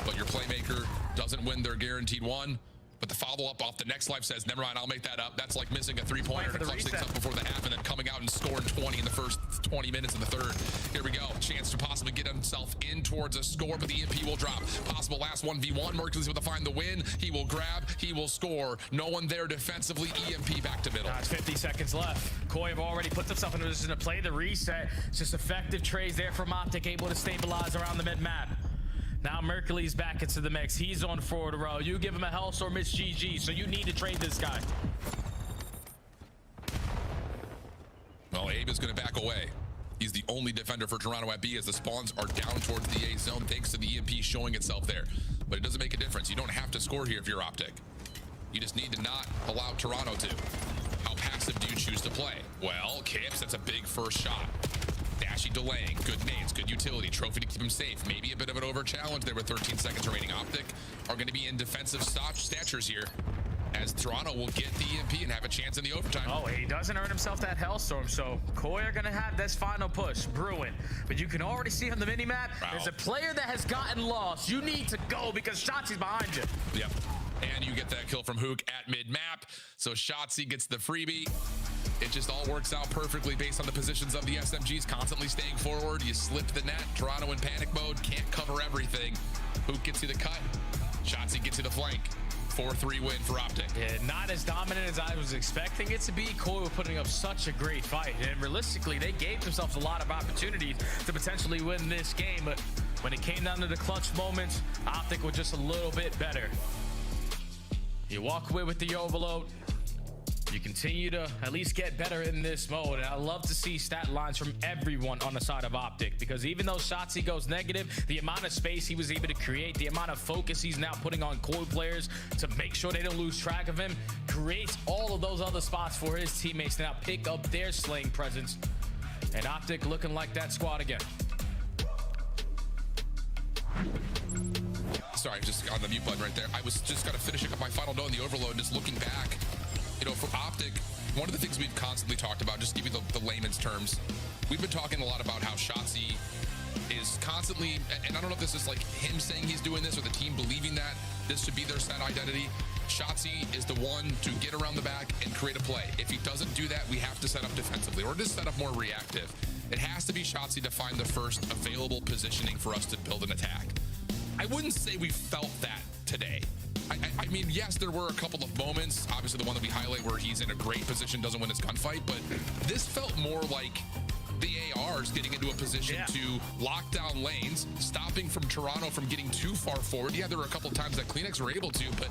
but your playmaker doesn't win their guaranteed one. But the follow-up off the next life says, never mind, I'll make that up. That's like missing a three-pointer to clutch things up before the half and then coming out and scoring 20 in the first 20 minutes in the third. Here we go. Chance to possibly get himself in towards a score, but the EMP will drop. Possible last 1v1. Mercules able to find the win. He will grab. He will score. No one there defensively. EMP back to middle. It's 50 seconds left. Koi have already put himself in a position to play the reset. It's just effective trades there from Optic, able to stabilize around the mid-map. Now Mercules back into the mix. He's on forward row. You give him a Hellstorm, it's GG. So you need to trade this guy. Well, Abe is going to back away. He's the only defender for Toronto at B as the spawns are down towards the A zone thanks to the EMP showing itself there. But it doesn't make a difference. You don't have to score here if you're Optic. You just need to not allow Toronto to. How passive do you choose to play? Well, Kips, that's a big first shot. Dashy delaying, good nades, good utility, trophy to keep him safe. Maybe a bit of an over challenge there with 13 seconds remaining. Optic are going to be in defensive statures here as Toronto will get the EMP and have a chance in the overtime. Oh, he doesn't earn himself that Hellstorm, so Koi are going to have this final push brewing. But you can already see on the minimap, there's a player that has gotten lost. You need to go because Shotzi's behind you. Yep. And you get that kill from Hook at mid-map. So Shotzi gets the freebie. It just all works out perfectly based on the positions of the SMGs constantly staying forward. You slip the net. Toronto in panic mode. Can't cover everything. Hook gets you the cut. Shotzi gets you the flank. 4-3 win for Optic. Yeah, not as dominant as I was expecting it to be. Koi was putting up such a great fight. And realistically, they gave themselves a lot of opportunities to potentially win this game. But when it came down to the clutch moments, Optic was just a little bit better. You walk away with the overload. You continue to at least get better in this mode. And I love to see stat lines from everyone on the side of Optic, because even though Shotzi goes negative, the amount of space he was able to create, the amount of focus he's now putting on Koi players to make sure they don't lose track of him, creates all of those other spots for his teammates to now pick up their slaying presence. And Optic looking like that squad again. Sorry, just on the mute button right there. I was just got to finishing up my final note on the overload, just looking back. You know, for Optic, one of the things we've constantly talked about, just to give you the layman's terms, we've been talking a lot about how Shotzi is constantly, and I don't know if this is like him saying he's doing this or the team believing that this should be their set identity. Shotzi is the one to get around the back and create a play. If he doesn't do that, we have to set up defensively or just set up more reactive. It has to be Shotzi to find the first available positioning for us to build an attack. I wouldn't say we felt that today. I mean, yes, there were a couple of moments, obviously the one that we highlight where he's in a great position, doesn't win his gunfight, but this felt more like the ARs getting into a position to lock down lanes, stopping from Toronto from getting too far forward. Yeah, there were a couple of times that Kleenex were able to, but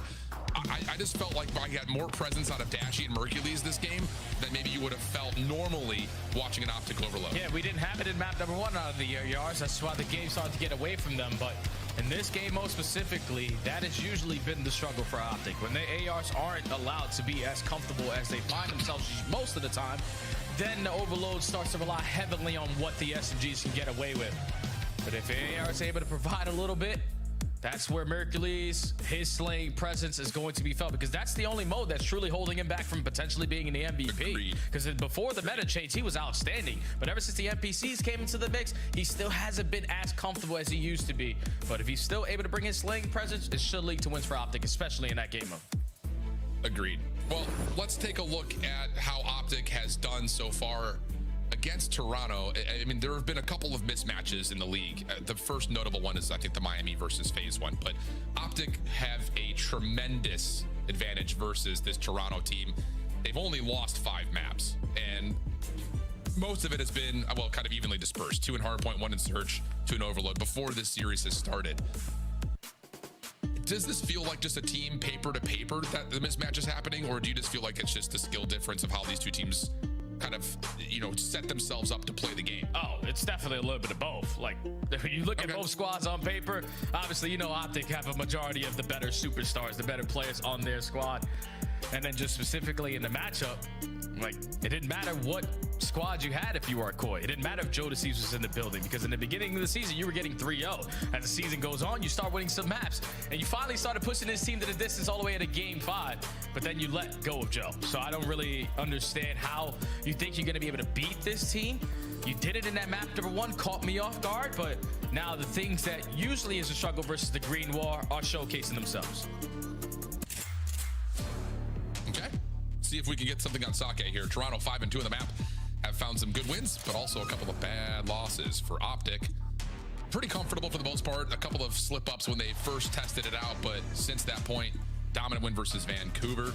I just felt like I had more presence out of Dashy and Mercules this game than maybe you would have felt normally watching an Optic overload. Yeah, we didn't have it in map number 1 out of the ARs. That's why the game started to get away from them. But in this game, most specifically, that has usually been the struggle for Optic. When the ARs aren't allowed to be as comfortable as they find themselves most of the time, then the overload starts to rely heavily on what the SMGs can get away with. But if AR is able to provide a little bit, that's where Mercules, his slaying presence is going to be felt, because that's the only mode that's truly holding him back from potentially being in the MVP. Because before the meta change, he was outstanding. But ever since the NPCs came into the mix, he still hasn't been as comfortable as he used to be. But if he's still able to bring his slaying presence, it should lead to wins for Optic, especially in that game mode. Agreed. Well, let's take a look at how Optic has done so far against Toronto. I mean, there have been a couple of mismatches in the league. The first notable one is, I think, the Miami versus FaZe one. But Optic have a tremendous advantage versus this Toronto team. They've only lost 5 maps, and most of it has been, well, kind of evenly dispersed. 2 in Hardpoint, 1 in Search, 2 in Overload before this series has started. Does this feel like just a team paper to paper that the mismatch is happening, or do you just feel like it's just the skill difference of how these two teams kind of, you know, set themselves up to play the game? Oh, it's definitely a little bit of both. Like, when you look at both squads on paper, obviously, you know, Optic have a majority of the better superstars, the better players on their squad. And then just specifically in the matchup, like, it didn't matter what squad you had if you were a Koi. It didn't matter if Jodeci was in the building, because in the beginning of the season, you were getting 3-0. As the season goes on, you start winning some maps, and you finally started pushing this team to the distance all the way into game 5, but then you let go of Joe. So I don't really understand how you think you're going to be able to beat this team. You did it in that map number 1, caught me off guard, but now the things that usually is a struggle versus the Green War are showcasing themselves. Okay, see if we can get something on Sake here. Toronto 5-2 in the map, have found some good wins, but also a couple of bad losses for Optic. Pretty comfortable for the most part. A couple of slip-ups when they first tested it out, but since that point, dominant win versus Vancouver.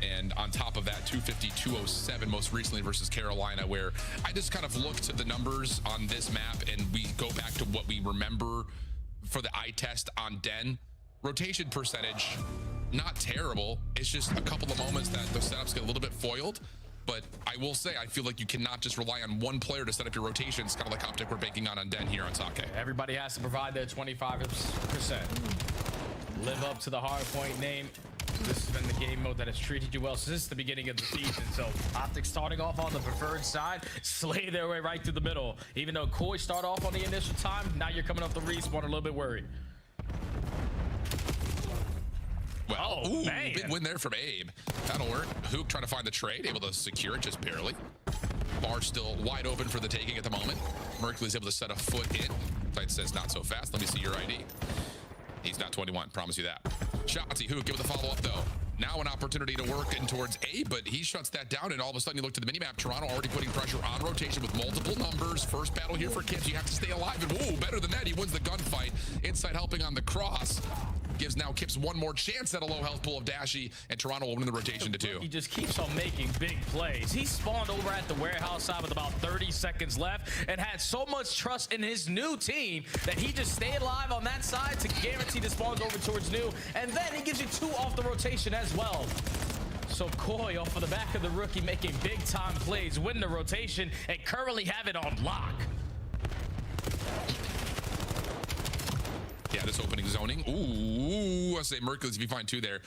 And on top of that, 250-207 most recently versus Carolina, where I just kind of look to the numbers on this map and we go back to what we remember for the eye test on Den. Rotation percentage, not terrible. It's just a couple of moments that the setups get a little bit foiled. But I will say, I feel like you cannot just rely on one player to set up your rotations, kind of like Optic we're banking on Den here on Sake. Everybody has to provide their 25%. Live up to the hardpoint name. This has been the game mode that has treated you well since the beginning of the season. So Optic starting off on the preferred side, slay their way right through the middle. Even though Koi start off on the initial time, now you're coming off the respawn a little bit worried. Well, ooh, big win there from Abe. That'll work. Hook trying to find the trade, able to secure it just barely. Bar still wide open for the taking at the moment. Mercury's able to set a foot in. Site says not so fast. Let me see your ID. He's not 21, promise you that. Shotzi, Hook, give it the follow-up though. Now an opportunity to work in towards Abe, but he shuts that down, and all of a sudden you look to the minimap. Toronto already putting pressure on rotation with multiple numbers. First battle here for Kips. You have to stay alive, and whoa, better than that, he wins the gunfight. Inside helping on the cross. Gives now Kips one more chance at a low health pool of Dashy, and Toronto will win the rotation to 2. He just keeps on making big plays. He spawned over at the warehouse side with about 30 seconds left and had so much trust in his new team that he just stayed alive on that side to guarantee the spawns over towards new, and then he gives you 2 off the rotation as well. So Koi off of the back of the rookie making big time plays, win the rotation, and currently have it on lock. Yeah, this opening zoning. Ooh, I say Mercules, if you find 2 there,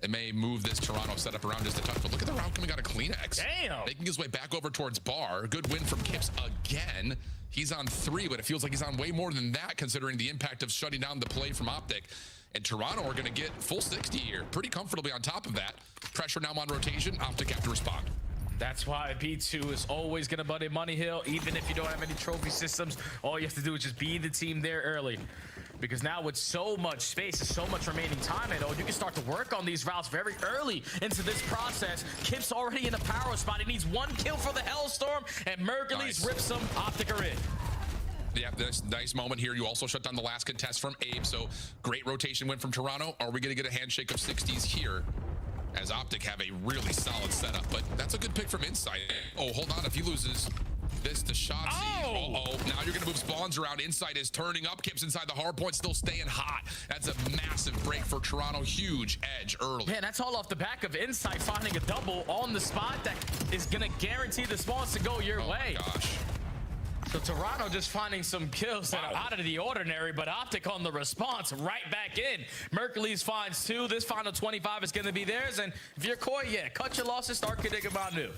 it may move this Toronto setup around just a touch. But look at the round coming out of Kleenex. Damn. Making his way back over towards Bar. Good win from Kips again. He's on 3, but it feels like he's on way more than that, considering the impact of shutting down the play from Optic. And Toronto are going to get full 60 here. Pretty comfortably on top of that. Pressure now on rotation. Optic have to respond. That's why B2 is always going to buddy Money Hill. Even if you don't have any trophy systems, all you have to do is just be the team there early. Because now with so much space and so much remaining time, you can start to work on these routes very early into this process. Kip's already in the power spot. He needs 1 kill for the Hellstorm, and Mercules rips him. Optic are in. Yeah, this nice moment here. You also shut down the last contest from Abe, so great rotation win from Toronto. Are we going to get a handshake of 60s here? As Optic have a really solid setup, but that's a good pick from Insight. Oh, hold on. If he loses this to Shotzi, now you're going to move spawns around. Insight is turning up. Kips inside the hard point, still staying hot. That's a massive break for Toronto. Huge edge early. Man, that's all off the back of Insight finding a double on the spot that is going to guarantee the spawns to go your way. Oh, gosh. So Toronto just finding some kills that are out of the ordinary, but Optic on the response right back in. Mercules finds 2. This final 25 is going to be theirs. And if you're Koi, yeah, cut your losses, start kidding about new.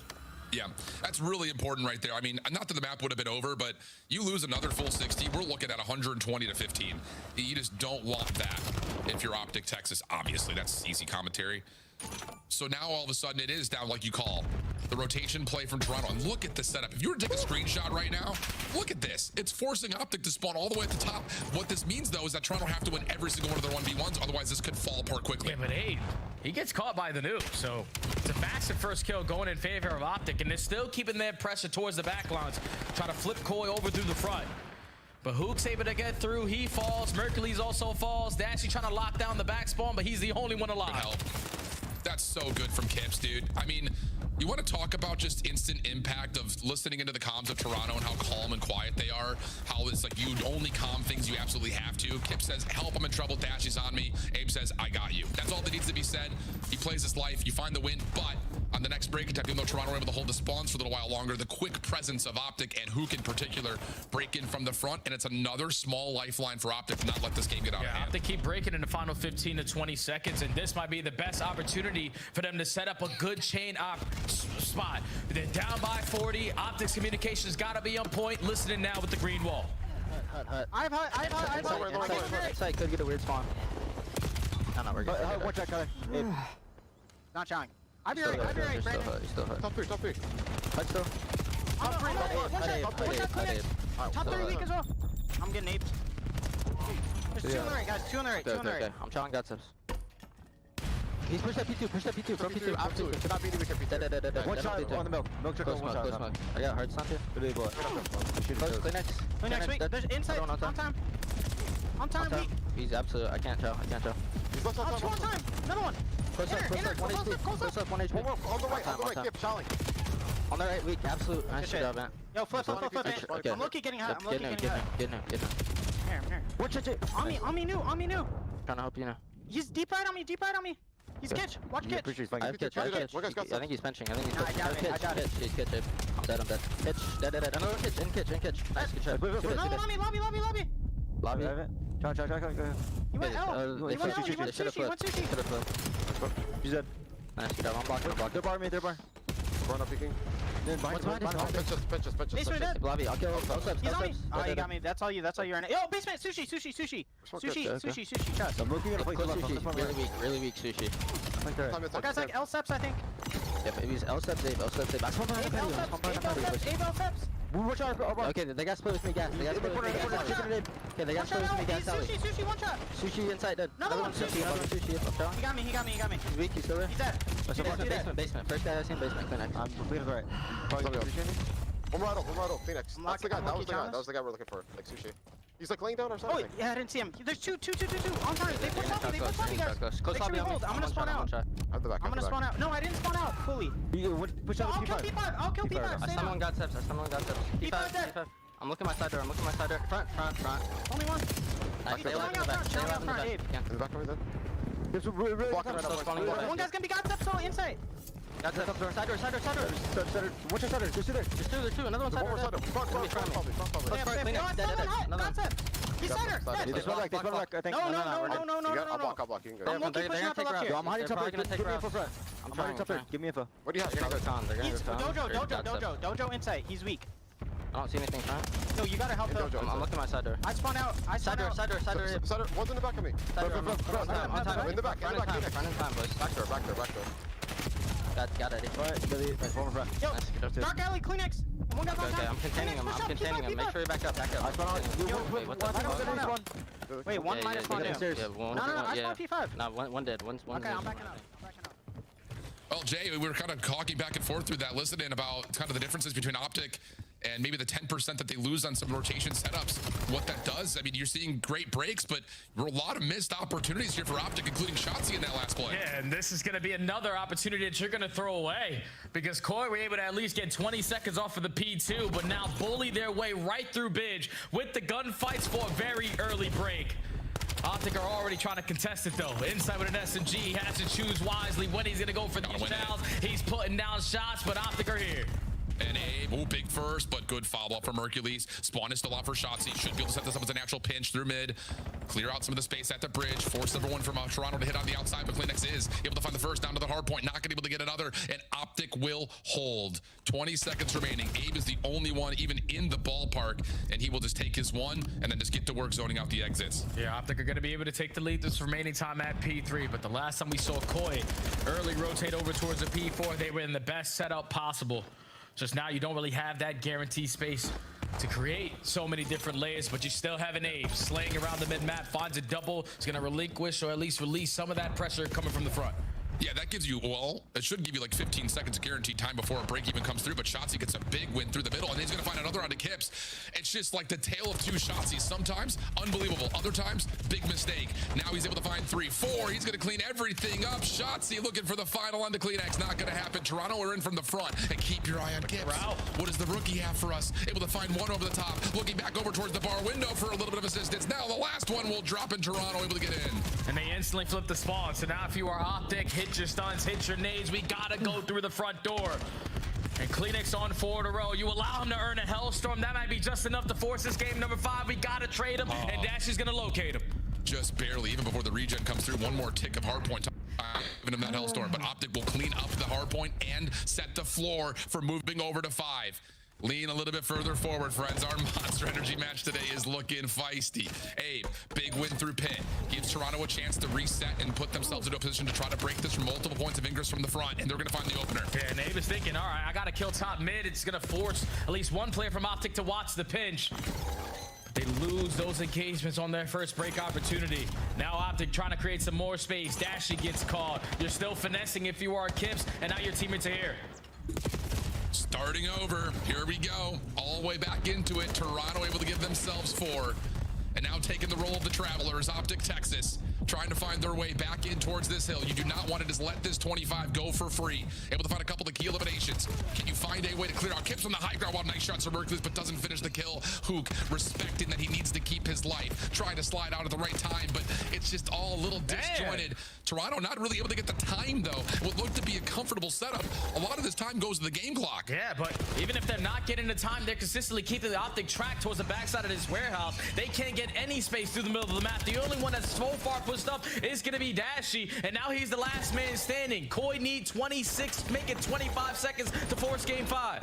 Yeah, that's really important right there. I mean, not that the map would have been over, but you lose another full 60. We're looking at 120 to 15. You just don't want that if you're Optic Texas. Obviously, that's easy commentary. So now all of a sudden it is down like you call. The rotation play from Toronto. And look at the setup. If you were to take a screenshot right now, look at this. It's forcing Optic to spawn all the way at the top. What this means, though, is that Toronto have to win every single one of their 1v1s. Otherwise, this could fall apart quickly. Yeah, but Abe, he gets caught by the noob. So it's a massive first kill going in favor of Optic. And they're still keeping their pressure towards the backlines. Trying to flip Koi over through the front. But Hook's able to get through. He falls. Mercules also falls. They're actually trying to lock down the back spawn, but he's the only one alive. Good help. That's so good from Kips, dude. I mean, you want to talk about just instant impact of listening into the comms of Toronto and how calm and quiet they are, how it's like you only calm things you absolutely have to. Kip says, help, I'm in trouble, Dash is on me. Abe says, I got you. That's all that needs to be said. He plays his life, you find the win, but on the next break attack, even though Toronto were able to hold the spawns for a little while longer, the quick presence of Optic and Hook in particular break in from the front, and it's another small lifeline for Optic to not let this game get out of hand. Optic keep breaking in the final 15 to 20 seconds, and this might be the best opportunity for them to set up a good chain spot. They're down by 40. Optic's communication's got to be on point. Listening now with the green wall. I've Inside could get a weird spawn. No, no, we're good. Watch out, Kelly. Not showing. I'll be right, Brandon. Still hurt. Top 3. Hut still. Top 3 weak as well. I'm getting aped. There's 2 on the right, guys. 2 on the right. Okay. I'm challenging God subs. He's pushed that P2. From P2. Absolutely. Cannot be dead. One shot on the milk. Milk check on one shot. Smoke. I got hard stun here. Close, Kleenex. Kleenex weak. There's inside. On time. On time, weak. He's absolute. I can't tell. He's left on time. Another one. Close up, 1 HP. One more. On the right. Kip, Charlie. On the right, weak. Absolute. Nice job, man. Yo, flip it. Okay. I'm low-key getting hot. Get him. Here. Watch it. On me, new. Trying to help you now. He's deep right on me. He's Kitch. Watch Kitch. I have Kitch. I think he's benching. I got it. He's Kitch. I'm dead. Kitch. Dead. Another Kitch. In Kitch. Nice. Good shot. No, lobby. Lobby. Try. He went L. He went sushi. He's dead. Nice. Good job. I'm blocked. They're bar. Run up peeking. Benches. Basement dead. Lobby. I'll kill. He's on me. Oh, you got me. That's all you right now. Yo, basement. Sushi. Chest. I'm looking at a place left. Really weak sushi. One guy's like L-steps, I think. Yeah, maybe he's L-steps, Abe. Abe L-steps. Okay, they got split with me, gas. Okay, they got split with me, gas. Sushi, one shot. Sushi inside dead. Another one, sushi. He got me. He's weak, he's still there. He's dead. Basement. First guy I've seen basement, Kleenex. I'm completely right. One right off. Phoenix. That's the guy. That was the guy we're looking for. Like sushi. He's like laying down or something. Oh, yeah, I didn't see him. There's two. On time. They pushed off me, guys. Make sure we hold. I'm gonna spawn out. I'm gonna spawn out. No, I didn't spawn out fully. I'll kill P5. I stun one God steps. P5 dead. I'm looking my side door. Front. Only one. Nice. Stay alive in the back. In the back of me then. One guy's gonna be God steps all inside. God steps. Side door. What's your side door? There's two. Another one side door. God steps. He's center. This one back, I think. No. I'll block. You can go. I'm looking pushing out the left here. I'm hiding top right. Give me info front. I'm trying top right. Give me info. What do you have? They're gonna go con. Dojo inside. He's weak. I don't see anything front. No, you gotta help him. I'm looking at my side door. I spawn out. Side door. One's in the back of me. On time. In the back. Front in time, boys. Back door. Got it. Yo, dark alley, Kleenex. One guy's on time. Okay, I'm containing him. Make sure you back up. Wait, what the fuck? Wait, one minus one down. No, I spawned P5. No, one dead. One's okay, I'm backing up. Well, Jay, we were kind of talking back and forth through that, listening about kind of the differences between Optic and maybe the 10% that they lose on some rotation setups, what that does, I mean, you're seeing great breaks, but there were a lot of missed opportunities here for Optic, including Shotzzy in that last play. Yeah, and this is going to be another opportunity that you're going to throw away, because Koi were able to at least get 20 seconds off of the P2, but now bully their way right through Bidge with the gunfights for a very early break. Optic are already trying to contest it though. Inside with an SMG, he has to choose wisely when he's going to go for these shouts. He's putting down shots, but Optic are here. And Abe, big first, but good follow-up from Hercules. Spawn is still out for Shotzzy. Should be able to set this up as a natural pinch through mid. Clear out some of the space at the bridge. Force everyone from Toronto to hit on the outside, but Kleenex is able to find the first down to the hard point. Not going to be able to get another, and Optic will hold. 20 seconds remaining. Abe is the only one even in the ballpark, and he will just take his one and then just get to work zoning out the exits. Yeah, Optic are going to be able to take the lead this remaining time at P3, but the last time we saw Koi early rotate over towards the P4, they were in the best setup possible. Just now, you don't really have that guaranteed space to create so many different layers, but you still have an Abe slaying around the mid-map, finds a double, is going to relinquish or at least release some of that pressure coming from the front. Yeah, that gives you, well, it should give you like 15 seconds of guaranteed time before a break even comes through, but Shotzzy gets a big win through the middle, and he's going to find another round of Kips. It's just like the tale of two Shotzys. Sometimes unbelievable, other times big mistake. Now he's able to find 3, 4. He's going to clean everything up. Shotzzy looking for the final on the Kleenex. Not going to happen. Toronto are in from the front, and keep your eye on Kips. What does the rookie have for us? Able to find one over the top, looking back over towards the bar window for a little bit of assistance. Now the last one will drop in Toronto, able to get in. And they instantly flip the spawn. So now if you are Optic, hit your stuns, hit your nades, we gotta go through the front door. And Kleenex on 4 in a row. You allow him to earn a Hellstorm. That might be just enough to force this game number 5. We gotta trade him, and Dashy's gonna locate him. Just barely, even before the regen comes through. One more tick of hardpoint time, giving him that Hellstorm. But Optic will clean up the hardpoint and set the floor for moving over to 5. Lean a little bit further forward, friends. Our Monster Energy match today is looking feisty. Abe, big win through pit. Gives Toronto a chance to reset and put themselves into a position to try to break this from multiple points of ingress from the front, and they're going to find the opener. Yeah, and Abe is thinking, all right, I got to kill top mid. It's going to force at least one player from Optic to watch the pinch. They lose those engagements on their first break opportunity. Now Optic trying to create some more space. Dashy gets called. You're still finessing if you are Kips, and now your teammates are here. Starting over, here we go, all the way back into it. Toronto able to give themselves 4, and now taking the role of the Travelers. Optic Texas trying to find their way back in towards this hill. You do not want to just let this 25 go for free. Able to find a couple of key eliminations. Can you find a way to clear out Kips on the high ground? While nice shots from Mercules, but doesn't finish the kill. Hook respecting that he needs to keep his life, trying to slide out at the right time, but it's just all a little disjointed. Toronto not really able to get the time though. What looked to be a comfortable setup, a lot of this time goes to the game clock. Yeah, but even if they're not getting the time, they're consistently keeping the Optic track towards the backside of this warehouse. They can't get any space through the middle of the map. The only one that's so far pushed up is going to be Dashy, and now he's the last man standing. Koi need 26, make it 25 seconds to force game 5.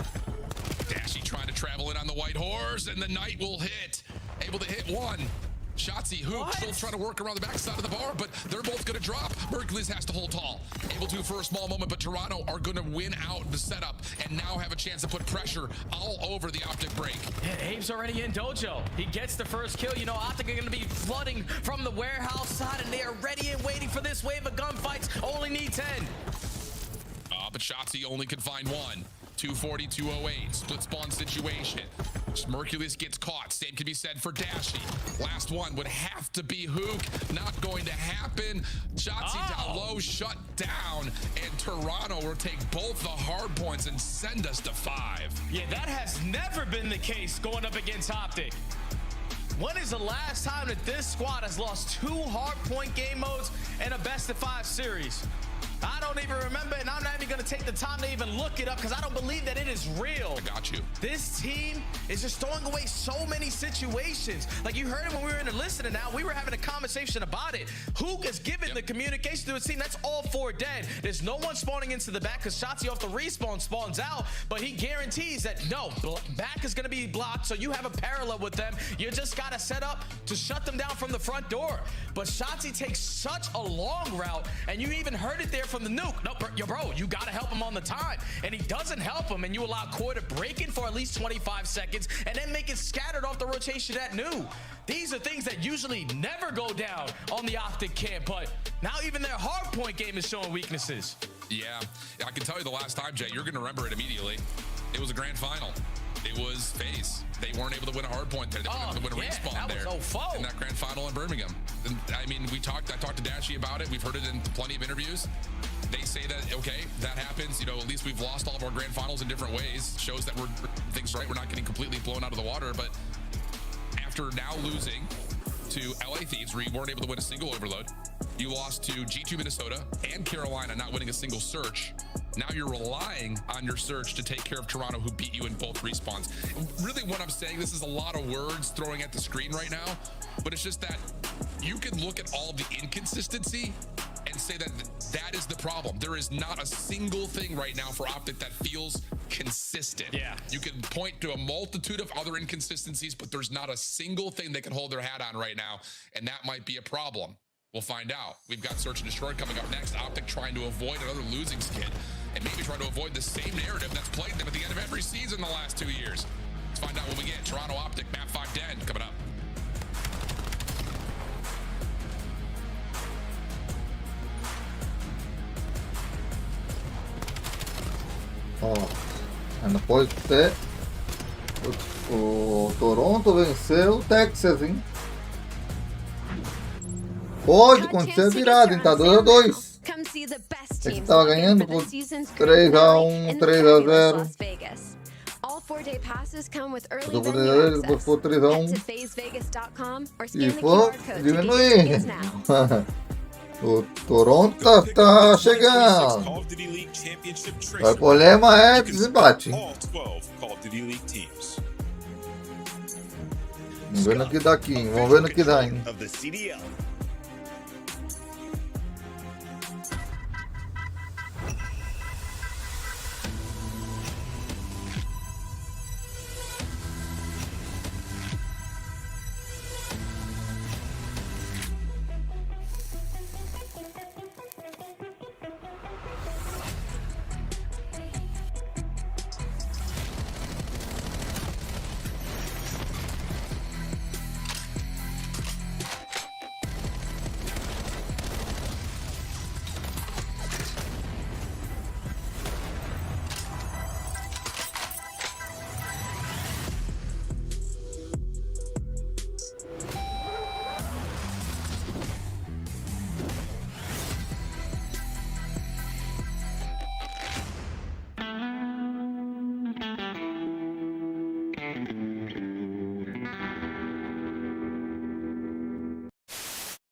Dashy trying to travel in on the white horse, and the Knight will hit. Able to hit one. Shotzzy, Hook, still trying to work around the backside of the bar, but they're both going to drop. Mercules has to hold tall. Able to for a small moment, but Toronto are going to win out the setup and now have a chance to put pressure all over the Optic break. Yeah, Abe's already in Dojo. He gets the first kill. You know, Optic are going to be flooding from the warehouse side, and they are ready and waiting for this wave of gunfights. Only need 10. But Shotzzy only can find 1. 240, 208, split spawn situation. Mercules gets caught. Same can be said for Dashy. Last one would have to be Hook. Not going to happen. Shotzzy down low, shut down, and Toronto will take both the hard points and send us to 5. Yeah, that has never been the case going up against Optic. When is the last time that this squad has lost 2 hardpoint game modes in a best-of-5 series? I don't even remember, and I'm not even going to take the time to even look it up because I don't believe that it is real. I got you. This team is just throwing away so many situations. Like you heard it when we were in the listening now, we were having a conversation about it. Hook is giving the communication to his team. That's all 4 dead. There's no one spawning into the back because Shotzzy off the respawn spawns out, but he guarantees that no, back is going to be blocked, so you have a parallel with them. You just got to set up to shut them down from the front door. But Shotzzy takes such a long route, and you even heard it there from the nuke. No, bro, you got to help him on the time. And he doesn't help him, and you allow Koi to break in for at least 25 seconds and then make it scattered off the rotation at new. These are things that usually never go down on the Optic camp, but now even their hardpoint game is showing weaknesses. Yeah, I can tell you the last time, Jay, you're going to remember it immediately. It was a grand final. It was FaZe. They weren't able to win a hard point there. They weren't able to win a respawn there in that grand final in Birmingham. And, I mean, I talked to Dashy about it. We've heard it in plenty of interviews. They say that, okay, that happens. You know, at least we've lost all of our grand finals in different ways. Shows that we're things right. We're not getting completely blown out of the water. But after now losing to LA Thieves, where you weren't able to win a single overload, you lost to G2 Minnesota and Carolina, not winning a single search. Now you're relying on your search to take care of Toronto, who beat you in both respawns. Really, what I'm saying, this is a lot of words throwing at the screen right now, but it's just that you can look at all of the inconsistency and say that that is the problem. There is not a single thing right now for Optic that feels consistent. Yeah. You can point to a multitude of other inconsistencies, but there's not a single thing they can hold their hat on right now, and that might be a problem. We'll find out. We've got Search and Destroy coming up next. Optic trying to avoid another losing skid and maybe trying to avoid the same narrative that's plagued them at the end of every season the last 2 years. Let's find out when we get Toronto Optic map 510 coming up. Ainda pode ter. O Toronto venceu o Texas, hein? Pode acontecer a virada, hein? Tá 2-2. Ele tava ganhando por 3-1, 3-0. Eu tô podendo ele depois por 3-1. E foi diminuir. O Toronto tá chegando. O problema é desempate. Vamos ver no que dá aqui, hein? Vamos ver no que dá, hein?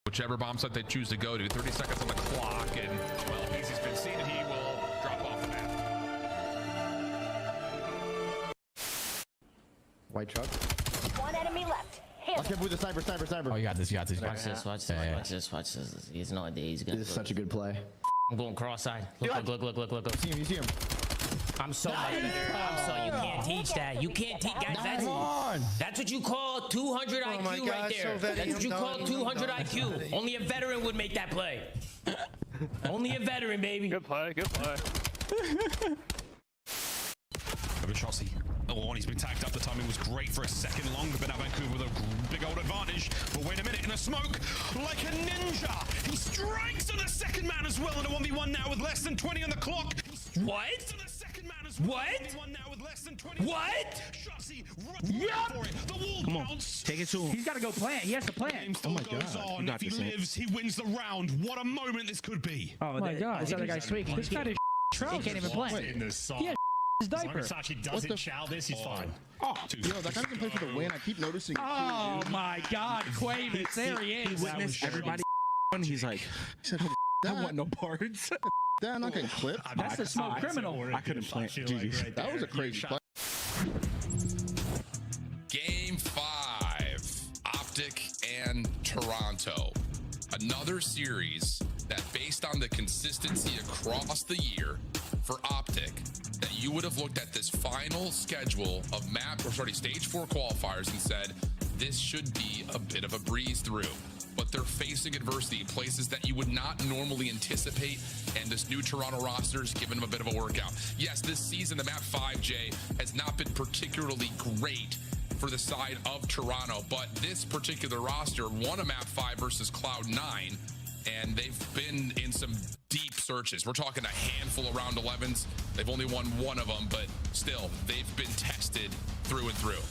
Whichever bomb site they choose to go to, 30 seconds on the clock, and well, if Easy's been seen, he will drop off the map. White truck. One enemy left. Let's get with the sniper. Oh, you got this. Watch this. He has no idea. He's gonna. This is such a good play. I'm going cross-eyed. Look. You see him. I'm so much better. You can't teach that. You can't teach, guys. That's what you call 200 IQ right there. That's what you call 200 IQ. Only a veteran would make that play. Only a veteran, baby. Good play. Chelsea. Oh, and he's been tagged up. The timing was great for a second longer, but now Vancouver with a big old advantage. But wait a minute, in a smoke, like a ninja, he strikes on the second man as well in a 1v1 now with less than 20 on the clock. What? Come on, take it to him. He's got to go plan. He has to plan. Oh my God! If he lives, he wins the round. What a moment this could be. Oh my God! This other guy's tweaking. This guy is trousers. He can't even play. He has his diaper. As long as Sachi doesn't chow this, he's fine. Oh, yo, that guy can play for the win. I keep noticing. Oh my God, Quavis, there he is. He witnessed everybody. He's like, I want no parts. Damn, I can clip. That's the smoke criminal. I couldn't play. That was a crazy play. Game 5, Optic and Toronto. Another series that, based on the consistency across the year for Optic, that you would have looked at this final schedule of stage 4 qualifiers and said, this should be a bit of a breeze through. But they're facing adversity, places that you would not normally anticipate, and this new Toronto roster is giving them a bit of a workout. Yes, this season, the map 5J has not been particularly great for the side of Toronto, but this particular roster won a map 5 versus Cloud9, and they've been in some deep searches. We're talking a handful of round 11s. They've only won one of them, but still, they've been tested through and through.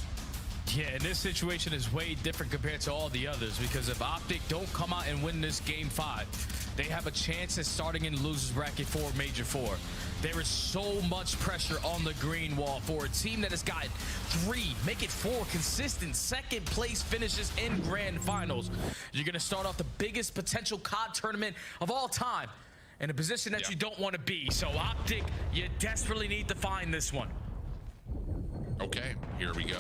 Yeah, and this situation is way different compared to all the others, because if Optic don't come out and win this game 5, they have a chance at starting in losers bracket 4, major 4. There is so much pressure on the green wall for a team that has got 3, make it 4 consistent second place finishes in grand finals. You're going to start off the biggest potential COD tournament of all time in a position that you don't want to be. So Optic, you desperately need to find this one. Okay, here we go.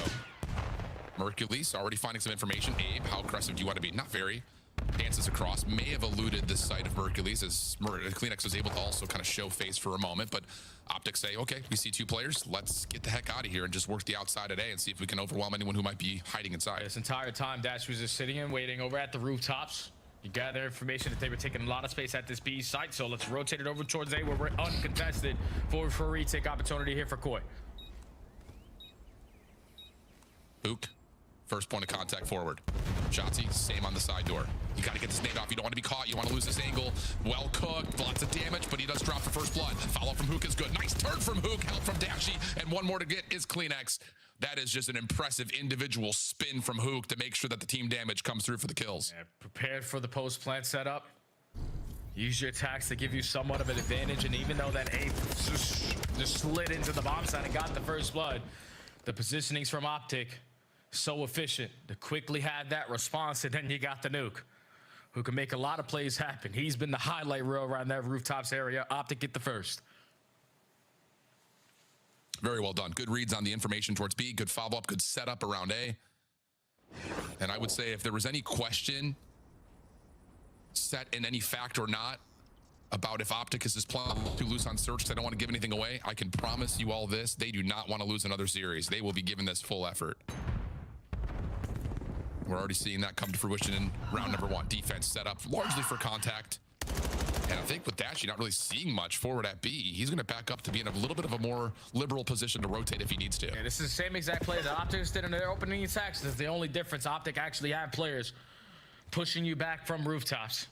Mercules already finding some information. Abe, how aggressive do you want to be? Not very. Dances across, may have eluded the sight of Mercules as Kleenex was able to also kind of show face for a moment, but Optic say, okay, we see 2 players. Let's get the heck out of here and just work the outside today and see if we can overwhelm anyone who might be hiding inside. This entire time, Dash was just sitting and waiting over at the rooftops. You gather information that they were taking a lot of space at this B site, so let's rotate it over towards A where we're uncontested for a retake opportunity here for Koi. Book. First point of contact forward. Shotzi, same on the side door. You got to get this nade off. You don't want to be caught. You want to lose this angle. Well cooked. Lots of damage, but he does drop the first blood. Follow from Hook is good. Nice turn from Hook. Help from Dashy. And one more to get is Kleenex. That is just an impressive individual spin from Hook to make sure that the team damage comes through for the kills. Yeah, prepared for the post-plant setup. Use your attacks to give you somewhat of an advantage. And even though that A just slid into the bomb side and got the first blood, the positionings from Optic so efficient to quickly have that response, and then you got the nuke who can make a lot of plays happen. He's been the highlight reel around that rooftops area. Optic get the first. Very well done. Good reads on the information towards B. Good follow-up. Good setup around A. And I would say if there was any question set in any fact or not about if Optic is playing too loose on search, because I don't want to give anything away, I can promise you all this. They do not want to lose another series. They will be giving this full effort. We're already seeing that come to fruition in round number 1. Defense set up largely for contact. And I think with Dashy not really seeing much forward at B, he's going to back up to be in a little bit of a more liberal position to rotate if he needs to. Yeah, this is the same exact play that Optic did in their opening attacks. This is the only difference. Optic actually have players pushing you back from rooftops.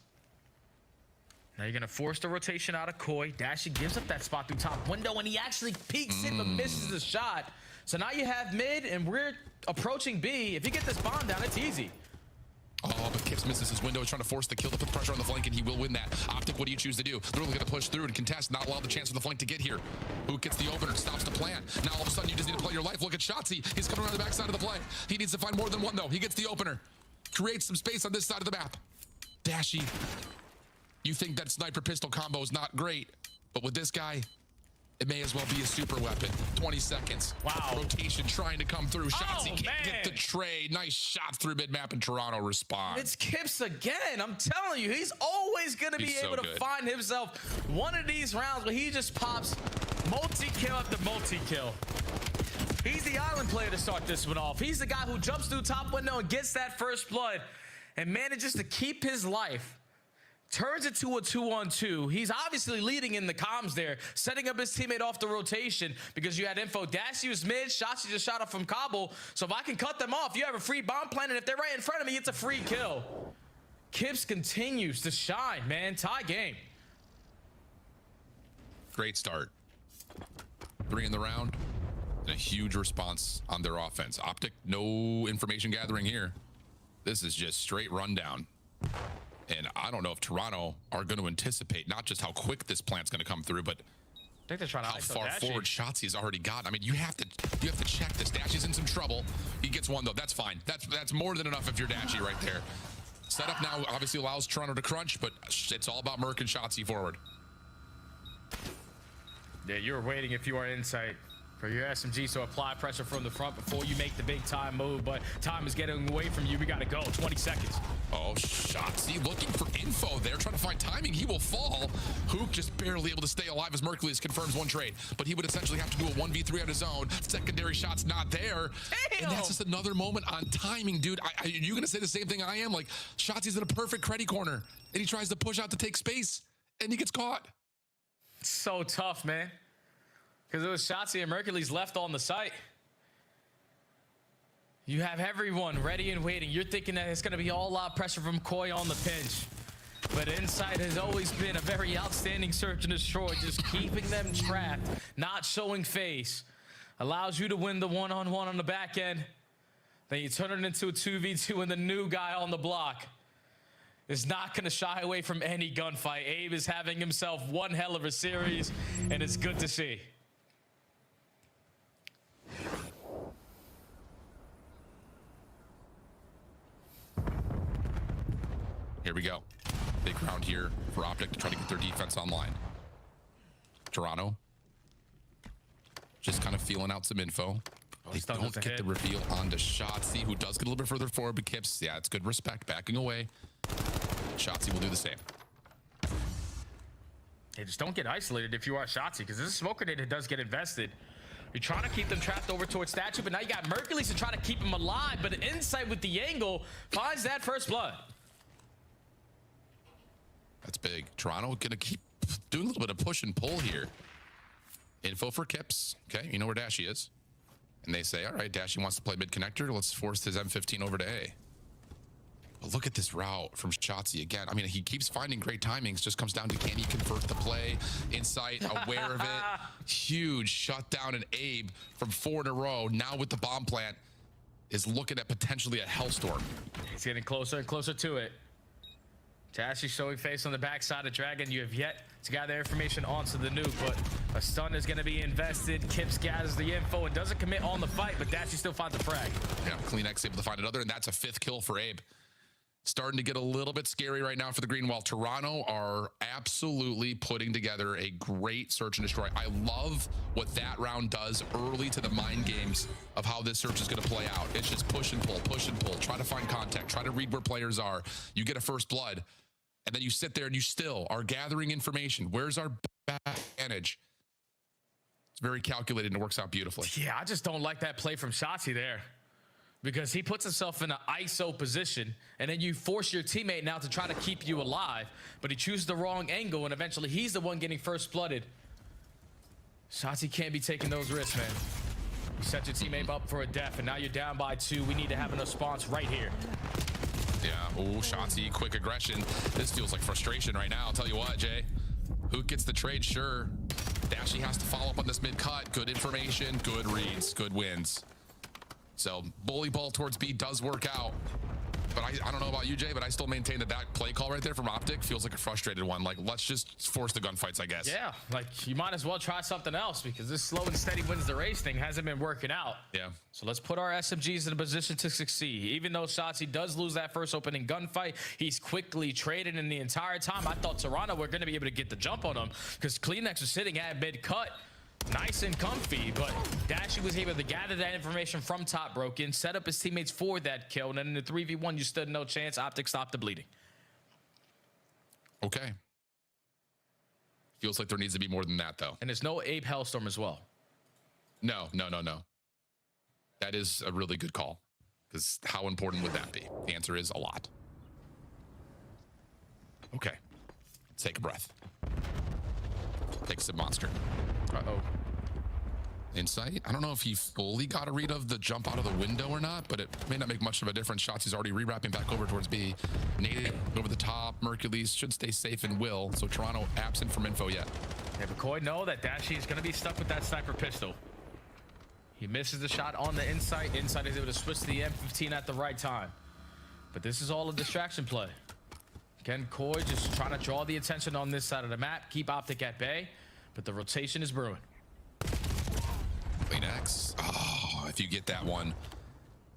Now you're going to force the rotation out of Koi. Dashy gives up that spot through top window, and he actually peeks in but misses the shot. So now you have mid, and we're approaching B. If you get this bomb down, it's easy. Oh, but Kips misses his window. He's trying to force the kill to put the pressure on the flank, and he will win that. Optic, what do you choose to do? They're going to push through and contest, not allow the chance for the flank to get here. Who gets the opener, stops the plan. Now all of a sudden you just need to play your life. Look at Shotzi. He's coming around the backside of the play. He needs to find more than one, though. He gets the opener. Creates some space on this side of the map. Dashy, you think that sniper pistol combo is not great, but with this guy, it may as well be a super weapon. 20 seconds. Wow. Rotation trying to come through. Shots, he can't get the trade. Nice shot through mid-map, and Toronto responds. It's Kips again. I'm telling you, he's always going to be able to find himself one of these rounds where he just pops multi-kill after multi-kill. He's the island player to start this one off. He's the guy who jumps through top window and gets that first blood and manages to keep his life. Turns it to a 2-on-2. He's obviously leading in the comms there, setting up his teammate off the rotation because you had info. Dashy was mid, Shotzi just shot up from Kabul. So if I can cut them off, you have a free bomb plan, and if they're right in front of me, it's a free kill. Kips continues to shine, man. Tie game. Great start. 3 in the round. A huge response on their offense. Optic, no information gathering here. This is just straight rundown. And I don't know if Toronto are going to anticipate not just how quick this plant's going to come through, but I think they're trying to how far forward Shotzi has already gotten. I mean, you have to check this. Dashy's in some trouble. He gets one though. That's fine. That's more than enough if you're Dashy right there. Setup now obviously allows Toronto to crunch, but it's all about Merc and Shotzi forward. Yeah, you're waiting if you are insight for your SMG, so apply pressure from the front before you make the big time move, but time is getting away from you. We got to go. 20 seconds. Oh, Shotzi looking for info there, trying to find timing. He will fall. Hook just barely able to stay alive as Mercules confirms one trade, but he would essentially have to do a 1v3 on his own. Secondary shot's not there. Damn. And that's just another moment on timing, dude. Are you going to say the same thing I am? Like, Shotzi's in a perfect credit corner, and he tries to push out to take space, and he gets caught. It's so tough, man. Because it was Shotzi and Mercules left on the site. You have everyone ready and waiting. You're thinking that it's going to be all out pressure from Koi on the pinch. But Insight has always been a very outstanding search and destroy, just keeping them trapped, not showing face. Allows you to win the one-on-one on the back end. Then you turn it into a 2v2, and the new guy on the block is not going to shy away from any gunfight. Abe is having himself one hell of a series, and it's good to see. Here we go. Big round here for Optic to try to get their defense online. Toronto just kind of feeling out some info. They don't get the reveal onto Shotzi, who does get a little bit further forward, but Kips, yeah, it's good respect, backing away. Shotzi will do the same. Hey, just don't get isolated if you are Shotzi, because this smoke grenade does get invested. You're trying to keep them trapped over towards Statue, but now you got Mercules to try to keep them alive, but Insight with the angle finds that first blood. That's big. Toronto gonna keep doing a little bit of push and pull here. Info for Kips. Okay, you know where Dashy is. And they say, all right, Dashy wants to play mid-connector. Let's force his M15 over to A. But look at this route from Shotzi again. I mean, he keeps finding great timings. Just comes down to, can he convert the play? Insight, aware of it. Huge shutdown, and Abe from 4 in a row, now with the bomb plant, is looking at potentially a hellstorm. He's getting closer and closer to it. Dashy showing face on the backside of Dragon. You have yet to gather information onto the nuke, but a stun is going to be invested. Kips gathers the info and doesn't commit on the fight, but Dashy still finds the frag. Yeah, CleanX able to find another, and that's a 5th kill for Abe. Starting to get a little bit scary right now for the green, while Toronto are absolutely putting together a great search and destroy. I love what that round does early to the mind games of how this search is going to play out. It's just push and pull, try to find contact, try to read where players are. You get a first blood, and then you sit there and you still are gathering information. Where's our advantage? It's very calculated and it works out beautifully. Yeah, I just don't like that play from Shotzi there, because he puts himself in an ISO position, and then you force your teammate now to try to keep you alive, but he chooses the wrong angle, and eventually he's the one getting first blooded. Shotzi can't be taking those risks, man. You set your teammate up for a death, and now you're down by 2. We need to have a response right here. Yeah, oh, Shotzi, quick aggression. This feels like frustration right now. I'll tell you what, Jay. Who gets the trade? Sure. Dashy has to follow up on this mid-cut. Good information, good reads, good wins. So, bully ball towards B does work out. But I don't know about you, Jay, but I still maintain that that play call right there from Optic feels like a frustrated one. Like, let's just force the gunfights, I guess. Yeah, like, you might as well try something else, because this slow and steady wins the race thing hasn't been working out. Yeah. So let's put our SMGs in a position to succeed. Even though Shotzi does lose that first opening gunfight, he's quickly traded, in the entire time I thought Toronto were going to be able to get the jump on him, because CleanX was sitting at mid-cut. Nice and comfy, but Dashy was able to gather that information from Top Broken, set up his teammates for that kill, and then in the 3v1, you stood no chance. Optic stopped the bleeding. Okay. Feels like there needs to be more than that, though. And there's no Abe Hellstorm as well. No. That is a really good call, because how important would that be? The answer is a lot. Okay. Take a breath. Take some monster. Uh-oh. Insight. I don't know if he fully got a read of the jump out of the window or not, but it may not make much of a difference. Shotzi's already re-wrapping back over towards B. Nade over the top. Mercules should stay safe and will. So Toronto absent from info yet. Yeah, but Coy know that Dashy is going to be stuck with that sniper pistol. He misses the shot on the Insight. Insight is able to switch to the M15 at the right time. But this is all a distraction play. Again, Coy just trying to draw the attention on this side of the map, keep Optic at bay, but the rotation is brewing. CleanX. Oh, if you get that one,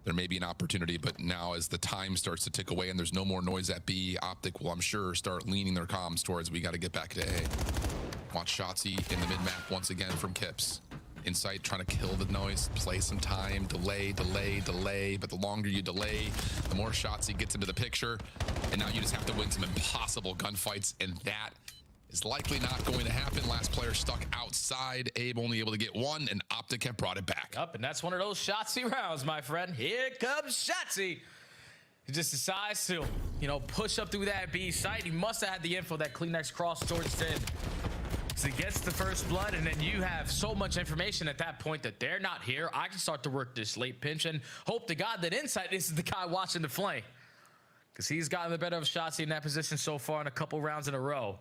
there may be an opportunity, but now as the time starts to tick away and there's no more noise at B, Optic will, I'm sure, start leaning their comms towards, we got to get back to A. Watch Shotzi in the mid-map once again from Kips. Insight trying to kill the noise, play some time, delay, but the longer you delay, the more Shotzi gets into the picture, and now you just have to win some impossible gunfights, and that is likely not going to happen. Last player stuck outside. Abe only able to get one, and Optic have brought it back. Up, and that's one of those Shotzi rounds, my friend. Here comes Shotzi. He just decides to, push up through that B site. He must have had the info that CleanX crossed towards 10. So he gets the first blood, and then you have so much information at that point that they're not here. I can start to work this late pinch and hope to God that Insight is the guy watching the flank. because he's gotten the better of Shotzi in that position so far in a couple rounds in a row.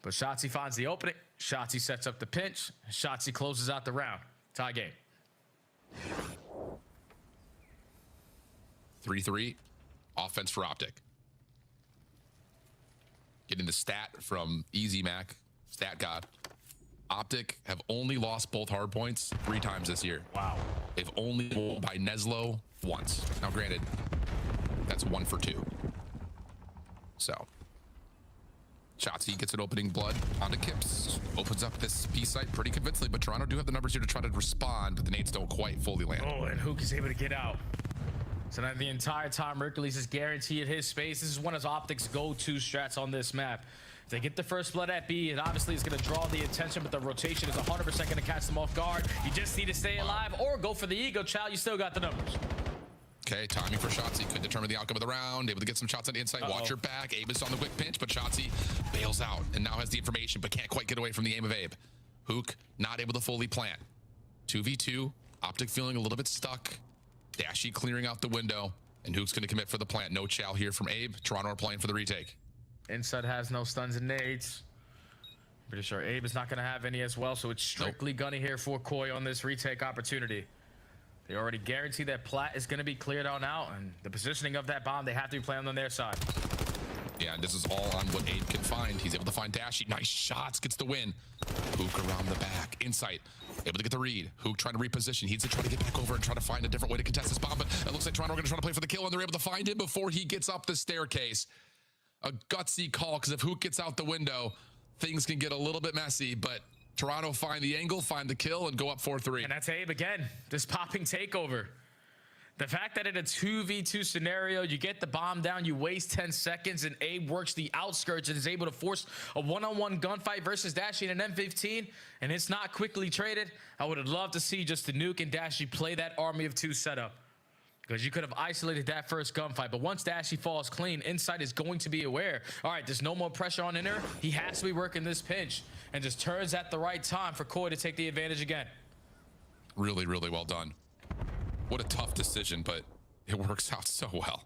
But Shotzi finds the opening. Shotzi sets up the pinch. Shotzi closes out the round. Tie game. 3-3. Offense for Optic. Getting the stat from Easy Mac, Stat God. Optic have only lost both hard points 3 times this year. Wow. They've only won by Neslo once. Now, granted, that's 1 for 2. So, Shotzi gets an opening blood onto Kips. Opens up this B site pretty convincingly, but Toronto do have the numbers here to try to respond, but the nades don't quite fully land. Oh, and Hook is able to get out. So now the entire time, Hercules is guaranteed his space. This is one of Optic's go-to strats on this map. If they get the first blood at B, it obviously is going to draw the attention, but the rotation is 100% going to catch them off guard. You just need to stay alive or go for the ego chow. You still got the numbers. Okay, timing for Shotzi could determine the outcome of the round. Able to get some shots on the inside. Watch your back. Abe is on the quick pinch, but Shotzi bails out and now has the information, but can't quite get away from the aim of Abe. Hook not able to fully plant. 2v2. Optic feeling a little bit stuck. Dashy clearing out the window, and Hook's going to commit for the plant. No chow here from Abe. Toronto are playing for the retake. Inside has no stuns and nades. Pretty sure Abe is not going to have any as well, so it's strictly gunny here for Koi on this retake opportunity. They already guarantee that plat is going to be cleared on out, and the positioning of that bomb, they have to be playing on their side. Yeah, and this is all on what Abe can find. He's able to find Dashy. Nice shots, gets the win. Hook around the back. Insight, able to get the read. Hook trying to reposition. He needs to try to get back over and try to find a different way to contest this bomb, but it looks like Toronto are going to try to play for the kill, and they're able to find him before he gets up the staircase. A gutsy call, because if Hook gets out the window, things can get a little bit messy, but Toronto find the angle, find the kill, and go up 4-3. And that's Abe again, this popping takeover. The fact that in a 2v2 scenario, you get the bomb down, you waste 10 seconds, and Abe works the outskirts and is able to force a one-on-one gunfight versus Dashy in an M15, and it's not quickly traded. I would have loved to see just the Nuke and Dashy play that army of 2 setup, because you could have isolated that first gunfight. But once Dashy falls clean, Insight is going to be aware. All right, there's no more pressure on Inner. He has to be working this pinch, and just turns at the right time for Koi to take the advantage again. Really, really well done. What a tough decision, but it works out so well.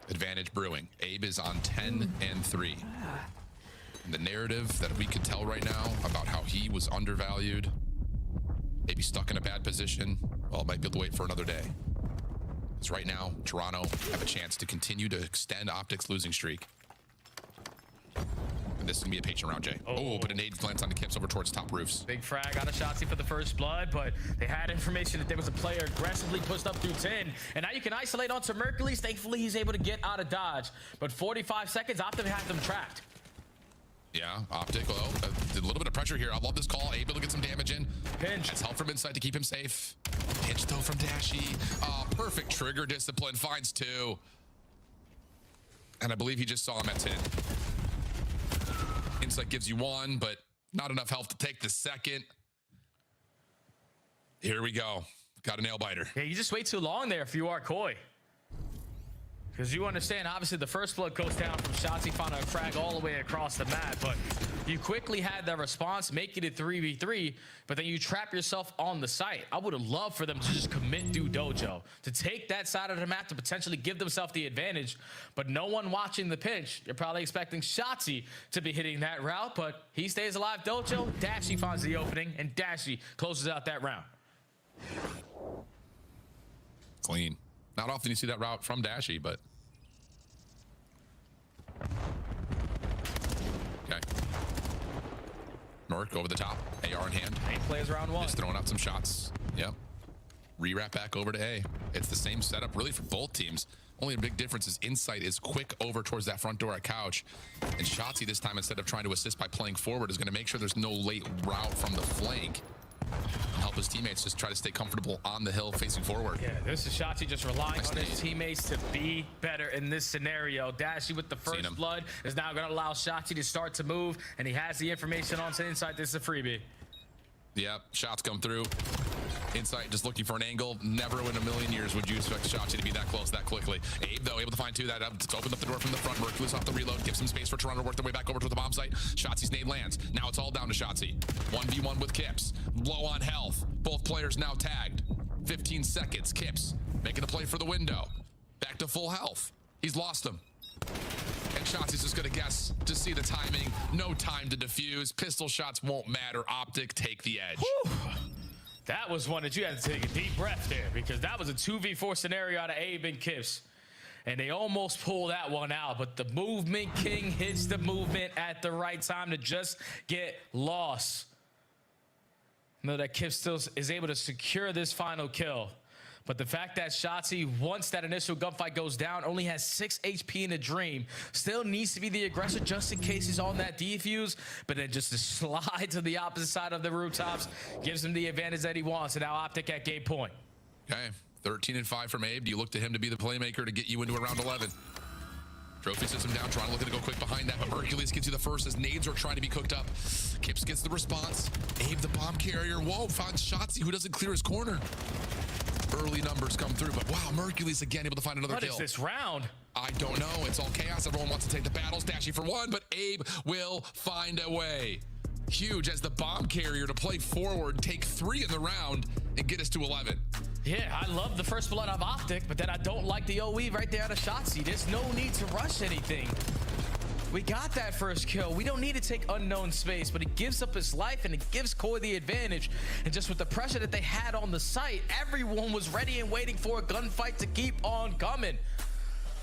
Advantage brewing. Abe is on 10-3. And the narrative that we can tell right now about how he was undervalued, maybe stuck in a bad position, well, might be able to wait for another day. Because right now, Toronto have a chance to continue to extend Optic's losing streak. And this is going to be a patient round, Jay. Oh, but a nade glance on the Kips over towards top roofs. Big frag out of Shotzi for the first blood, but they had information that there was a player aggressively pushed up through 10. And now you can isolate onto Hercules. Thankfully, he's able to get out of dodge. But 45 seconds, Optic has them trapped. Yeah, Optic, well, a little bit of pressure here. I love this call. Able to get some damage in. Pinch. That's help from inside to keep him safe. Pinch, though, from Dashy. Perfect trigger discipline. Finds 2. And I believe he just saw him at 10. Insight gives you 1, but not enough health to take the second. Here we go. Got a nail biter. Yeah, you just wait too long there if you are Koi. Because you understand, obviously, the first blood goes down from Shotzi finding a frag all the way across the map, but you quickly had the response, make it a 3v3, but then you trap yourself on the site. I would have loved for them to just commit through Dojo, to take that side of the map to potentially give themselves the advantage, but no one watching the pinch. You're probably expecting Shotzi to be hitting that route, but he stays alive. Dojo, Dashy finds the opening, and Dashy closes out that round. Clean. Not often you see that route from Dashy, but okay. Nork over the top, AR in hand. 8 plays round 1. Just throwing out some shots. Yep. Re-wrap back over to A. It's the same setup really for both teams. Only a big difference is Insight is quick over towards that front door at Couch. And Shotzi this time, instead of trying to assist by playing forward, is going to make sure there's no late route from the flank. And help his teammates just try to stay comfortable on the hill facing forward. Yeah, this is Shotzi just relying on his teammates to be better in this scenario. Dashy with the first blood is now going to allow Shotzi to start to move, and he has the information on to Insight. This is a freebie. Yep, shots come through. Insight just looking for an angle. Never in a million years would you expect Shotzi to be that close that quickly. Abe, though, able to find 2. That to open up the door from the front. Hercules off the reload. Gives some space for Toronto to work their way back over to the bomb site. Shotzi's nade lands. Now it's all down to Shotzi. 1v1 with Kips. Low on health. Both players now tagged. 15 seconds. Kips making a play for the window. Back to full health. He's lost them. And Shotzi's just gonna guess to see the timing. No time to defuse. Pistol shots won't matter. Optic take the edge. Whew. That was one that you had to take a deep breath there, because that was a 2v4 scenario out of Abe and Kips. And they almost pulled that one out, but the movement king hits the movement at the right time to just get lost. Know that Kips still is able to secure this final kill. But the fact that Shotzi, once that initial gunfight goes down, only has 6 HP in the dream, still needs to be the aggressor just in case he's on that defuse, but then just to slide to the opposite side of the rooftops gives him the advantage that he wants. And now Optic at game point. Okay, 13-5 from Abe. Do you look to him to be the playmaker to get you into a round 11? Trophy system down, Toronto looking to go quick behind that, but Mercules gets you the first as nades are trying to be cooked up. Kips gets the response. Abe, the bomb carrier. Whoa, finds Shotzi, who doesn't clear his corner. Early numbers come through, but wow, Mercules again able to find another kill. What is this round? I don't know. It's all chaos. Everyone wants to take the battles. Dashy for one, but Abe will find a way. Huge as the bomb carrier to play forward, take 3 in the round, and get us to 11. Yeah, I love the first blood of Optic, but then I don't like the OE right there out of Shotzi. There's no need to rush anything. We got that first kill. We don't need to take unknown space, but it gives up his life and it gives Koi the advantage. And just with the pressure that they had on the site, everyone was ready and waiting for a gunfight to keep on coming.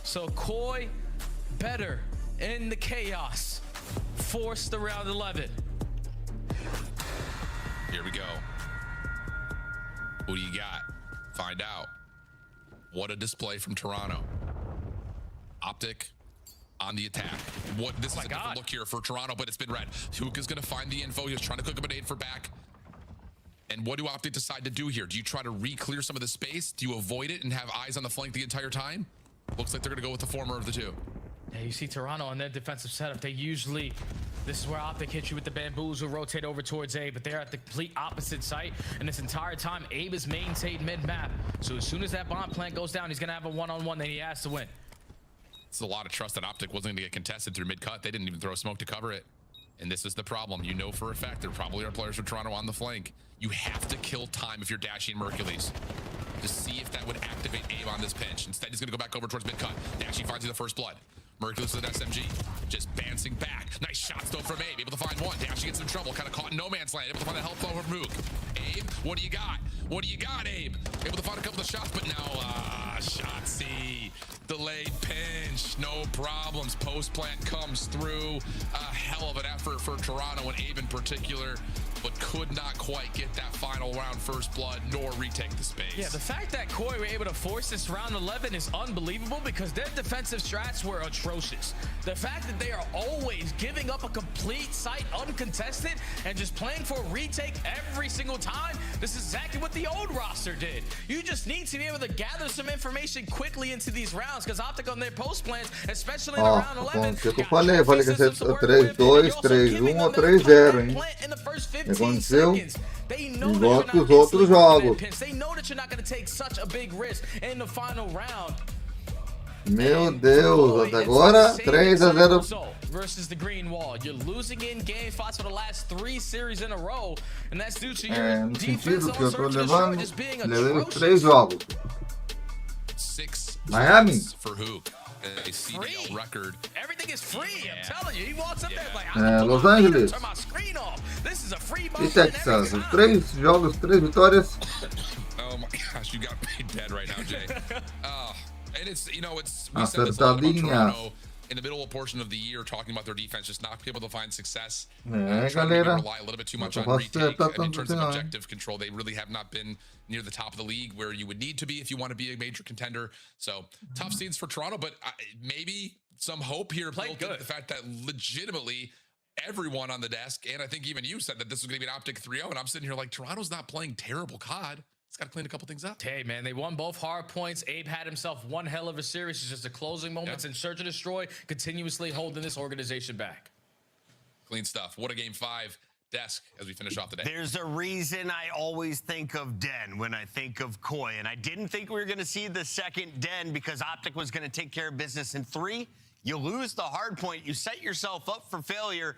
So Koi, better in the chaos, forced the round 11. Here we go. Who do you got? Find out. What a display from Toronto. Optic on the attack. This is a different look here for Toronto, but it's been red. Hook is going to find the info. He was trying to cook up a nade for back. And what do Optic decide to do here? Do you try to re-clear some of the space? Do you avoid it and have eyes on the flank the entire time? Looks like they're going to go with the former of the two. Yeah, you see Toronto on their defensive setup. They usually, this is where Optic hits you with the bamboos who rotate over towards Abe, but they're at the complete opposite site. And this entire time, Abe is maintained mid-map. So as soon as that bomb plant goes down, he's going to have a one-on-one that he has to win. It's a lot of trust that Optic wasn't going to get contested through mid-cut. They didn't even throw smoke to cover it. And this is the problem. You know for a fact there probably are players from Toronto on the flank. You have to kill time if you're Dashy and Mercules to see if that would activate Abe on this pinch. Instead, he's going to go back over towards mid-cut. Dashy finds you the first blood. Mercules with an SMG, just bouncing back. Nice shots though from Abe, able to find one. Dashy gets in trouble, kind of caught in no man's land, able to find the help flow from Mook. Abe, what do you got? What do you got, Abe? Able to find a couple of shots, but now, Shotzi. Delayed pinch, no problems. Post plant comes through. A hell of an effort for Toronto and Abe in particular, but could not quite get that final round first blood nor retake the space. Yeah, the fact that Koi were able to force this round 11 is unbelievable because their defensive strats were atrocious. The fact that they are always giving up a complete site uncontested and just playing for a retake every single time, this is exactly what the old roster did. You just need to be able to gather some information quickly into these rounds because Optic on their post plans, especially in the round 11, que eu falei que ia ser 3-2, 3-1 ou 3-0, hein? Aconteceu igual que os outros jogos. Meu Deus, até agora 3-0 versus the green wall. You're losing in game fights for the last 3 series in a row, and that's due to your no defense sentido que eu tô on levando, just being levei os atrocious. 3 jogos. 6 Miami for Hook. A CDL record. Everything is free. I'm telling you. He walks up there like, Los Angeles turn my screen off. This is a free e Texas, 3 jogos, 3 vitórias. Oh my gosh, you got me dead right now, Jay. And it's, you know, it's we said this a lot about Toronto in the middle portion of the year, talking about their defense, just not able to find success. Trying to maybe rely a little bit too much on retake. And in terms of objective control, they really have not been near the top of the league where you would need to be if you want to be a major contender. So tough scenes for Toronto, but maybe some hope here built into the fact that legitimately everyone on the desk, and I think even you said that this was going to be an Optic 3-0, and I'm sitting here like, Toronto's not playing terrible COD. It's got to clean a couple things up. Hey, man, they won both hard points. Abe had himself one hell of a series. It's just the closing moments and Search and Destroy continuously holding this organization back. Clean stuff. What a game 5. Desk as we finish off the day. There's a reason I always think of Den when I think of Koi, and I didn't think we were going to see the second Den because Optic was going to take care of business in 3. You lose the hard point. You set yourself up for failure.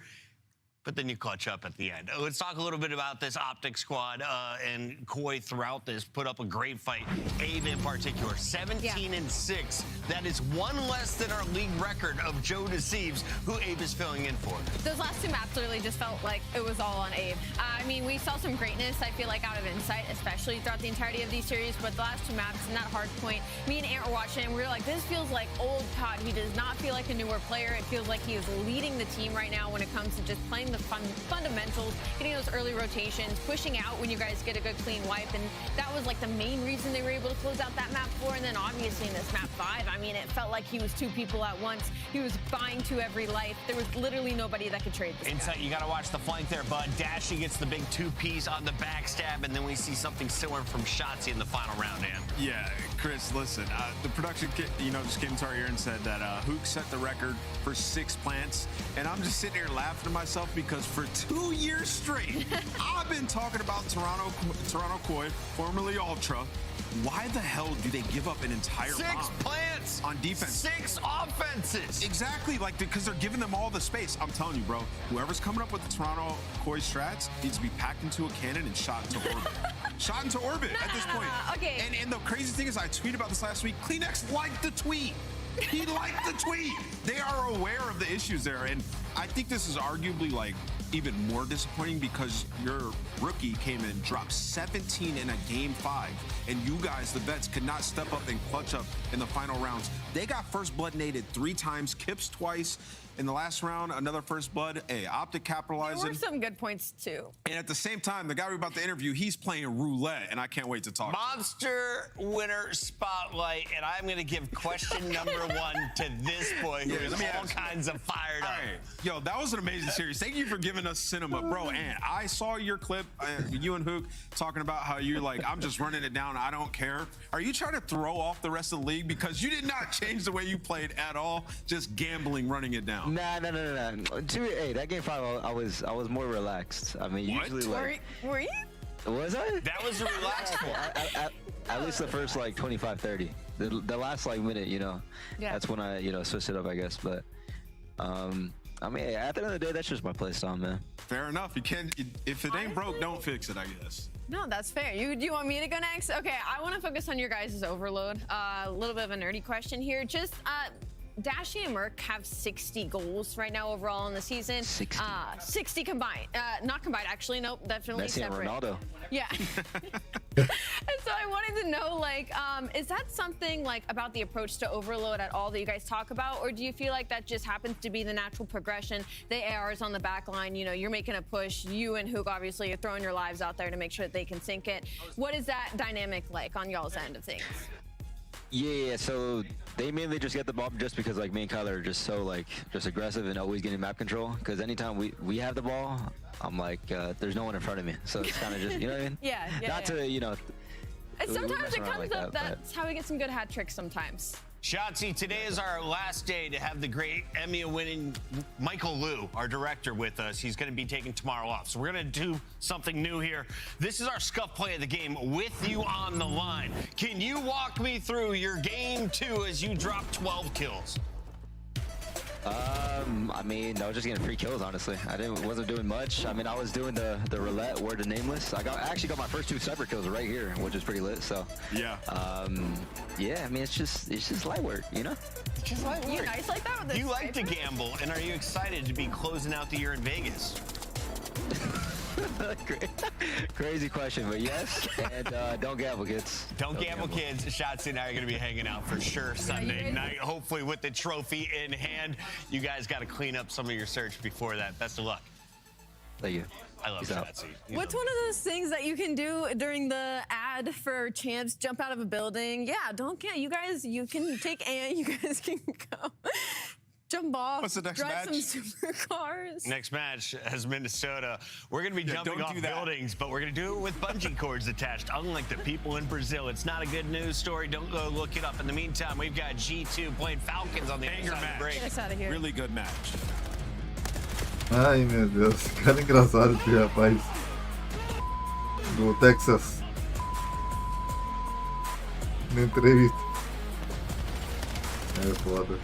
But then you clutch up at the end. Let's talk a little bit about this Optic squad. And Koi throughout this put up a great fight. Abe in particular, 17-6. That is one less than our league record of Joe Deceives, who Abe is filling in for. Those last 2 maps literally just felt like it was all on Abe. I mean, we saw some greatness, I feel like, out of Insight, especially throughout the entirety of these series. But the last 2 maps in that hard point, me and Ant were watching, and we were like, this feels like old COD. He does not feel like a newer player. It feels like he is leading the team right now when it comes to just playing the fundamentals, getting those early rotations, pushing out when you guys get a good clean wipe. And that was like the main reason they were able to close out that map 4. And then obviously in this map 5, I mean, it felt like he was 2 people at once. He was buying 2 every life. There was literally nobody that could trade this Insight, guy. you got to watch the flank there, bud. Dashy gets the big 2-piece on the backstab, and then we see something similar from Shotzzy in the final round, Dan. Yeah, Chris, listen, the production kit, just came to our ear and said that Hook set the record for 6 plants, and I'm just sitting here laughing to myself because for 2 years straight, I've been talking about Toronto Koi, formerly Ultra. Why the hell do they give up an entire 6 bomb plants on defense? 6 offenses. Exactly, because they're giving them all the space. I'm telling you, bro, whoever's coming up with the Toronto Koi strats needs to be packed into a cannon and shot into orbit. Shot into orbit at this point. Okay. And the crazy thing is, I tweeted about this last week. Kleenex liked the tweet. He liked the tweet. They are aware of the issues there, and I think this is arguably even more disappointing because your rookie came in, dropped 17 in a game 5, and you guys, the vets, could not step up and clutch up in the final rounds. They got first blood naded 3 times, Kips twice. In the last round, another first blood. Hey, Optic capitalizing. There were some good points too. And at the same time, the guy we're about to interview, he's playing roulette, and I can't wait to talk Monster winner spotlight, and I'm going to give question number 1 to this boy who is all kinds of fired up. Right. Yo, that was an amazing series. Thank you for giving us cinema, bro. And I saw your clip, you and Hook, talking about how you're like, I'm just running it down. I don't care. Are you trying to throw off the rest of the league? Because you did not change the way you played at all. Just gambling, running it down. Nah. Hey, that game 5, I was more relaxed. I mean, usually were you? Was I? That was a relaxed one. At least the first 25, 30. The last minute, that's when I switched it up, I guess. But I mean, at the end of the day, that's just my play style, man. Fair enough. You can't. If it ain't broke, don't fix it, I guess. No, that's fair. Do you want me to go next? Okay, I want to focus on your guys' overload. A little bit of a nerdy question here. Just Dashy and Merc have 60 goals right now overall in the season. 60 combined. Not combined, actually. Nope, definitely Messi separate. And Ronaldo. Yeah. And so I wanted to know, is that something about the approach to overload at all that you guys talk about, or do you feel like that just happens to be the natural progression? The ARs on the back line, you're making a push. You and Hook, obviously, you're throwing your lives out there to make sure that they can sink it. What is that dynamic like on y'all's end of things? Yeah, so they mainly just get the ball just because me and Kyler are just so just aggressive and always getting map control. Because anytime we have the ball, I'm there's no one in front of me. So it's kind of just, you know what I mean? Yeah. Not to, And sometimes it comes up. That's how we get some good hat tricks sometimes. Shotzzy, today is our last day to have the great Emmy-winning Michael Liu, our director, with us. He's going to be taking tomorrow off. So we're going to do something new here. This is our scuff play of the game with you on the line. Can you walk me through your game 2 as you drop 12 kills? I mean, I was just getting free kills, honestly. Wasn't doing much. I mean, I was doing the roulette, word of nameless. I actually got my first 2 sniper kills right here, which is pretty lit. So yeah. Yeah, I mean, it's just light work, Just light work. You nice like that with this? You like to gamble, and are you excited to be closing out the year in Vegas? Crazy question, but yes. And don't gamble, kids. Don't gamble, kids. Shotzzy and I are going to be hanging out for sure Sunday night, hopefully with the trophy in hand. You guys got to clean up some of your search before that. Best of luck. Thank you. I love Shotzzy. What's one of those things that you can do during the ad for champs? Jump out of a building. Yeah, you guys, you can take you guys can go. Jump off. What's the next drive match? some supercars. Next match has Minnesota. We're going to be jumping off buildings, but we're going to do it with bungee cords attached. Unlike the people in Brazil, it's not a good news story. Don't go look it up. In the meantime, we've got G2 playing Falcons on the other side of the break. Get us out of here. Really good match. Ai, meu Deus. Cara engraçado esse rapaz. Do Texas. Na entrevista. É foda.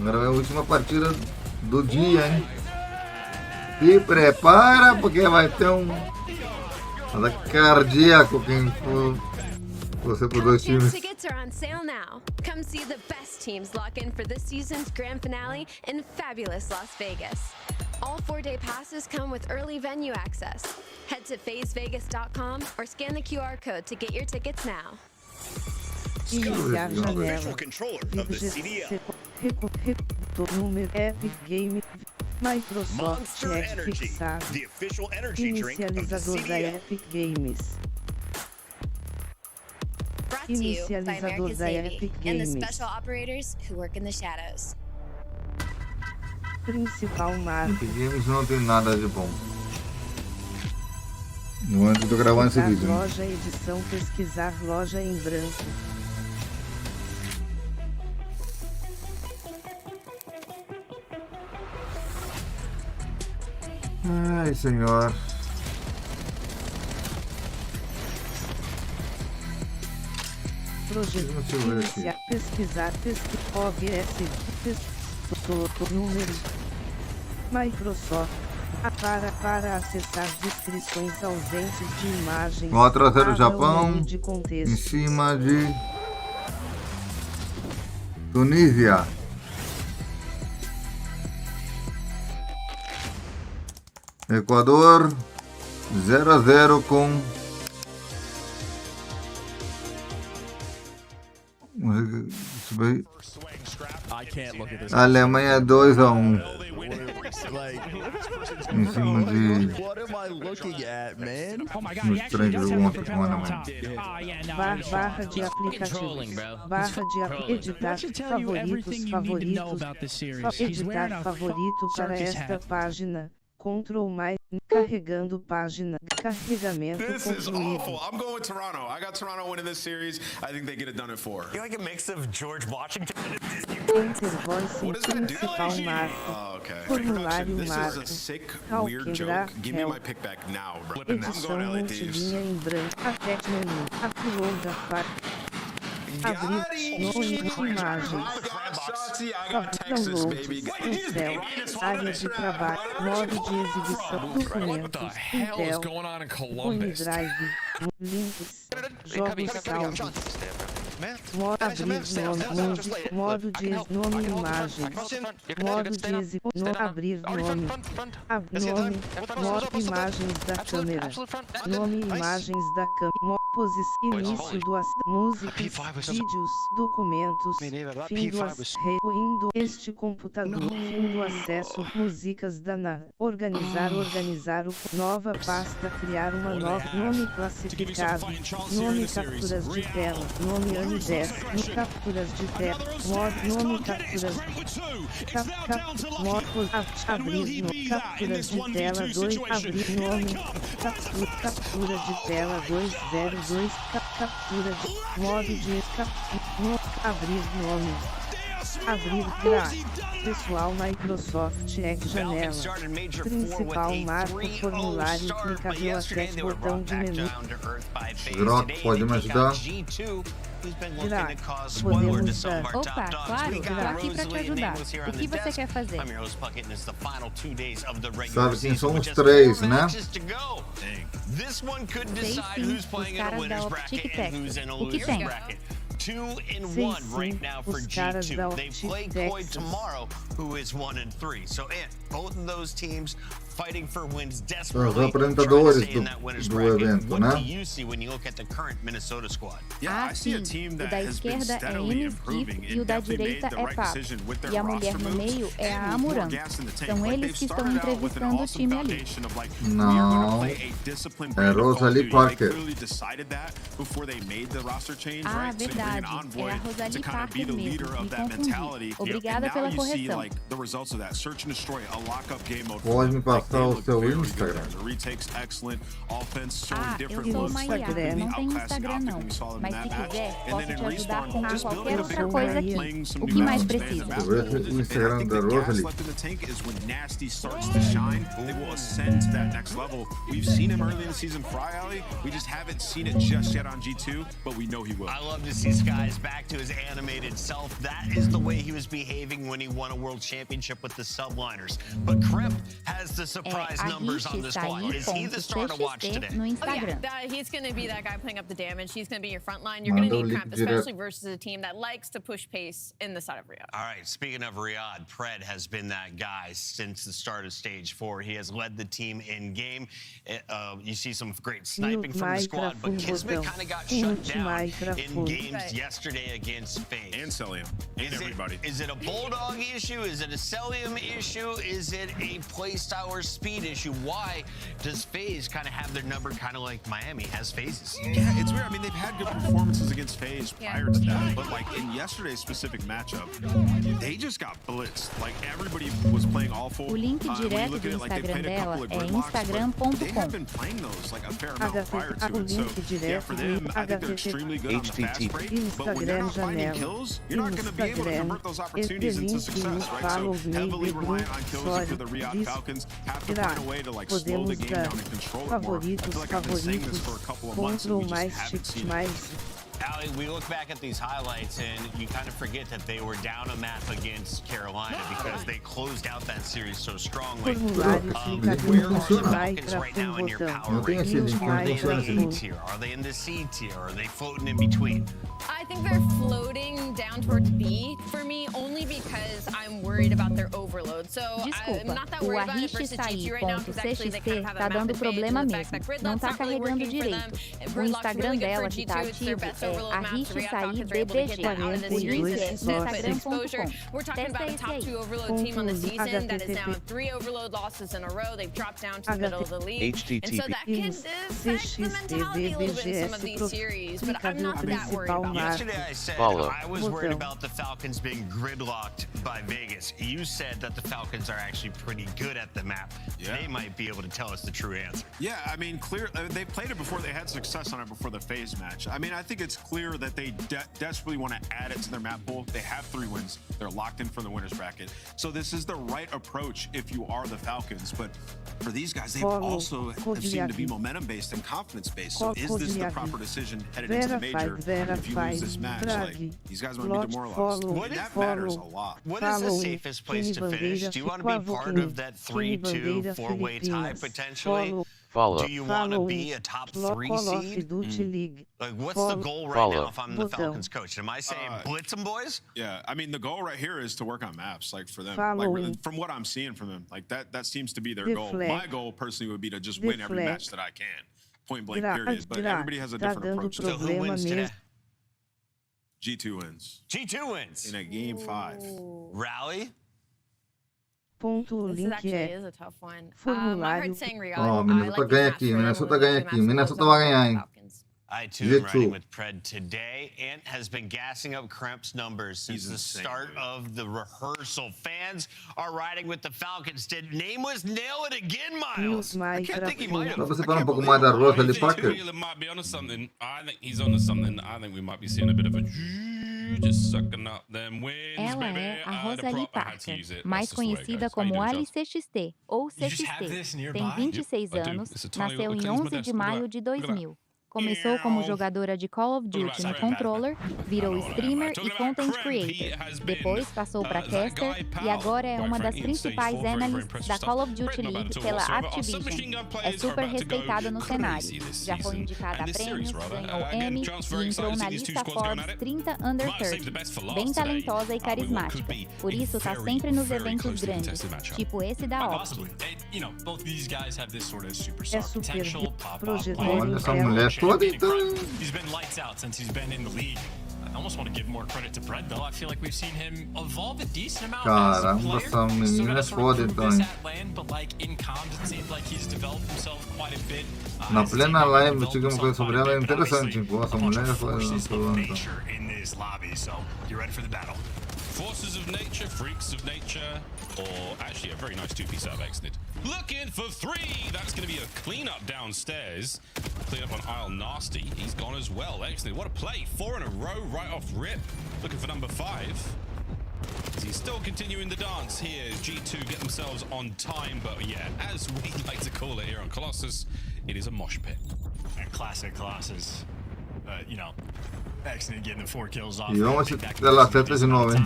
Agora é a última partida do dia, hein? Se prepara, porque vai ter um ataque cardíaco quem for você por dois times. Tickets are on sale now. Come see the best teams lock in for this season's grand finale in fabulous Las Vegas. All 4-day passes come with early venue access. Head to phasevegas.com or scan the QR code to get your tickets now. Iniciar janela. Número Epic Game. Microsoft fixado. Inicializador da Epic Games. Brought to you by Inicializador America's da Navy Epic and the Games. special operators who work in the shadows. Principal marca. Epic Games não tem nada de bom. No antes de eu gravar esse vídeo. Né? Loja edição pesquisar loja em branco. Ai, senhor. Iniciar, pesquisar, OBS, número, Microsoft, para acessar descrições ausentes de imagens, 4-0 abra Japão, o menu de contexto. em cima de Tunísia. Equador 0-0 com Alemanha 2-1 em cima de barra de aplicativos, editar editar favorito para esta página. Ctrl mais, carregando página, carregamento This is concluído. awful. I'm going with Toronto. I got Toronto winning this series. I think they get it done in 4. You're like a mix of George Washington and Enter voice principal marco. Oh, okay. Formulário This is marco. a sick, Ao weird quebrar, joke. Give me my pick back now, bro. I'm Edição going LA Thieves. multilinha em branco. Até menu. Upload abrir nome imagens. Downloads. Céu. Área de trabalho. Modo de exibição. Documentos. Intel. OneDrive. Links. Jogos salvos. Modo de nome imagens. Modo de exibição. Abrir nome. Nome. Modo imagens da câmera. Nome imagens da câmera. Início do músicas, vídeos, documentos, fim do este computador, fim do acesso, músicas da organizar o nova pasta, criar uma nova, nome classificado, nome capturas de tela, nome aniversário, capturas de tela, nome capturas, abrir no capturas de tela 2, abrir nome, captura de tela 202, captura de modo de abrir nome, abrir crack, pessoal Microsoft janela, principal marco formulário clicável acesso botão de menu. Grok, pode me ajudar? Grac, podemos dar. Opa, claro, tô aqui pra te ajudar. O que você quer fazer? Sabe quem são os três, né? Sei sim, os caras da Optic Texas. O que tem? 2-1 right now for G2. They play Koi tomorrow, who is 1-3. So, both of those teams fighting for wins desperately, Os apresentadores trying to stay in that winners do bracket. evento, What né? do you see when you look at the current Minnesota squad? Ah, sim. O da esquerda é Inniskip e o da direita é Papo. E a mulher no meio é a Amuran. São eles que estão entrevistando o time ali. Não, é Rosalie Parker. Ah, verdade. É a Rosalie Parker mesmo. Me confundi. Obrigada pela correção. lock-up game mode. Pode me passar o seu Instagram? The retakes excellent, offense showing different eu sou looks. uma IA, Completely não tenho outclassing Instagram Optic não. when we saw them in Mas that se match. quiser, And posso then in te ajudar Respawn, com just qualquer building a outra bigger coisa map, aqui. playing some O new que mais maps, expanding precisa? the map Deixa eu ver pool. o And I Instagram think da the gas Rosalie. left in the tank is when Nasty starts to shine, they will ascend to that next level. We've seen him early in the season fry alley. We just haven't seen it just yet on G2, but we know he will. I love to see Skies back to his animated self. That is the way he was behaving when he won a world championship with the subliners. But Crimp has the surprise numbers on this squad. Is he the star to watch today? Oh, yeah, he's going to be that guy putting up the damage. He's going to be your front line. You're going to need Crimp, especially versus a team that likes to push pace in the side of Riyadh. All right, speaking of Riyadh, Pred has been that guy since the start of Stage 4. He has led the team in game. You see some great sniping from the squad, but Kismet kind of got shut down in games yesterday against FaZe. And Celium. And everybody. Is it a Bulldog issue? Is it a Celium issue? Is it a playstyle or speed issue? Why does FaZe kind of have their number kind of like Miami has phases? Yeah, it's weird. I mean, they've had good performances against FaZe prior to that, but like in yesterday's specific matchup, they just got blitzed. Like everybody was playing awful. O link direto do Instagram dela é instagram.com. They have been playing those like a fair amount prior to it. So yeah, for them, I think they're extremely good on the fast break. But when you're not finding kills, you're not going to be able to convert those opportunities into success, right? So heavily reliant on kills for the Riyadh Falcons have to find a way to like slow the game down and control it more. I feel like I've been saying this for a couple of months and we just haven't seen it. Ali, we look back at these highlights and you kind of forget that they were down a map against Carolina because they closed out that series so strongly. Where are the Falcons right now in your power rankings? Are they in the A tier? Are they in the C tier? Are they floating in between? I think they're floating down towards B for me only because I'm worried about their overload. So I'm not that worried about it versus G2 right now because actually they kind of have tá that dando map problema advantage. mesmo. The fact that Não Gridlock's tá not really carregando working for them. direito. O Gridlock's Instagram really good dela for que G2. tá It's their ativo best é overload map. The Riyadh Falcons are able to get that out of the series. Exposure. We're talking about a top 2 overload team on the season that is now 3 overload losses in a row. They've dropped down to the middle of the league. And so that can affect the mentality a little bit in some of these series, but I'm not that worried about it. Yesterday I said I was worried about the Falcons being gridlocked by Vegas. You said that the Falcons are actually pretty good at the map. Yeah. They might be able to tell us the true answer. Yeah, I mean, clear. They played it before. They had success on it before the FaZe match. I mean, I think it's clear that they desperately want to add it to their map pool. They have 3 wins. They're locked in for the winners bracket. So this is the right approach if you are the Falcons. But for these guys, they also have seemed to be momentum-based and confidence-based. So is this the proper decision headed into the major if you lose this match? Like, these guys might be demoralized. That matters a lot. What is the safest place to finish? Do you want to be part of that 3-2 4-way tie potentially? Do you want to be a top 3 seed? Like, what's the goal right now if I'm the Falcons coach? Am I saying blitz them, boys? Yeah, I mean, the goal right here is to work on maps, like for them. Like, really, from what I'm seeing from them, like that seems to be their goal. My goal personally would be to just win every match that I can, point blank, period. But everybody has a different approach. So who wins today? G2 wins. G2 wins. In a game 5. Rally? This actually is a tough one. I heard saying Riyadh. Ó, Minnesota ganha aqui, Minnesota ganha aqui. Minnesota vai ganhar, hein? I too am riding with Pred today. Ant has been gassing up Kremp's numbers since the start of the rehearsal. Fans are riding with the Falcons. Did Nameless nail it again, Miles? I can't think he might have. Dá pra separar pouco mais da Rosa ali, Packer? Wheeler might be onto something. I think he's onto something. I think we might be seeing a bit of a just sucking up them wins, Ela baby. é a Rosalie Parker, mais That's just the way it conhecida goes. como How you doing, AliCXT ou CXT. Tem 26 anos, nasceu em 11 de maio de 2000. Começou como jogadora de Call of Duty no controller, virou streamer e content creator. Depois passou para caster e agora é uma das principais analysts da Call of Duty League pela Activision. É super respeitada no cenário. Já foi indicada a prêmios, ganhou Emmy e entrou na lista Forbes 30 Under 30. Bem talentosa e carismática. Por isso tá sempre nos eventos grandes, tipo esse da Optic. É super projeto. Olha essa mulher toda então. He's been lights out since he's been in the league. I almost want to give more credit to Pred though. I feel like we've seen him evolve a decent amount as a Caramba, player. essa menina é foda então, hein? But like in comms, it seems like he's developed himself quite a bit. Na plena live eu tive uma coisa sobre ela interessante. Pô, essa mulher foi. In this lobby, so you ready for the battle? Forces of nature, freaks of nature, or actually a very nice two-piece out of Exnid. Looking for 3. That's going to be a cleanup downstairs. Clean up on aisle Nasty. He's gone as well. Exnid, what a play. 4 in a row right off rip. Looking for number 5. He's still continuing the dance here. G2 get themselves on time, but yeah, as we like to call it here on Colossus, it is a mosh pit. And classic Colossus, you know, Exnid getting the 4 kills off. E vamos della 7 de novo, hein?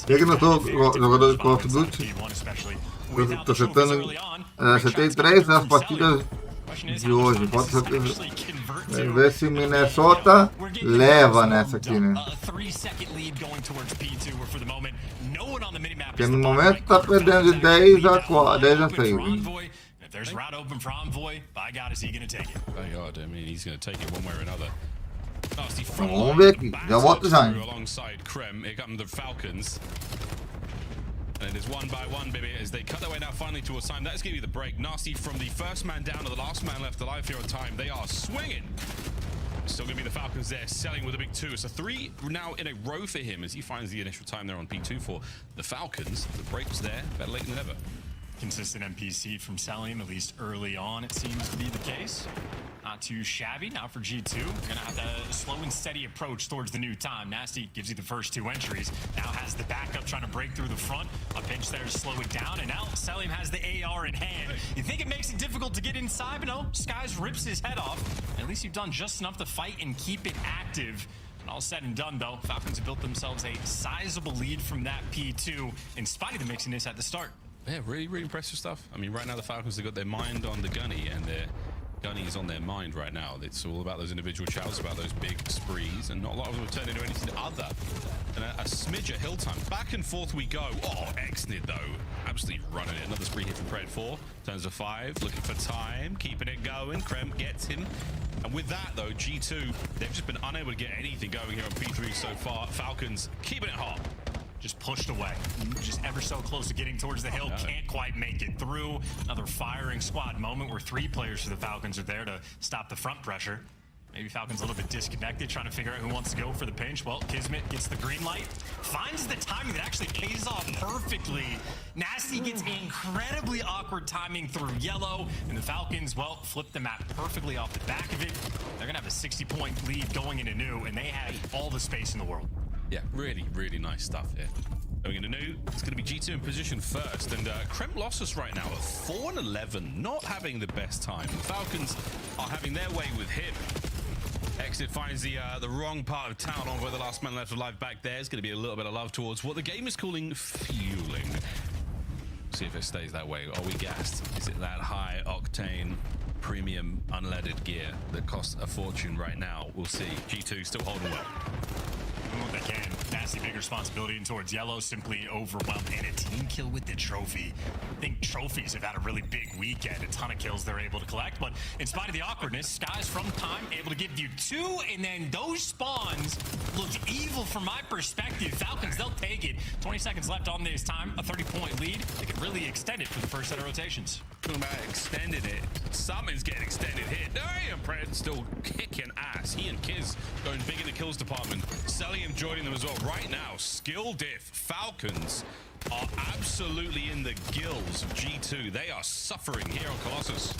Eu que não tô jogador de Call of Duty. Tô acertando. Acertei 3 nas partidas de hoje. Pode ver se Minnesota leva nessa aqui, né? Porque no momento tá perdendo de 10 a 6. There's route open for Envoy. By God, is he going to take it? By God, I mean, he's going to take it one way or another. Nasty from vamos ver aqui. Já volto já. Alongside Krem, here come the Falcons. And it is 1 by 1, baby, as they cut their way now finally towards time. That is going to be the break. Nasty from the first man down to the last man left alive here on time. They are swinging. Still going to be the Falcons there, selling with a big 2. So 3 now in a row for him as he finds the initial time there on P2 for the Falcons. The break was there, better late than never. Consistent NPC from Selim, at least early on, it seems to be the case. Not too shabby. Now for G2, gonna have a slow and steady approach towards the new time. Nasty gives you the first 2 entries. Now has the backup trying to break through the front. A pinch there to slow it down, and now Selim has the AR in hand. You think it makes it difficult to get inside, but no, Skies rips his head off. At least you've done just enough to fight and keep it active. And all said and done, though, Falcons have built themselves a sizable lead from that P2, in spite of the mixiness at the start. Yeah, really, really impressive stuff. I mean, right now the Falcons have got their mind on the gunny, and their gunny is on their mind right now. It's all about those individual chows, about those big sprees, and not a lot of them have turned into anything other than a smidge at hill time. Back and forth we go. Oh, Exnid, though, absolutely running it. Another spree here from Pred 4. Turns to 5, looking for time, keeping it going. Krem gets him. And with that, though, G2, they've just been unable to get anything going here on P3 so far. Falcons keeping it hot. Just pushed away, just ever so close to getting towards the hill, can't quite make it through. Another firing squad moment where 3 players for the Falcons are there to stop the front pressure. Maybe Falcons a little bit disconnected, trying to figure out who wants to go for the pinch. Well, Kismet gets the green light, finds the timing that actually pays off perfectly. Nasty gets incredibly awkward timing through yellow, and the Falcons, well, flip the map perfectly off the back of it. They're gonna have a 60-point lead going into new, and they have all the space in the world. Yeah, really, really nice stuff here. Going into new, it's going to be G2 in position first, and Krem lost us right now at 4 and 11, not having the best time. The Falcons are having their way with him. Exit finds the wrong part of town on where the last man left alive back there. It's going to be a little bit of love towards what the game is calling fueling. See if it stays that way. Are we gassed? Is it that high octane premium unleaded gear that costs a fortune right now? We'll see. G2 still holding well. What they can. Nasty big responsibility and towards yellow, simply overwhelmed, and a team kill with the trophy. I think trophies have had a really big weekend, a ton of kills they're able to collect, but in spite of the awkwardness, Skies from time able to give you 2, and then those spawns look evil from my perspective. Falcons, they'll take it. 20 seconds left on this time, a 30-point lead. They could really extend it for the first set of rotations. Talking about extending it. Something's getting extended here. Damn, Pred still kicking ass. He and Kiz going big in the kills department. Cellium joining them as well. Right now, skill diff. Falcons are absolutely in the gills of G2. They are suffering here on Colossus.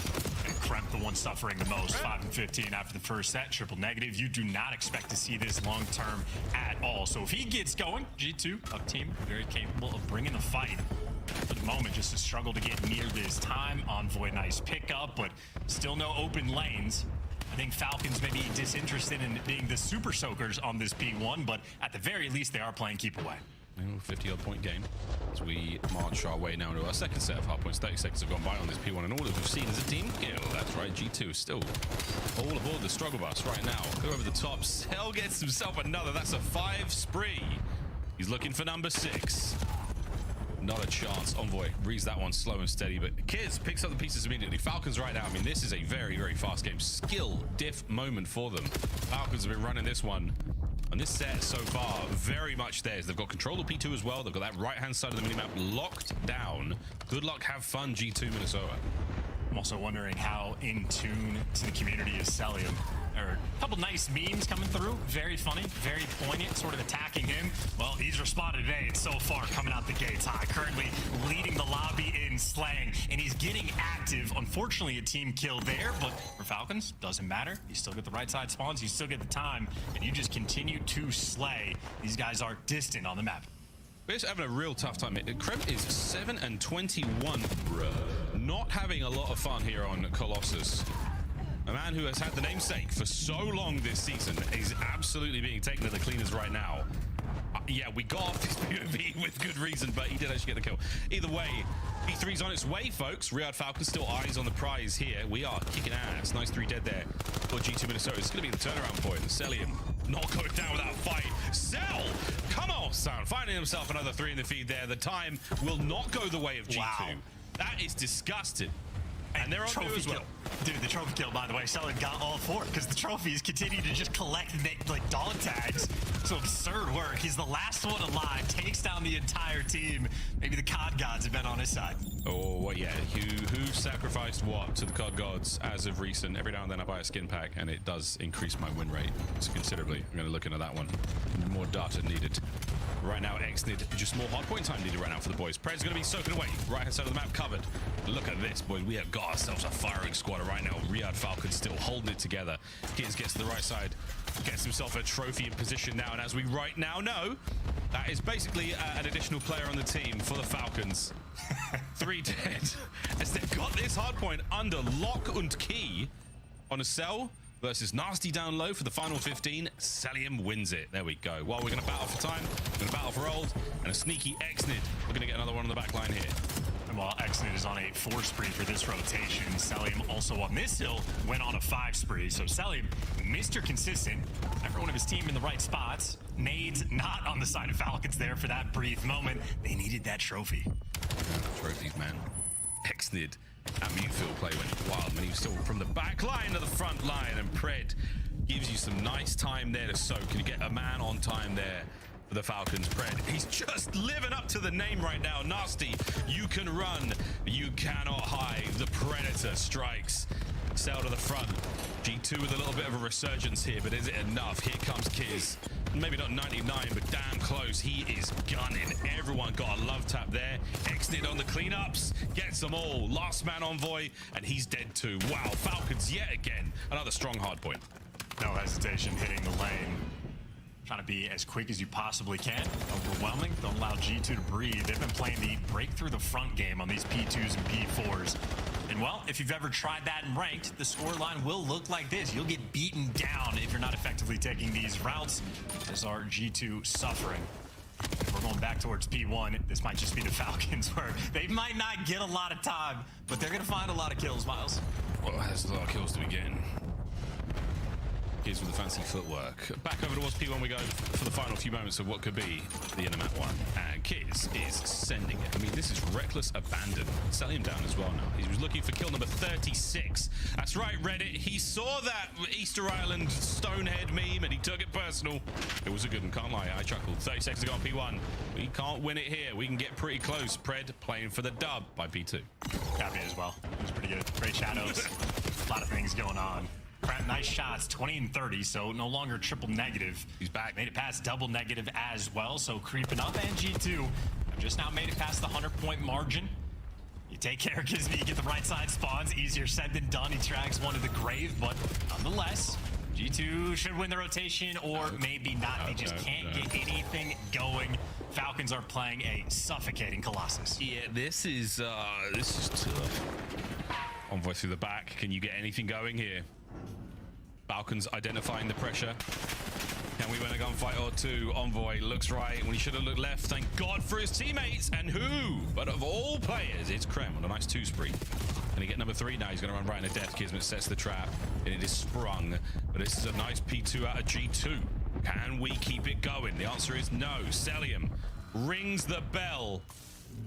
And Kremp, the one suffering the most. 5 and 15 after the first set. Triple negative. You do not expect to see this long term at all. So if he gets going, G2, a team very capable of bringing the fight. For the moment, just a struggle to get near this time. Envoy, nice pickup, but still no open lanes. I think Falcons may be disinterested in being the super soakers on this P1, but at the very least, they are playing keep away. 50-odd point game as we march our way now to our second set of hard points. 30 seconds have gone by on this P1, and all that we've seen as a team kill. That's right, G2 is still all aboard the struggle bus right now. Go over the top. Cell gets himself another. That's a 5 spree. He's looking for number 6. Not a chance. Envoy reads that one slow and steady, but Kiz picks up the pieces immediately. Falcons right now. I mean, this is a very, very fast game. Skill diff moment for them. Falcons have been running this one. And this set so far, very much theirs. They've got control of P2 as well. They've got that right-hand side of the minimap locked down. Good luck, have fun, G2 Minnesota. I'm also wondering how in tune to the community is Cellium. a couple nice memes coming through. Very funny, very poignant, sort of attacking him. Well, he's responded today. It's so far coming out the gates high. Currently leading the lobby in slaying, and he's getting active. Unfortunately, a team kill there, but for Falcons, doesn't matter. You still get the right side spawns, you still get the time, and you just continue to slay. These guys are distant on the map. We're just having a real tough time. Krem is 7-21, not having a lot of fun here on Colossus. A man who has had the namesake for so long this season is absolutely being taken to the cleaners right now. Yeah, we got off this POV with good reason, but he did actually get the kill. Either way, P3's on its way, folks. Riyadh Falcons still eyes on the prize here. We are kicking ass. Nice 3 dead there for G2 Minnesota. It's going to be the turnaround point. Celium not going down without a fight. Cell, come on, son. Finding himself another 3 in the feed there. The time will not go the way of G2. Wow. That is disgusting. And they're on trophy as well. Dude, the trophy kill, by the way, Sullen got all 4 because the trophies continue to just collect like dog tags. So absurd work. He's the last one alive, takes down the entire team. Maybe the COD gods have been on his side. Oh, well, yeah. Who sacrificed what to the COD gods as of recent? Every now and then I buy a skin pack, and it does increase my win rate considerably. I'm going to look into that one. More data needed. Right now, Xnid, just more hardpoint time needed right now for the boys. Pred's going to be soaking away. Right-hand side of the map covered. Look at this, boys. We have got ourselves a firing squad right now. Riyadh Falcons still holding it together. Kids gets to the right side, gets himself a trophy in position now. And as we right now know, that is basically an additional player on the team for the Falcons. 3 dead. As they've got this hardpoint under lock and key on a cell. Versus Nasty down low for the final 15. Celium wins it. There we go. Well, we're going to battle for time. We're going to battle for old. And a sneaky Xnid. We're going to get another one on the back line here. And while Xnid is on a 4 spree for this rotation, Celium also on this hill went on a 5 spree. So Celium, Mr. Consistent. Everyone of his team in the right spots. Nades not on the side of Falcons there for that brief moment. They needed that trophy. Trophies, man. Xnid. That Mutefield play went wild when he was still from the back line to the front line, and Pred gives you some nice time there to soak. Can you get a man on time there for the Falcons? Pred, he's just living up to the name right now. Nasty, you can run, you cannot hide. The Predator strikes. Cell to the front. G2 with a little bit of a resurgence here, but is it enough? Here comes Kiz. Maybe not 99, but damn close. He is gunning. Everyone got a love tap there. Xnid on the cleanups. Gets them all. Last man Envoy, and he's dead too. Wow, Falcons yet again. Another strong hard point. No hesitation hitting the lane. Trying to be as quick as you possibly can. Overwhelming. Don't allow G2 to breathe. They've been playing the break through the front game on these P2s and P4s. And well, if you've ever tried that in ranked, the scoreline will look like this. You'll get beaten down if you're not effectively taking these routes. As our G2 suffering. If we're going back towards P1, this might just be the Falcons where they might not get a lot of time, but they're going to find a lot of kills, Miles. Well, there's a lot of kills to be getting. Kids with the fancy footwork. Back over towards P1 we go for the final few moments of what could be the Intermat one. And Kiz is sending it. I mean, this is reckless abandon. Selling him down as well now. He was looking for kill number 36. That's right, Reddit. He saw that Easter Island Stonehead meme and he took it personal. It was a good one, can't lie. I chuckled. 30 seconds to go on P1. We can't win it here. We can get pretty close. Pred playing for the dub by P2. Copy as well. It was pretty good. Great shadows. A lot of things going on. Nice shots, 20 and 30, so no longer triple negative. He's back. Made it past double negative as well, so creeping up. And G2 have just now made it past the 100-point margin. You take care of Kisby, you get the right side spawns. Easier said than done. He drags one to the grave, but nonetheless, G2 should win the rotation, or maybe not. They just can't get anything going. Falcons are playing a suffocating Colossus. Yeah, this is tough. Envoy through the back. Can you get anything going here? Falcons identifying the pressure. Can we win a gunfight or two? Envoy looks right when he should have looked left. Thank God for his teammates. And who? But of all players, it's Krem on a nice 2 spree. And he get number 3 now. He's going to run right into death. Kismet sets the trap. And it is sprung. But this is a nice P2 out of G2. Can we keep it going? The answer is no. Celium rings the bell.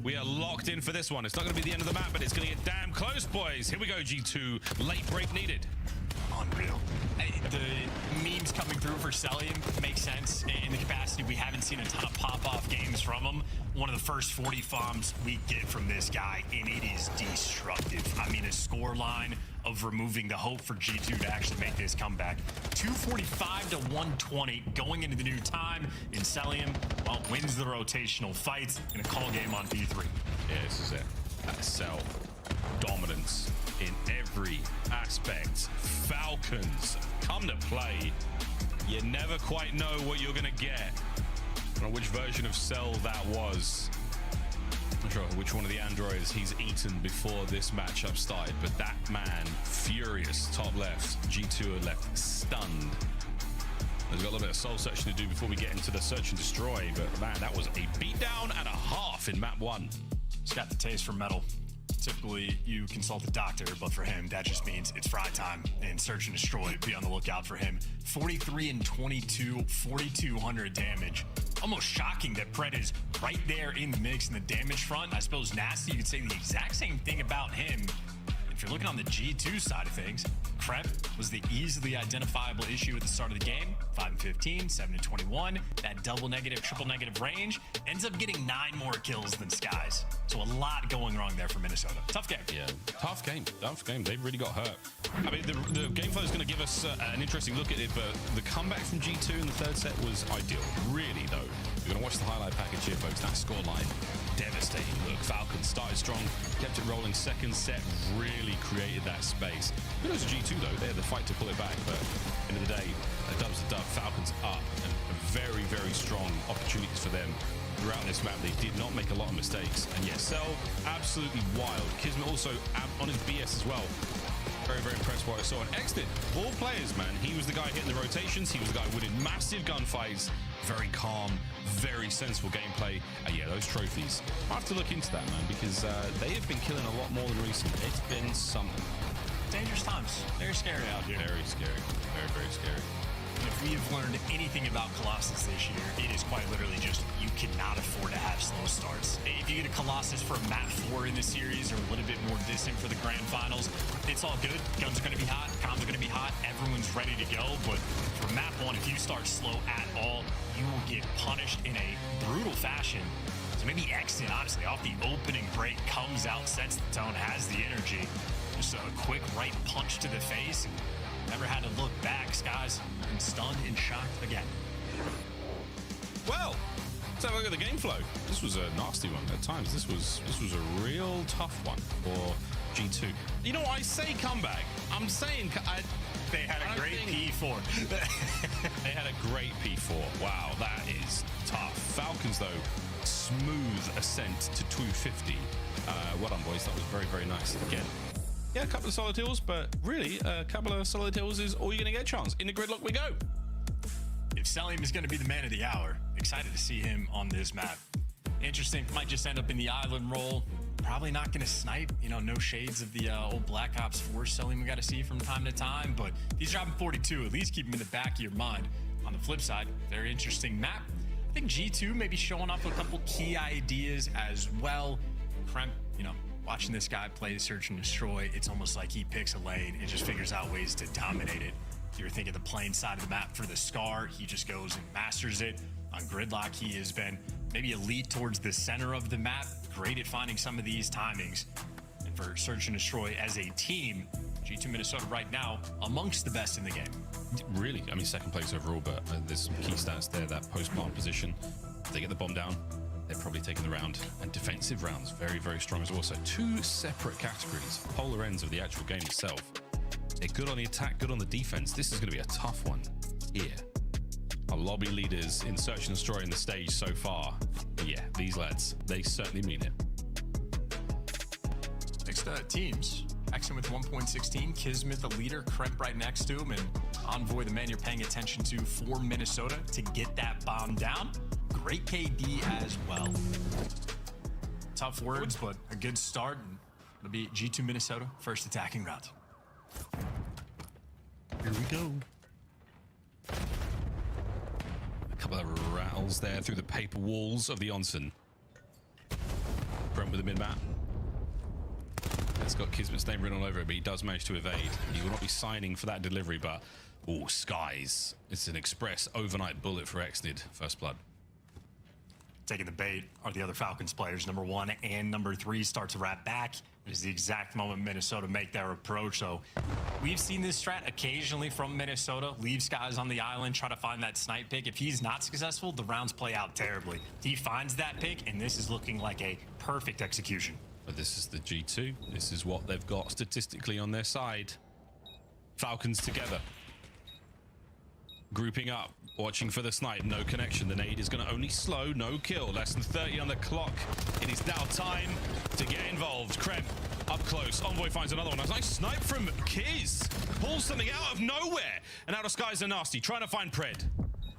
We are locked in for this one. It's not going to be the end of the map, but it's going to get damn close, boys. Here we go, G2. Late break needed. Unreal. The memes coming through for Celium make sense in the capacity. We haven't seen a ton of pop-off games from him. One of the first 40 FOMs we get from this guy, and it is destructive. I mean, a score line of removing the hope for G2 to actually make this comeback. 245 to 120 going into the new time. And Celium, well, wins the rotational fight in a call game on B3. Yeah, this is it. That Cell dominance in every aspect. Falcons come to play. You never quite know what you're gonna get. I don't know which version of Cell that was. I'm not sure which one of the androids he's eaten before this matchup started, but that man, furious, top left. G2 are left stunned. There's got a little bit of soul searching to do before we get into the search and destroy, but man, that was a beatdown and a half in map 1. He's got the taste for metal. Typically, you consult a doctor, but for him, that just means it's fry time and search and destroy. Be on the lookout for him. 43 and 22, 4,200 damage. Almost shocking that Pred is right there in the mix in the damage front. I suppose Nasty, you could say the exact same thing about him. If you're looking on the G2 side of things, Krep was the easily identifiable issue at the start of the game. 5 and 15, 7 and 21. That double negative, triple negative range ends up getting 9 more kills than Skies. So a lot going wrong there for Minnesota. Tough game. Yeah, tough game. Tough game. They really got hurt. I mean, the game flow is going to give us an interesting look at it, but the comeback from G2 in the third set was ideal. Really, though. We're going to watch the highlight package here, folks. That scoreline, devastating. Look, Falcons started strong, kept it rolling. Second set really created that space. Kudos to G2, though. They had the fight to pull it back, but end of the day, a dub's a dub. Falcons up, and very, very strong opportunities for them throughout this map. They did not make a lot of mistakes. And yes, Cell, absolutely wild. Kismet also on his BS as well. Very, very impressed by what I saw. And X did. All players, man. He was the guy hitting the rotations. He was the guy winning massive gunfights. Very calm, very sensible gameplay. And yeah, those trophies. I have to look into that, man, because they have been killing a lot more than recently. It's been something. Dangerous times. Very scary out here. Very scary. Very, very scary. If we have learned anything about Colossus this year, it is quite literally just you cannot afford to have slow starts. If you get a Colossus for map 4 in the series or a little bit more distant for the grand finals, it's all good. Guns are going to be hot, comms are going to be hot, everyone's ready to go. But for map 1, if you start slow at all, you will get punished in a brutal fashion. So maybe Exton, honestly, off the opening break, comes out, sets the tone, has the energy. Just a quick right punch to the face. Never had to look back. Skies been stunned and shocked again. Well, let's have a look at the game flow. This was a nasty one at times. This was a real tough one for G2. You know, I say comeback. I'm saying they had a great P4. They had a great P4. Wow, that is tough. Falcons, though, smooth ascent to 250. Well done, boys. That was very, very nice. Again, yeah, a couple of solid hills, but really, a couple of solid hills is all you're going to get, Chance. In the gridlock we go. If Celium is going to be the man of the hour, excited to see him on this map. Interesting, might just end up in the island role. Probably not going to snipe, you know, no shades of the old Black Ops 4 Celium we got to see from time to time, but he's dropping 42, at least keep him in the back of your mind. On the flip side, very interesting map. I think G2 may be showing off a couple key ideas as well. Kremp, you know, watching this guy play Search and Destroy, it's almost like he picks a lane and just figures out ways to dominate it. If you're thinking the plane side of the map for the Scar, he just goes and masters it. On Gridlock, he has been maybe elite towards the center of the map, great at finding some of these timings. And for Search and Destroy as a team, G2 Minnesota right now amongst the best in the game. Really, I mean, second place overall, but there's some key stats there. That post-plant position, if they get the bomb down, they're probably taking the round. And defensive rounds, very, very strong as well. So 2 separate categories, polar ends of the actual game itself. They're good on the attack, good on the defense. This is going to be a tough one here. Our lobby leaders in Search and Destroy in the stage so far. But yeah, these lads, they certainly mean it. Next teams. Action with 1.16. Kismet, the leader. Kremp right next to him. And Envoy, the man you're paying attention to for Minnesota to get that bomb down. Great KD as well. Tough words, but a good start. And it'll be G2 Minnesota, first attacking round. Here we go. A couple of rattles there through the paper walls of the onsen. Brent with the mid-map. It's got Kismet's name written all over it, but he does manage to evade. He will not be signing for that delivery, but... oh, Skies. It's an express overnight bullet for Exnid. First blood. Taking the bait are the other Falcons players. Number 1 and number 3 start to wrap back. It is the exact moment Minnesota make their approach. So we've seen this strat occasionally from Minnesota. Leave Skies on the island, try to find that snipe pick. If he's not successful, the rounds play out terribly. He finds that pick, and this is looking like a perfect execution. But this is the G2. This is what they've got statistically on their side. Falcons together. Grouping up, watching for the snipe, no connection. The nade is going to only slow, no kill. Less than 30 on the clock. It is now time to get involved. Krem up close. Envoy finds another one. A nice snipe from Kiz. Pulls something out of nowhere. And out of skies are nasty. Trying to find Pred.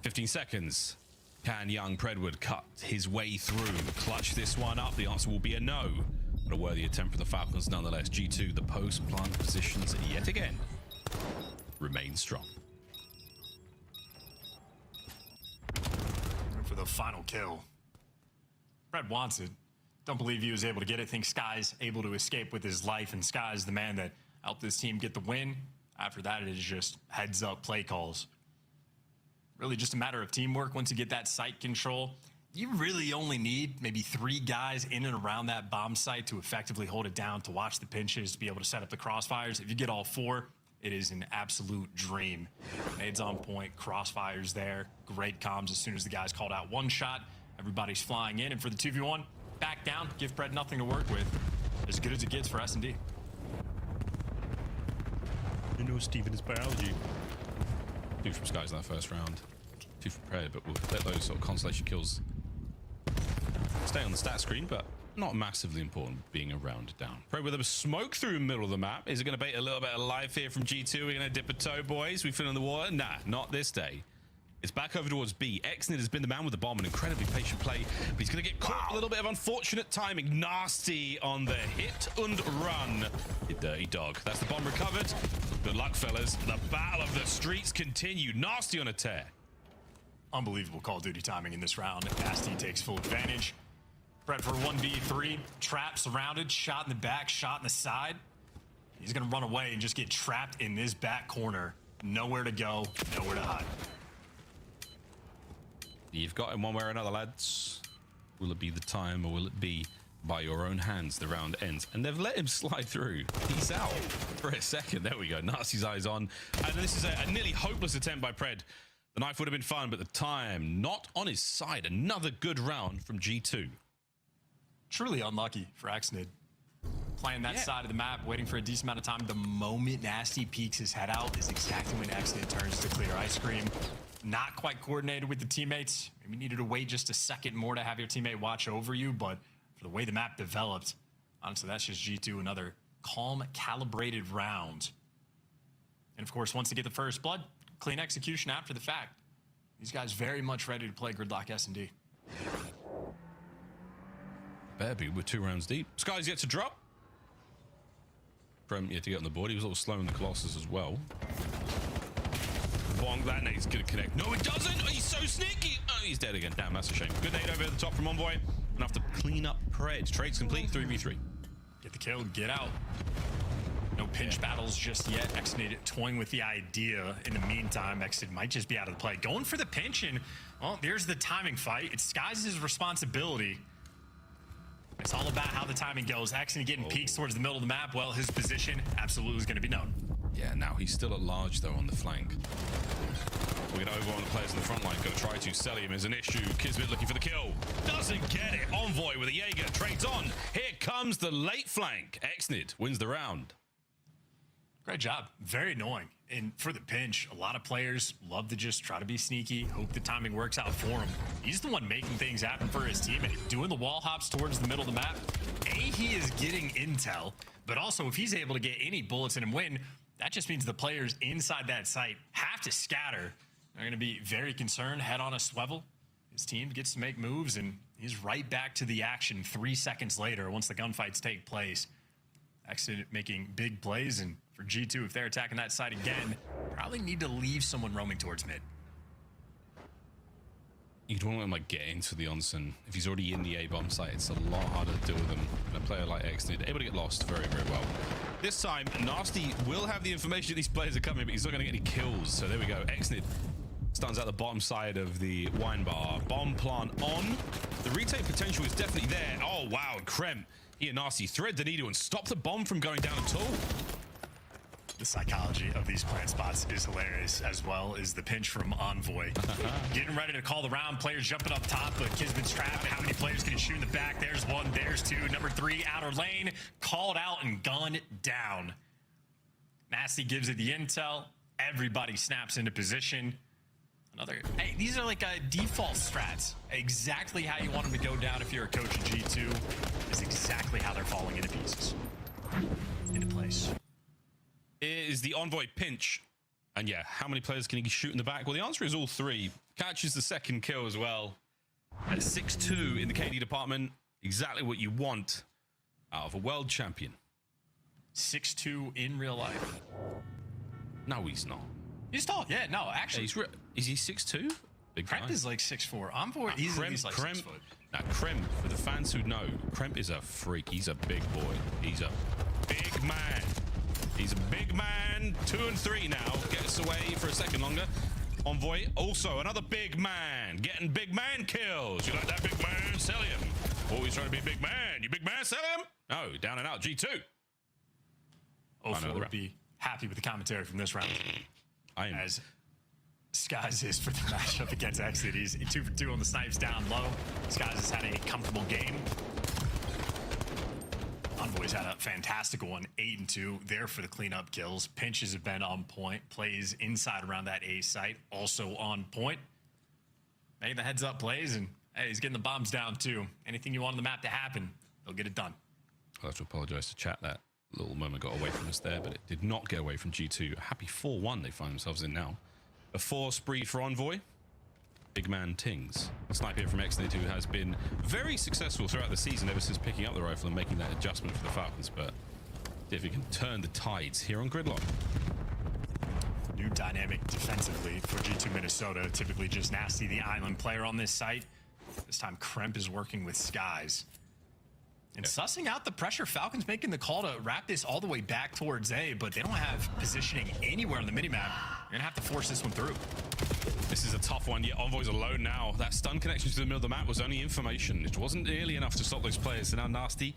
15 seconds. Can young Predwood cut his way through? Clutch this one up. The answer will be a no. But a worthy attempt for the Falcons nonetheless. G2, the post-plant positions yet again remain strong. For the final kill. Fred wants it. Don't believe he was able to get it. Think Sky's able to escape with his life, and Sky's the man that helped this team get the win. After that, it is just heads up play calls. Really just a matter of teamwork. Once you get that site control, you really only need maybe 3 guys in and around that bomb site to effectively hold it down, to watch the pinches, to be able to set up the crossfires. If you get all 4, it is an absolute dream. Nades on point, crossfires there, great comms as soon as the guys called out one shot. Everybody's flying in, and for the 2v1, back down, give Pred nothing to work with. As good as it gets for S&D. You know Steven is biology. 2 from Skies in that first round. 2 from Pred, but we'll let those sort of consolation kills stay on the stat screen, but not massively important being a round down. Pred with a smoke through the middle of the map. Is it going to bait a little bit of life here from G2? We're going to dip a toe, boys. We fill in the water? Nah, not this day. It's back over towards B. Exnid has been the man with the bomb, an incredibly patient play, but he's going to get caught. A little bit of unfortunate timing. Nasty on the hit and run. You dirty dog. That's the bomb recovered. Good luck, fellas. The battle of the streets continue. Nasty on a tear. Unbelievable Call of Duty timing in this round. Nasty takes full advantage. Pred for 1v3. Trap surrounded. Shot in the back. Shot in the side. He's going to run away and just get trapped in this back corner. Nowhere to go. Nowhere to hide. You've got him one way or another, lads. Will it be the time, or will it be by your own hands the round ends? And they've let him slide through. He's out for a second. There we go. Nasty's eyes on. And this is a nearly hopeless attempt by Pred. The knife would have been fun, but the time not on his side. Another good round from G2. Truly unlucky for Exnid. Playing that side of the map, waiting for a decent amount of time. The moment Nasty peeks his head out is exactly when Exnid turns to clear ice cream. Not quite coordinated with the teammates. Maybe needed to wait just a second more to have your teammate watch over you, but for the way the map developed, honestly, that's just G2, another calm, calibrated round. And of course, once they get the first blood, clean execution after the fact. These guys very much ready to play Gridlock S&D. Better be with 2 rounds deep. Sky's yet to drop. Prem yet to get on the board. He was also slowing the Colossus as well. Bonk, that nade's gonna connect. No, it doesn't! Oh, he's so sneaky! Oh, he's dead again. Damn, that's a shame. Good nade over at the top from Envoy. Enough to clean up Pred. Trade's complete, 3v3. Get the kill, get out. No pinch battles just yet. Exnid toying with the idea. In the meantime, Exnid might just be out of the play. Going for the pinch, and, well, there's the timing fight. It's Skies' responsibility. It's all about how the timing goes. Exnid getting peeks towards the middle of the map. Well, his position absolutely is going to be known. Yeah, now he's still at large, though, on the flank. We're going to overwhelm the players in the front line. Going to try to sell him as an issue. Kismet looking for the kill. Doesn't get it. Envoy with a Jaeger. Trades on. Here comes the late flank. Exnid wins the round. Great job. Very annoying. And for the pinch, a lot of players love to just try to be sneaky, hope the timing works out for him. He's the one making things happen for his teammate. Doing the wall hops towards the middle of the map. He is getting intel, but also if he's able to get any bullets in and win, that just means the players inside that site have to scatter. They're going to be very concerned, head on a swivel. His team gets to make moves, and he's right back to the action 3 seconds later once the gunfights take place. Exnid making big plays, and for G2, if they're attacking that side again, probably need to leave someone roaming towards mid. You'd want to like get into the onsen. If he's already in the A-bomb site, it's a lot harder to deal with him. And a player like Exnid, able to get lost very, very well. This time, Nasty will have the information that these players are coming, but he's not going to get any kills. So there we go. Exnid Stuns out the bottom side of the wine bar. Bomb plant on. The retake potential is definitely there. Oh, wow. Krem, he a nasty thread the needle and stop the bomb from going down at all. The psychology of these plant spots is hilarious, as well as the pinch from Envoy. Getting ready to call the round. Players jumping up top, but Kismet's trapped. How many players can he shoot in the back? There's one, there's two. Number 3, outer lane. Called out and gunned down. Nasty gives it the intel. Everybody snaps into position. Hey, these are like default strats. Exactly how you want them to go down if you're a coach in G2 is exactly how they're falling into pieces. Into place. It is the Envoy pinch. And yeah, how many players can he shoot in the back? Well, the answer is all 3. Catches the second kill as well. At 6-2 in the KD department. Exactly what you want out of a world champion. 6'2" in real life. No, he's not. He's tall. Yeah, no, actually. Is he 6'2"? Big guy. Kremp is like 6'4". Envoy, he's at least like 6 foot. Now, Kremp, for the fans who know, Kremp is a freak. He's a big boy. He's a big man. He's a big man. 2 and 3 now. Gets away for a second longer. Envoy, also another big man. Getting big man kills. You like that, big man? Sell him. Always trying to be a big man. You big man, sell him? No, down and out. G2. Ofo would be happy with the commentary from this round. I am. As Skies is for the matchup against Exit. He's 2 for 2 on the snipes down low. Skies has had a comfortable game. Envoy's had a fantastic one, 8 and 2 there for the cleanup kills. Pinches have been on point. Plays inside around that A site, also on point. Making the heads up plays, and hey, he's getting the bombs down too. Anything you want on the map to happen, they'll get it done. I'll have to apologize to chat. That little moment got away from us there, but it did not get away from G2. A happy 4-1 they find themselves in now. A 4 spree for Envoy. Big man Tings. A sniper here from Exnid, who has been very successful throughout the season ever since picking up the rifle and making that adjustment for the Falcons, but if he can turn the tides here on Gridlock. New dynamic defensively for G2 Minnesota. Typically just Nasty, the island player on this site. This time Kremp is working with Skies. And sussing out the pressure, Falcons making the call to wrap this all the way back towards A, but they don't have positioning anywhere on the minimap. You're gonna have to force this one through. This is a tough one. Yeah, Envoy's alone now. That stun connection to the middle of the map was only information. It wasn't nearly enough to stop those players. So now Nasty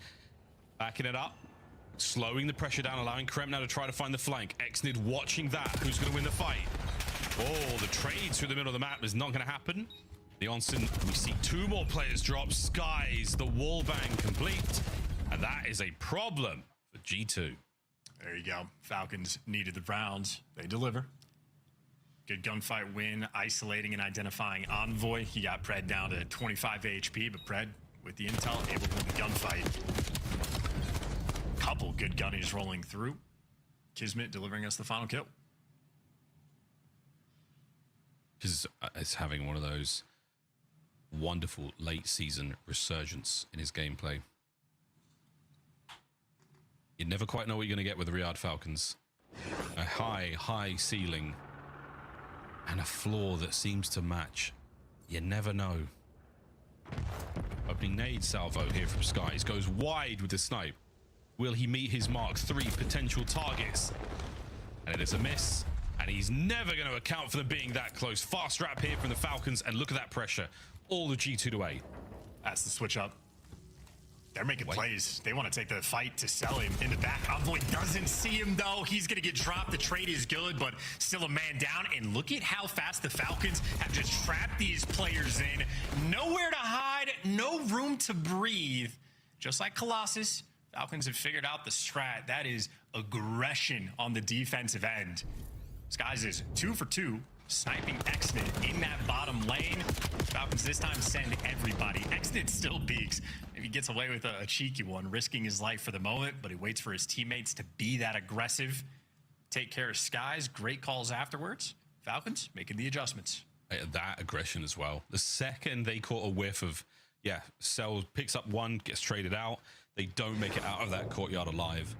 backing it up, slowing the pressure down, allowing Kremp now to try to find the flank. Exnid watching that. Who's going to win the fight? Oh, the trades through the middle of the map is not going to happen. The onsen, we see 2 more players drop. Skies, the wall bang complete. And that is a problem for G2. There you go. Falcons needed the rounds. They deliver. Good gunfight win, isolating and identifying Envoy. He got Pred down to 25 HP, but Pred, with the intel, able to win the gunfight. Couple good gunnies rolling through. Kismet delivering us the final kill. Because it's having one of those wonderful late season resurgence in his gameplay. You never quite know what you're going to get with the Riyadh Falcons. A high ceiling and a floor that seems to match. You never know. Opening nade salvo here from Skies. Goes wide with the snipe. Will he meet his mark? 3 potential targets. And it is a miss. And he's never going to account for them being that close. Fast wrap here from the Falcons. And look at that pressure. All the G2 to A. That's the switch up. They're making plays. They want to take the fight to sell him in the back. Envoy doesn't see him, though. He's going to get dropped. The trade is good, but still a man down. And look at how fast the Falcons have just trapped these players in. Nowhere to hide, no room to breathe. Just like Colossus, Falcons have figured out the strat. That is aggression on the defensive end. Skies is 2 for 2. Sniping Exnid in that bottom lane. Falcons this time send everybody. Exnid still peeks. Maybe gets away with a cheeky one, risking his life for the moment, but he waits for his teammates to be that aggressive. Take care of Skies. Great calls afterwards. Falcons making the adjustments. That aggression as well. The second they caught a whiff of, Cell picks up one, gets traded out. They don't make it out of that courtyard alive.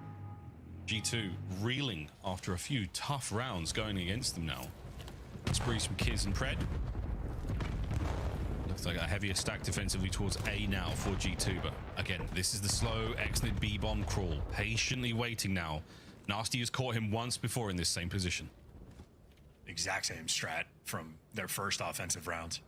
G2 reeling after a few tough rounds going against them now. Sprees from Kiz and Pred. Looks like a heavier stack defensively towards A now for G2, but again, this is the slow Exnid B-bomb crawl. Patiently waiting now. Nasty has caught him once before in this same position. exact same strat from their first offensive rounds.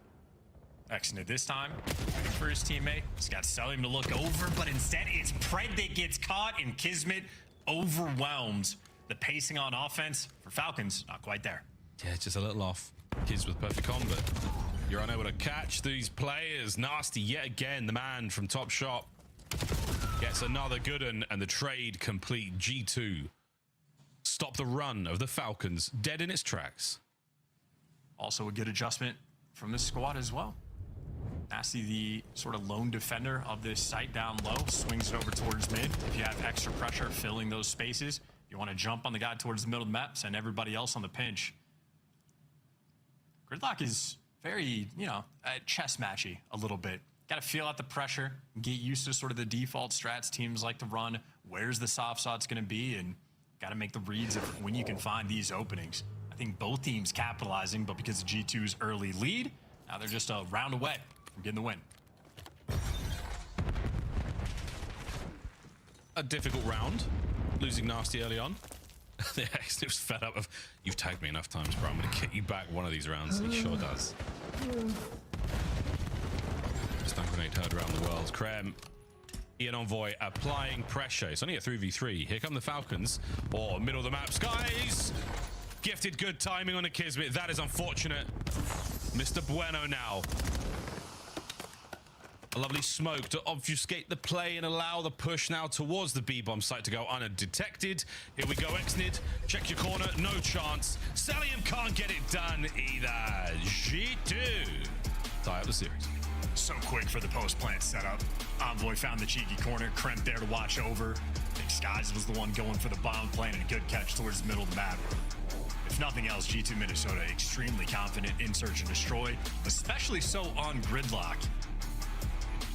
Exited this time, looking for his teammate. He's got Selim to look over, but instead it's Pred that gets caught, and Kismet overwhelms the pacing on offense for Falcons. Not quite there. Yeah, just a little off. Kids with perfect con, but you're unable to catch these players. Nasty yet again. The man from Top Shop gets another good one, and the trade complete. G2 stop the run of the Falcons dead in its tracks. Also a good adjustment from this squad as well. Nasty, the sort of lone defender of this site down low, swings it over towards mid. If you have extra pressure filling those spaces, you want to jump on the guy towards the middle of the map, send everybody else on the pinch. Gridlock is very, chess matchy a little bit. Got to feel out the pressure, get used to sort of the default strats teams like to run. Where's the soft shots going to be? And got to make the reads of when you can find these openings. I think both teams capitalizing, but because of G2's early lead, now they're just a round away from getting the win. A difficult round, losing Nasty early on. The X was fed up of, you've tagged me enough times, bro. I'm going to get you back one of these rounds. He sure does. Stun grenade heard around the world. Krem, Ian Envoy applying pressure. It's only a 3v3. Here come the Falcons. Or middle of the map. Skies! Gifted good timing on a Kismet. That is unfortunate. Mr. Bueno now. A lovely smoke to obfuscate the play and allow the push now towards the B-bomb site to go undetected. Here we go, Exnid. Check your corner. No chance. Selim can't get it done either. G2 tie up the series. So quick for the post-plant setup. Envoy found the cheeky corner. Kremp there to watch over. I think Skies was the one going for the bomb plant, and a good catch towards the middle of the map. If nothing else, G2 Minnesota extremely confident in search and destroy, especially so on Gridlock.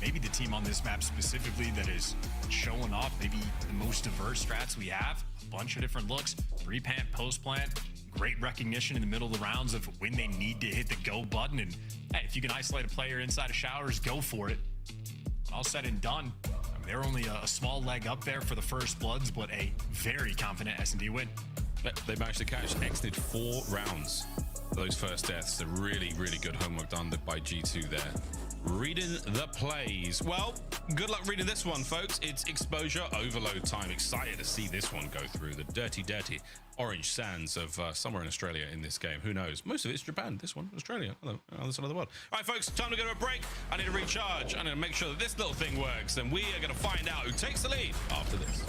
Maybe the team on this map specifically that is showing off maybe the most diverse strats we have. A bunch of different looks, pre-plant, post-plant, great recognition in the middle of the rounds of when they need to hit the go button. And hey, if you can isolate a player inside of showers, go for it. All said and done, I mean, they're only a small leg up there for the first bloods, but a very confident S&D win. They managed to catch Exnid 4 rounds for those first deaths. A really, really good homework done by G2 there. Reading the plays. Well, good luck reading this one, folks. It's exposure overload time. Excited to see this one go through the dirty orange sands of somewhere in Australia in this game. Who knows? Most of it's Japan. This one, Australia, other side of the world. All right, folks, time to go to a break. I need to recharge. I need to make sure that this little thing works. And we are going to find out who takes the lead after this.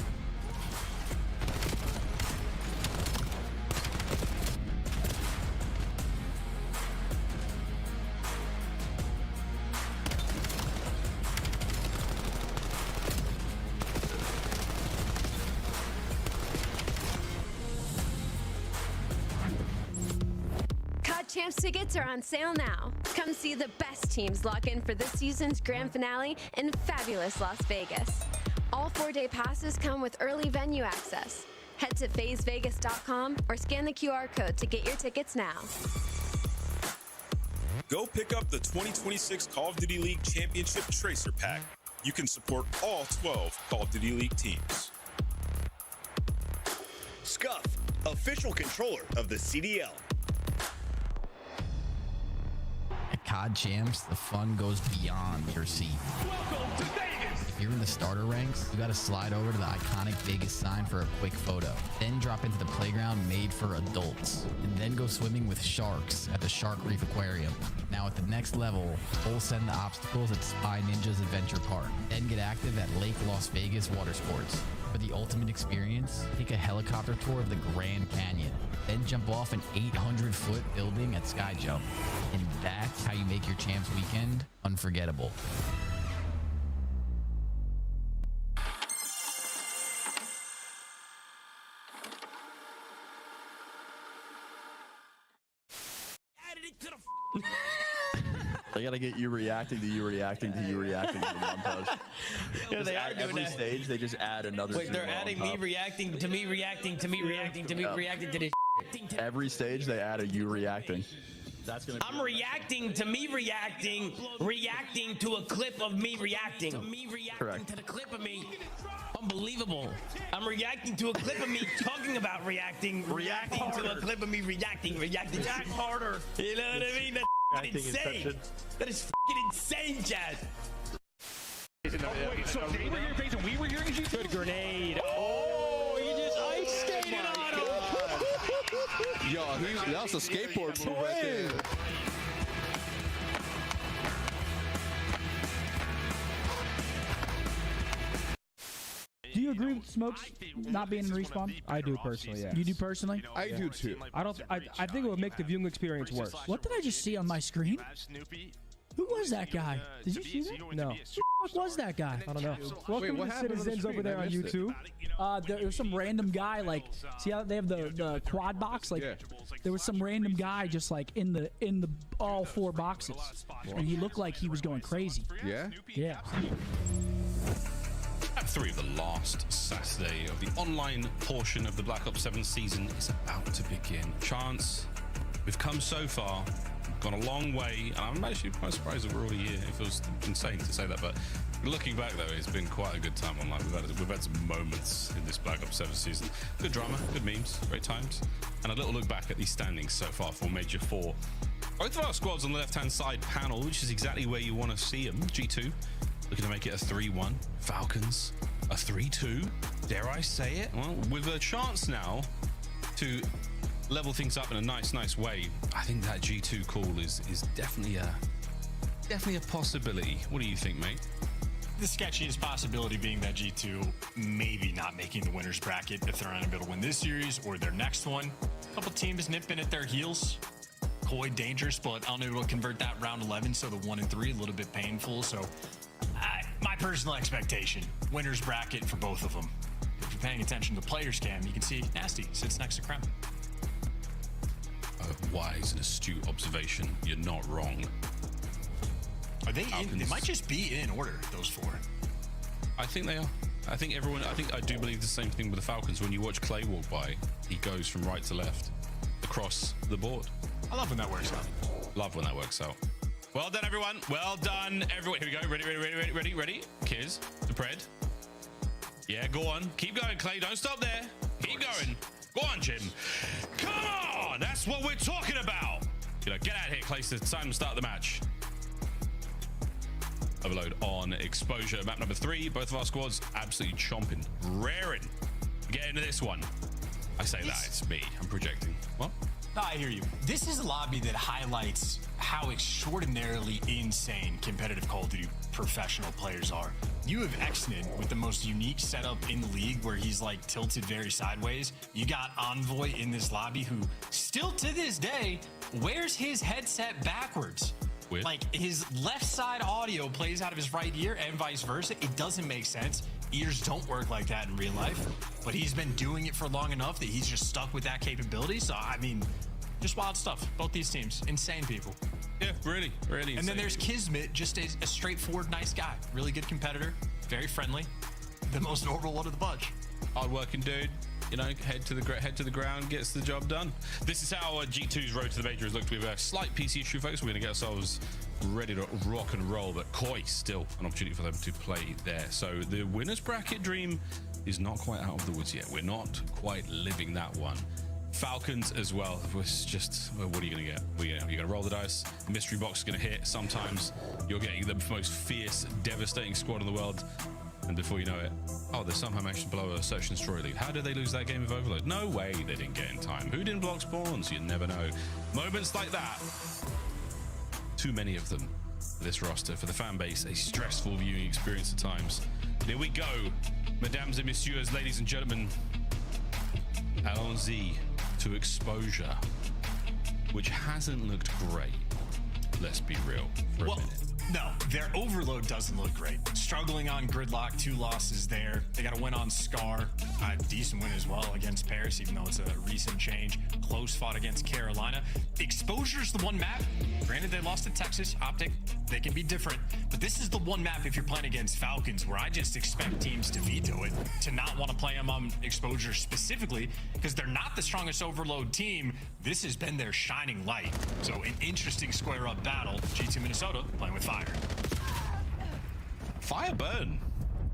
Champs tickets are on sale now. Come see the best teams lock in for this season's grand finale in fabulous Las Vegas. All 4-day passes come with early venue access. Head to FazeVegas.com or scan the QR code to get your tickets now. Go pick up the 2026 Call of Duty League Championship Tracer Pack. You can support all 12 Call of Duty League teams. Scuff, official controller of the CDL. At COD Champs, the fun goes beyond your seat. Welcome to Vegas! If you're in the starter ranks, you gotta slide over to the iconic Vegas sign for a quick photo. Then drop into the playground made for adults. And then go swimming with sharks at the Shark Reef Aquarium. Now at the next level, full send the obstacles at Spy Ninja's Adventure Park. Then get active at Lake Las Vegas Water Sports. For the ultimate experience, take a helicopter tour of the Grand Canyon. Then jump off an 800-foot building at Sky Jump. And that's how you make your Champs weekend unforgettable. They gotta get you reacting to you reacting to you reacting to the montage. Yeah, they are doing every that. stage. They just add another. Wait, they're zero on adding me top. reacting to me reacting to me reacting to me reacting to this. Every stage they add a you reacting. I'm reacting to me reacting to a clip of me reacting. Correct. To the clip of me. Unbelievable. I'm reacting to a clip of me talking about reacting to a clip of me reacting harder. You know what I mean? That's insane. That is fucking insane, Chad. Oh, wait, so they were here facing, we were here in G2? Good grenade. Oh, you just ice skated on him. Yo, that was a skateboard move right there. Do you agree with Smokes not being in respawn? I do personally, yeah. You do personally? I do too. I think it would make the viewing experience worse. What did I just see on my screen? Who was that guy? Did you see that? No. What was that guy? I don't know. Welcome to the citizens over there on YouTube. There was some random guy, like, see how they have the quad box? Like, there was some random guy just like in the all 4 boxes, and he looked like he was going crazy. Yeah. Yeah. Map 3 of the last Saturday of the online portion of the Black Ops 7 season is about to begin. Chance, we've come so far, gone a long way, and I'm actually quite surprised that we're already here. It feels insane to say that, but looking back though, it's been quite a good time online. We've had some moments in this Black Ops 7 season. Good drama, good memes, great times, and a little look back at these standings so far for Major 4. Both of our squads on the left-hand side panel, which is exactly where you want to see them. G2 looking to make it a 3-1. Falcons a 3-2. Dare I say it? Well, with a chance now to level things up in a nice way. I think that G2 call is definitely a possibility. What do you think, mate? The sketchiest possibility being that G2 maybe not making the winner's bracket if they're unable to win this series or their next one. A couple teams nipping at their heels. Koi dangerous, but unable to convert that round 11, so the 1 and 3 a little bit painful. So my personal expectation, winner's bracket for both of them. If you're paying attention to the players cam, you can see Nasty sits next to Krem. A wise and astute observation. You're not wrong. Are they in? They might just be in order, those 4. I think they are. I do believe the same thing with the Falcons. When you watch Clay walk by, he goes from right to left across the board. I love when that works out. Love when that works out. Well done, everyone. Well done, everyone. Here we go. Ready. Kiz, the pred. Yeah, go on. Keep going, Clay. Don't stop there. Keep going. Go on, Jim. Come on. That's what we're talking about. You know, get out of here, Clay. It's time to start the match. Overload on exposure. Map number 3. Both of our squads absolutely chomping, raring. Get into this one. I say that. It's me. I'm projecting. What? No, I hear you. This is a lobby that highlights how extraordinarily insane competitive Call of Duty professional players are. You have Exnin with the most unique setup in the league where he's like tilted very sideways. You got Envoy in this lobby who still to this day wears his headset backwards. Weird. Like his left side audio plays out of his right ear and vice versa. It doesn't make sense. Ears don't work like that in real life, but he's been doing it for long enough that he's just stuck with that capability. So, I mean, just wild stuff. Both these teams, insane people. Yeah, really insane. And then there's Kismet, just a straightforward, nice guy. Really good competitor, very friendly. The most normal one of the bunch. Hard-working dude. You know, head to the ground, gets the job done. This is how G2's road to the major has looked. We have a slight PC issue, folks. We're going to get ourselves ready to rock and roll, but Koi still an opportunity for them to play there. So the winner's bracket dream is not quite out of the woods yet. We're not quite living that one. Falcons as well. Was just, well, what are you going to get? You're going to roll the dice. Mystery box is going to hit. Sometimes you're getting the most fierce, devastating squad in the world. And before you know it, oh, they somehow managed to blow a search and destroy lead. How did they lose that game of Overload? No way they didn't get in time. Who didn't block spawns? You never know. Moments like that. Too many of them for this roster, for the fan base. A stressful viewing experience at times. Here we go. Mesdames et messieurs, ladies and gentlemen. Allons-y to exposure, which hasn't looked great. Let's be real for a minute. No, their overload doesn't look great. Struggling on Gridlock, 2 losses there. They got a win on Scar, a decent win as well against Paris, even though it's a recent change. Close fought against Carolina. Exposure's the one map. Granted, they lost to Texas. Optic, they can be different. But this is the one map if you're playing against Falcons where I just expect teams to veto it, to not want to play them on Exposure specifically, because they're not the strongest overload team. This has been their shining light. So an interesting square-up battle. G2 Minnesota playing with fire. Fire burn.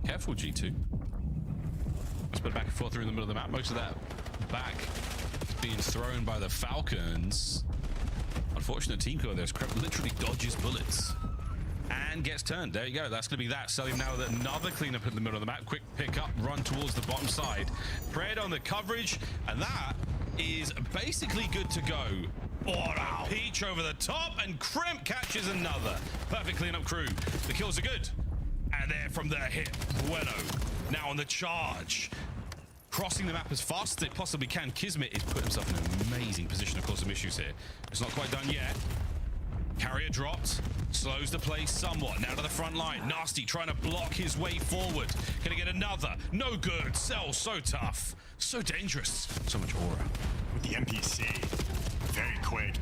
Careful, G2. Let's put it back and forth through in the middle of the map. Most of that back being thrown by the Falcons. Unfortunate team kill there. Scrap literally dodges bullets and gets turned. There you go. That's going to be that. Selling now with another cleanup in the middle of the map. Quick pick up, run towards the bottom side. Pred on the coverage, and that is basically good to go. Wow. Peach over the top, and Crimp catches another. Perfect cleanup crew. The kills are good. And there from the hit, Bueno. Now on the charge. Crossing the map as fast as they possibly can. Kismet has put himself in an amazing position to cause some issues here. It's not quite done yet. Carrier dropped. Slows the play somewhat. Now to the front line. Nasty trying to block his way forward. Gonna get another. No good. Cell so tough. So dangerous. So much aura. With the NPC. Very quick.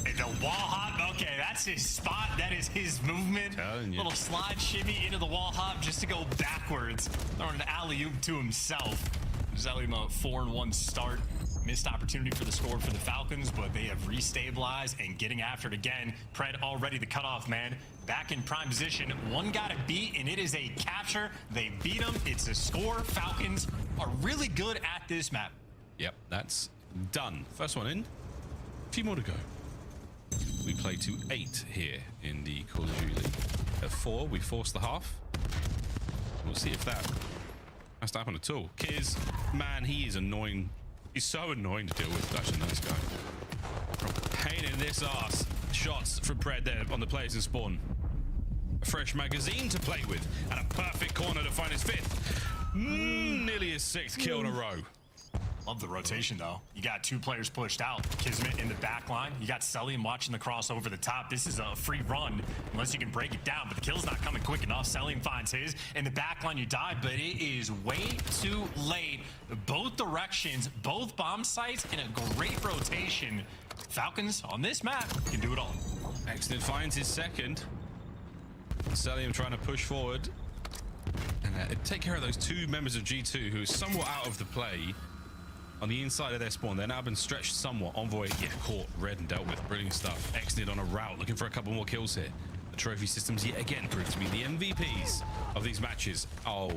And the wall hop, okay, that's his spot. That is his movement. Little slide shimmy into the wall hop just to go backwards. Throwing an alley-oop to himself. Zelima 4-1 start. Missed opportunity for the score for the Falcons, but they have restabilized and getting after it again. Pred already the cutoff man. Back in prime position. One got to beat, and it is a capture. They beat him. It's a score. Falcons are really good at this map. Yep, that's done. First one in. A few more to go. We play to 8 here in the Call of Duty League. At 4, we force the half. We'll see if that has to happen at all. Kiz, man, he is annoying. He's so annoying to deal with. Actually, nice guy. Pain in this ass. Shots from Pred there on the players in spawn. A fresh magazine to play with, and a perfect corner to find his 5th. Nearly his 6th kill in a row. Love the rotation, though. You got 2 players pushed out. Kismet in the back line. You got Celium watching the cross over the top. This is a free run, unless you can break it down, but the kill's not coming quick enough. Celium finds his. In the back line, you die, but it is way too late. Both directions, both bomb sites, in a great rotation. Falcons, on this map, can do it all. Exton finds his 2nd. Celium trying to push forward. And take care of those 2 members of G2 who are somewhat out of the play. On the inside of their spawn, they're now been stretched somewhat. Envoy, yeah, caught, red, and dealt with. Brilliant stuff. Exnid on a route, looking for a couple more kills here. The trophy systems yet again prove to be the MVPs of these matches. Oh,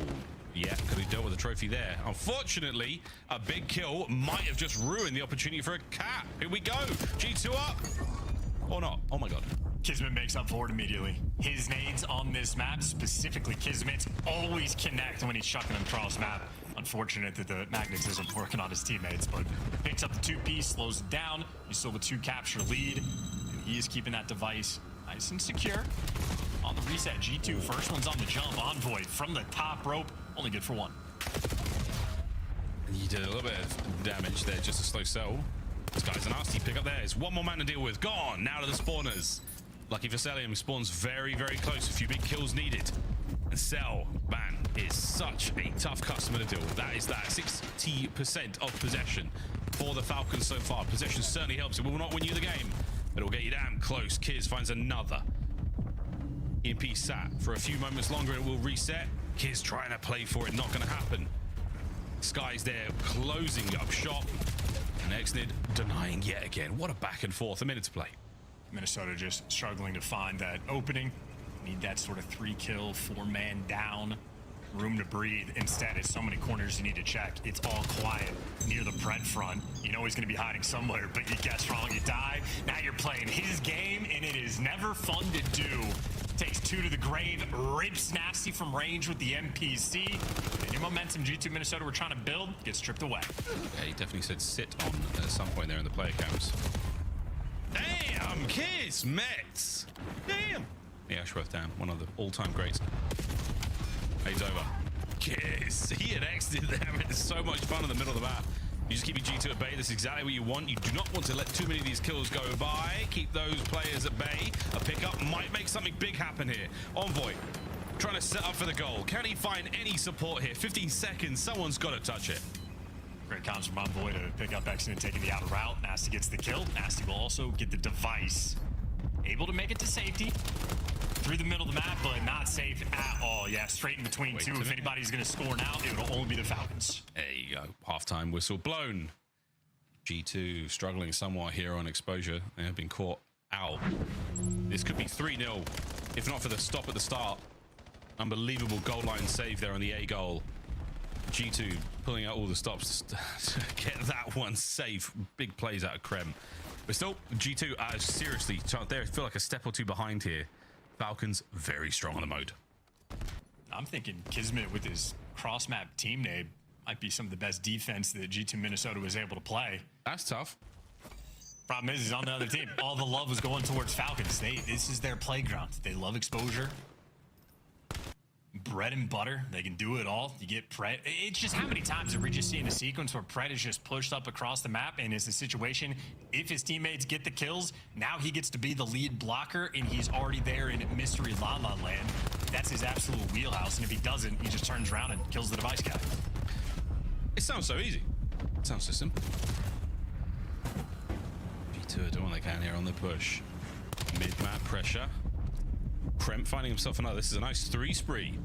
yeah, could have dealt with the trophy there. Unfortunately, a big kill might have just ruined the opportunity for a cap. Here we go. G2 up. Or not. Oh my god. Kismet makes up for it immediately. His nades on this map, specifically Kismet's, always connect when he's chucking them across map. Unfortunate that the magnets isn't working on his teammates, but picks up the 2-piece, slows it down. You still have a 2-capture lead, and he is keeping that device nice and secure. On the reset, G2, first one's on the jump. Envoy from the top rope, only good for 1. You did a little bit of damage there, just a slow cell. This guy's a nasty pick up there. It's 1 more man to deal with. Gone. Now to the spawners. Lucky for Celium, spawns very, very close. A few big kills needed. And Cell, man, is such a tough customer to deal with. That is that 60% of possession for the Falcons so far. Possession certainly helps. It will not win you the game, but it will get you damn close. Kiz finds another. EMP sat for a few moments longer. It will reset. Kiz trying to play for it. Not going to happen. Sky's there closing up shop. And Exnid denying yet again. What a back and forth. A minute to play. Minnesota just struggling to find that opening. Need that sort of 3-kill, 4-man down, room to breathe. Instead, it's so many corners you need to check. It's all quiet near the Pred front. You know he's going to be hiding somewhere, but you guess wrong, you die. Now you're playing his game, and it is never fun to do. Takes 2 to the grave, rips Nasty from range with the NPC. The new momentum G2 Minnesota were trying to build gets stripped away. Yeah, he definitely said sit on at some point there in the player cams. Damn, Kismet! Damn! Yeah, Ashworth down, one of the all-time greats. He's over. Kiss. He had exited them. It's so much fun in the middle of the map. You just keep your G2 at bay. That's exactly what you want. You do not want to let too many of these kills go by. Keep those players at bay. A pickup might make some something big happen here. Envoy trying to set up for the goal. Can he find any support here? 15 seconds. Someone's got to touch it. Great comes from Envoy to pick up Exon and taking the outer route. Nasty gets the kill. Nasty will also get the device. Able to make it to safety. Through the middle of the map, but not safe at all. Yeah, straight in between two. If anybody's going to score now, it will only be the Falcons. There you go. Halftime whistle blown. G2 struggling somewhat here on exposure. They have been caught out. This could be 3-0, if not for the stop at the start. Unbelievable goal line save there on the A goal. G2 pulling out all the stops to get that one safe. Big plays out of Krem. But still, G2 seriously, they feel like a step or two behind here. Falcons very strong on the mode. I'm thinking Kismet with his cross-map team name might be some of the best defense that G2 Minnesota was able to play. That's tough. Problem is, he's on the other team. All the love was going towards Falcons. This is their playground. They love exposure. Bread and butter. They can do it all. You get Pret. It's just how many times have we just seen a sequence where Pret is just pushed up across the map, and it's a situation, if his teammates get the kills, now he gets to be the lead blocker, and he's already there in Mystery La La Land. That's his absolute wheelhouse, and if he doesn't, he just turns around and kills the device guy. It sounds so easy. It sounds so simple. G2 are doing what they can here on the push. Mid-map pressure. Krem finding himself another. This is a nice 3 spree.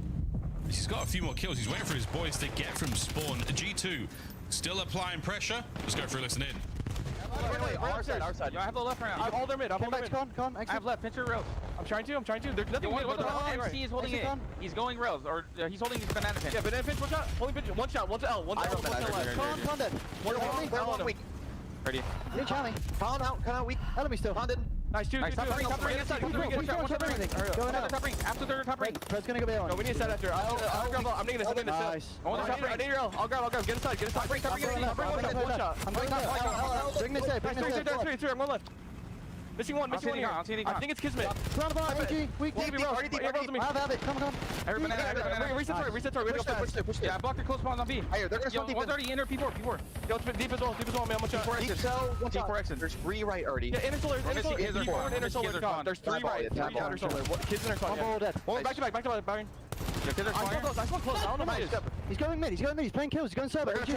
He's got a few more kills. He's waiting for his boys to get from spawn. G2 still applying pressure. Let's go for a listen in. Wait, our side. I have the left right now. Hold their mid. Come on. I have left. Pinch your rails. I'm trying to. There's nothing. MC is holding it. He's going rails, or he's holding his banana pinch. Yeah, banana pinch. One shot. Holding pinch. One shot. One to L. One to L. Come on, dead. One weak. Ready. You're Charlie. Pound out. Weak. Enemy still. Pounded. Nice, two. Top ring inside. Top ring. Top ring. After the top ring. Fred's gonna go bail. No, we need to set after. I'll grab. I'm taking this. Nice. I want the top ring. I need your L. I'll grab. Get inside. Top ring. One shot. I'm going top. Bring this side. Three. I'm going left. Missing one here. I think it's Kismet. Round about AG. Weak. I have it. Come. Reset. We have to push. Yeah, I blocked your close spawns on B. They're gonna start deep. One's already in or P4. Yo, deep as well, man. I'm gonna shot. Deep cell. One shot. There's 3 right already. Yeah, inner solar. Inner solar. There's 3 right. Outer solar. Kids in our spawn. One back to back. Byron. Nice one close. I don't know why he's going mid. He's playing kills. He's going server. I'll take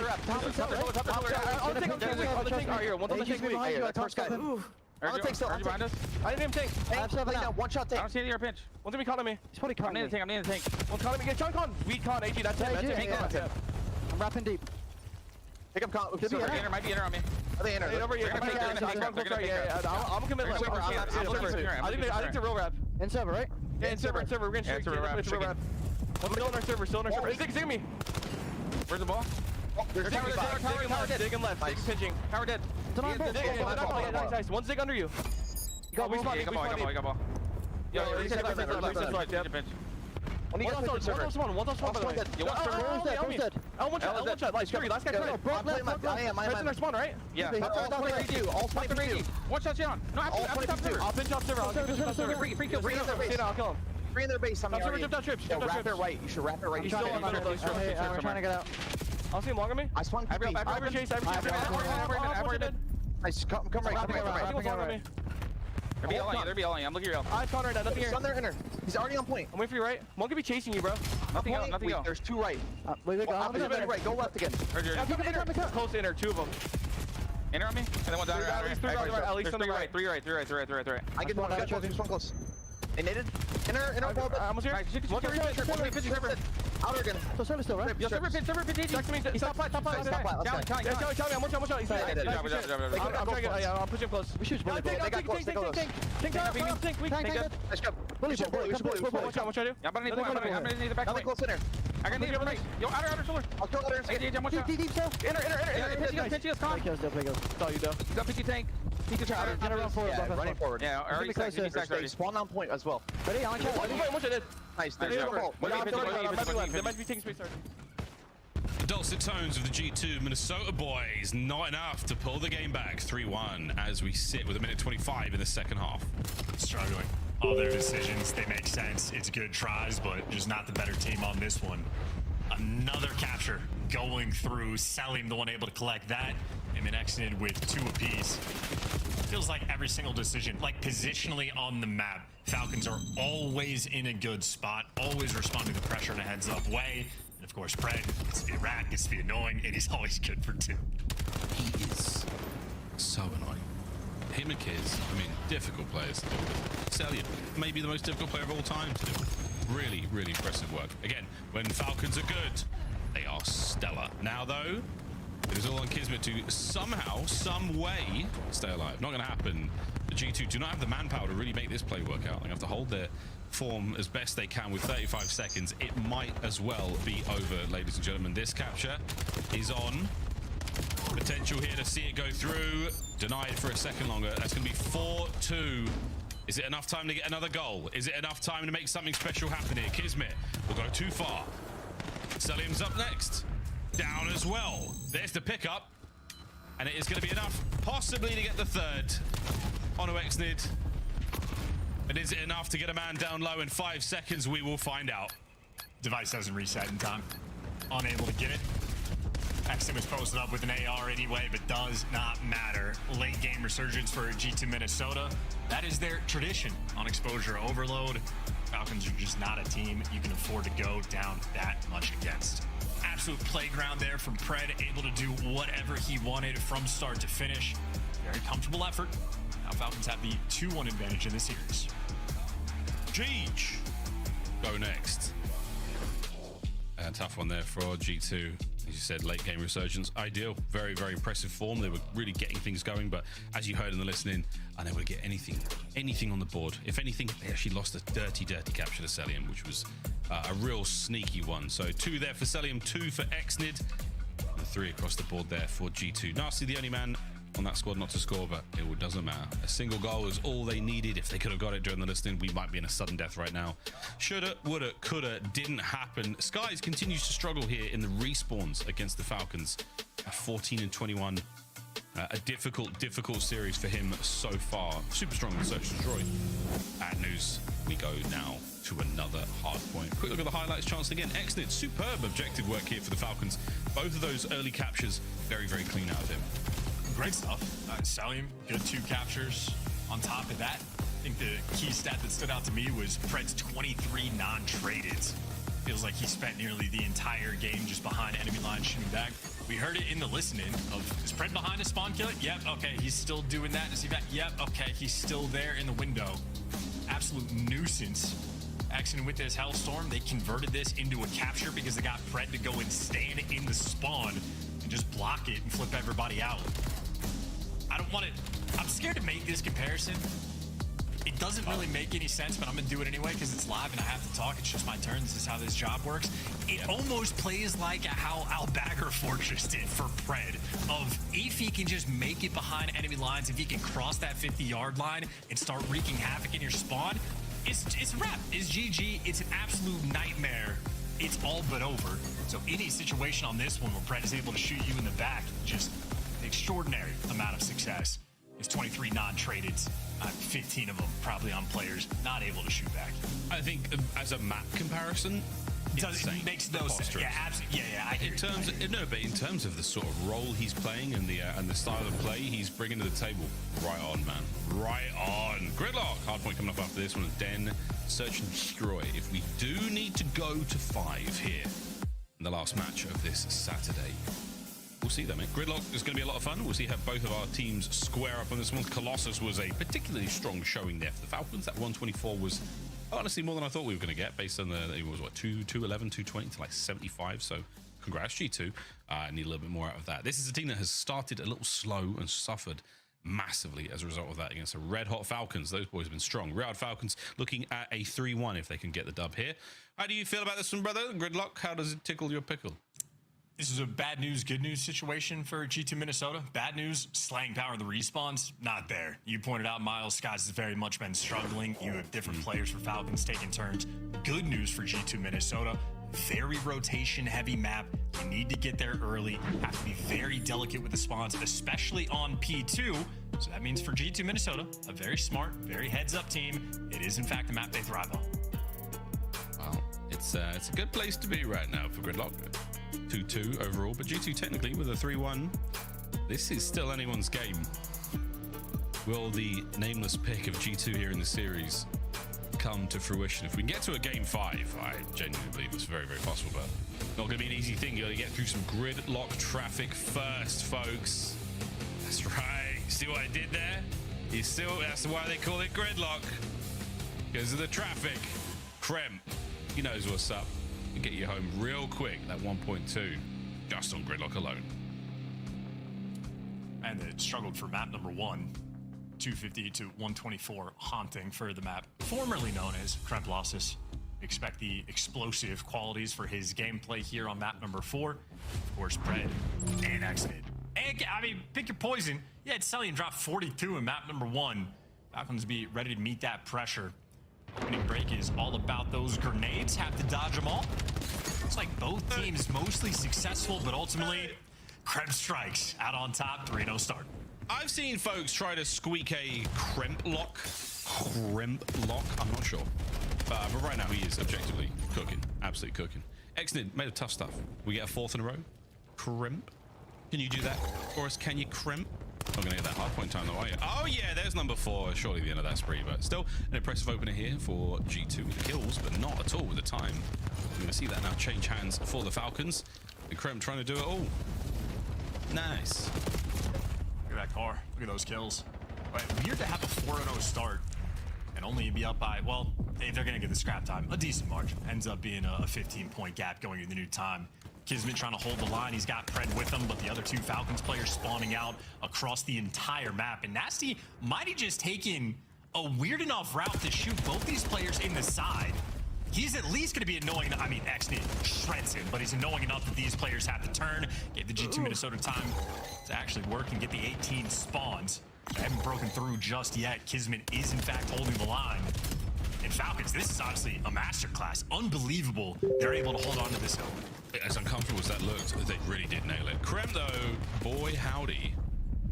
I'll take still. I didn't even take. I have 7 now. One shot take. I don't see any pinch. One's gonna be calling me. He's probably calling me. I'm needing the tank. One's calling me. Get Chunk on. Weak con. AG. That's it. I'm wrapping deep. Pick up con. Might be inner on me. Are they inner? Over here. I'm gonna commit. I think they're real wrap. In server, right? Yeah, in server. We're gonna shoot. It's real wrap. Still in our server. Zig me. Where's the ball? There's tower dead. Dig him left. Dig pinching. Tower dead. Nice. One zig under you. We got ball. Yo, One shot. Nice. Last guy. I am. In our spawn, right? Yeah. All 23. One shot down. No, I'll pinch off server. Free kill. I'll kill him. 3 in their base. I'm wrap it right. You should wrap it right. He's still on the I'm trying to get out. I'll see him long on me. I spawned. I chase. Nice. Come right. They're be all. I'm looking at you. I spawned right now. Nothing here. They're inner. He's already on point. I'm waiting for you right. One could be chasing you, bro. Nothing else. There's 2 right. Right. Go left again. Close inner. 2 of them. Inner on me. And then one down. At least 3 right. 3 right. I get one. I got one close. They naded. Inner ball. Almost here. Outer again. So server still, right? Yo, server pin. Check to me. He's top flat. Down. Tell me. I'm one shot. He's dead. I'm pushing close. We shoot. They got close. Tank. Nice job. Bully. Watch out. Yeah, but I need the back. Nothing close inner. I got need right. Yo, outer solar. I'll kill outer. Deep cell. Inner. Pinch us. Con. That's all you do. You got 50 tank. Running forward. Yeah, already spawn on point as well. Ready? On check. One shot. Nice. There might be taking space. The dulcet tones of the G2 Minnesota boys, not enough to pull the game back 3-1 as we sit with 1:25 in the second half. Struggling. All their decisions, they make sense. It's good tries, but just not the better team on this one. Another capture going through. Selim, the one able to collect that. And then exited with 2 apiece. feels like every single decision, like positionally on the map, Falcons are always in a good spot, always responding to pressure in a heads-up way. And of course, Pred gets to be a rat, gets to be annoying, and he's always good for 2. He is so annoying. Him and Kiz, I mean, difficult players to deal with. Celia, maybe the most difficult player of all time to deal with. Really, really impressive work. Again, when Falcons are good, they are stellar. Now, though, it is all on Kismet to somehow, some way, stay alive. Not going to happen. The G2 do not have the manpower to really make this play work out. They have to hold their form as best they can with 35 seconds. It might as well be over, ladies and gentlemen. This capture is on. Potential here to see it go through. Denied for a second longer. That's going to be 4-2. Is it enough time to get another goal? Is it enough time to make something special happen here? Kismet will go too far. Selim's up next. Down as well. There's the pickup. And it is going to be enough possibly to get the third. Onto Exnid. And is it enough to get a man down low in 5 seconds? We will find out. Device doesn't reset in time. Unable to get it. Exnid was posted up with an AR anyway, but does not matter. Late game resurgence for G2 Minnesota. That is their tradition on exposure overload. Falcons are just not a team you can afford to go down that much against. Absolute playground there from Pred, able to do whatever he wanted from start to finish. Very comfortable effort. Now Falcons have the 2-1 advantage in the series. Jeej go next. A tough one there for G2. As you said, late game resurgence, ideal. Very, very impressive form. They were really getting things going, but as you heard in the listening, unable to get anything on the board. If anything, they actually lost a dirty capture to Celium, which was a real sneaky one. So 2 there for Celium, 2 for Exnid, and 3 across the board there for G2. Nasty, the only man on that squad not to score, but it doesn't matter. A single goal is all they needed. If they could have got it during the listening, we might be in a sudden death right now. Shoulda, woulda, coulda, didn't happen. Skies continues to struggle here in the respawns against the Falcons. 14 and 21. A difficult series for him so far. Super strong in Search and Destroy. Bad news. We go now to another hard point. Quick look at the highlights chance again. Exnid, superb objective work here for the Falcons. Both of those early captures, very, very clean out of him. Great stuff. Selim, good 2 captures. On top of that, I think the key stat that stood out to me was Pred's 23 non-traded. Feels like he spent nearly the entire game just behind enemy line shooting back. We heard it in the listening of, is Pred behind a spawn kill? Yep, okay, he's still doing that. Is he back? Yep, okay, he's still there in the window. Absolute nuisance. Exnid with this Hellstorm, they converted this into a capture because they got Pred to go and stand in the spawn and just block it and flip everybody out. I don't want to, I'm scared to make this comparison. It doesn't really make any sense, but I'm going to do it anyway because it's live and I have to talk. It's just my turn. This is how this job works. It almost plays like how Al-Bagger Fortress did for Pred. Of if he can just make it behind enemy lines, if he can cross that 50-yard line and start wreaking havoc in your spawn, it's a wrap. It's GG. It's an absolute nightmare. It's all but over. So any situation on this one where Pred is able to shoot you in the back, just extraordinary amount of success. It's 23 non-traded, 15 of them probably on players not able to shoot back. I think as a map comparison, it makes no sense. Yeah, absolutely. Yeah, I hear in terms of, no, but in terms of the sort of role he's playing and the style of play he's bringing to the table, right on, man, right on. Gridlock, hard point coming up after this one. Den, Search and Destroy. If we do need to go to 5 here in the last match of this Saturday, we'll see that, mate. Gridlock is going to be a lot of fun. We'll see how both of our teams square up on this one. Colossus was a particularly strong showing there for the Falcons. That 124 was honestly more than I thought we were going to get based on it was what, 211, 220 to like 75. So congrats, G2. Need a little bit more out of that. This is a team that has started a little slow and suffered massively as a result of that against the Red Hot Falcons. Those boys have been strong. Red Hot Falcons looking at a 3-1 if they can get the dub here. How do you feel about this one, brother? Gridlock, how does it tickle your pickle? This is a bad news, good news situation for G2 Minnesota. Bad news, slaying power of the respawns, not there. You pointed out Miles Skies has very much been struggling. You have different players for Falcons taking turns. Good news for G2 Minnesota. Very rotation heavy map. You need to get there early. Have to be very delicate with the spawns, especially on P2. So that means for G2 Minnesota, a very smart, very heads up team. It is in fact the map they thrive on. Wow, it's a good place to be right now for Gridlock. 2-2 overall, but G2 technically with a 3-1. This is still anyone's game. Will the nameless pick of G2 here in the series come to fruition? If we can get to a game 5, I genuinely believe it's very, very possible, but not going to be an easy thing. You got to get through some gridlock traffic first, folks. That's right. See what I did there? That's why they call it gridlock. Because of the traffic. Krem, he knows what's up. He'll get you home real quick. That 1.2, just on gridlock alone. And it struggled for map number 1. 250 to 124 haunting for the map, formerly known as Kremplossus. Expect the explosive qualities for his gameplay here on map number 4. Of course, Bread and Exnid. And, I mean, pick your poison. Yeah, it's Cellian dropped 42 in map number 1. Falcons be ready to meet that pressure. Opening break is all about those grenades. Have to dodge them all. Looks like both teams mostly successful, but ultimately, Krem strikes out on top. 3-0 start. I've seen folks try to squeak a crimp lock. I'm not sure. But right now he is objectively cooking. Absolutely cooking. Exnid made of tough stuff. We get a 4th in a row. Crimp. Can you do that? Or can you crimp? Not gonna get that hard point time though, are you? Oh yeah, there's number 4. Surely the end of that spree, but still an impressive opener here for G2 with the kills, but not at all with the time. We're gonna see that now change hands for the Falcons. And Krem trying to do it all. Nice. Look at that car. Look at those kills. But weird to have a 4-0 start and only be up by, well, they're going to get the scrap time. A decent margin. Ends up being a 15-point gap going into the new time. Kismet trying to hold the line. He's got Pred with him, but the other 2 Falcons players spawning out across the entire map. And Nasty might have just taken a weird enough route to shoot both these players in the side. He's at least going to be annoying. I mean, Exnid shreds him, but he's annoying enough that these players have to turn. Gave the G2 Minnesota time to actually work and get the 18 spawns. They haven't broken through just yet. Kismet is, in fact, holding the line. And Falcons, this is honestly a masterclass. Unbelievable they're able to hold on to this hill. As uncomfortable as that looked, they really did nail it. Krem, though, boy howdy,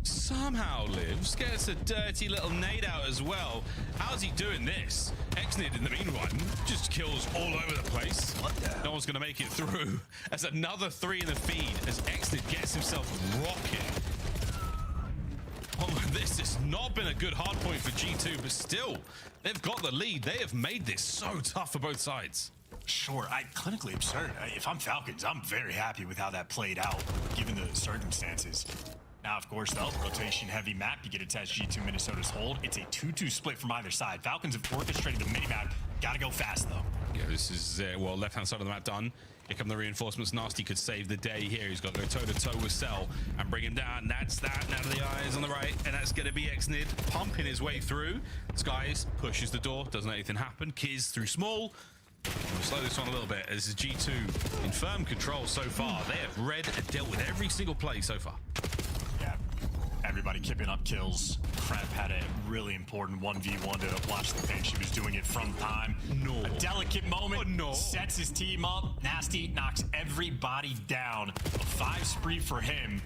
somehow lives, gets a dirty little nade out as well. How's he doing this? Exnid, in the meanwhile, just kills all over the place. No one's going to make it through. As another 3 in the feed, as Exnid gets himself rocking. Oh, this has not been a good hard point for G2, but still, they've got the lead. They have made this so tough for both sides. Sure, clinically absurd. If I'm Falcons, I'm very happy with how that played out, given the circumstances. Now, of course, though, rotation-heavy map. You get a test G2 Minnesota's hold. It's a 2-2 split from either side. Falcons have orchestrated the mini-map. Gotta go fast, though. Yeah, this is, well, left-hand side of the map done. Here come the reinforcements. Nasty could save the day here. He's got to go toe-to-toe with Cell and bring him down. That's that. Now to the eyes on the right, and that's going to be Exnid pumping his way through. Skies pushes the door. Doesn't let anything happen. Kiz through small. We'll slow this on a little bit. This is G2 in firm control so far. They have read and dealt with every single play so far. Yeah, everybody keeping up kills. Krep had a really important 1v1 to watch the pitch. He was doing it from time. No. A delicate moment. Oh, no. Sets his team up. Nasty knocks everybody down. A 5 spree for him.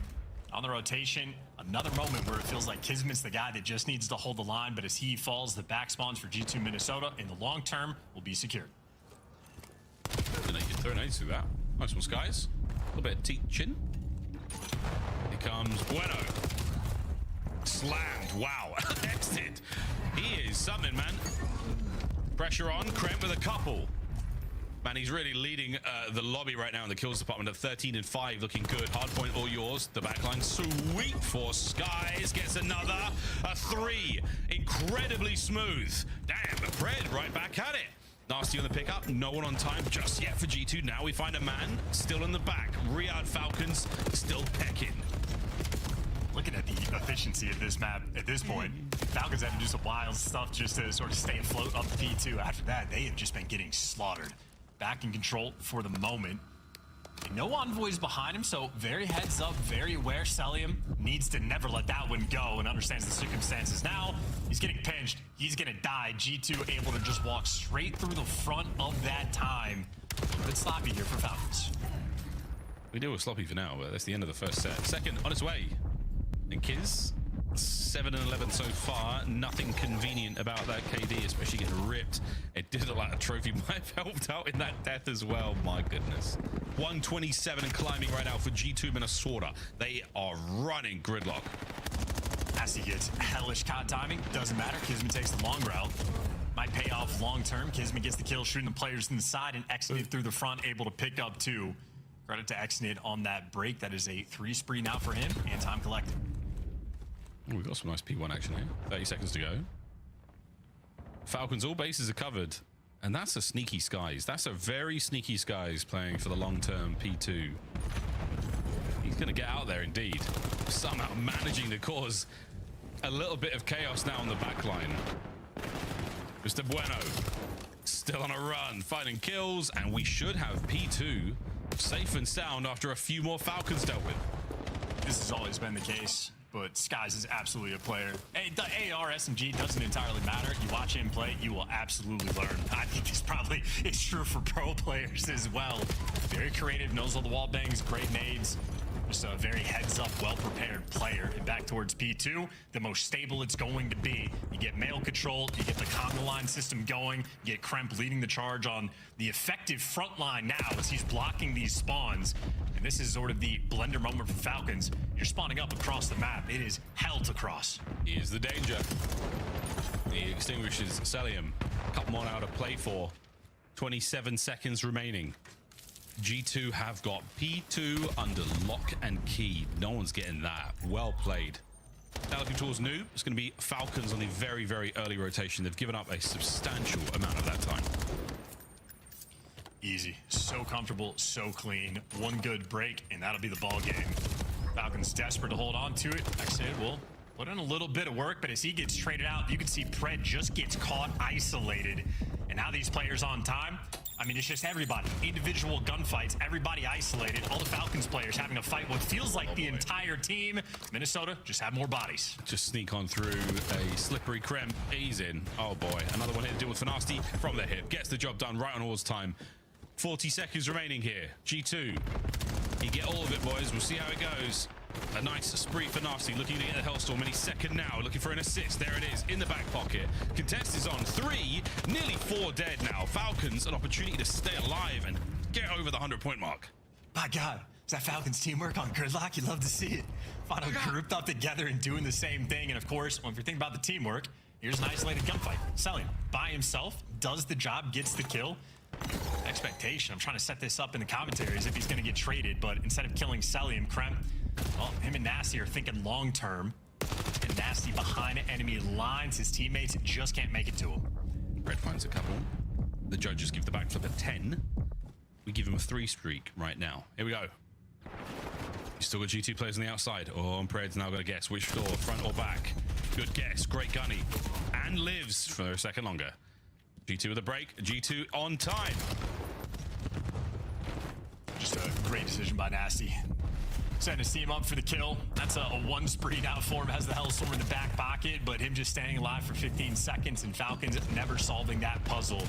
On the rotation, another moment where it feels like Kismet's the guy that just needs to hold the line, but as he falls, the back spawns for G2 Minnesota in the long term will be secured. Throw nades through that. Nice one, Skies. A little bit of teaching. Here comes Bueno. Slammed. Wow. Exit. He is something, man. Pressure on. Krem with a couple. Man, he's really leading the lobby right now in the kills department at 13 and 5. Looking good. Hardpoint all yours. The backline sweet for Skies. Gets another. A 3. Incredibly smooth. Damn, but Fred right back at it. Nasty on the pickup, no one on time just yet for G2. Now we find a man still in the back. Riyadh Falcons still pecking. Looking at the efficiency of this map at this point, Falcons had to do some wild stuff just to sort of stay afloat up the P2. After that, they have just been getting slaughtered. Back in control for the moment. And no envoys behind him, so very heads up, very aware. Cellium needs to never let that one go and understands the circumstances. Now, he's getting pinched. He's going to die. G2 able to just walk straight through the front of that time. A bit sloppy here for Falcons. We deal with sloppy for now, but that's the end of the first set. Second on its way. And Kiz, 7 and 11 so far. Nothing convenient about that KD, especially getting ripped. It did look like a trophy might have helped out in that death as well. My goodness. 127 and climbing right now for G2 Minnesota. They are running gridlock. Nasty gets hellish COD timing. Doesn't matter. Kismet takes the long route. Might pay off long term. Kismet gets the kill, shooting the players in the side, and Exnid through the front, able to pick up 2. Credit to Exnid on that break. That is a 3 spree now for him, and time collected. We've got some nice P1 action here. 30 seconds to go. Falcons, all bases are covered. And that's a sneaky Skies. That's a very sneaky Skies playing for the long-term P2. He's going to get out there indeed. Somehow managing to cause a little bit of chaos now on the back line. Mr. Bueno still on a run, finding kills, and we should have P2 safe and sound after a few more Falcons dealt with. This has always been the case, but Skies is absolutely a player. Hey, the AR SMG doesn't entirely matter. You watch him play, you will absolutely learn. I think this probably is true for pro players as well. Very creative, knows all the wall bangs, great nades. Just a very heads-up, well-prepared player. And back towards P2, the most stable it's going to be. You get mail control, you get the conga line system going, you get Kremp leading the charge on the effective front line now as he's blocking these spawns. And this is sort of the blender moment for Falcons. You're spawning up across the map. It is hell to cross. Here's the danger. He extinguishes Celium. A couple more now to play for. 27 seconds remaining. G2 have got P2 under lock and key. No one's getting that. Well played. Now looking towards Noob. It's going to be Falcons on the very, very early rotation. They've given up a substantial amount of that time. Easy. So comfortable, so clean. One good break, and that'll be the ball game. Falcons desperate to hold on to it. Exnid will put in a little bit of work, but as he gets traded out, you can see Pred just gets caught isolated. And now these players on time. I mean, it's just everybody. Individual gunfights, everybody isolated. All the Falcons players having to fight what feels like the entire team. Minnesota just have more bodies. Just sneak on through a slippery Kremp. He's in. Oh boy. Another one here to deal with Fanasti from the hip. Gets the job done right on All's time. 40 seconds remaining here. G2. You get all of it, boys. We'll see how it goes. A nice spree for Nasty, looking to get the Hellstorm any second now, looking for an assist. There it is, in the back pocket. Contest is on 3, nearly 4 dead now. Falcons, an opportunity to stay alive and get over the 100-point mark. My God, is that Falcons teamwork on Gridlock? You'd love to see it. Final grouped up together and doing the same thing. And of course, when you're thinking about the teamwork, here's an isolated gunfight. Celium, by himself, does the job, gets the kill. Expectation, I'm trying to set this up in the commentary as if he's going to get traded, but instead of killing Celium, Kremp, well, him and Nasty are thinking long term. And Nasty behind enemy lines. His teammates just can't make it to him. Red finds a couple. The judges give the backflip a 10. We give him a 3 streak right now. Here we go. You still got G2 players on the outside. Oh, and Pred's now got to guess which door, front or back. Good guess. Great gunny. And lives for a second longer. G2 with a break. G2 on time. Just a great decision by Nasty. Setting his team up for the kill. That's a 1 spree now for him. Has the Hellstorm in the back pocket, but him just staying alive for 15 seconds and Falcons never solving that puzzle.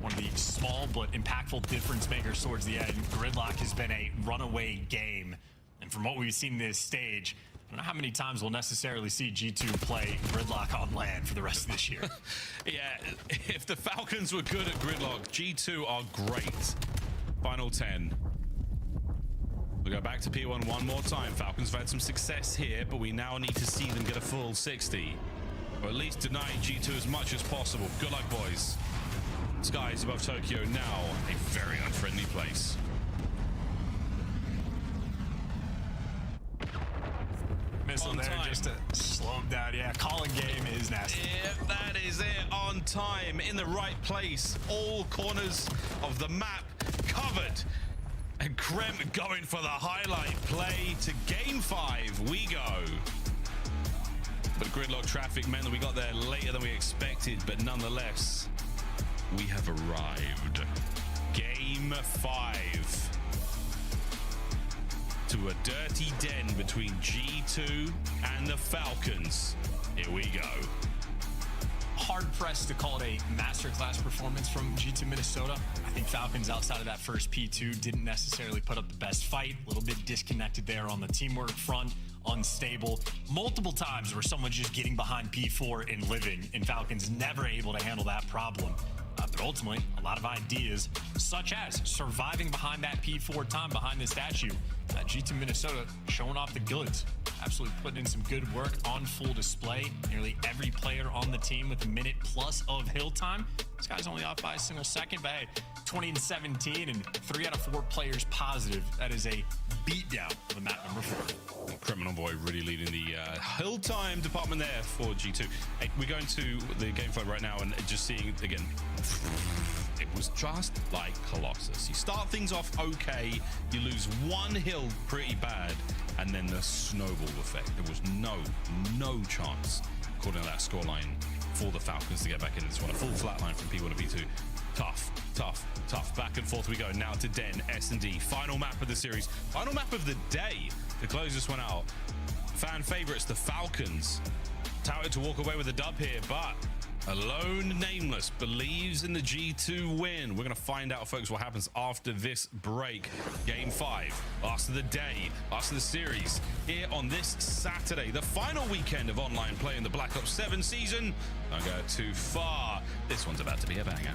One of the small but impactful difference makers towards the end. Gridlock has been a runaway game. And from what we've seen this stage, I don't know how many times we'll necessarily see G2 play Gridlock on land for the rest of this year. Yeah, if the Falcons were good at Gridlock, G2 are great. Final 10. We'll go back to P1 one more time. Falcons have had some success here, but we now need to see them get a full 60. Or at least deny G2 as much as possible. Good luck, boys. Skies above Tokyo now a very unfriendly place. Missile there just to slow him down. Yeah, calling game is nasty. Yeah, that is it. On time, in the right place. All corners of the map covered. And Kremp going for the highlight play to game 5. We go. But gridlock traffic meant that we got there later than we expected, but nonetheless, we have arrived. Game 5. To a dirty den between G2 and the Falcons. Here we go. Hard pressed to call it a masterclass performance from G2 Minnesota. I think Falcons outside of that first P2 didn't necessarily put up the best fight. A little bit disconnected there on the teamwork front, unstable. Multiple times where someone's just getting behind P4 and living, and Falcons never able to handle that problem. But ultimately, a lot of ideas, such as surviving behind that P4 time behind the statue, G2 Minnesota showing off the goods. Absolutely putting in some good work on full display. Nearly every player on the team with a minute plus of hill time. This guy's only off by a single second, but hey, 20-17 and 3 out of 4 players positive. That is a beatdown of the map number 4. Criminal Boy really leading the hill time department there for G2. Hey, we're going to the game flow right now and just seeing again. It was just like Colossus. You start things off okay, you lose one hill pretty bad, and then the snowball effect. There was no chance, according to that scoreline, for the Falcons to get back in this one. A full flat line from P1 to P2. Tough. Back and forth we go. Now to Den, S&D. Final map of the series. Final map of the day to close this one out. Fan favorites, the Falcons. Touted to walk away with a dub here, but Alone Nameless believes in the G2 win. We're going to find out, folks, what happens after this break. Game 5, last of the day, last of the series, here on this Saturday, the final weekend of online play in the Black Ops 7 season. Don't go too far. This one's about to be a banger.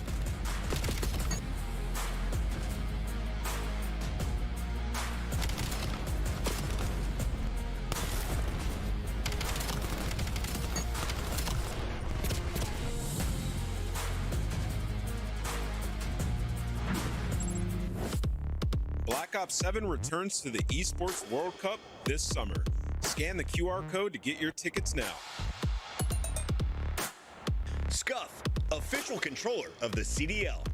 Black Ops 7 returns to the Esports World Cup this summer. Scan the QR code to get your tickets now. Scuff, official controller of the CDL.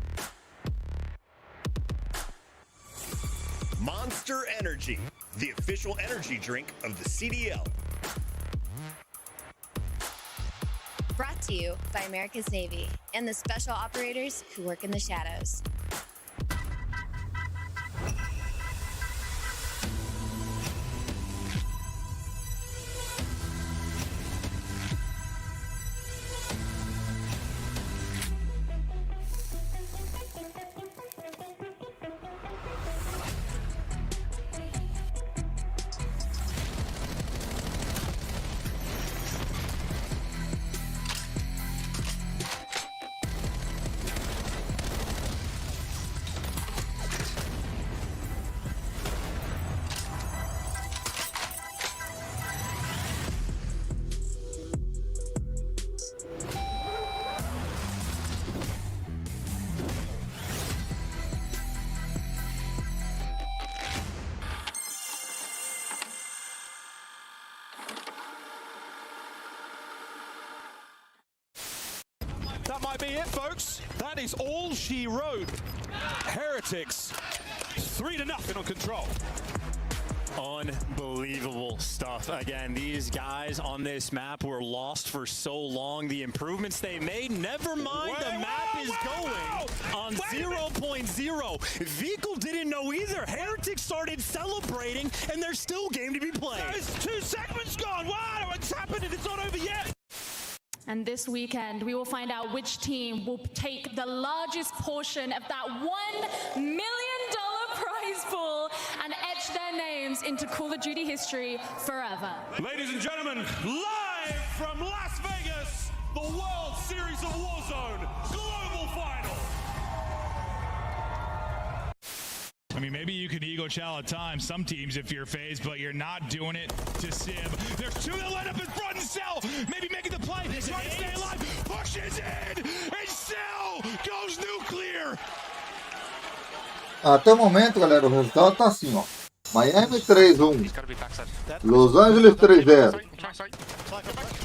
Monster Energy, the official energy drink of the CDL. Brought to you by America's Navy and the special operators who work in the shadows. That might be it, folks. That is all she wrote. Heretics, 3-0 on Control. Unbelievable stuff. Again, these guys on this map were lost for so long. The improvements they made, never mind the map is going on 0.0. Vehicle didn't know either. Heretics started celebrating, and there's still game to be played. There's 2 segments gone. Wow, it's happening. It's not over yet. And this weekend, we will find out which team will take the largest portion of that $1 million prize pool and etch their names into Call of Duty history forever. Ladies and gentlemen, live from Las Vegas, the World Series of Warzone Global Final. I mean, maybe you can ego chow at times, some teams if you're phased, but you're not doing it to Sib. There's 2 that line up in front and Cell, maybe making the play, trying to stay alive, pushes in, and Cell goes nuclear. Até o momento, galera, o resultado tá assim, ó. Miami 3-1, Los Angeles 3-0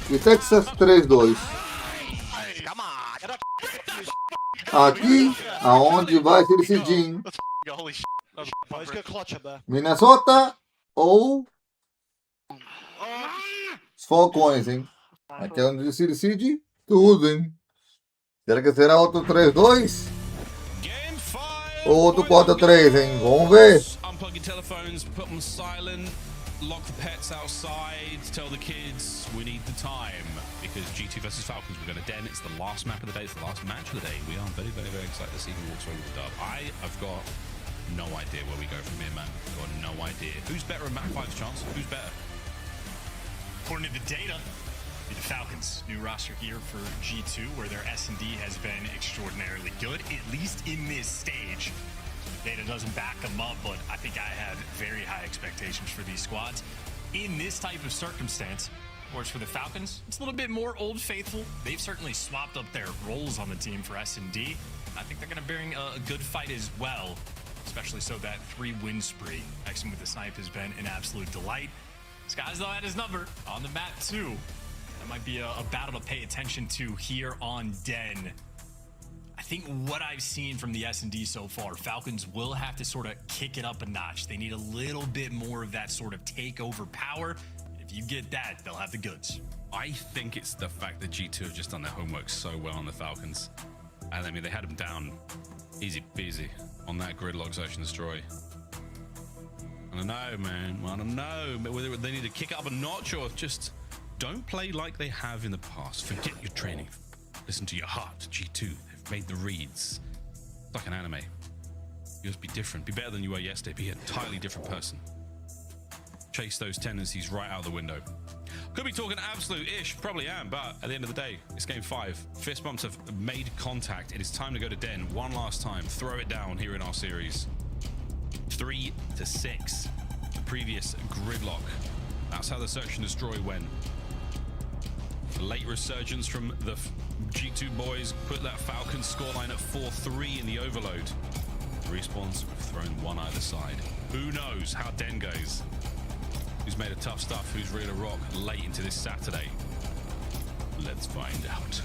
e Texas 3-2. Aqui, aonde vai se decidir, Minnesota ou os Falcões, hein? Aqui é onde se decide tudo, hein? Será que será outro 3-2? Ou outro 4-3, hein? Vamos ver. Unplug your telephones, put them silent, lock the pets outside, tell the kids we need the time. Because G2 versus Falcons, we're going to Den. It's the last map of the day. It's the last match of the day. We are very, very, very excited to see who walks away with the dub. I have got no idea where we go from here, man. I've got no idea. Who's better in map 5's chance? Who's better? According to the data, the Falcons, new roster here for G2, where their S&D has been extraordinarily good, at least in this stage. The data doesn't back them up, but I think I had very high expectations for these squads in this type of circumstance. Of course, for the Falcons, it's a little bit more Old Faithful. They've certainly swapped up their roles on the team for S&D. I think they're going to bring a good fight as well, especially so that 3-win spree. Xing with the snipe has been an absolute delight. Skies, though, had his number on the map, too. That might be a battle to pay attention to here on Den. I think what I've seen from the S&D so far, Falcons will have to sort of kick it up a notch. They need a little bit more of that sort of takeover power. If you get that, they'll have the goods. I think it's the fact that G2 have just done their homework so well on the Falcons. And I mean, they had them down easy peasy on that gridlock search and destroy. I don't know, man. I don't know whether they need to kick it up a notch or just don't play like they have in the past. Forget your training. Listen to your heart. G2, they've made the reads. It's like an anime. You just be different. Be better than you were yesterday. Be an entirely different person. Chase those tendencies right out the window. Could be talking absolute-ish. Probably am. But at the end of the day, it's game 5. Fist bumps have made contact. It is time to go to Den one last time. Throw it down here in our series. 3-6. The previous gridlock. That's how the search and destroy went. Late resurgence from the G2 boys put that Falcons scoreline at 4-3 in the overload. Respawns have thrown one either side. Who knows how Den goes? Who's made of tough stuff? Who's ready to rock late into this Saturday? Let's find out.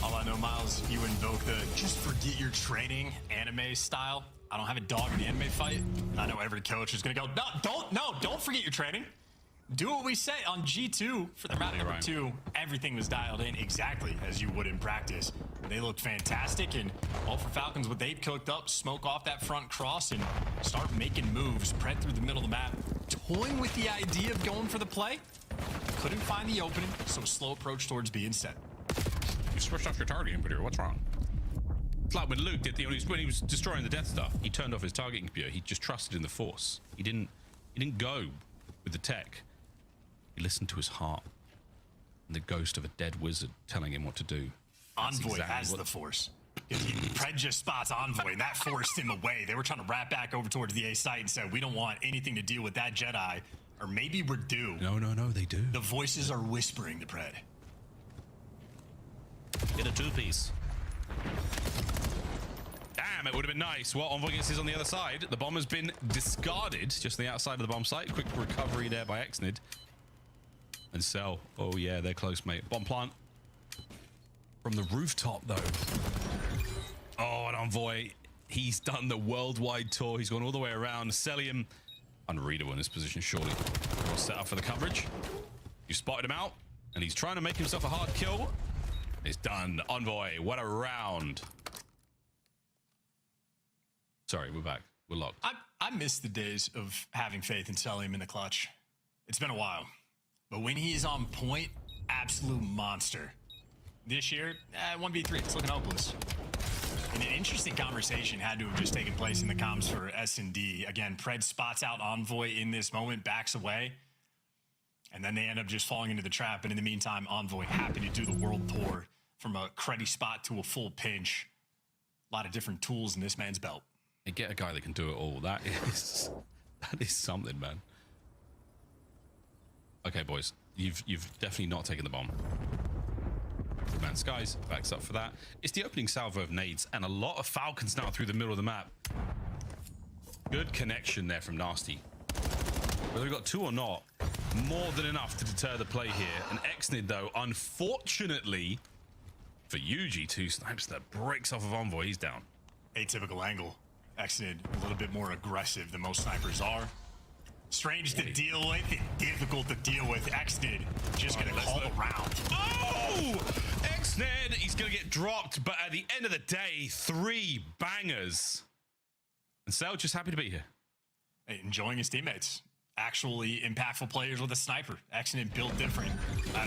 All I know, Miles, you invoke the just forget your training anime style. I don't have a dog in the anime fight. And I know every coach is going to go, don't forget your training. Do what we say on G2 for the round number 2. Everything was dialed in exactly as you would in practice. They looked fantastic, and all for Falcons, what they've cooked up, smoke off that front cross and start making moves. Pred through the middle of the map, toying with the idea of going for the play. Couldn't find the opening, so slow approach towards being set. You switched off your targeting computer. What's wrong? It's like when Luke did when he was destroying the Death Star. He turned off his targeting computer. He just trusted in the Force. He didn't go with the tech. He listened to his heart and the ghost of a dead wizard telling him what to do. That's Envoy exactly has the Force. Pred just spots Envoy, and that forced him away. They were trying to wrap back over towards the A site and said, we don't want anything to deal with that Jedi, or maybe we're due. No, they do. The voices are whispering to Pred. Get a 2-piece. Damn, it would have been nice. Well, Envoy gets his on the other side. The bomb has been discarded just on the outside of the bomb site. Quick recovery there by Xnid. And Cell. Oh, yeah, they're close, mate. Bomb plant. From the rooftop, though. Oh, and Envoy. He's done the worldwide tour. He's gone all the way around. Cellium. Unreadable in this position, surely. All set up for the coverage. You spotted him out. And he's trying to make himself a hard kill. It's done. Envoy, what a round. Sorry, we're back. We're locked. I miss the days of having faith in Cellium in the clutch. It's been a while. But when he is on point, absolute monster. This year, 1v3, it's looking hopeless. And an interesting conversation had to have just taken place in the comms for S&D. Again, Pred spots out Envoy in this moment, backs away. And then they end up just falling into the trap. And in the meantime, Envoy happy to do the world tour from a cruddy spot to a full pinch. A lot of different tools in this man's belt. They get a guy that can do it all. That is something, man. Okay, boys, you've definitely not taken the bomb. Man, Skies backs up for that. It's the opening salvo of nades and a lot of Falcons now through the middle of the map. Good connection there from Nasty. Whether we've got 2 or not, more than enough to deter the play here. And Xnid, though, unfortunately for UG2, snipes that breaks off of Envoy. He's down. Atypical angle. Xnid a little bit more aggressive than most snipers are. Strange to deal with and difficult to deal with. Xnid just gonna call the round. Oh! Xnid, he's gonna get dropped, but at the end of the day, 3 bangers. And Cell just happy to be here. Hey, enjoying his teammates. Actually impactful players with a sniper. Xnid built different.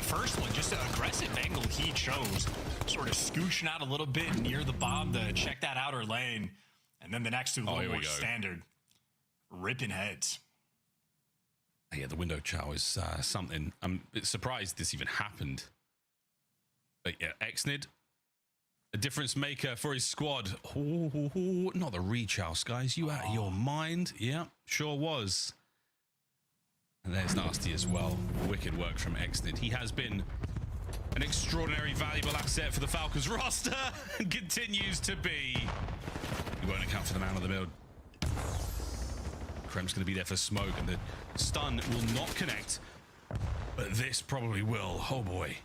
First one, just an aggressive angle he chose. Sort of scooching out a little bit near the bomb to check that outer lane. And then the next 2 a little more standard. Ripping heads. Yeah, the window chow is something. I'm surprised this even happened. But yeah, Xnid A difference maker for his squad. Ooh, not the reach house, guys. You out of your mind? Yeah, sure was. And there's Nasty as well. Wicked work from Exnid. He has been an extraordinary, valuable asset for the Falcons roster and continues to be. He won't account for the man on the build. Krem's going to be there for smoke, and the stun will not connect. But this probably will. Oh, boy.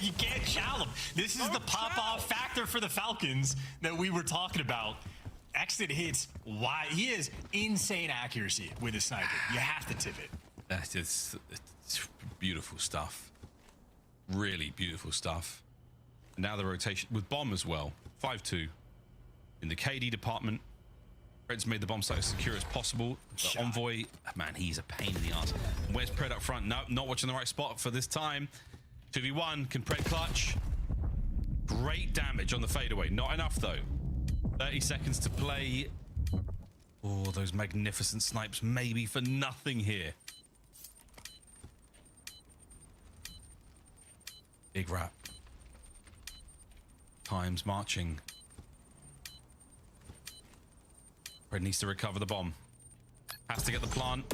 You can't chow him. This is the pop-off factor for the Falcons that we were talking about. Exit hits wide. He has insane accuracy with his sniper. You have to tip it. That's just beautiful stuff. Really beautiful stuff. And now the rotation with bomb as well. 5-2 in the KD department. Pred's made the bomb site as secure as possible. The Envoy, man, he's a pain in the ass. Where's Pred up front? No, not watching the right spot for this time. 2v1, can Pred clutch? Great damage on the fadeaway. Not enough though. 30 seconds to play. Oh, those magnificent snipes maybe for nothing here. Big wrap. Time's marching. Pred needs to recover the bomb. Has to get the plant.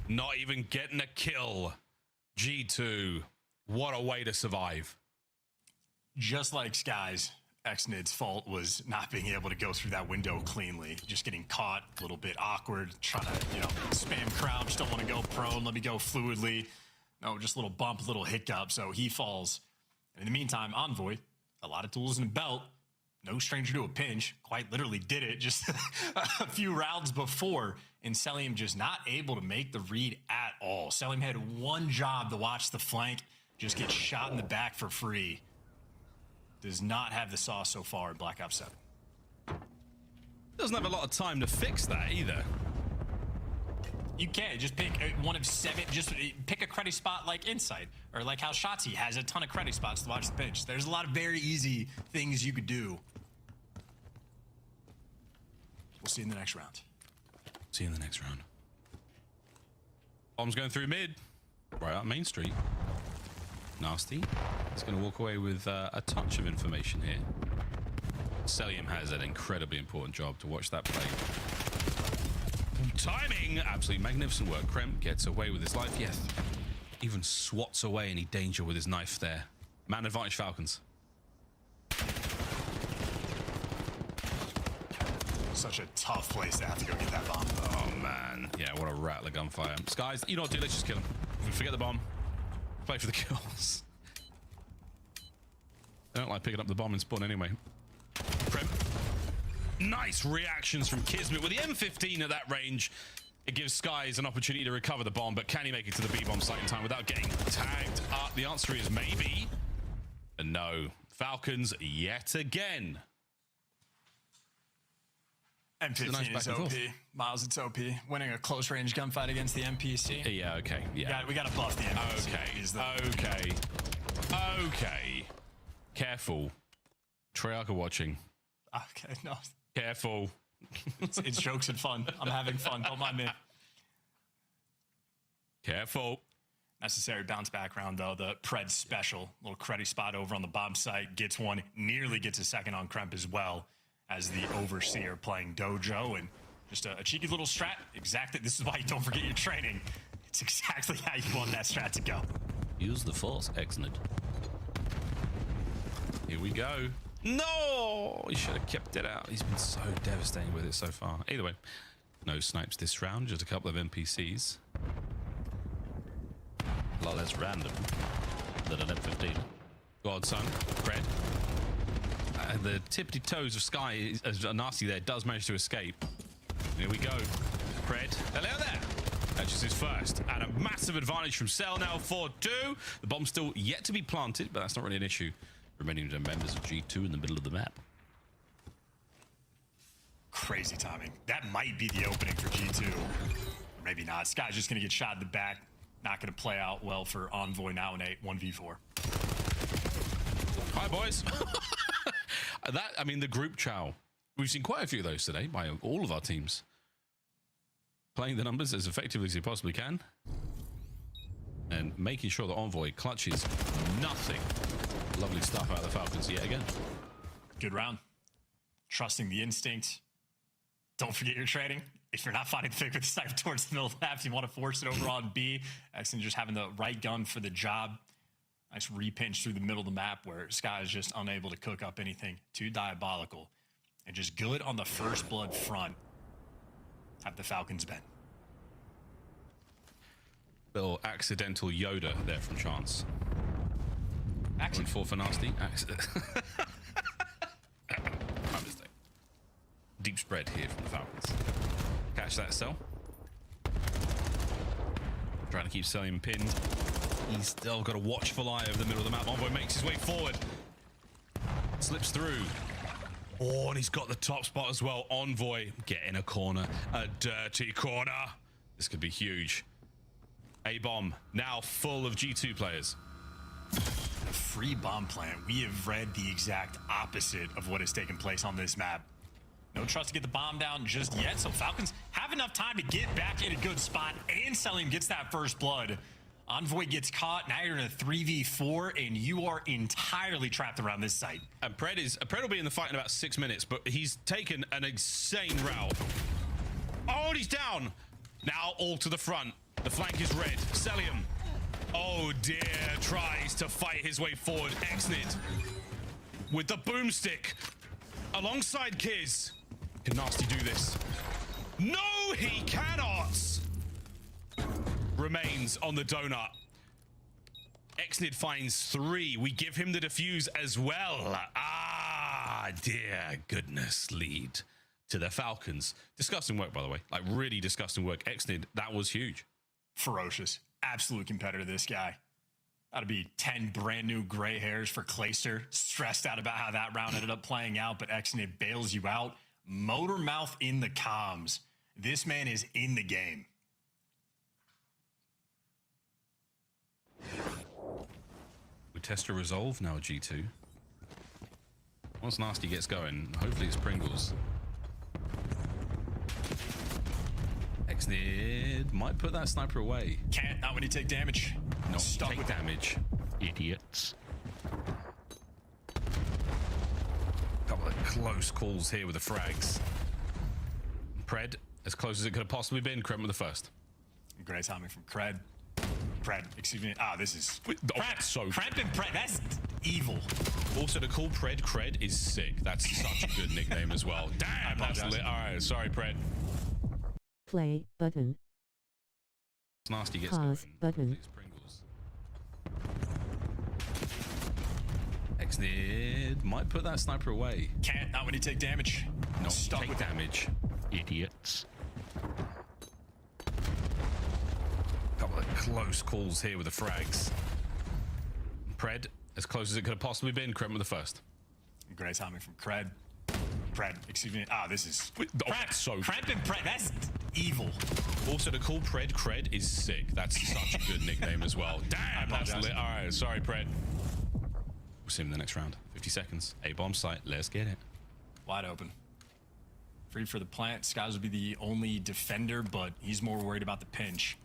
Not even getting a kill. G2. What a way to survive. Just like Sky's, Exnid's fault was not being able to go through that window cleanly. Just getting caught, a little bit awkward, trying to, spam crouch, don't want to go prone, let me go fluidly. No, just a little bump, a little hiccup, so he falls. In the meantime, Envoy, a lot of tools in the belt. No stranger to a pinch, quite literally did it just a few rounds before, and Selim just not able to make the read at all. Selim had one job to watch the flank, just get shot in the back for free. Does not have the sauce so far in Black Ops 7. Doesn't have a lot of time to fix that either. You can't just pick one of 7, just pick a credit spot like Insight, or like how Shotzi has a ton of credit spots to watch the pitch. There's a lot of very easy things you could do. We'll see you in the next round. See you in the next round. Bomb's going through mid. Right up Main Street. Nasty. He's going to walk away with a touch of information here. Selim has an incredibly important job to watch that play. Timing! Absolutely magnificent work. Krem gets away with his life. Yes. Even swats away any danger with his knife there. Man advantage Falcons. Such a tough place to have to go get that bomb. Oh, man. Yeah, what a rattler gunfire. Skies, you know what, dude? Let's just kill him. Forget the bomb. Play for the kills. I don't like picking up the bomb in spawn anyway. Krem. Nice reactions from Kismet with the M15 at that range. It gives Skies an opportunity to recover the bomb, but can he make it to the B-bomb site in time without getting tagged up? The answer is maybe. And no. Falcons yet again. M15 is OP. Miles, it's OP. Winning a close range gunfight against the MPC. Yeah, okay. Yeah. We got to buff the MPC. Okay. Careful. Treyarch are watching. Okay, no. Careful. It's jokes and fun. I'm having fun. Don't mind me. Careful. Necessary bounce back round, though. The Pred special. Little credit spot over on the bomb site. Gets one. Nearly gets a second on Kremp as well as the Overseer playing Dojo. And just a cheeky little strat. Exactly. This is why you don't forget your training. It's exactly how you want that strat to go. Use the force. Excellent. Here we go. No! He should have kept it out. He's been so devastating with it so far. Either way, no snipes this round. Just a couple of NPCs. A lot less random than an M15. Godson, Pred. The tippity toes of Sky, as Nasty there, does manage to escape. Here we go. Pred. Hello there. That's just his first. And a massive advantage from Cell now, 4-2. The bomb's still yet to be planted, but that's not really an issue. Remaining members of G2 in the middle of the map. Crazy timing. That might be the opening for G2. Or maybe not. Sky's just going to get shot in the back. Not going to play out well for Envoy now in a 1v4. Hi, boys. The group chow. We've seen quite a few of those today by all of our teams. Playing the numbers as effectively as you possibly can. and making sure that Envoy clutches nothing. Lovely stuff out of the Falcons yet again. Good round. Trusting the instinct. Don't forget your trading. If you're not finding the pick with the sniper towards the middle of the map, you want to force it over on B. Excellent, just having the right gun for the job. Nice repinch through the middle of the map where Sky is just unable to cook up anything too diabolical. And just good on the first blood front. Have the Falcons been. Little accidental Yoda there from Chance. Accident. For Nasty. Accident. My mistake. Deep spread here from the Falcons. Catch that cell. Trying to keep Selim pinned. He's still got a watchful eye over the middle of the map. Envoy makes his way forward. Slips through. Oh, and he's got the top spot as well. Envoy get in a corner. A dirty corner. This could be huge. A-bomb now full of G2 players. Free bomb plant. We have read the exact opposite of what has taken place on this map. No trust to get the bomb down just yet, so Falcons have enough time to get back in a good spot, and Selim gets that first blood. Envoy gets caught. Now you're in a 3v4, and you are entirely trapped around this site. And Pred will be in the fight in about 6 minutes, but he's taken an insane route. Oh, and he's down. Now all to the front. The flank is red. Selim. Oh dear, tries to fight his way forward. Exnid with the boomstick alongside Kiz. Can Nasty do this? No, he cannot. Remains on the donut. Exnid finds 3. We give him the defuse as well. Ah, dear goodness, lead to the Falcons. Disgusting work, by the way. Like, really disgusting work. Exnid, that was huge. Ferocious. Absolute competitor, this guy. That'll be 10 brand new gray hairs for Clayster. Stressed out about how that round ended up playing out, but Exnid bails you out. Motor mouth in the comms. This man is in the game. We test a resolve now, G2. Once Nasty gets going, hopefully it's Pringles. Exnid might put that sniper away. Can't, not when you take damage. No, Stuck take with damage, idiots. Couple of close calls here with the frags. Pred, as close as it could have possibly been. Krem with the first. Great timing from Pred, excuse me. this is... so Kremp and Pred, that's evil. Also, to call Pred Cred is sick. That's such a good nickname as well. Damn, that's lit. All right, sorry, Pred. Play button. Nasty gets Pause going. button. Exnid might put that sniper away. Can't, not when you take damage. No, Stuck take with damage, idiots. Couple of close calls here with the frags. Pred, as close as it could have possibly been. Krem with the first. Great timing from Pred, excuse me. this is... so Kremp and Pred, that's evil. Also, to call Pred Cred is sick. That's such a good nickname as well. Damn, that's lit. All right, sorry, Pred. We'll see him in the next round. 50 seconds. A-bomb site. Let's get it. Wide open. Free for the plant. Skies would be the only defender, but he's more worried about the pinch.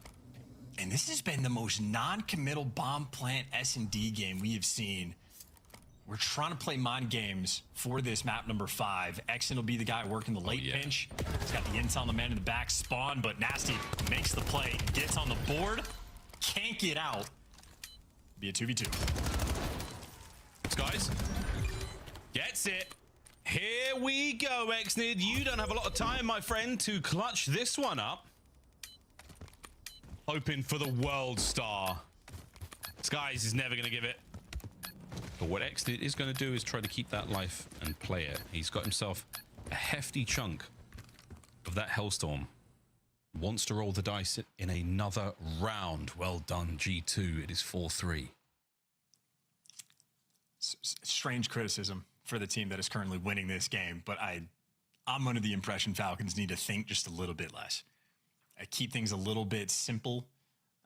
And this has been the most non-committal bomb plant S&D game we have seen. We're trying to play mind games for this map number 5. Exon will be the guy working the late pinch. He's got the intel on the man in the back spawn, but Nasty makes the play, gets on the board, can't get out. Be a 2v2. Guys, gets it. Here we go, Exnid. You don't have a lot of time, my friend, to clutch this one up. Hoping for the world star. Skies is never going to give it. But what Exnid is going to do is try to keep that life and play it. He's got himself a hefty chunk of that Hellstorm. Wants to roll the dice in another round. Well done, G2. It is 4-3. Strange criticism for the team that is currently winning this game, but I'm under the impression Falcons need to think just a little bit less. Keep things a little bit simple,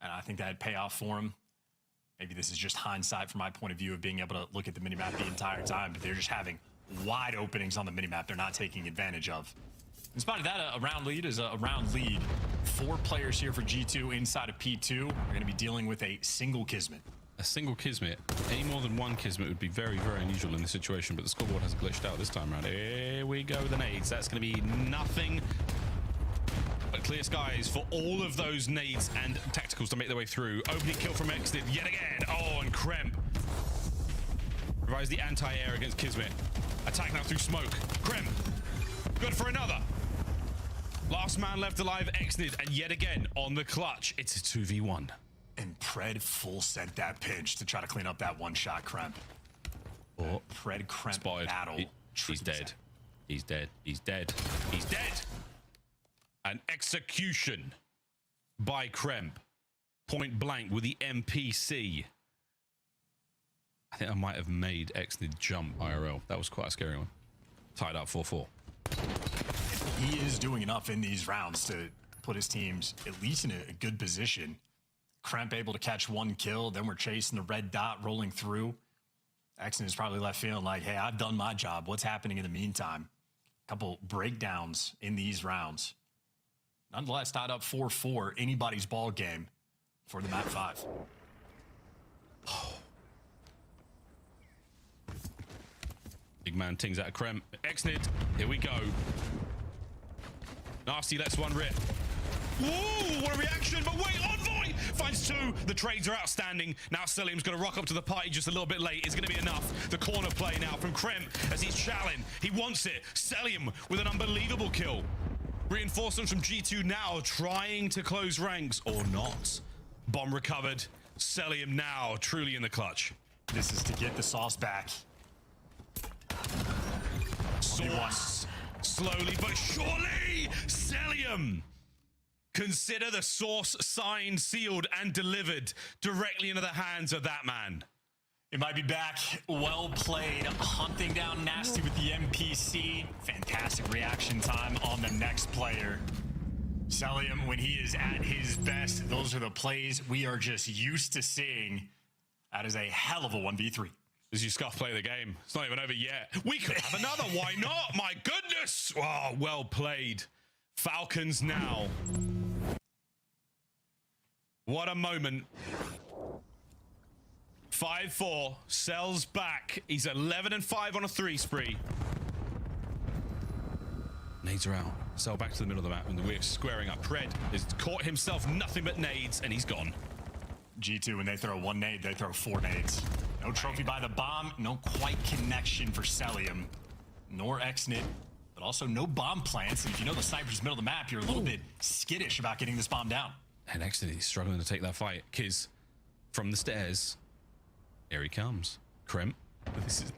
and I think that'd pay off for them. Maybe this is just hindsight from my point of view of being able to look at the minimap the entire time, but they're just having wide openings on the minimap they're not taking advantage of. In spite of that, a round lead is a round lead. 4 players here for G2 inside of P2 are going to be dealing with a single Kismet. A single Kismet. Any more than one Kismet would be very, very unusual in this situation, but the scoreboard has glitched out this time around. Here we go with the nades. That's going to be nothing but clear skies for all of those nades and tacticals to make their way through. Opening kill from Exnid yet again. Oh, and Kremp provides the anti-air against Kismet. Attack now through smoke. Kremp, good for another. Last man left alive, Exnid, and yet again on the clutch. It's a 2v1. And Pred full sent that pinch to try to clean up that one-shot Kremp. Oh, Pred Kremp spotted. battle. He's dead. He's dead. He's dead. He's dead. An execution by Kremp. Point blank with the MPC. I think I might have made Exnid jump IRL. That was quite a scary one. Tied up 4-4. He is doing enough in these rounds to put his teams at least in a good position. Kremp able to catch 1 kill. Then we're chasing the red dot rolling through. Exnid is probably left feeling like, hey, I've done my job. What's happening in the meantime? A couple breakdowns in these rounds. Nonetheless, tied up 4-4. Anybody's ball game for the map 5. Big man tings out of Kremp. Exnid, here we go. Nasty lets one rip. Whoa, what a reaction, but wait, Envoy finds 2. The trades are outstanding. Now Celium's going to rock up to the party just a little bit late. It's going to be enough. The corner play now from Kremp as he's challenging. He wants it. Celium with an unbelievable kill. Reinforcements from G2 now trying to close ranks or not. Bomb recovered. Celium now truly in the clutch. This is to get the sauce back. Sauce. Slowly but surely, Celium. Consider the source signed, sealed, and delivered directly into the hands of that man. It might be back. Well played. Hunting down Nasty with the MPC. Fantastic reaction time on the next player. Celium, when he is at his best, those are the plays we are just used to seeing. That is a hell of a 1v3. As you scuff play the game, it's not even over yet. We could have another, why not? My goodness! Oh, well played. Falcons now. What a moment. 5-4, Cell's back. He's 11-5 on a 3 spree. Nades are out. Cell back to the middle of the map, and we're squaring up. Pred has caught himself nothing but nades, and he's gone. G2, when they throw 1 nade, they throw 4 nades. No trophy by the bomb, no quite connection for Celium, nor Exnid, but also no bomb plants. And if you know the sniper's middle of the map, you're a little bit skittish about getting this bomb down. And Exnid is struggling to take that fight. Kiz, from the stairs, here he comes. Kremp,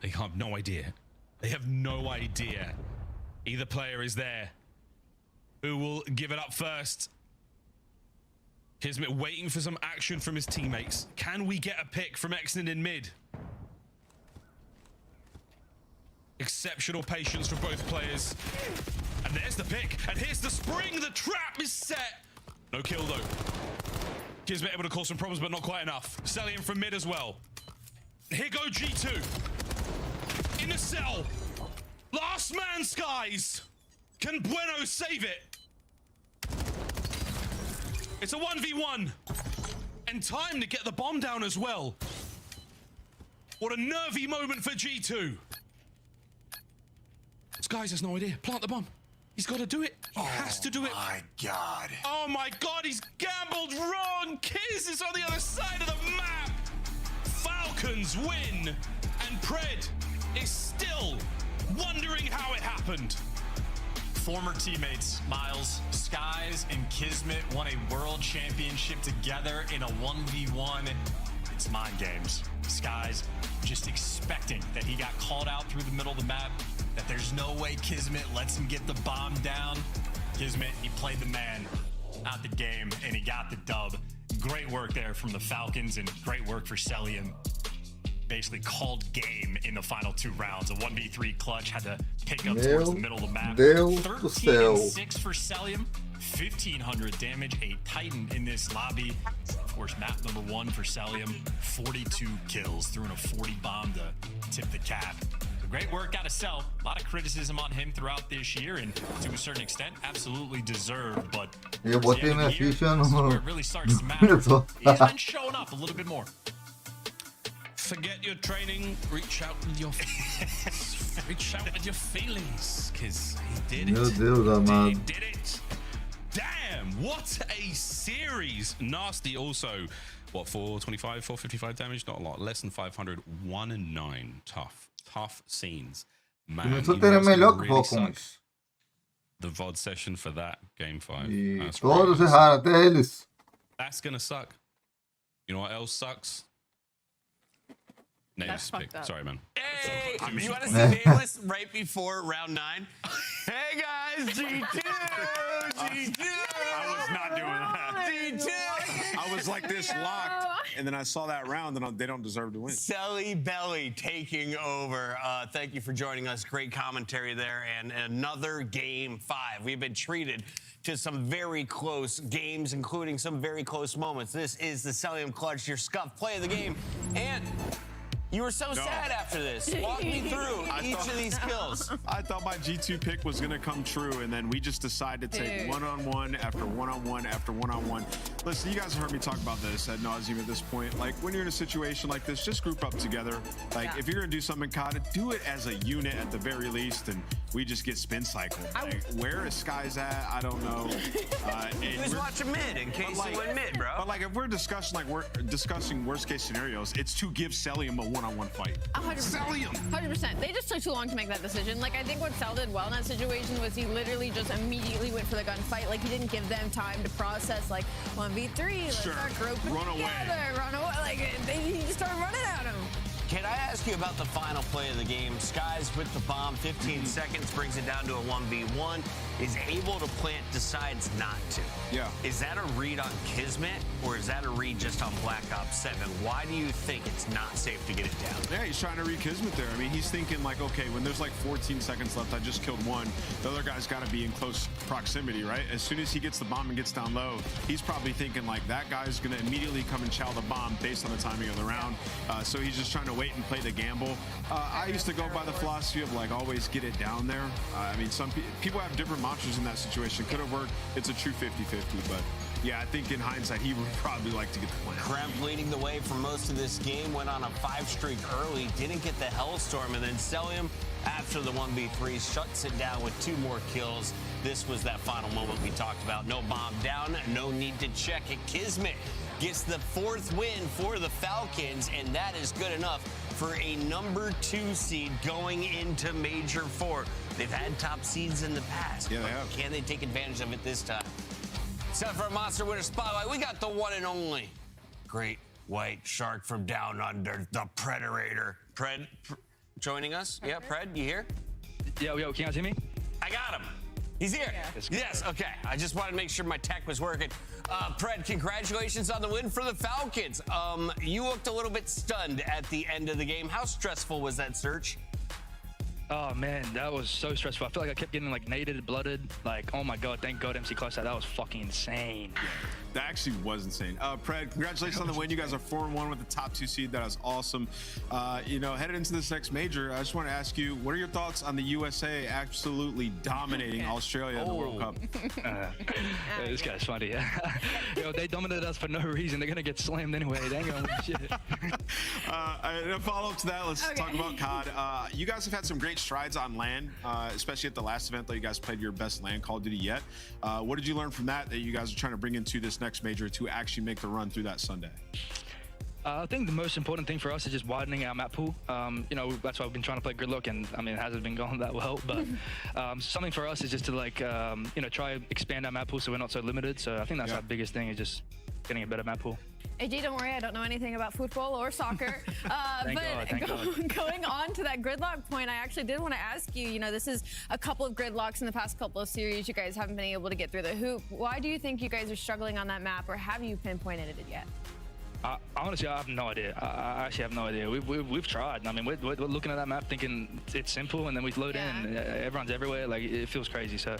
they have no idea. They have no idea. Either player is there. Who will give it up first? Kismet waiting for some action from his teammates. Can we get a pick from Exnid in mid? Exceptional patience from both players. And there's the pick. And here's the spring. The trap is set. No kill though. Kismet able to cause some problems, but not quite enough. Celium from mid as well. Here go G2. In a cell. Last man skies. Can Bueno save it? It's a 1v1. And time to get the bomb down as well. What a nervy moment for G2. Skies has no idea. Plant the bomb. He's got to do it. He has to do it. Oh my God. Oh my God, he's gambled wrong. Kiz is on the other side of the map. Falcons win. And Pred is still wondering how it happened. Former teammates Miles, Skies, and Kismet won a world championship together in a 1v1. It's mind games. Skies just expecting that he got called out through the middle of the map, that there's no way Kismet lets him get the bomb down. Kismet, he played the man out the game, and he got the dub. Great work there from the Falcons, and great work for Celium. Basically called game in the final 2 rounds. A 1v3 clutch, had to pick up towards the middle of the map. 13-6 for Celium, 1,500 damage, a Titan in this lobby. Of course, map number 1 for Celium, 42 kills, threw in a 40 bomb to tip the cap. A Great work out of Cell. A lot of criticism on him throughout this year, and to a certain extent, absolutely deserved. But Eu botei minha ficha no. where it really starts to matter. He's been showing up a little bit more. Forget your training. Reach out with your feelings, because he did it. Meu Deus amado. He did it. Damn! What a series. Nasty also. What, 425, 455 damage? Not a lot. Less than 500. 1 and 9. Tough scenes. Man, Começou a ter melhor que Falcons. The VOD session for that game 5. E todos erraram, até eles. That's gonna suck. You know what else sucks? Nameless pick. Sorry, man. Hey, you want to see Nameless right before round 9? Hey guys, G2! G2! I was not doing that. G2! I was like this locked, and then I saw that round, and they don't deserve to win. Selly Belly taking over. Thank you for joining us. Great commentary there, and another game 5. We've been treated to some very close games, including some very close moments. This is the Cellium Clutch, your scuff play of the game, and you were so sad after this. Walk me through each of these kills. I thought my G2 pick was going to come true, and then we just decided to take one-on-one after one-on-one after one-on-one. Listen, you guys have heard me talk about this ad nauseum at this point. Like, when you're in a situation like this, just group up together. Like, if you're going to do something, COD, do it as a unit at the very least, and we just get spin cycled. Like, where is Sky's at? I don't know. Who's watching mid in case you win mid, bro? But, like, if we're discussing worst-case scenarios, it's to give Cellium a one-on-one fight. 100%. They just took too long to make that decision. Like, I think what Cell did well in that situation was he literally just immediately went for the gunfight. Like, he didn't give them time to process, like, 1v3, let's start groping together, run away. Like, he just started running at him. Can I ask you about the final play of the game? Skies with the bomb, 15 seconds, brings it down to a 1v1, is able to plant, decides not to. Yeah. Is that a read on Kismet, or is that a read just on Black Ops 7? Why do you think it's not safe to get it down? Yeah, he's trying to read Kismet there. I mean, he's thinking like, okay, when there's like 14 seconds left, I just killed one. The other guy's got to be in close proximity, right? As soon as he gets the bomb and gets down low, he's probably thinking like, that guy's going to immediately come and chow the bomb based on the timing of the round. So he's just trying to wait and play the gamble. I used to go by the philosophy of like, always get it down there. I mean, some people have different mantras in that situation. Could have worked. It's a true 50-50, but yeah, I think in hindsight, he would probably like to get the plan. Kremp leading the way for most of this game, went on a 5 streak early, didn't get the Hellstorm, and then Cellium, after the 1v3, shuts it down with 2 more kills. This was that final moment we talked about. No bomb down, no need to check it. Kismet gets the 4th win for the Falcons, and that is good enough for a number 2 seed going into Major 4. They've had top seeds in the past. Yeah, they have. Can they take advantage of it this time? So for a Monster Winner Spotlight, we got the one and only Great White Shark from Down Under, the Predator. Pred joining us? Yeah, Pred, you here? Yo, can you guys hear me? I got him. He's here. Yes, okay. I just wanted to make sure my tech was working. Pred, congratulations on the win for the Falcons. You looked a little bit stunned at the end of the game. How stressful was that search? Oh man, that was so stressful. I feel like I kept getting like naded, blooded. Like, oh my god, thank God MC Clutch that was fucking insane. That actually was insane. Pred, congratulations on the win. You guys are 4-1 with the top 2 seed. That is awesome. You know, headed into this next major, I just want to ask you, what are your thoughts on the USA absolutely dominating Australia in the World Cup? This guy's funny. Yo, they dominated us for no reason. They're gonna get slammed anyway. They ain't gonna win shit. And a follow-up to that, let's talk about COD. You guys have had some great strides on LAN, especially at the last event that you guys played your best LAN Call of Duty yet. What did you learn from that you guys are trying to bring into this next major to actually make the run through that Sunday? I think the most important thing for us is just widening our map pool. You know, that's why we've been trying to play Gridlock, and I mean, it hasn't been going that well, but something for us is just to like, you know, try expand our map pool so we're not so limited. So I think that's our biggest thing, is just getting a better map pool. AJ, don't worry, I don't know anything about football or soccer. Thank God. Going on to that Gridlock point, I actually did want to ask you, you know, this is a couple of Gridlocks in the past couple of series. You guys haven't been able to get through the hoop. Why do you think you guys are struggling on that map, or have you pinpointed it yet? Honestly, I have no idea. I actually have no idea. We've tried. I mean, we're looking at that map thinking it's simple, and then we load in. Everyone's everywhere. Like, it feels crazy. So,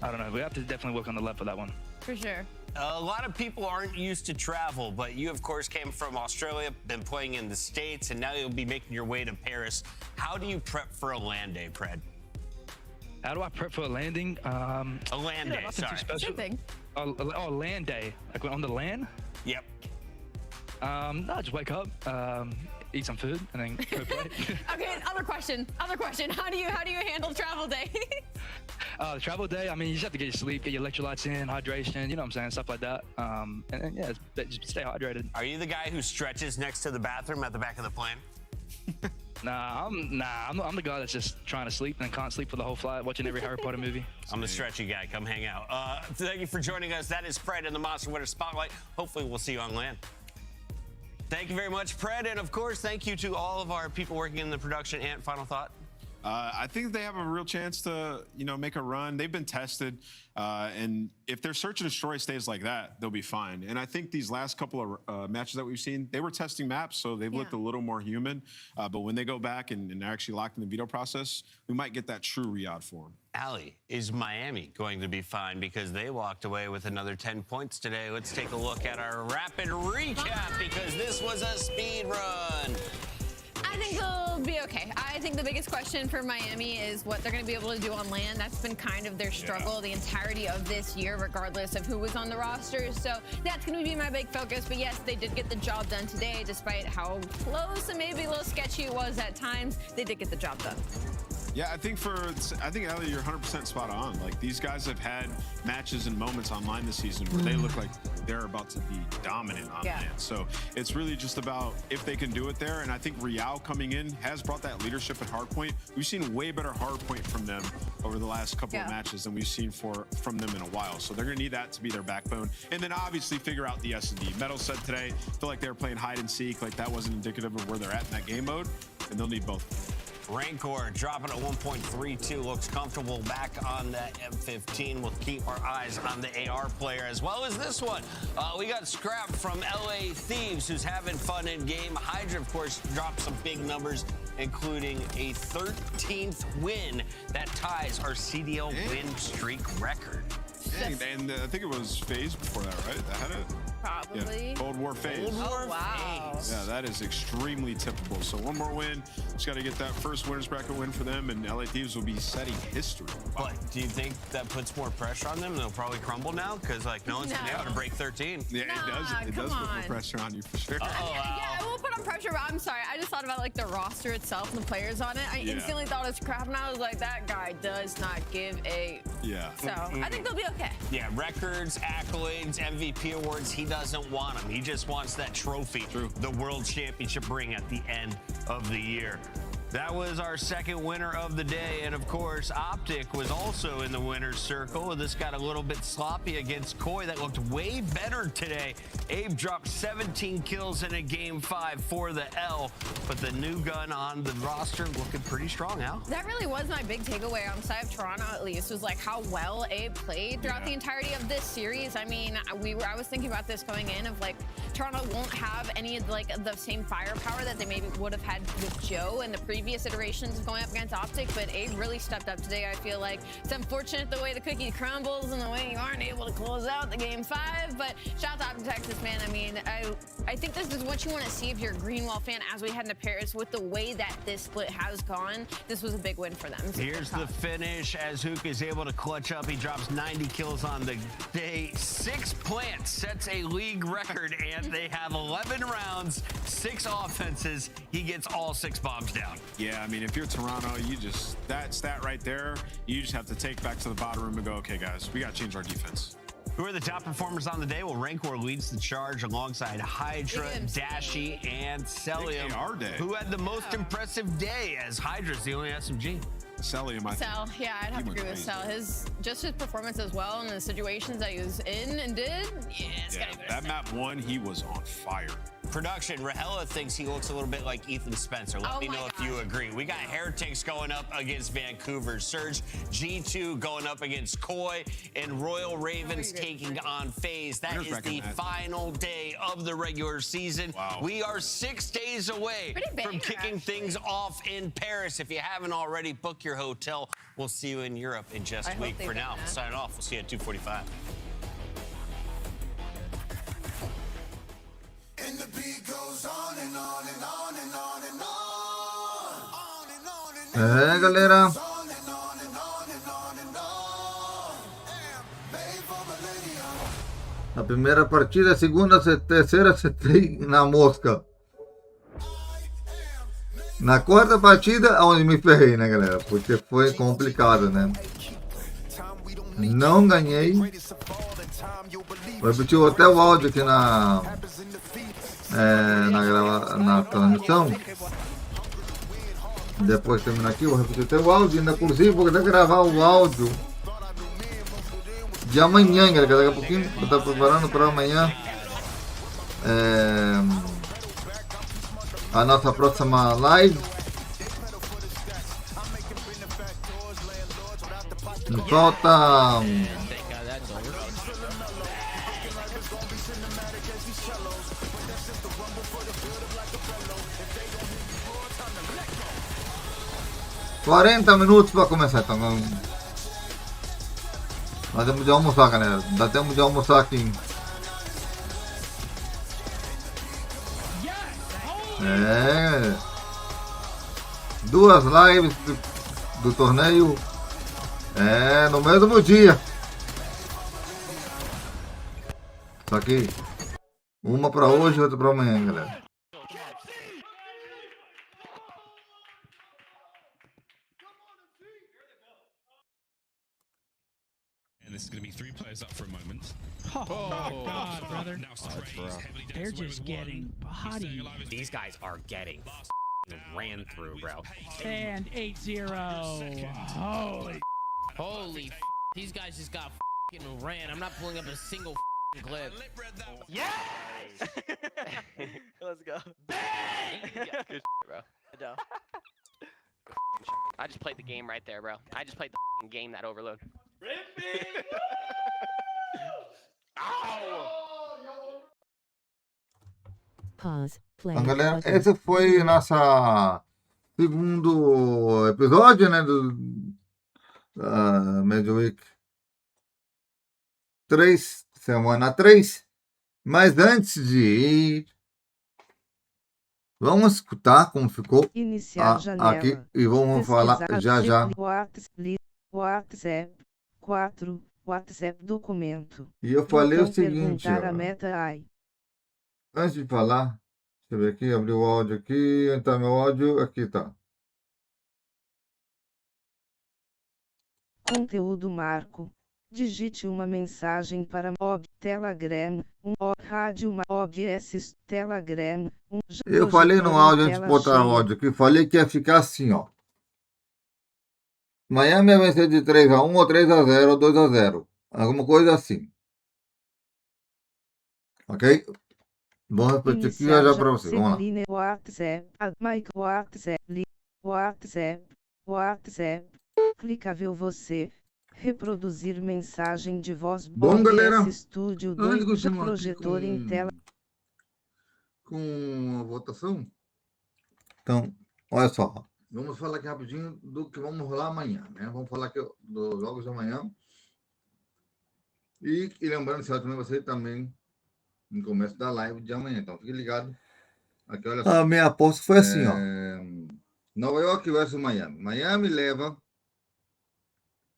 I don't know. We have to definitely work on the lab for that one. For sure. A lot of people aren't used to travel, but you, of course, came from Australia, been playing in the States, and now you'll be making your way to Paris. How do you prep for a LAN day, Pred? How do I prep for a landing? A LAN day, sorry. Same thing. Oh, LAN day. Like on the LAN? Yep. No, just wake up, eat some food, and then go play. Okay, other question. How do you handle travel day? The travel day, I mean, you just have to get your sleep, get your electrolytes in, hydration, you know what I'm saying, stuff like that. And yeah, just stay hydrated. Are you the guy who stretches next to the bathroom at the back of the plane? I'm the guy that's just trying to sleep and can't sleep for the whole flight, watching every Harry Potter movie. I'm the stretchy guy. Come hang out. Thank you for joining us. That is Pred in the Monster Winter Spotlight. Hopefully, we'll see you on LAN. Thank you very much, Pred. And of course, thank you to all of our people working in the production. Ant, final thought? I think they have a real chance to, make a run. They've been tested, and if their search and destroy stays like that, they'll be fine. And I think these last couple of matches that we've seen, they were testing maps, so they've looked a little more human. But when they go back and they're actually locked in the veto process, we might get that true Riyadh form. Allie, is Miami going to be fine because they walked away with another 10 points today? Let's take a look at our rapid recap because this was a speed run. I think they'll be okay. I think the biggest question for Miami is what they're going to be able to do on LAN. That's been kind of their struggle the entirety of this year, regardless of who was on the roster. So that's going to be my big focus. But yes, they did get the job done today, despite how close and maybe a little sketchy it was at times. They did get the job done. Yeah, I think Ellie, you're 100% spot on. Like, these guys have had matches and moments online this season where they look like they're about to be dominant on LAN. So it's really just about if they can do it there. And I think Real coming in has brought that leadership at hardpoint. We've seen way better hardpoint from them over the last couple of matches than we've seen from them in a while. So they're going to need that to be their backbone. And then obviously figure out the S&D. Metal said today, feel like they were playing hide and seek. Like, that wasn't indicative of where they're at in that game mode. And they'll need both. Rancor dropping at 1.32, looks comfortable back on the M15. We'll keep our eyes on the AR player as well as this one. We got Scrap from LA Thieves, who's having fun in game. Hydra, of course, dropped some big numbers, including a 13th win that ties our CDL win streak record. Dang, and I think it was FaZe before that, right? That had it? Probably. Yeah. Cold War FaZe. Cold War FaZe. Yeah, that is extremely typical. So one more win. Just got to get that first winners bracket win for them, and LA Thieves will be setting history. But do you think that puts more pressure on them? They'll probably crumble now because, like, no one's been able to break 13. Yeah, it does put more pressure on you for sure. Yeah, it will put on pressure, but I'm sorry. I just thought about, like, the roster itself and the players on it. I instantly thought of Scrap, and I was like, that guy does not give a... Yeah. So I think they'll be okay. Yeah, records, accolades, MVP awards, he doesn't want them. He just wants that trophy, the World Championship ring at the end of the year. That was our second winner of the day, and of course, Optic was also in the winner's circle. This got a little bit sloppy against Koi. That looked way better today. Abe dropped 17 kills in a game 5 for the L, but the new gun on the roster looking pretty strong, Al. That really was my big takeaway on the side of Toronto, at least, was like how well Abe played throughout the entirety of this series. I mean, I was thinking about this going in of like Toronto won't have any of like the same firepower that they maybe would have had with Joe in the previous iterations of going up against Optic, but Abe really stepped up today. I feel like it's unfortunate the way the cookie crumbles and the way you aren't able to close out the game 5, but shout out to Optic Texas, man. I mean, I think this is what you want to see if you're a Greenwall fan as we head into Paris. With the way that this split has gone, this was a big win for them. Here's the finish as Hook is able to clutch up. He drops 90 kills on the day. 6 plants sets a league record, and they have 11 rounds, 6 offenses. He gets all 6 bombs down. Yeah, I mean, if you're Toronto, that stat right there, you just have to take back to the bottom room and go, okay, guys, we got to change our defense. Who are the top performers on the day? Well, Rancor leads the charge alongside Hydra, Dashy, and Celium, who had the most impressive day, as Hydra's the only SMG. Celium, I think. Cell, yeah, I'd have to agree with Cell. His performance as well and the situations that he was in and did, that map 1, he was on fire. Production, Rahela thinks he looks a little bit like Ethan Spencer. Let me know if you agree. We got Heretics going up against Vancouver Surge, G2 going up against Koi, and Royal Ravens taking on FaZe. That is the final day of the regular season. Wow. We are 6 days away from kicking things off in Paris. If you haven't already, book your hotel. We'll see you in Europe in just a week. For now, signing off. We'll see you at 2:45. É, galera. A primeira partida, a segunda, a terceira acertei na mosca. Na quarta partida, onde me ferrei, né, galera? Porque foi complicado, né? Não ganhei. Vou repetir até o áudio aqui na transmissão. Depois de terminar aqui, vou repetir até o áudio. Ainda inclusive vou até gravar o áudio de amanhã, galera. Daqui a pouquinho eu estou preparando para amanhã. A nossa próxima live. Falta 40 minutos para começar, então dá tempo de almoçar, galera. Dá tempo de almoçar aqui. Duas lives do torneio no mesmo dia. Só que uma para hoje e outra para amanhã, galera. And this is going to be 3 players up for a moment. Oh my God, brother. Now They're just getting bodied. These guys are getting ran through, bro. And 8-0. Holy these guys just got ran. I'm not pulling up a single clip. Yes! Let's go. Bang! Yeah, good bro. No. I just played the game right there, bro. I just played the game that overload. Pause. Play. Então, galera, esse foi nosso segundo episódio, né, do Major Week 3, semana 3. Mas antes de ir, vamos escutar como ficou Iniciar janela. Aqui e vamos falar já. WhatsApp 4. WhatsApp documento. E eu falei o seguinte, ó, a meta AI. antes de falar, deixa eu ver aqui, abrir o áudio aqui, entrar meu áudio, aqui tá. Conteúdo marco. Digite uma mensagem para Mob Telegram, rádio Mob S Telegram. Eu falei no áudio, antes de botar o áudio aqui, falei que ia ficar assim, ó. Miami vai vencer de 3-1 ou 3-0 ou 2-0. Alguma coisa assim. Ok? Vamos repetir aqui já para você. Vamos lá. WhatsApp. Clicável você. Reproduzir mensagem de voz. Bom, galera, Studio antes de 2 continuar projetor em tela. Com a votação. Então, olha só. Vamos falar aqui rapidinho do que vamos rolar amanhã, né? Vamos falar aqui dos jogos de amanhã. E lembrando, se também você também no começo da live de amanhã. Então, fique ligado. Aqui, olha só. A minha aposta foi assim, ó. Nova York versus Miami. Miami leva.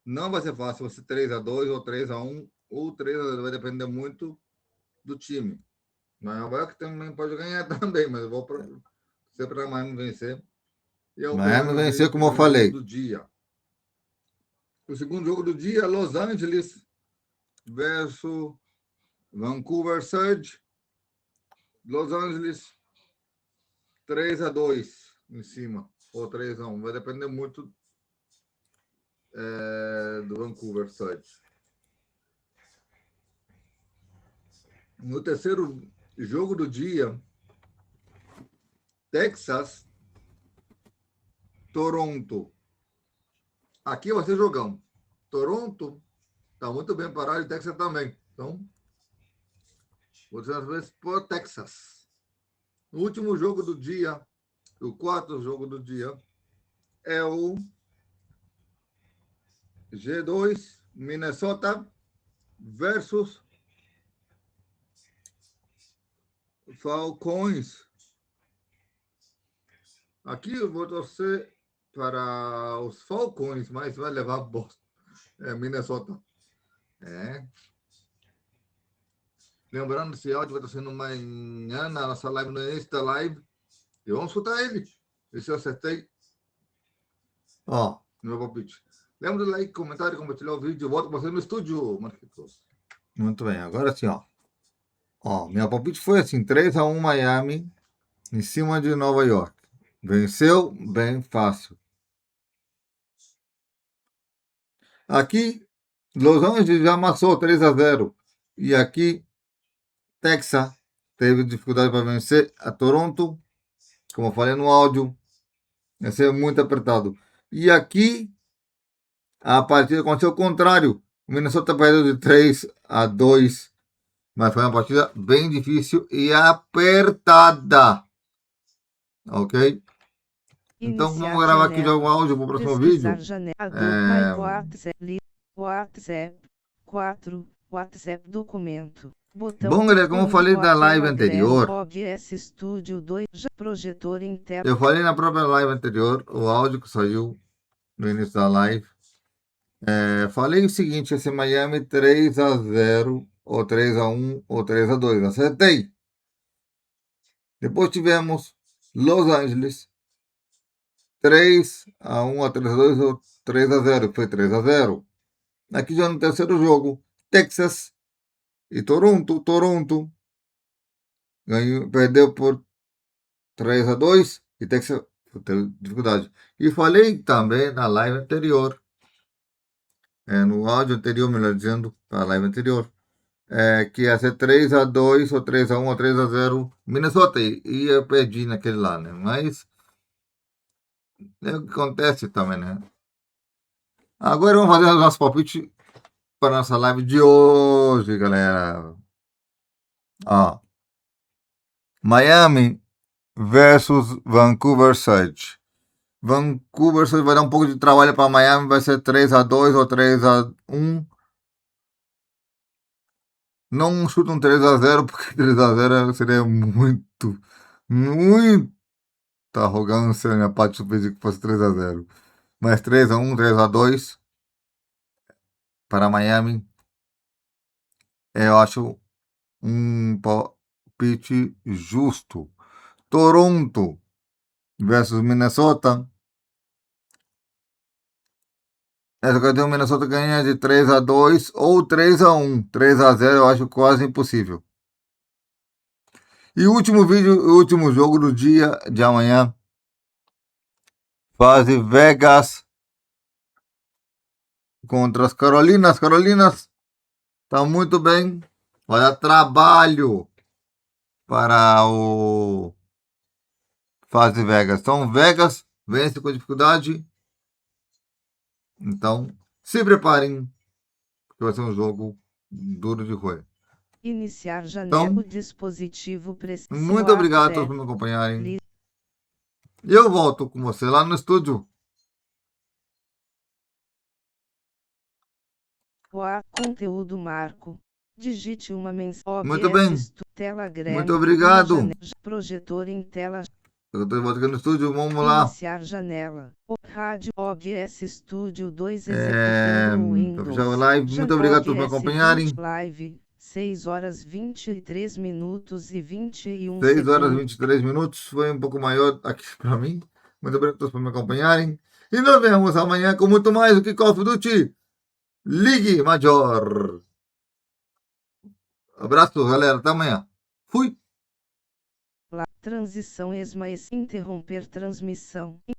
Não vai ser fácil, vai ser 3-2 ou 3-1 ou 3-0. Vai depender muito do time. Nova York também pode ganhar também, mas eu vou ser para Miami vencer. Miami venceu, como eu falei. Do dia. O segundo jogo do dia, Los Angeles versus Vancouver Surge. Los Angeles 3-2 em cima, ou 3-1. Vai depender muito do Vancouver Surge. No terceiro jogo do dia, Texas, Toronto. Aqui vai ser jogão. Toronto está muito bem parado e Texas também. Então, vou dizer às vezes por Texas. O último jogo do dia, o quarto jogo do dia, é o G2 Minnesota versus Falcões Aqui eu vou torcer para os Falcons, mas vai levar Boston. Minnesota. Lembrando, esse áudio vai estar sendo amanhã na nossa live, no início da live. E vamos escutar ele. E se eu acertei. Ó, meu palpite. Lembra do like, comentário, compartilhar o vídeo. Volto com você no estúdio, Marquitos. Muito bem, agora sim, ó. Ó, meu palpite foi assim, 3-1 Miami em cima de Nova York. Venceu bem fácil. Aqui, Los Angeles já amassou 3-0. E aqui, Texas teve dificuldade para vencer a Toronto. Como eu falei no áudio, vai ser muito apertado. E aqui, a partida aconteceu o contrário. O Minnesota perdeu de 3-2. Mas foi uma partida bem difícil e apertada. Ok? Então vamos gravar aqui já o áudio para o próximo vídeo. WhatsApp documento. Bom, galera, como eu falei da live anterior, eu falei na própria live anterior, o áudio que saiu no início da live. Falei o seguinte, esse Miami 3-0, ou 3-1, ou 3-2. Acertei. Depois tivemos Los Angeles 3-1, ou 3-2, ou 3-0. Foi 3-0. Aqui já no terceiro jogo, Texas e Toronto. Toronto perdeu por 3-2 e Texas teve dificuldade. E falei também na live anterior, no áudio anterior, melhor dizendo, na live anterior, que ia ser 3-2 ou 3-1 ou 3-0 Minnesota. E eu perdi naquele lá, né? Mas é o que acontece também, né? Agora vamos fazer o nosso palpite para a nossa live de hoje, galera. Ó, Miami versus Vancouver Surge. Vancouver Surge vai dar um pouco de trabalho para Miami, vai ser 3-2 ou 3-1. Não chuta um 3-0, porque 3-0 seria muita arrogância na minha parte se pedir que fosse 3-0. Mas 3-1, 3-2 para Miami, eu acho um palpite justo. Toronto versus Minnesota. Essa questão, o Minnesota ganha de 3-2 ou 3-1. 3-0 eu acho quase impossível. E o último vídeo, o último jogo do dia de amanhã. Fase Vegas contra as Carolinas. Carolinas tá muito bem. Vai dar trabalho para o Fase Vegas. Então, Vegas vence com dificuldade. Então, se preparem, que vai ser um jogo duro de roer. Iniciar janela. Então, Dispositivo muito obrigado a todos por me acompanharem. E eu volto com você lá no estúdio. Conteúdo marco. Digite uma mensagem. Muito bem. Telegram. Muito obrigado. Projetor em tela. Eu estou aqui no estúdio, vamos lá. Iniciar janela. Rádio OBS Studio 2 executando Windows. Fechar a live. Muito obrigado por me acompanharem. Live. 6 horas 23 minutos e 21 6 segundos. horas e 23 minutos. Foi um pouco maior aqui para mim. Muito obrigado a todos por me acompanharem. E nos vemos amanhã com muito mais do que Call of Duty Ligue Major. Abraço, galera. Até amanhã. Fui. Transição ESMA interromper transmissão.